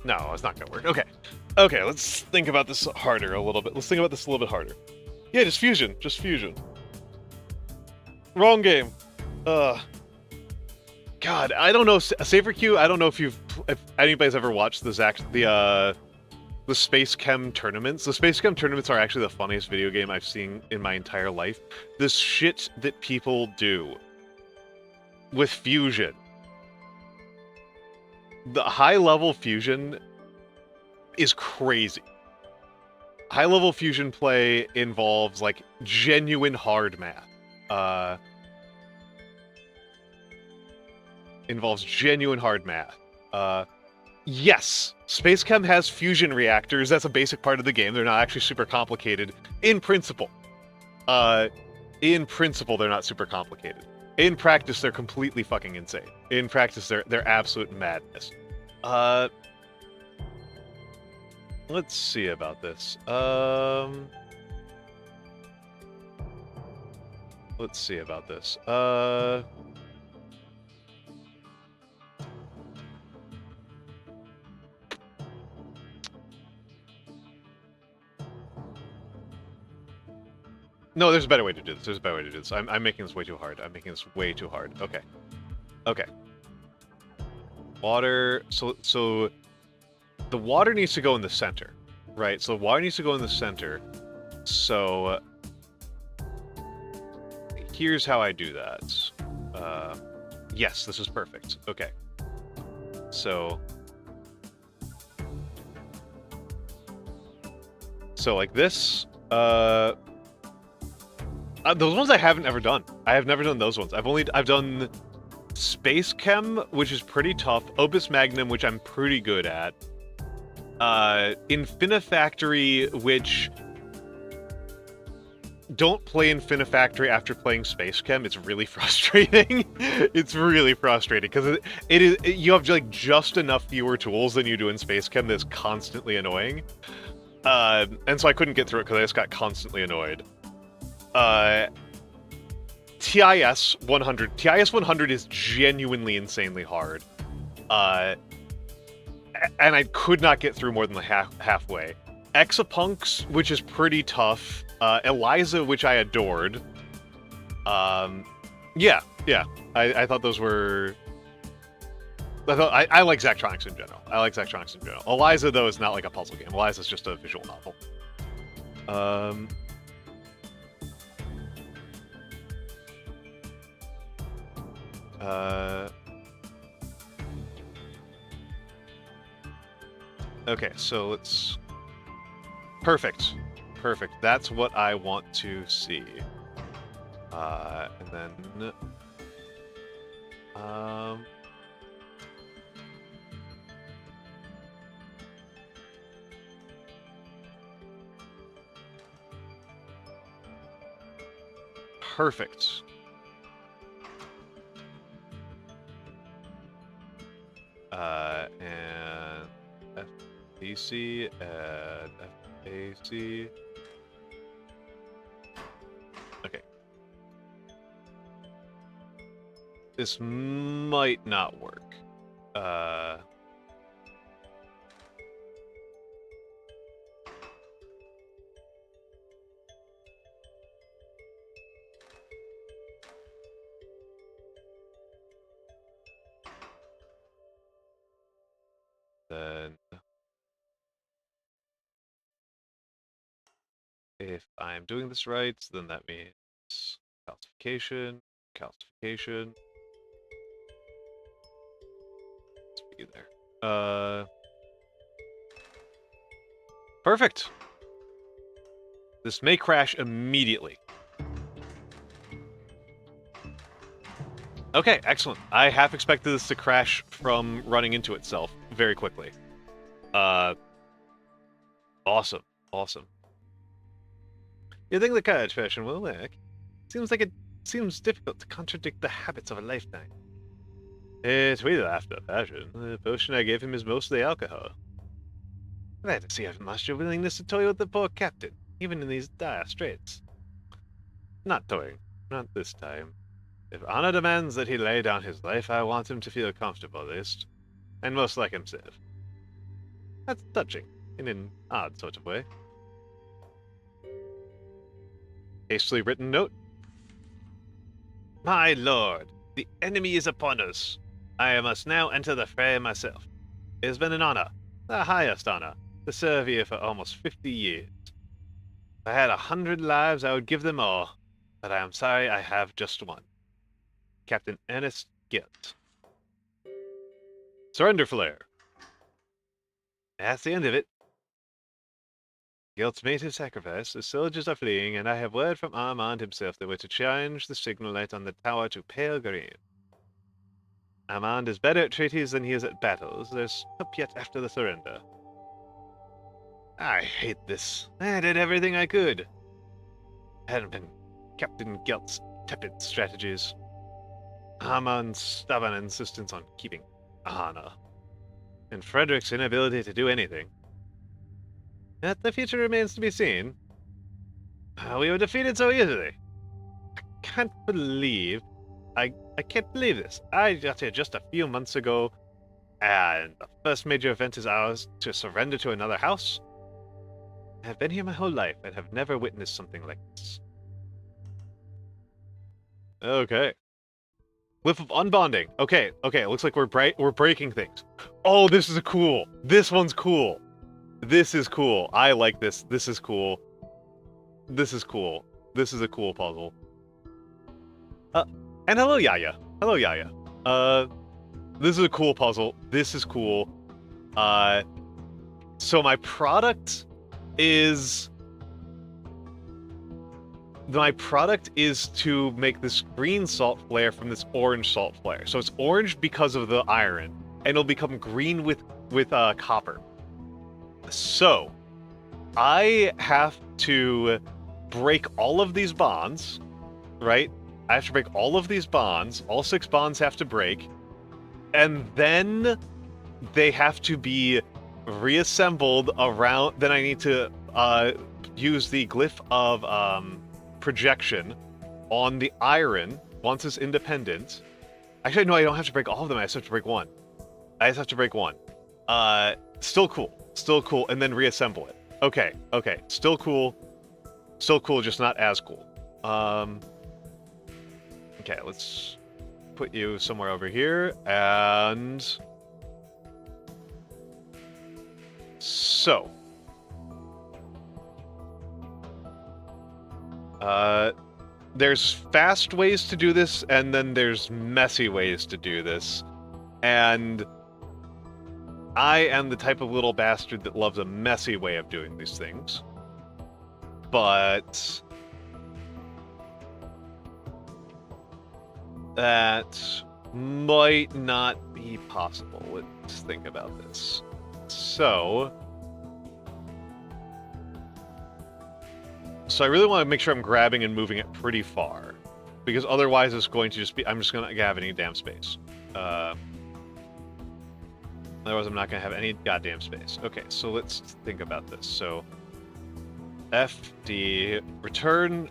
No, it's not gonna work. Okay. Okay, let's think about this harder a little bit. Let's think about this a little bit harder. Yeah, just fusion. Just fusion. Wrong game. God, I don't know. Safer Q, I don't know if anybody's ever watched the the Space Chem tournaments. The Space Chem tournaments are actually the funniest video game I've seen in my entire life. This shit that people do with fusion. The high-level fusion is crazy. High-level fusion play involves, like, genuine hard math. Involves genuine hard math. Yes, Space Chem has fusion reactors. That's a basic part of the game. They're not actually super complicated. In principle. In principle, they're not super complicated. In practice, they're completely fucking insane. In practice, they're absolute madness. Let's see about this. Let's see about this. No, there's a better way to do this. There's a better way to do this. I'm making this way too hard. I'm making this way too hard. Okay. Okay. Water. So the water needs to go in the center, right? So the water needs to go in the center. So here's how I do that. Yes, this is perfect. Okay. So like this. Those ones I haven't ever done. I have never done those ones. I've done Space Chem, which is pretty tough. Opus Magnum, which I'm pretty good at. Infinifactory, which don't play Infinifactory after playing Space Chem. It's really frustrating. It's really frustrating because you have like just enough fewer tools than you do in Space Chem that's constantly annoying. And so I couldn't get through it because I just got constantly annoyed. TIS 100. TIS 100 is genuinely insanely hard. And I could not get through more than halfway. Exapunks, which is pretty tough. Eliza, which I adored. Yeah. I thought those were... I like Zachtronics in general. Eliza, though, is not like a puzzle game. Eliza's just a visual novel. Okay, so let's... Perfect. That's what I want to see. And then... Perfect. And FDC and FAC. Okay. This might not work. Then if I'm doing this right, then that means calcification. Let's be there. Perfect. This may crash immediately. Okay, excellent. I half expected this to crash from running into itself very quickly. Awesome. You think the carriage version will work? Seems difficult to contradict the habits of a lifetime. It will after fashion. The potion I gave him is mostly alcohol. Glad to see I've lost your willingness to toy with the poor captain, even in these dire straits. Not toying. Not this time. If honor demands that he lay down his life, I want him to feel comfortable, at least. And most like himself. That's touching, in an odd sort of way. Hastily written note. My lord, the enemy is upon us. I must now enter the fray myself. It has been an honor, the highest honor, to serve here for almost 50 years. If I had 100 lives, I would give them all, but I am sorry I have just one. Captain Ernest Gilt. Surrender flare. That's the end of it. Gilt's made his sacrifice, the soldiers are fleeing, and I have word from Armand himself that we're to change the signal light on the tower to pale green. Armand is better at treaties than he is at battles. There's hope yet after the surrender. I hate this. I did everything I could. Hadn't been Captain Gelt's tepid strategies. Armand's stubborn insistence on keeping honor. And Frederick's inability to do anything. Yet the future remains to be seen. We were defeated so easily. I can't believe this. I got here just a few months ago, and the first major event is ours to surrender to another house. I've been here my whole life and have never witnessed something like this. Okay. Whiff of unbonding. Okay, it looks like we're breaking things. Oh, this is cool. This one's cool. This is cool. I like this. This is cool. This is cool. This is a cool puzzle. And hello, Yaya. Hello, Yaya. This is a cool puzzle. This is cool. So my product is to make this green salt flare from this orange salt flare. So it's orange because of the iron, and it'll become green with copper. So I have to break all of these bonds, right? I have to break all of these bonds. All 6 bonds have to break, and then they have to be reassembled around. Then I need to use the glyph of projection on the iron once it's independent. Actually, no, I don't have to break all of them. I just have to break one. Still cool, and then reassemble it. Okay, still cool, just not as cool. Okay, let's put you somewhere over here, and so there's fast ways to do this, and then there's messy ways to do this, and I am the type of little bastard that loves a messy way of doing these things. But that might not be possible. Let's think about this. So I really want to make sure I'm grabbing and moving it pretty far, because otherwise it's going to just be, I'm just going to have any damn space. Otherwise I'm not going to have any goddamn space. Okay, so let's think about this. So FD, return,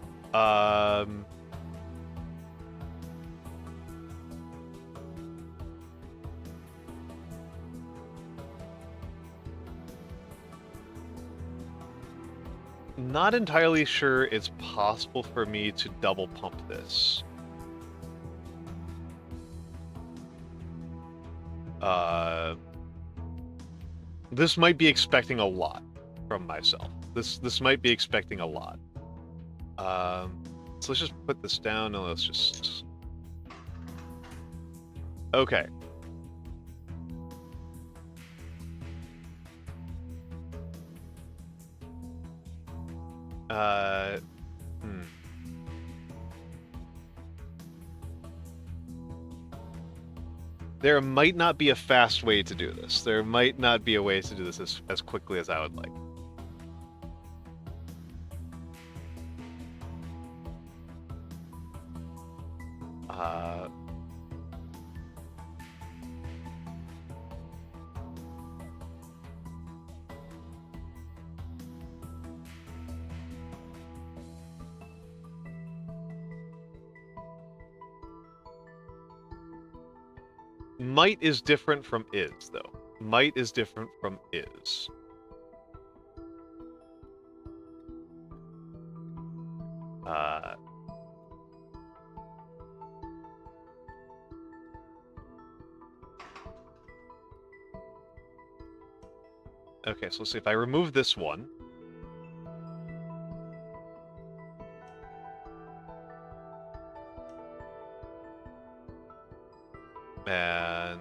not entirely sure it's possible for me to double pump this. This might be expecting a lot from myself. This might be expecting a lot. So let's just put this down and let's just... Okay. There might not be a fast way to do this. There might not be a way to do this as quickly as I would like. Might is different from is, though. Might is different from is. Okay, so let's see if I remove this one. And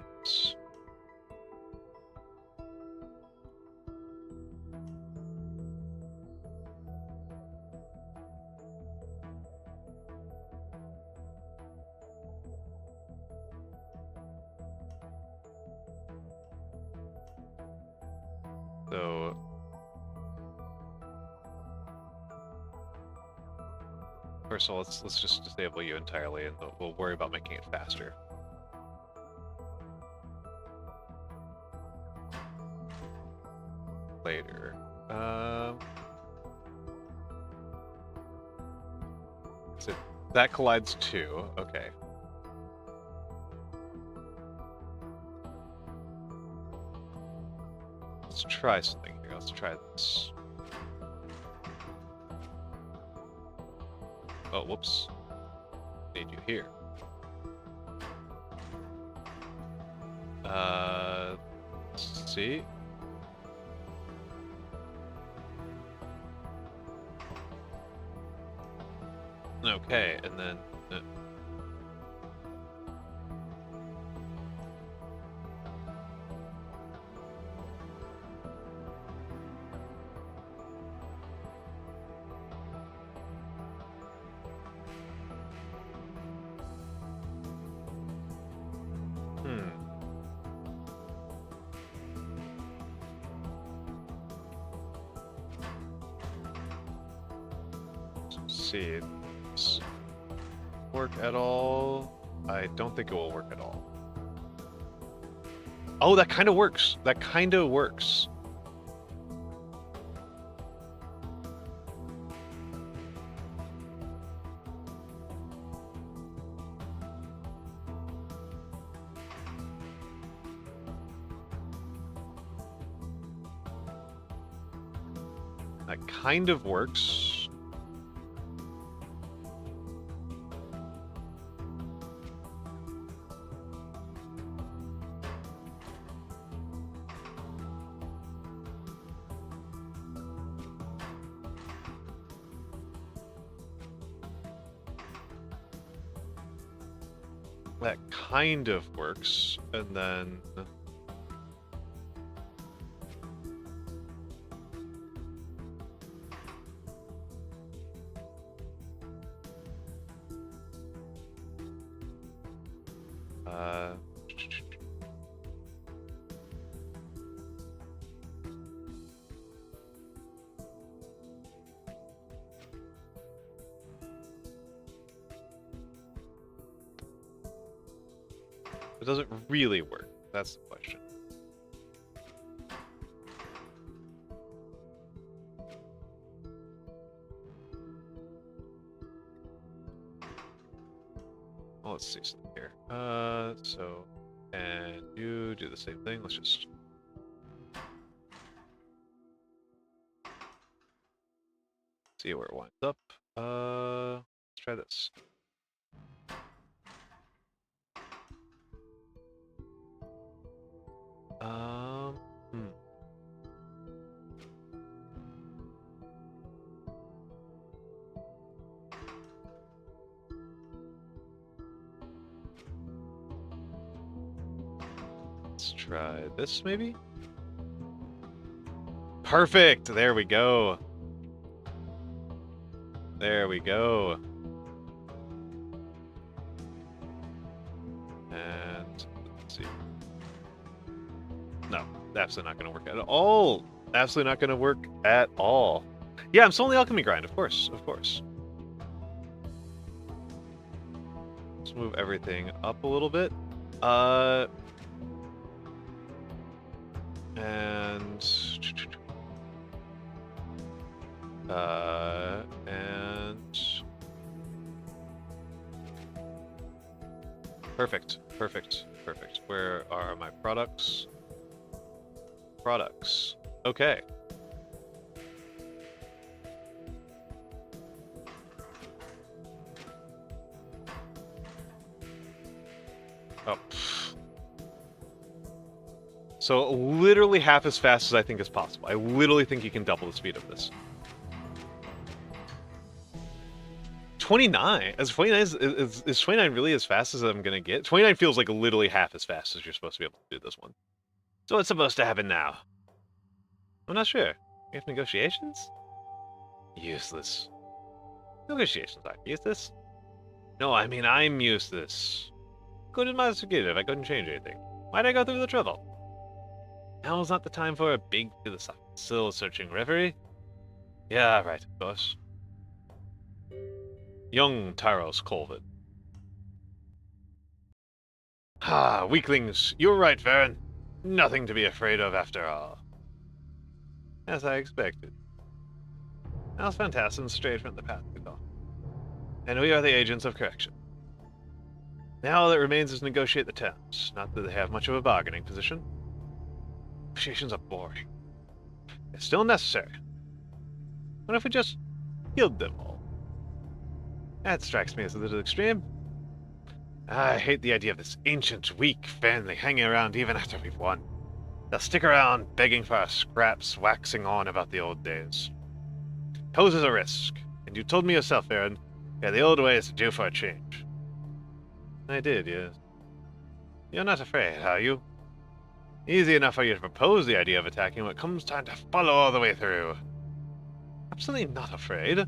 so first of all, let's just disable you entirely, and we'll worry about making it faster. Later. So that collides too. Okay. Let's try something here. Let's try this. Oh, whoops. Need you here. Let's see. Okay, and then see. Work at all? I don't think it will work at all. Oh, that kind of works. That kind of works. That kind of works. That kind of works, and then it doesn't really work. That's the question. Well, let's see something here. So, and you do the same thing. Let's just see where it winds up. Let's try this. Let's try this, maybe? Perfect! There we go. There we go. And let's see. No, absolutely not going to work at all. Absolutely not going to work at all. Yeah, I'm still on the alchemy grind, of course, of course. Let's move everything up a little bit. Perfect, perfect, perfect. Where are my products? Products. Okay. Oh. So literally half as fast as I think is possible. I literally think you can double the speed of this. 29? Is 29 really as fast as I'm gonna get? 29 feels like literally half as fast as you're supposed to be able to do this one. So what's supposed to happen now? I'm not sure. We have negotiations? Useless. Negotiations aren't useless. No, I mean I'm useless. Couldn't executive, I couldn't change anything. Why'd I go through the trouble? Now's not the time for a big philosophical soul-searching reverie. Yeah, right, of course. Young Taros Colvin. Ah, weaklings, you were right, Varen. Nothing to be afraid of after all. As I expected. House Phantasm strayed from the path we thought. And we are the agents of correction. Now all that remains is negotiate the terms. Not that they have much of a bargaining position. Negotiations are boring. They're still necessary. What if we just killed them all? That strikes me as a little extreme. I hate the idea of this ancient, weak family hanging around even after we've won. They'll stick around begging for our scraps, waxing on about the old days. Poses a risk, and you told me yourself, Aaron, yeah, the old ways are due for a change. I did, yes. You're not afraid, are you? Easy enough for you to propose the idea of attacking when it comes time to follow all the way through. Absolutely not afraid.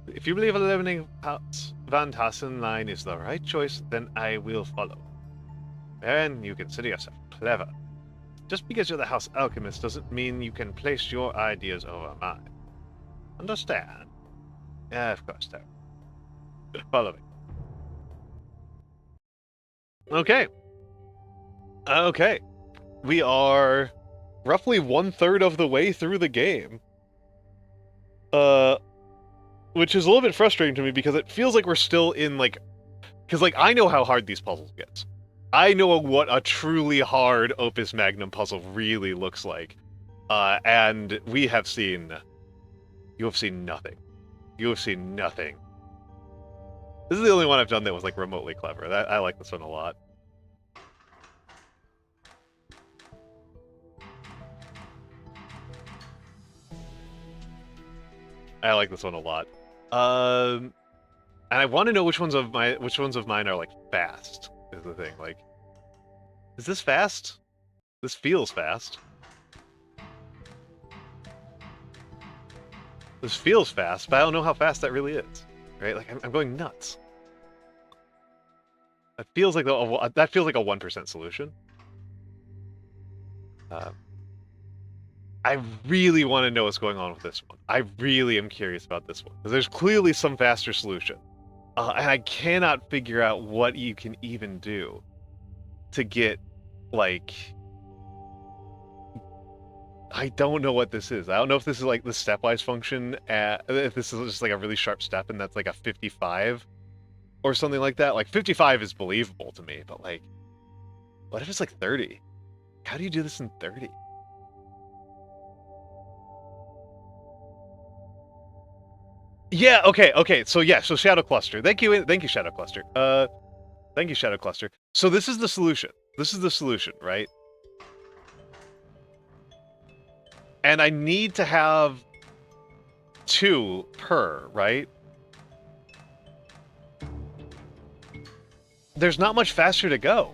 If you believe eliminating Van Tassen line is the right choice, then I will follow. Baron, you consider yourself clever. Just because you're the House Alchemist doesn't mean you can place your ideas over mine. Understand? Yeah, of course, Terry. Follow me. Okay. Okay. We are roughly 1/3 of the way through the game. Which is a little bit frustrating to me because it feels like we're still in, like... Because, like, I know how hard these puzzles get. I know what a truly hard Opus Magnum puzzle really looks like. And we have seen... You have seen nothing. You have seen nothing. This is the only one I've done that was, like, remotely clever. I like this one a lot. I like this one a lot. And I want to know which ones of mine are, like, fast, is the thing. Like, is this fast? This feels fast. This feels fast, but I don't know how fast that really is. Right? Like, I'm going nuts. That feels like that feels like a 1% solution. I really want to know what's going on with this one. I really am curious about this one. Because there's clearly some faster solution. And I cannot figure out what you can even do to get, like... I don't know what this is. I don't know if this is, like, the stepwise function, if this is just, like, a really sharp step and that's, like, a 55 or something like that. Like, 55 is believable to me, but, like, what if it's, like, 30? How do you do this in 30? Yeah, okay, so yeah, so Shadow Cluster. Thank you, Shadow Cluster. Thank you, Shadow Cluster. So this is the solution. This is the solution, right? And I need to have 2 per, right? There's not much faster to go.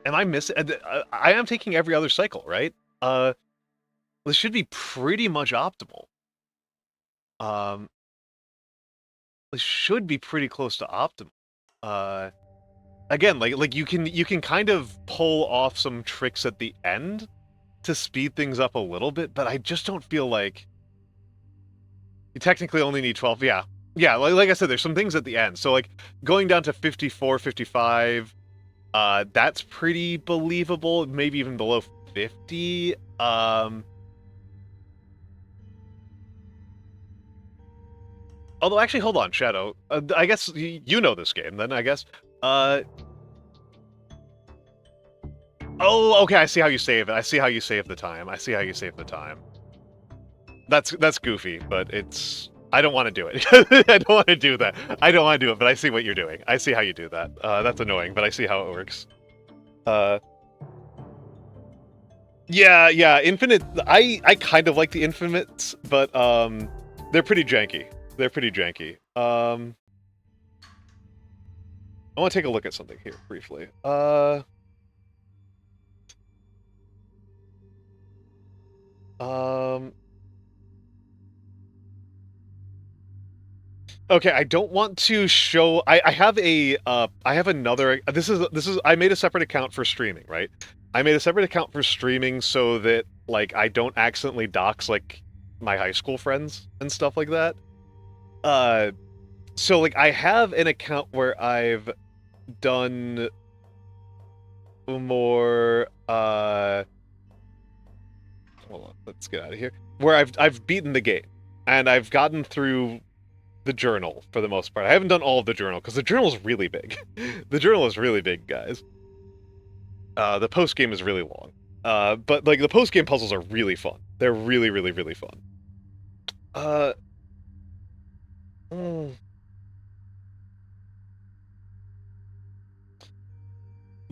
Am I missing? I am taking every other cycle, right? This should be pretty much optimal. This should be pretty close to optimal. Again, like you can kind of pull off some tricks at the end to speed things up a little bit, but I just don't feel like you technically only need 12. Yeah, like I said, there's some things at the end. So like going down to 54, 55, that's pretty believable. Maybe even below 50. Although, actually, hold on, Shadow. I guess you know this game, then, I guess. Oh, okay, I see how you save it. I see how you save the time. I see how you save the time. That's goofy, but it's... I don't want to do it. I don't want to do that. I don't want to do it, but I see what you're doing. I see how you do that. That's annoying, but I see how it works. Yeah, Infinite. I kind of like the Infinites, but they're pretty janky. They're pretty janky. I want to take a look at something here briefly. Okay, I don't want to show. I have a I have another. This is. I made a separate account for streaming, right? I made a separate account for streaming so that like I don't accidentally dox like my high school friends and stuff like that. So like I have an account where I've done more. Hold on, let's get out of here. Where I've beaten the game and I've gotten through the journal for the most part. I haven't done all of the journal because the journal is really big. The journal is really big, guys. The post game is really long. But like the post game puzzles are really fun. They're really, really, really fun.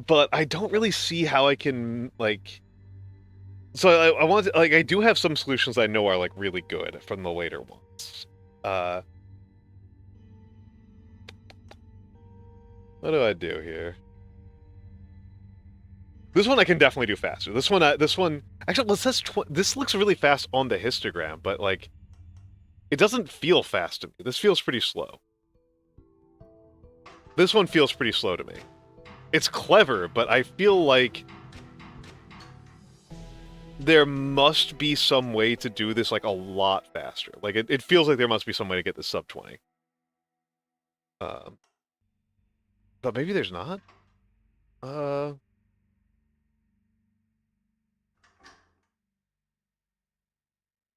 But I don't really see how I can like. So I want to, like I do have some solutions I know are like really good from the later ones. What do I do here? This one I can definitely do faster. This one actually, this looks really fast on the histogram, but like, it doesn't feel fast to me. This feels pretty slow. This one feels pretty slow to me. It's clever, but I feel like there must be some way to do this like a lot faster. Like it feels like there must be some way to get this sub 20. But maybe there's not.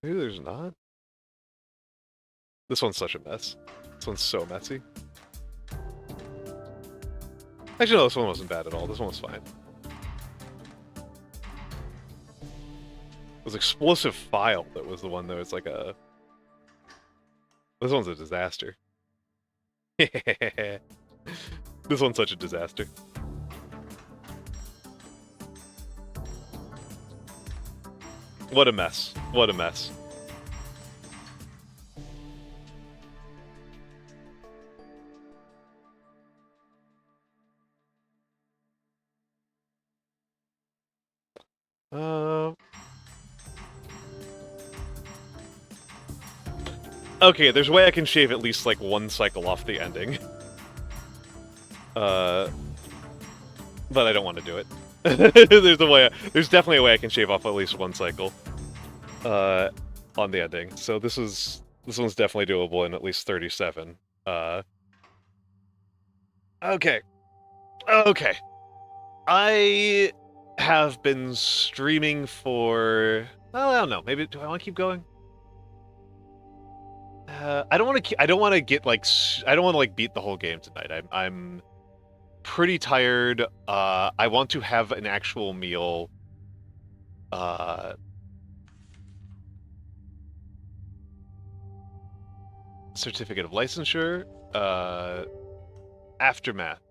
Maybe there's not. This one's such a mess. This one's so messy. Actually, no, this one wasn't bad at all. This one was fine. It was Explosive File that was the one that was like a... This one's a disaster. This one's such a disaster. What a mess. What a mess. Okay, there's a way I can shave at least like one cycle off the ending. But I don't want to do it. There's definitely a way I can shave off at least one cycle on the ending. So this one's definitely doable in at least 37. Okay. I have been streaming for, well, I don't know. Maybe do I want to keep going? I don't want to. I don't want to get like. I don't want to like beat the whole game tonight. I'm pretty tired. I want to have an actual meal. Certificate of licensure. Aftermath.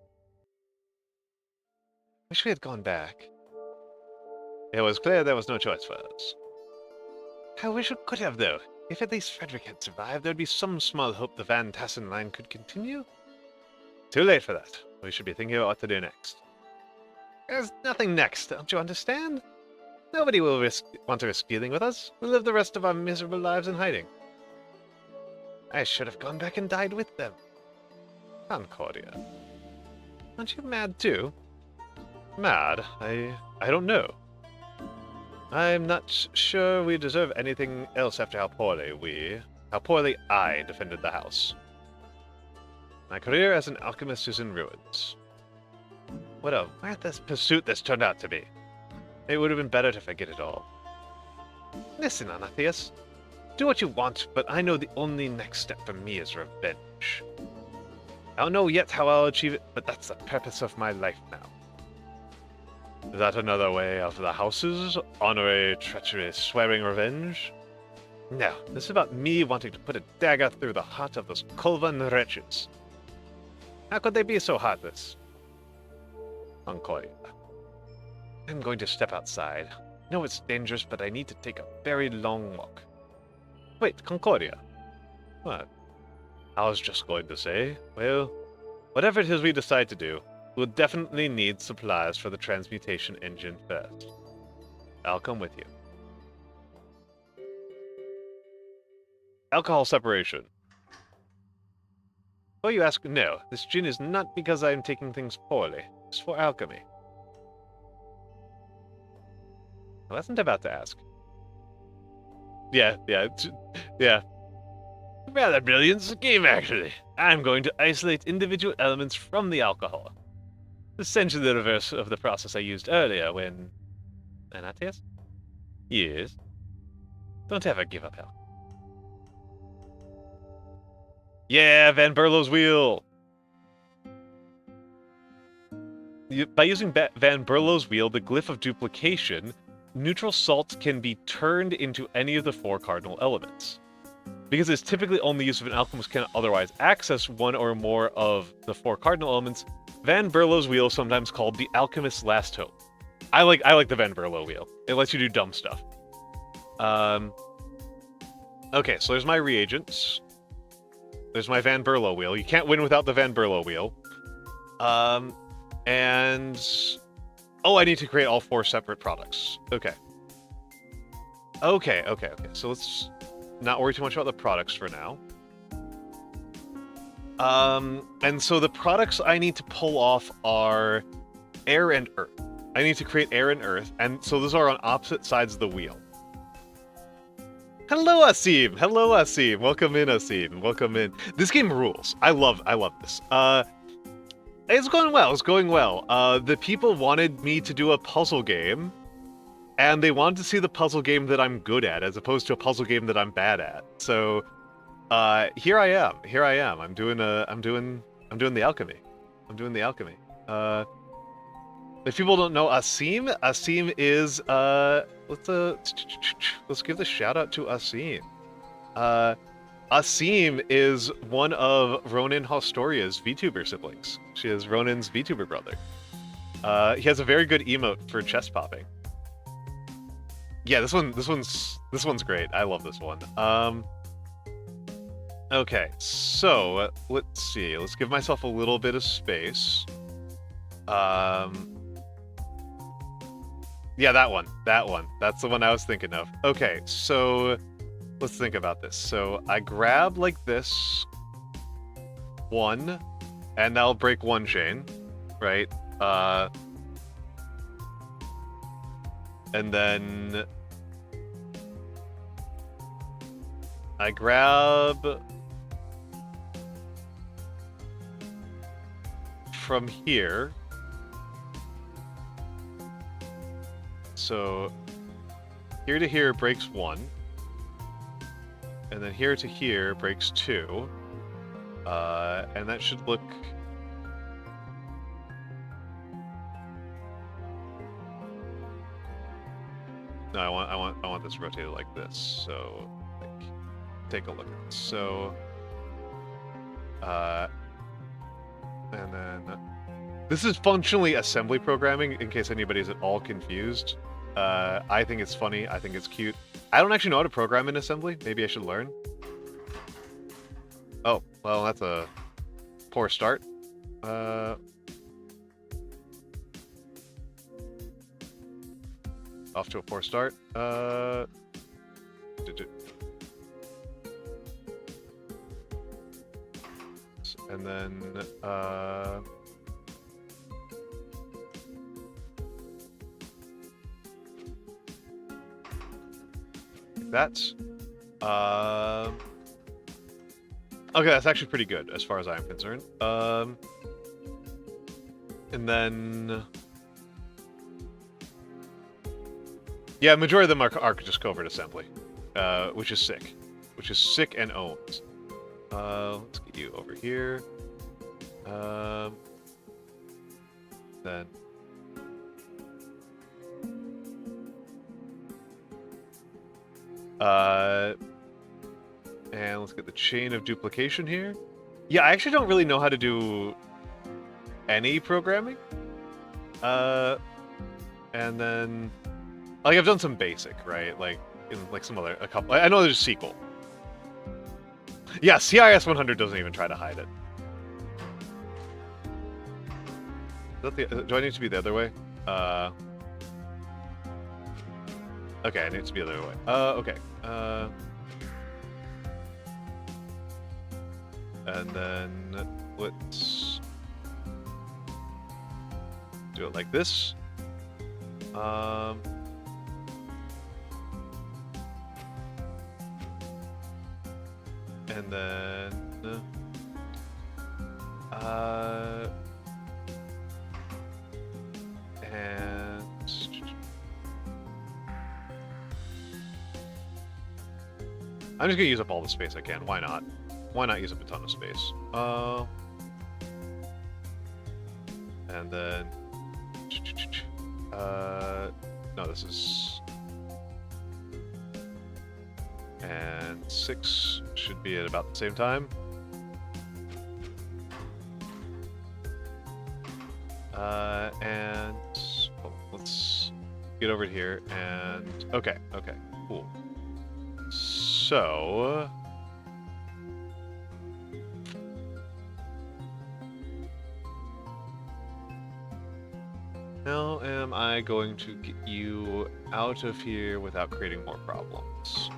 Wish we had gone back. It was clear there was no choice for us. I wish we could have, though. If at least Frederick had survived, there'd be some small hope the Van Tassen line could continue. Too late for that. We should be thinking about what to do next. There's nothing next, don't you understand? Nobody will want to risk dealing with us. We'll live the rest of our miserable lives in hiding. I should have gone back and died with them. Concordia. Aren't you mad too? Mad? I don't know. I'm not sure we deserve anything else after how poorly I defended the house. My career as an alchemist is in ruins. What a worthless pursuit this turned out to be. It would have been better to forget it all. Listen, Anatheus. Do what you want, but I know the only next step for me is revenge. I don't know yet how I'll achieve it, but that's the purpose of my life now. Is that another way of the houses? Honorary, treachery, swearing revenge? No, this is about me wanting to put a dagger through the heart of those Culvan wretches. How could they be so heartless? Concordia. I'm going to step outside. know it's dangerous, but I need to take a very long walk. Wait, Concordia. What? I was just going to say, well, whatever it is we decide to do, we'll definitely need supplies for the transmutation engine first. I'll come with you. Alcohol separation. Oh, you ask? No, this gin is not because I am taking things poorly. It's for alchemy. I wasn't about to ask. Yeah. Rather brilliant game, actually. I'm going to isolate individual elements from the alcohol. Essentially the reverse of the process I used earlier when... Anatias? Yes. Don't ever give up, Al. Yeah, Van Berlo's wheel! By using Van Berlo's wheel, the glyph of duplication, neutral salts can be turned into any of the 4 cardinal elements. Because it's typically only used if an alchemist cannot otherwise access one or more of the 4 cardinal elements, Van Berlo's wheel is sometimes called the alchemist's last hope. I like the Van Berlo wheel. It lets you do dumb stuff. Okay, so there's my reagents. There's my Van Berlo wheel. You can't win without the Van Berlo wheel. And... oh, I need to create all 4 separate products. Okay. Okay. So let's not worry too much about the products for now. And so the products I need to pull off are air and earth. I need to create air and earth, and so those are on opposite sides of the wheel. Hello, Asim! Hello, Asim! Welcome in, Asim. Welcome in. This game rules. I love this. It's going well. It's going well. The people wanted me to do a puzzle game, and they wanted to see the puzzle game that I'm good at, as opposed to a puzzle game that I'm bad at. So, here I am. I'm doing the alchemy. I'm doing the alchemy. If people don't know Asim is let's give the shout out to Asim. Asim is one of Ronin Hostoria's VTuber siblings. She is Ronin's VTuber brother. He has a very good emote for chest popping. Yeah, this one's great. I love this one. Okay, so let's see. Let's give myself a little bit of space. Yeah, that one. That's the one I was thinking of. Okay, so let's think about this. So I grab like this one, and that'll break one chain, right? And then I grab from here. So here to here breaks 1, and then here to here breaks 2, and that should look... No, I want this rotated like this. So, like, take a look at this. So, and then this is functionally assembly programming. In case anybody's at all confused, I think it's funny. I think it's cute. I don't actually know how to program in assembly. Maybe I should learn. Oh, well, that's a poor start. Off to a poor start. And then, that. Okay, that's actually pretty good as far as I'm concerned. And then, yeah, majority of them are just covert assembly, which is sick. Which is sick and owns. Let's get you over here. Then. And let's get the chain of duplication here. Yeah, I actually don't really know how to do any programming. And then Like I've done some basic, right? Like in like some other a couple. I know there's a SQL. Yeah, CIS 100 doesn't even try to hide it. Is that the, do I need to be the other way? Okay, I need to be the other way. Okay. And then let's do it like this. And then and I'm just gonna use up all the space I can. Why not? Why not use up a ton of space? And then no, this is, and 6 should be at about the same time. And oh, let's get over here and okay, cool. So how am I going to get you out of here without creating more problems?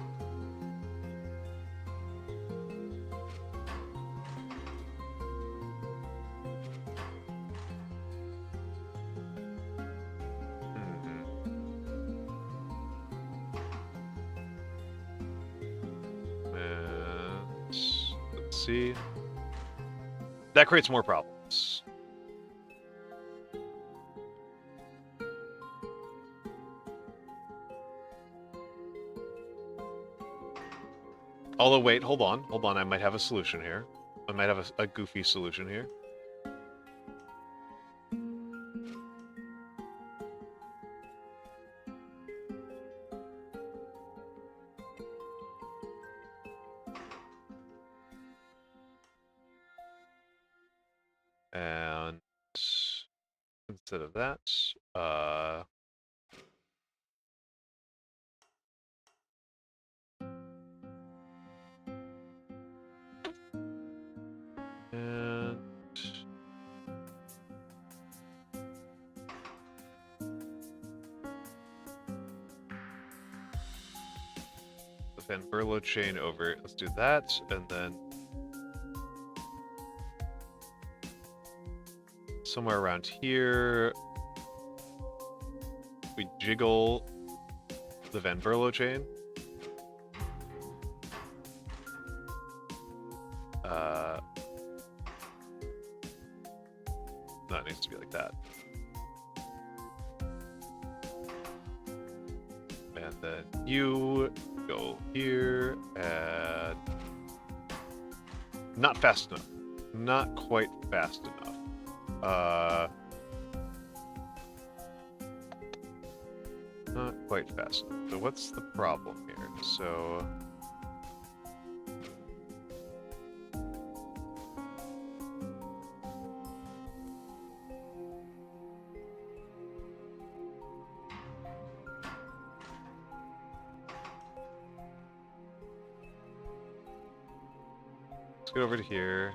See, that creates more problems. Although, wait, hold on, I might have a solution here. I might have a goofy solution here. And instead of that, and the Van Berlo chain over. Let's do that, and then somewhere around here, we jiggle the Van Berlo chain. No, it needs to be like that. And then you go here, and not fast enough. Not quite fast enough. Not quite fast enough. So what's the problem here? So let's get over to here.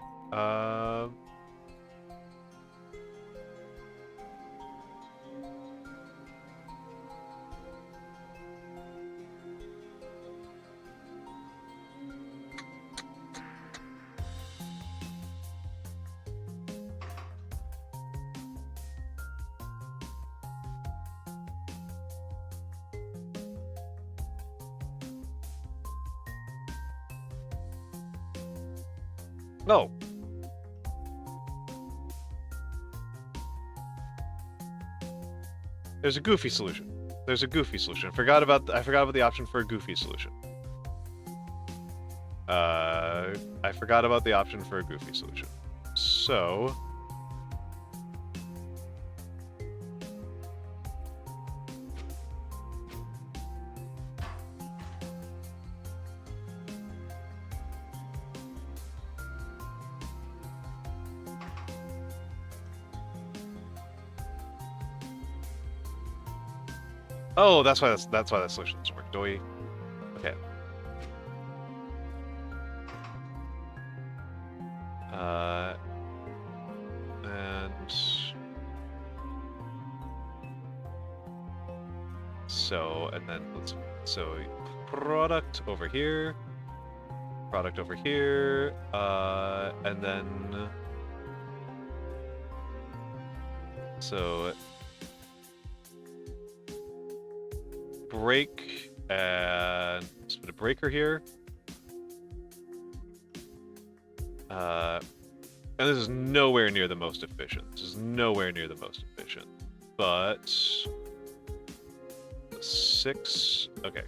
No. There's a goofy solution. There's a goofy solution. I forgot about the option for a goofy solution. I forgot about the option for a goofy solution. So Oh, that's why that solution doesn't work. Do we? Okay. And so, and then so product over here, and then so break, and let's put a breaker here. And this is nowhere near the most efficient. But 6, okay.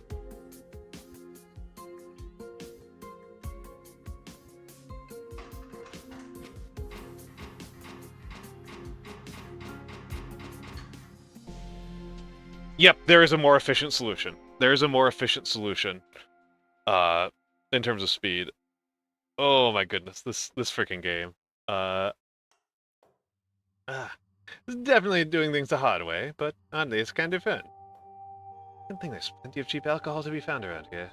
Yep, there is a more efficient solution. In terms of speed. Oh my goodness, this freaking game. This is definitely doing things the hard way, but oddly it's kind of fun. I think there's plenty of cheap alcohol to be found around here.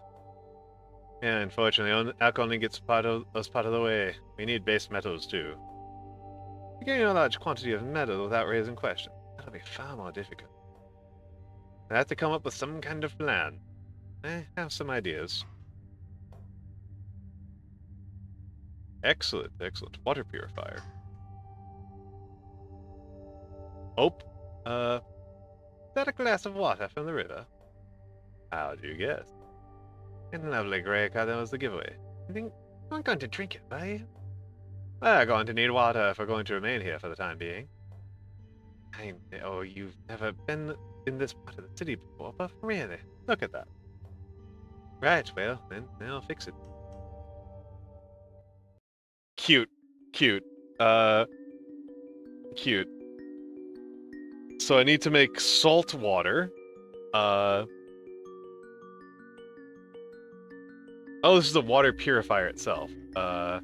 Yeah, unfortunately, alcohol only gets part of the way. We need base metals too. Getting a large quantity of metal without raising questions, that'll be far more difficult. I have to come up with some kind of plan. I have some ideas. Excellent. Water purifier. Oh, is that a glass of water from the river? How'd you guess? And lovely grey color was the giveaway. I think I'm not going to drink it, are you? We're going to need water if we're going to remain here for the time being. Oh, you've never been in this part of the city before, but really, look at that. Right, well, then I'll fix it. Cute. So I need to make salt water. Oh, this is the water purifier itself. I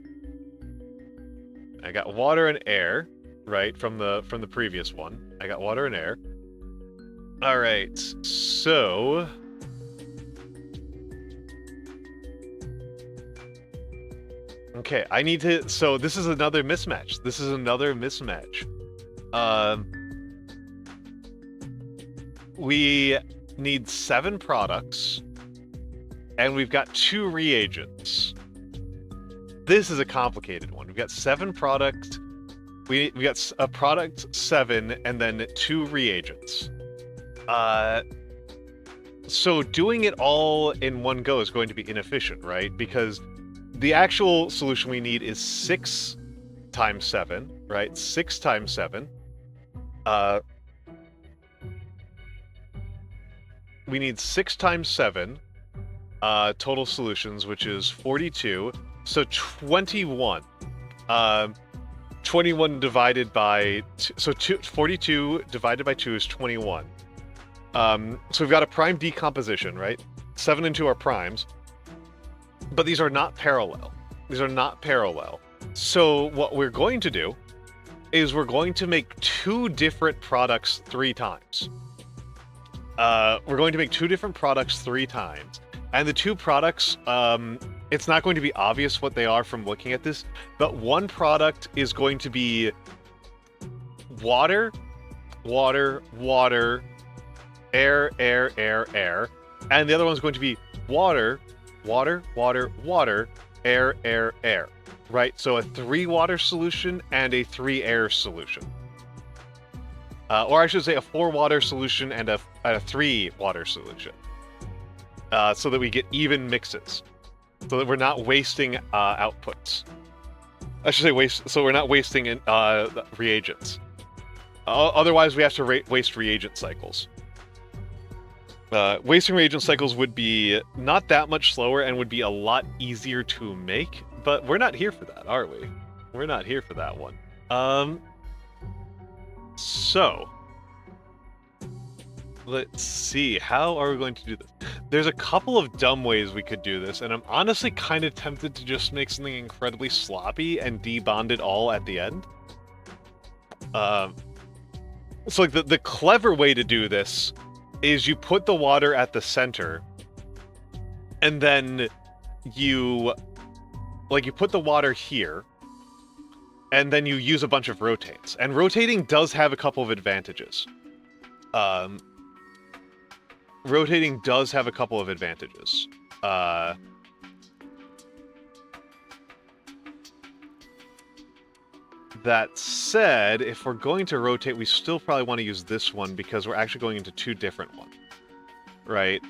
got water and air, right, from the previous one. I got water and air. All right, so okay, I need to. So this is another mismatch. We need 7 products, and we've got 2 reagents. This is a complicated one. We've got 7 products. We got a product 7, and then 2 reagents. So doing it all in one go is going to be inefficient, right? Because the actual solution we need is 6 times 7, right? 6 times 7. We need 6 times 7 total solutions, which is 42. So 21. 21 divided by 42 divided by 2 is 21. So we've got a prime decomposition, right? 7 and 2 are primes. But these are not parallel. So what we're going to do is we're going to make 2 different products 3 times. We're going to make 2 different products 3 times. And the 2 products, it's not going to be obvious what they are from looking at this, but one product is going to be water, air, and the other one's going to be water, air, right? So a 3 water solution and a 3 air solution. Or I should say a 4 water solution and a 3 water solution. So that we get even mixes. So that we're not wasting outputs. I should say so we're not wasting reagents. Otherwise we have to waste reagent cycles. Wasting reagent cycles would be not that much slower and would be a lot easier to make, but we're not here for that, are we? We're not here for that one. So, let's see, how are we going to do this? There's a couple of dumb ways we could do this, and I'm honestly kind of tempted to just make something incredibly sloppy and debond it all at the end. So like the clever way to do this is you put the water at the center, and then you put the water here, and then you use a bunch of rotates. And rotating does have a couple of advantages. Rotating does have a couple of advantages. That said, if we're going to rotate, we still probably want to use this one because we're actually going into two different ones. Right?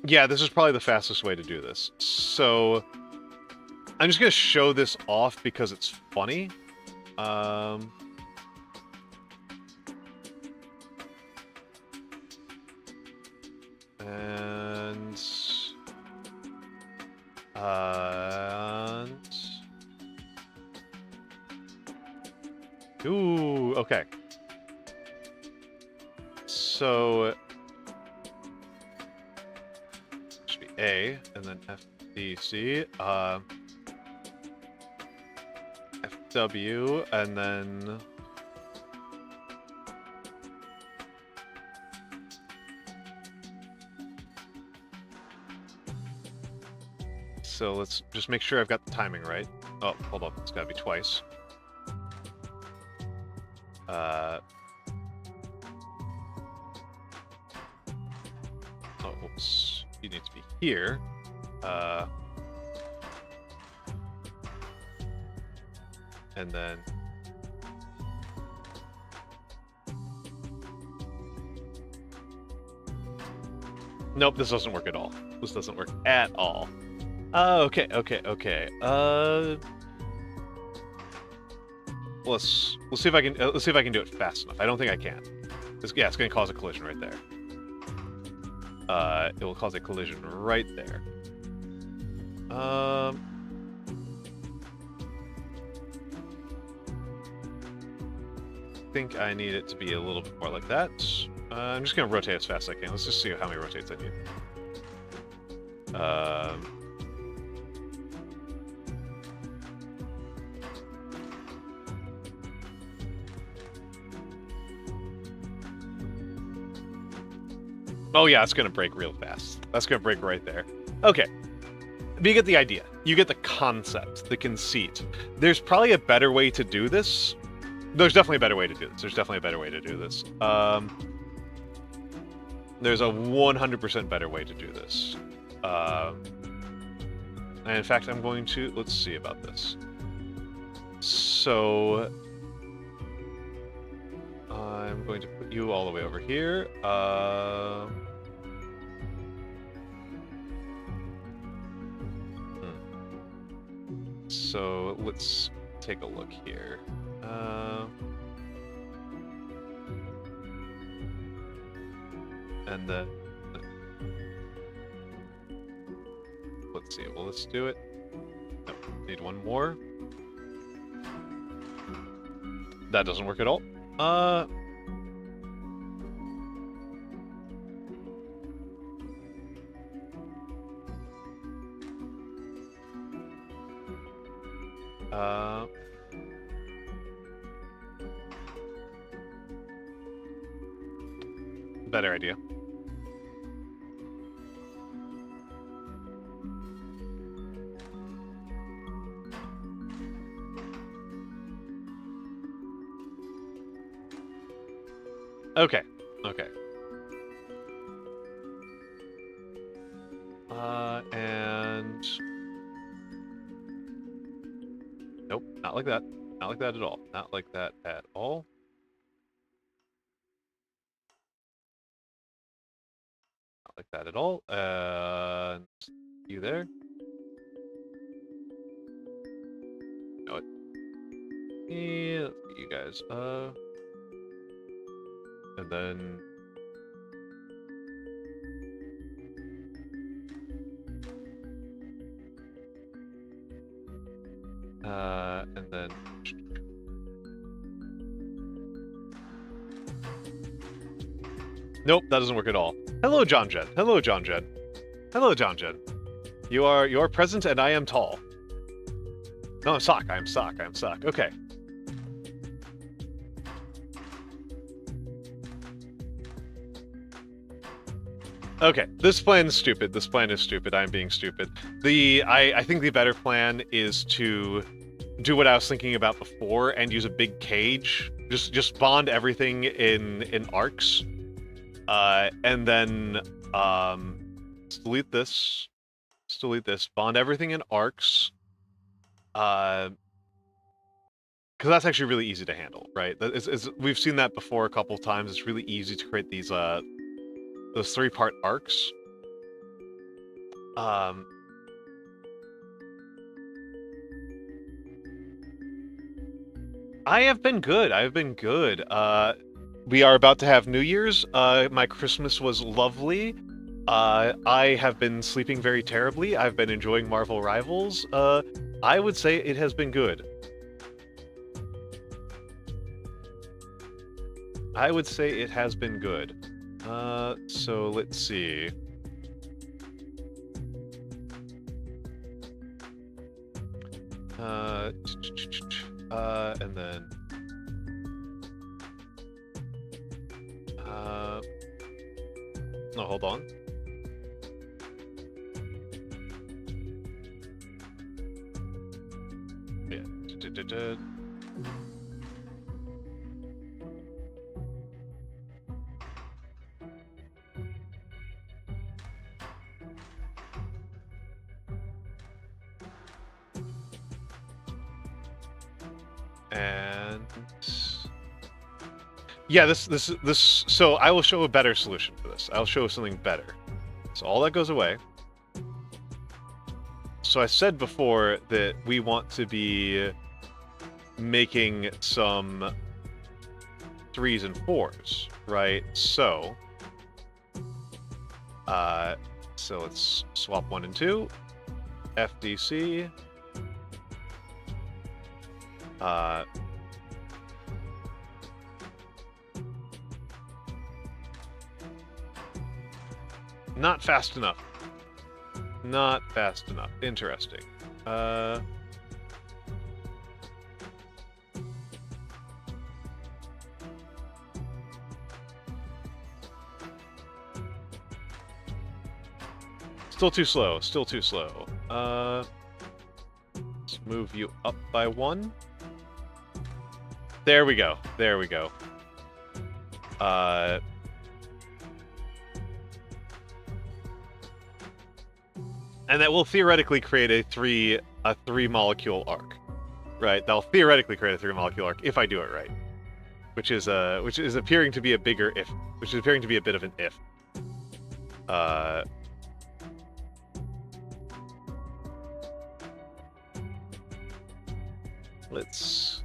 Yeah, this is probably the fastest way to do this. So, I'm just going to show this off because it's funny. Ooh, okay. So, should be A, and then FDC, FW, and then so let's just make sure I've got the timing right. Oh, hold on, it's gotta be twice. Oh, oops. You need to be here. And then... Nope, this doesn't work at all. This doesn't work at all. Okay. Let's see if I can do it fast enough. I don't think I can. Yeah, it's going to cause a collision right there. It will cause a collision right there. I think I need it to be a little bit more like that. I'm just going to rotate as fast as I can. Let's just see how many rotates I need. Oh yeah, it's going to break real fast. That's going to break right there. Okay. But you get the idea. You get the concept, the conceit. There's probably a better way to do this. There's definitely a better way to do this. There's a 100% better way to do this. And in fact, I'm going to... Let's see about this. So... I'm going to put you all the way over here. So let's take a look here. And then let's see. Well, let's do it. Nope, need one more. That doesn't work at all. Better idea. Okay. And... Nope, not like that. Not like that at all. Not like that at all. Not like that at all. And... You there? No, it... Yeah, let's get you guys. And then... and then... Nope, that doesn't work at all. Hello, John Jen. Hello, John Jen. Hello, John Jen. You are present and I am tall. No, I'm sock. I am sock. I am sock. Okay. Okay, this plan is stupid. This plan is stupid. I'm being stupid. I think the better plan is to do what I was thinking about before and use a big cage. Just bond everything in arcs. And then let's delete this. Let's delete this. Bond everything in arcs. Because that's actually really easy to handle, right? We've seen that before a couple of times. It's really easy to create these those 3-part arcs. I have been good. I have been good. We are about to have New Year's. My Christmas was lovely. I have been sleeping very terribly. I've been enjoying Marvel Rivals. I would say it has been good. I would say it has been good. So let's see. And then no, hold on. Yeah. And yeah, this. So I will show a better solution for this. I'll show something better. So all that goes away. So I said before that we want to be making some 3s and 4s, right? So let's swap 1 and 2. FDC. Not fast enough. Not fast enough. Interesting. Still too slow. Still too slow. Let's move you up by 1. There we go. There we go. And that will theoretically create a 3 molecule arc, right? That'll theoretically create a 3 molecule arc if I do it right, which is appearing to be a bigger if, which is appearing to be a bit of an if. Let's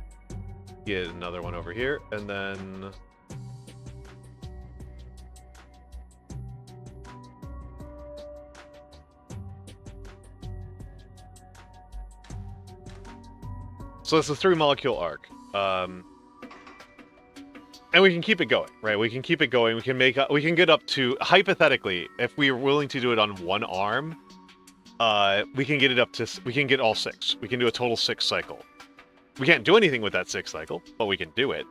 get another one over here, and then so it's a 3 molecule arc, and we can keep it going, right? We can keep it going. We can get up to, hypothetically, if we are willing to do it on 1 arm, we can get it up to, we can get all 6. We can do a total 6 cycle. We can't do anything with that 6 cycle, but we can do it.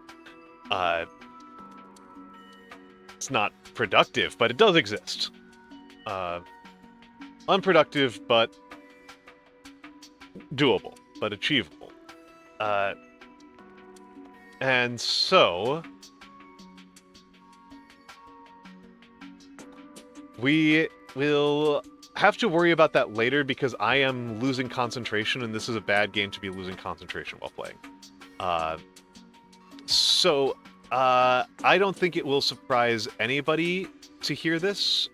It's not productive, but it does exist. Unproductive, but doable, but achievable. And so we will have to worry about that later because I am losing concentration, and this is a bad game to be losing concentration while playing. So I don't think it will surprise anybody to hear this.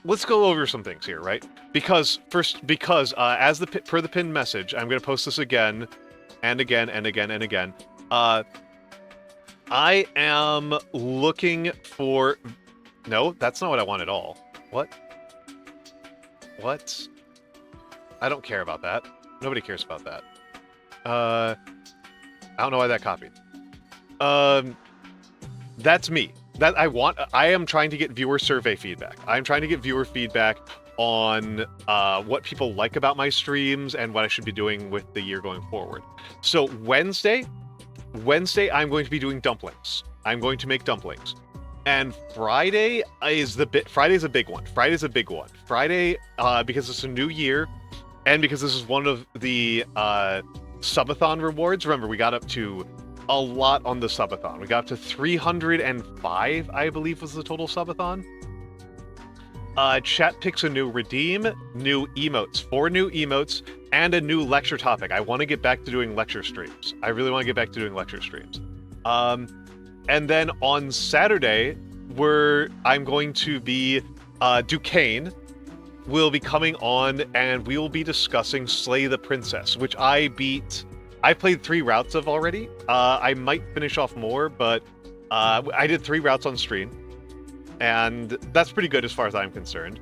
Let's go over some things here, right? Because as per the pinned message, I'm going to post this again and again and again and again. I am looking for... No, that's not what I want at all. What? What? I don't care about that. Nobody cares about that. I don't know why that copied. That's me. I am trying to get viewer survey feedback. I'm trying to get viewer feedback on what people like about my streams and what I should be doing with the year going forward. So Wednesday, I'm going to be doing dumplings. I'm going to make dumplings. And Friday is Friday's a big one. Friday's a big one. Friday, because it's a new year, and because this is one of the subathon rewards. Remember, we got up to a lot on the subathon. We got up to 305, I believe, was the total subathon. Chat picks a new redeem, new emotes, 4 new emotes, and a new lecture topic. I want to get back to doing lecture streams. I really want to get back to doing lecture streams. And then on Saturday, I'm going to be Duquesne will be coming on, and we will be discussing Slay the Princess, which I beat. I played 3 routes of already. I might finish off more, but I did 3 routes on stream, and that's pretty good as far as I'm concerned.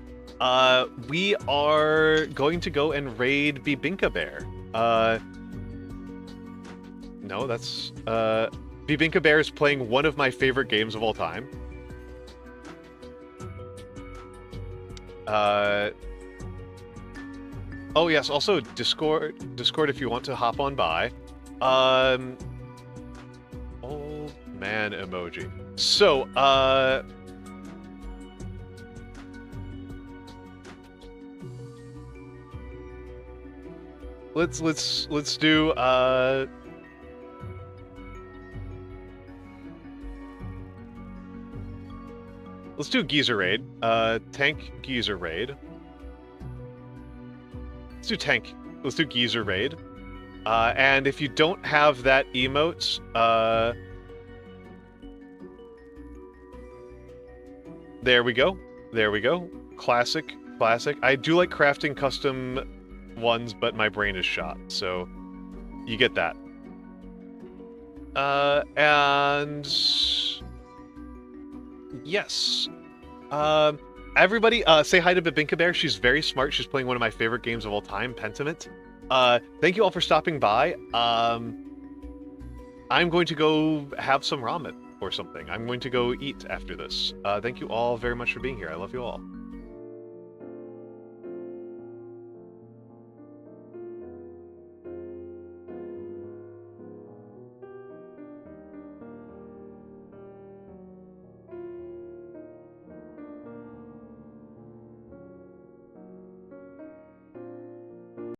We are going to go and raid Bibinka Bear. No, that's Bibinka Bear is playing one of my favorite games of all time. Oh yes, also Discord if you want to hop on by. Old man emoji. So, let's do let's do Geezer Raid. Tank Geezer Raid. Let's do Geezer Raid. And if you don't have that emote, there we go. There we go. Classic. I do like crafting custom ones, but my brain is shot, so you get that. And yes. Everybody, say hi to Bibinka Bear. She's very smart. She's playing one of my favorite games of all time, Pentiment. Thank you all for stopping by. I'm going to go have some ramen or something. I'm going to go eat after this. Thank you all very much for being here. I love you all.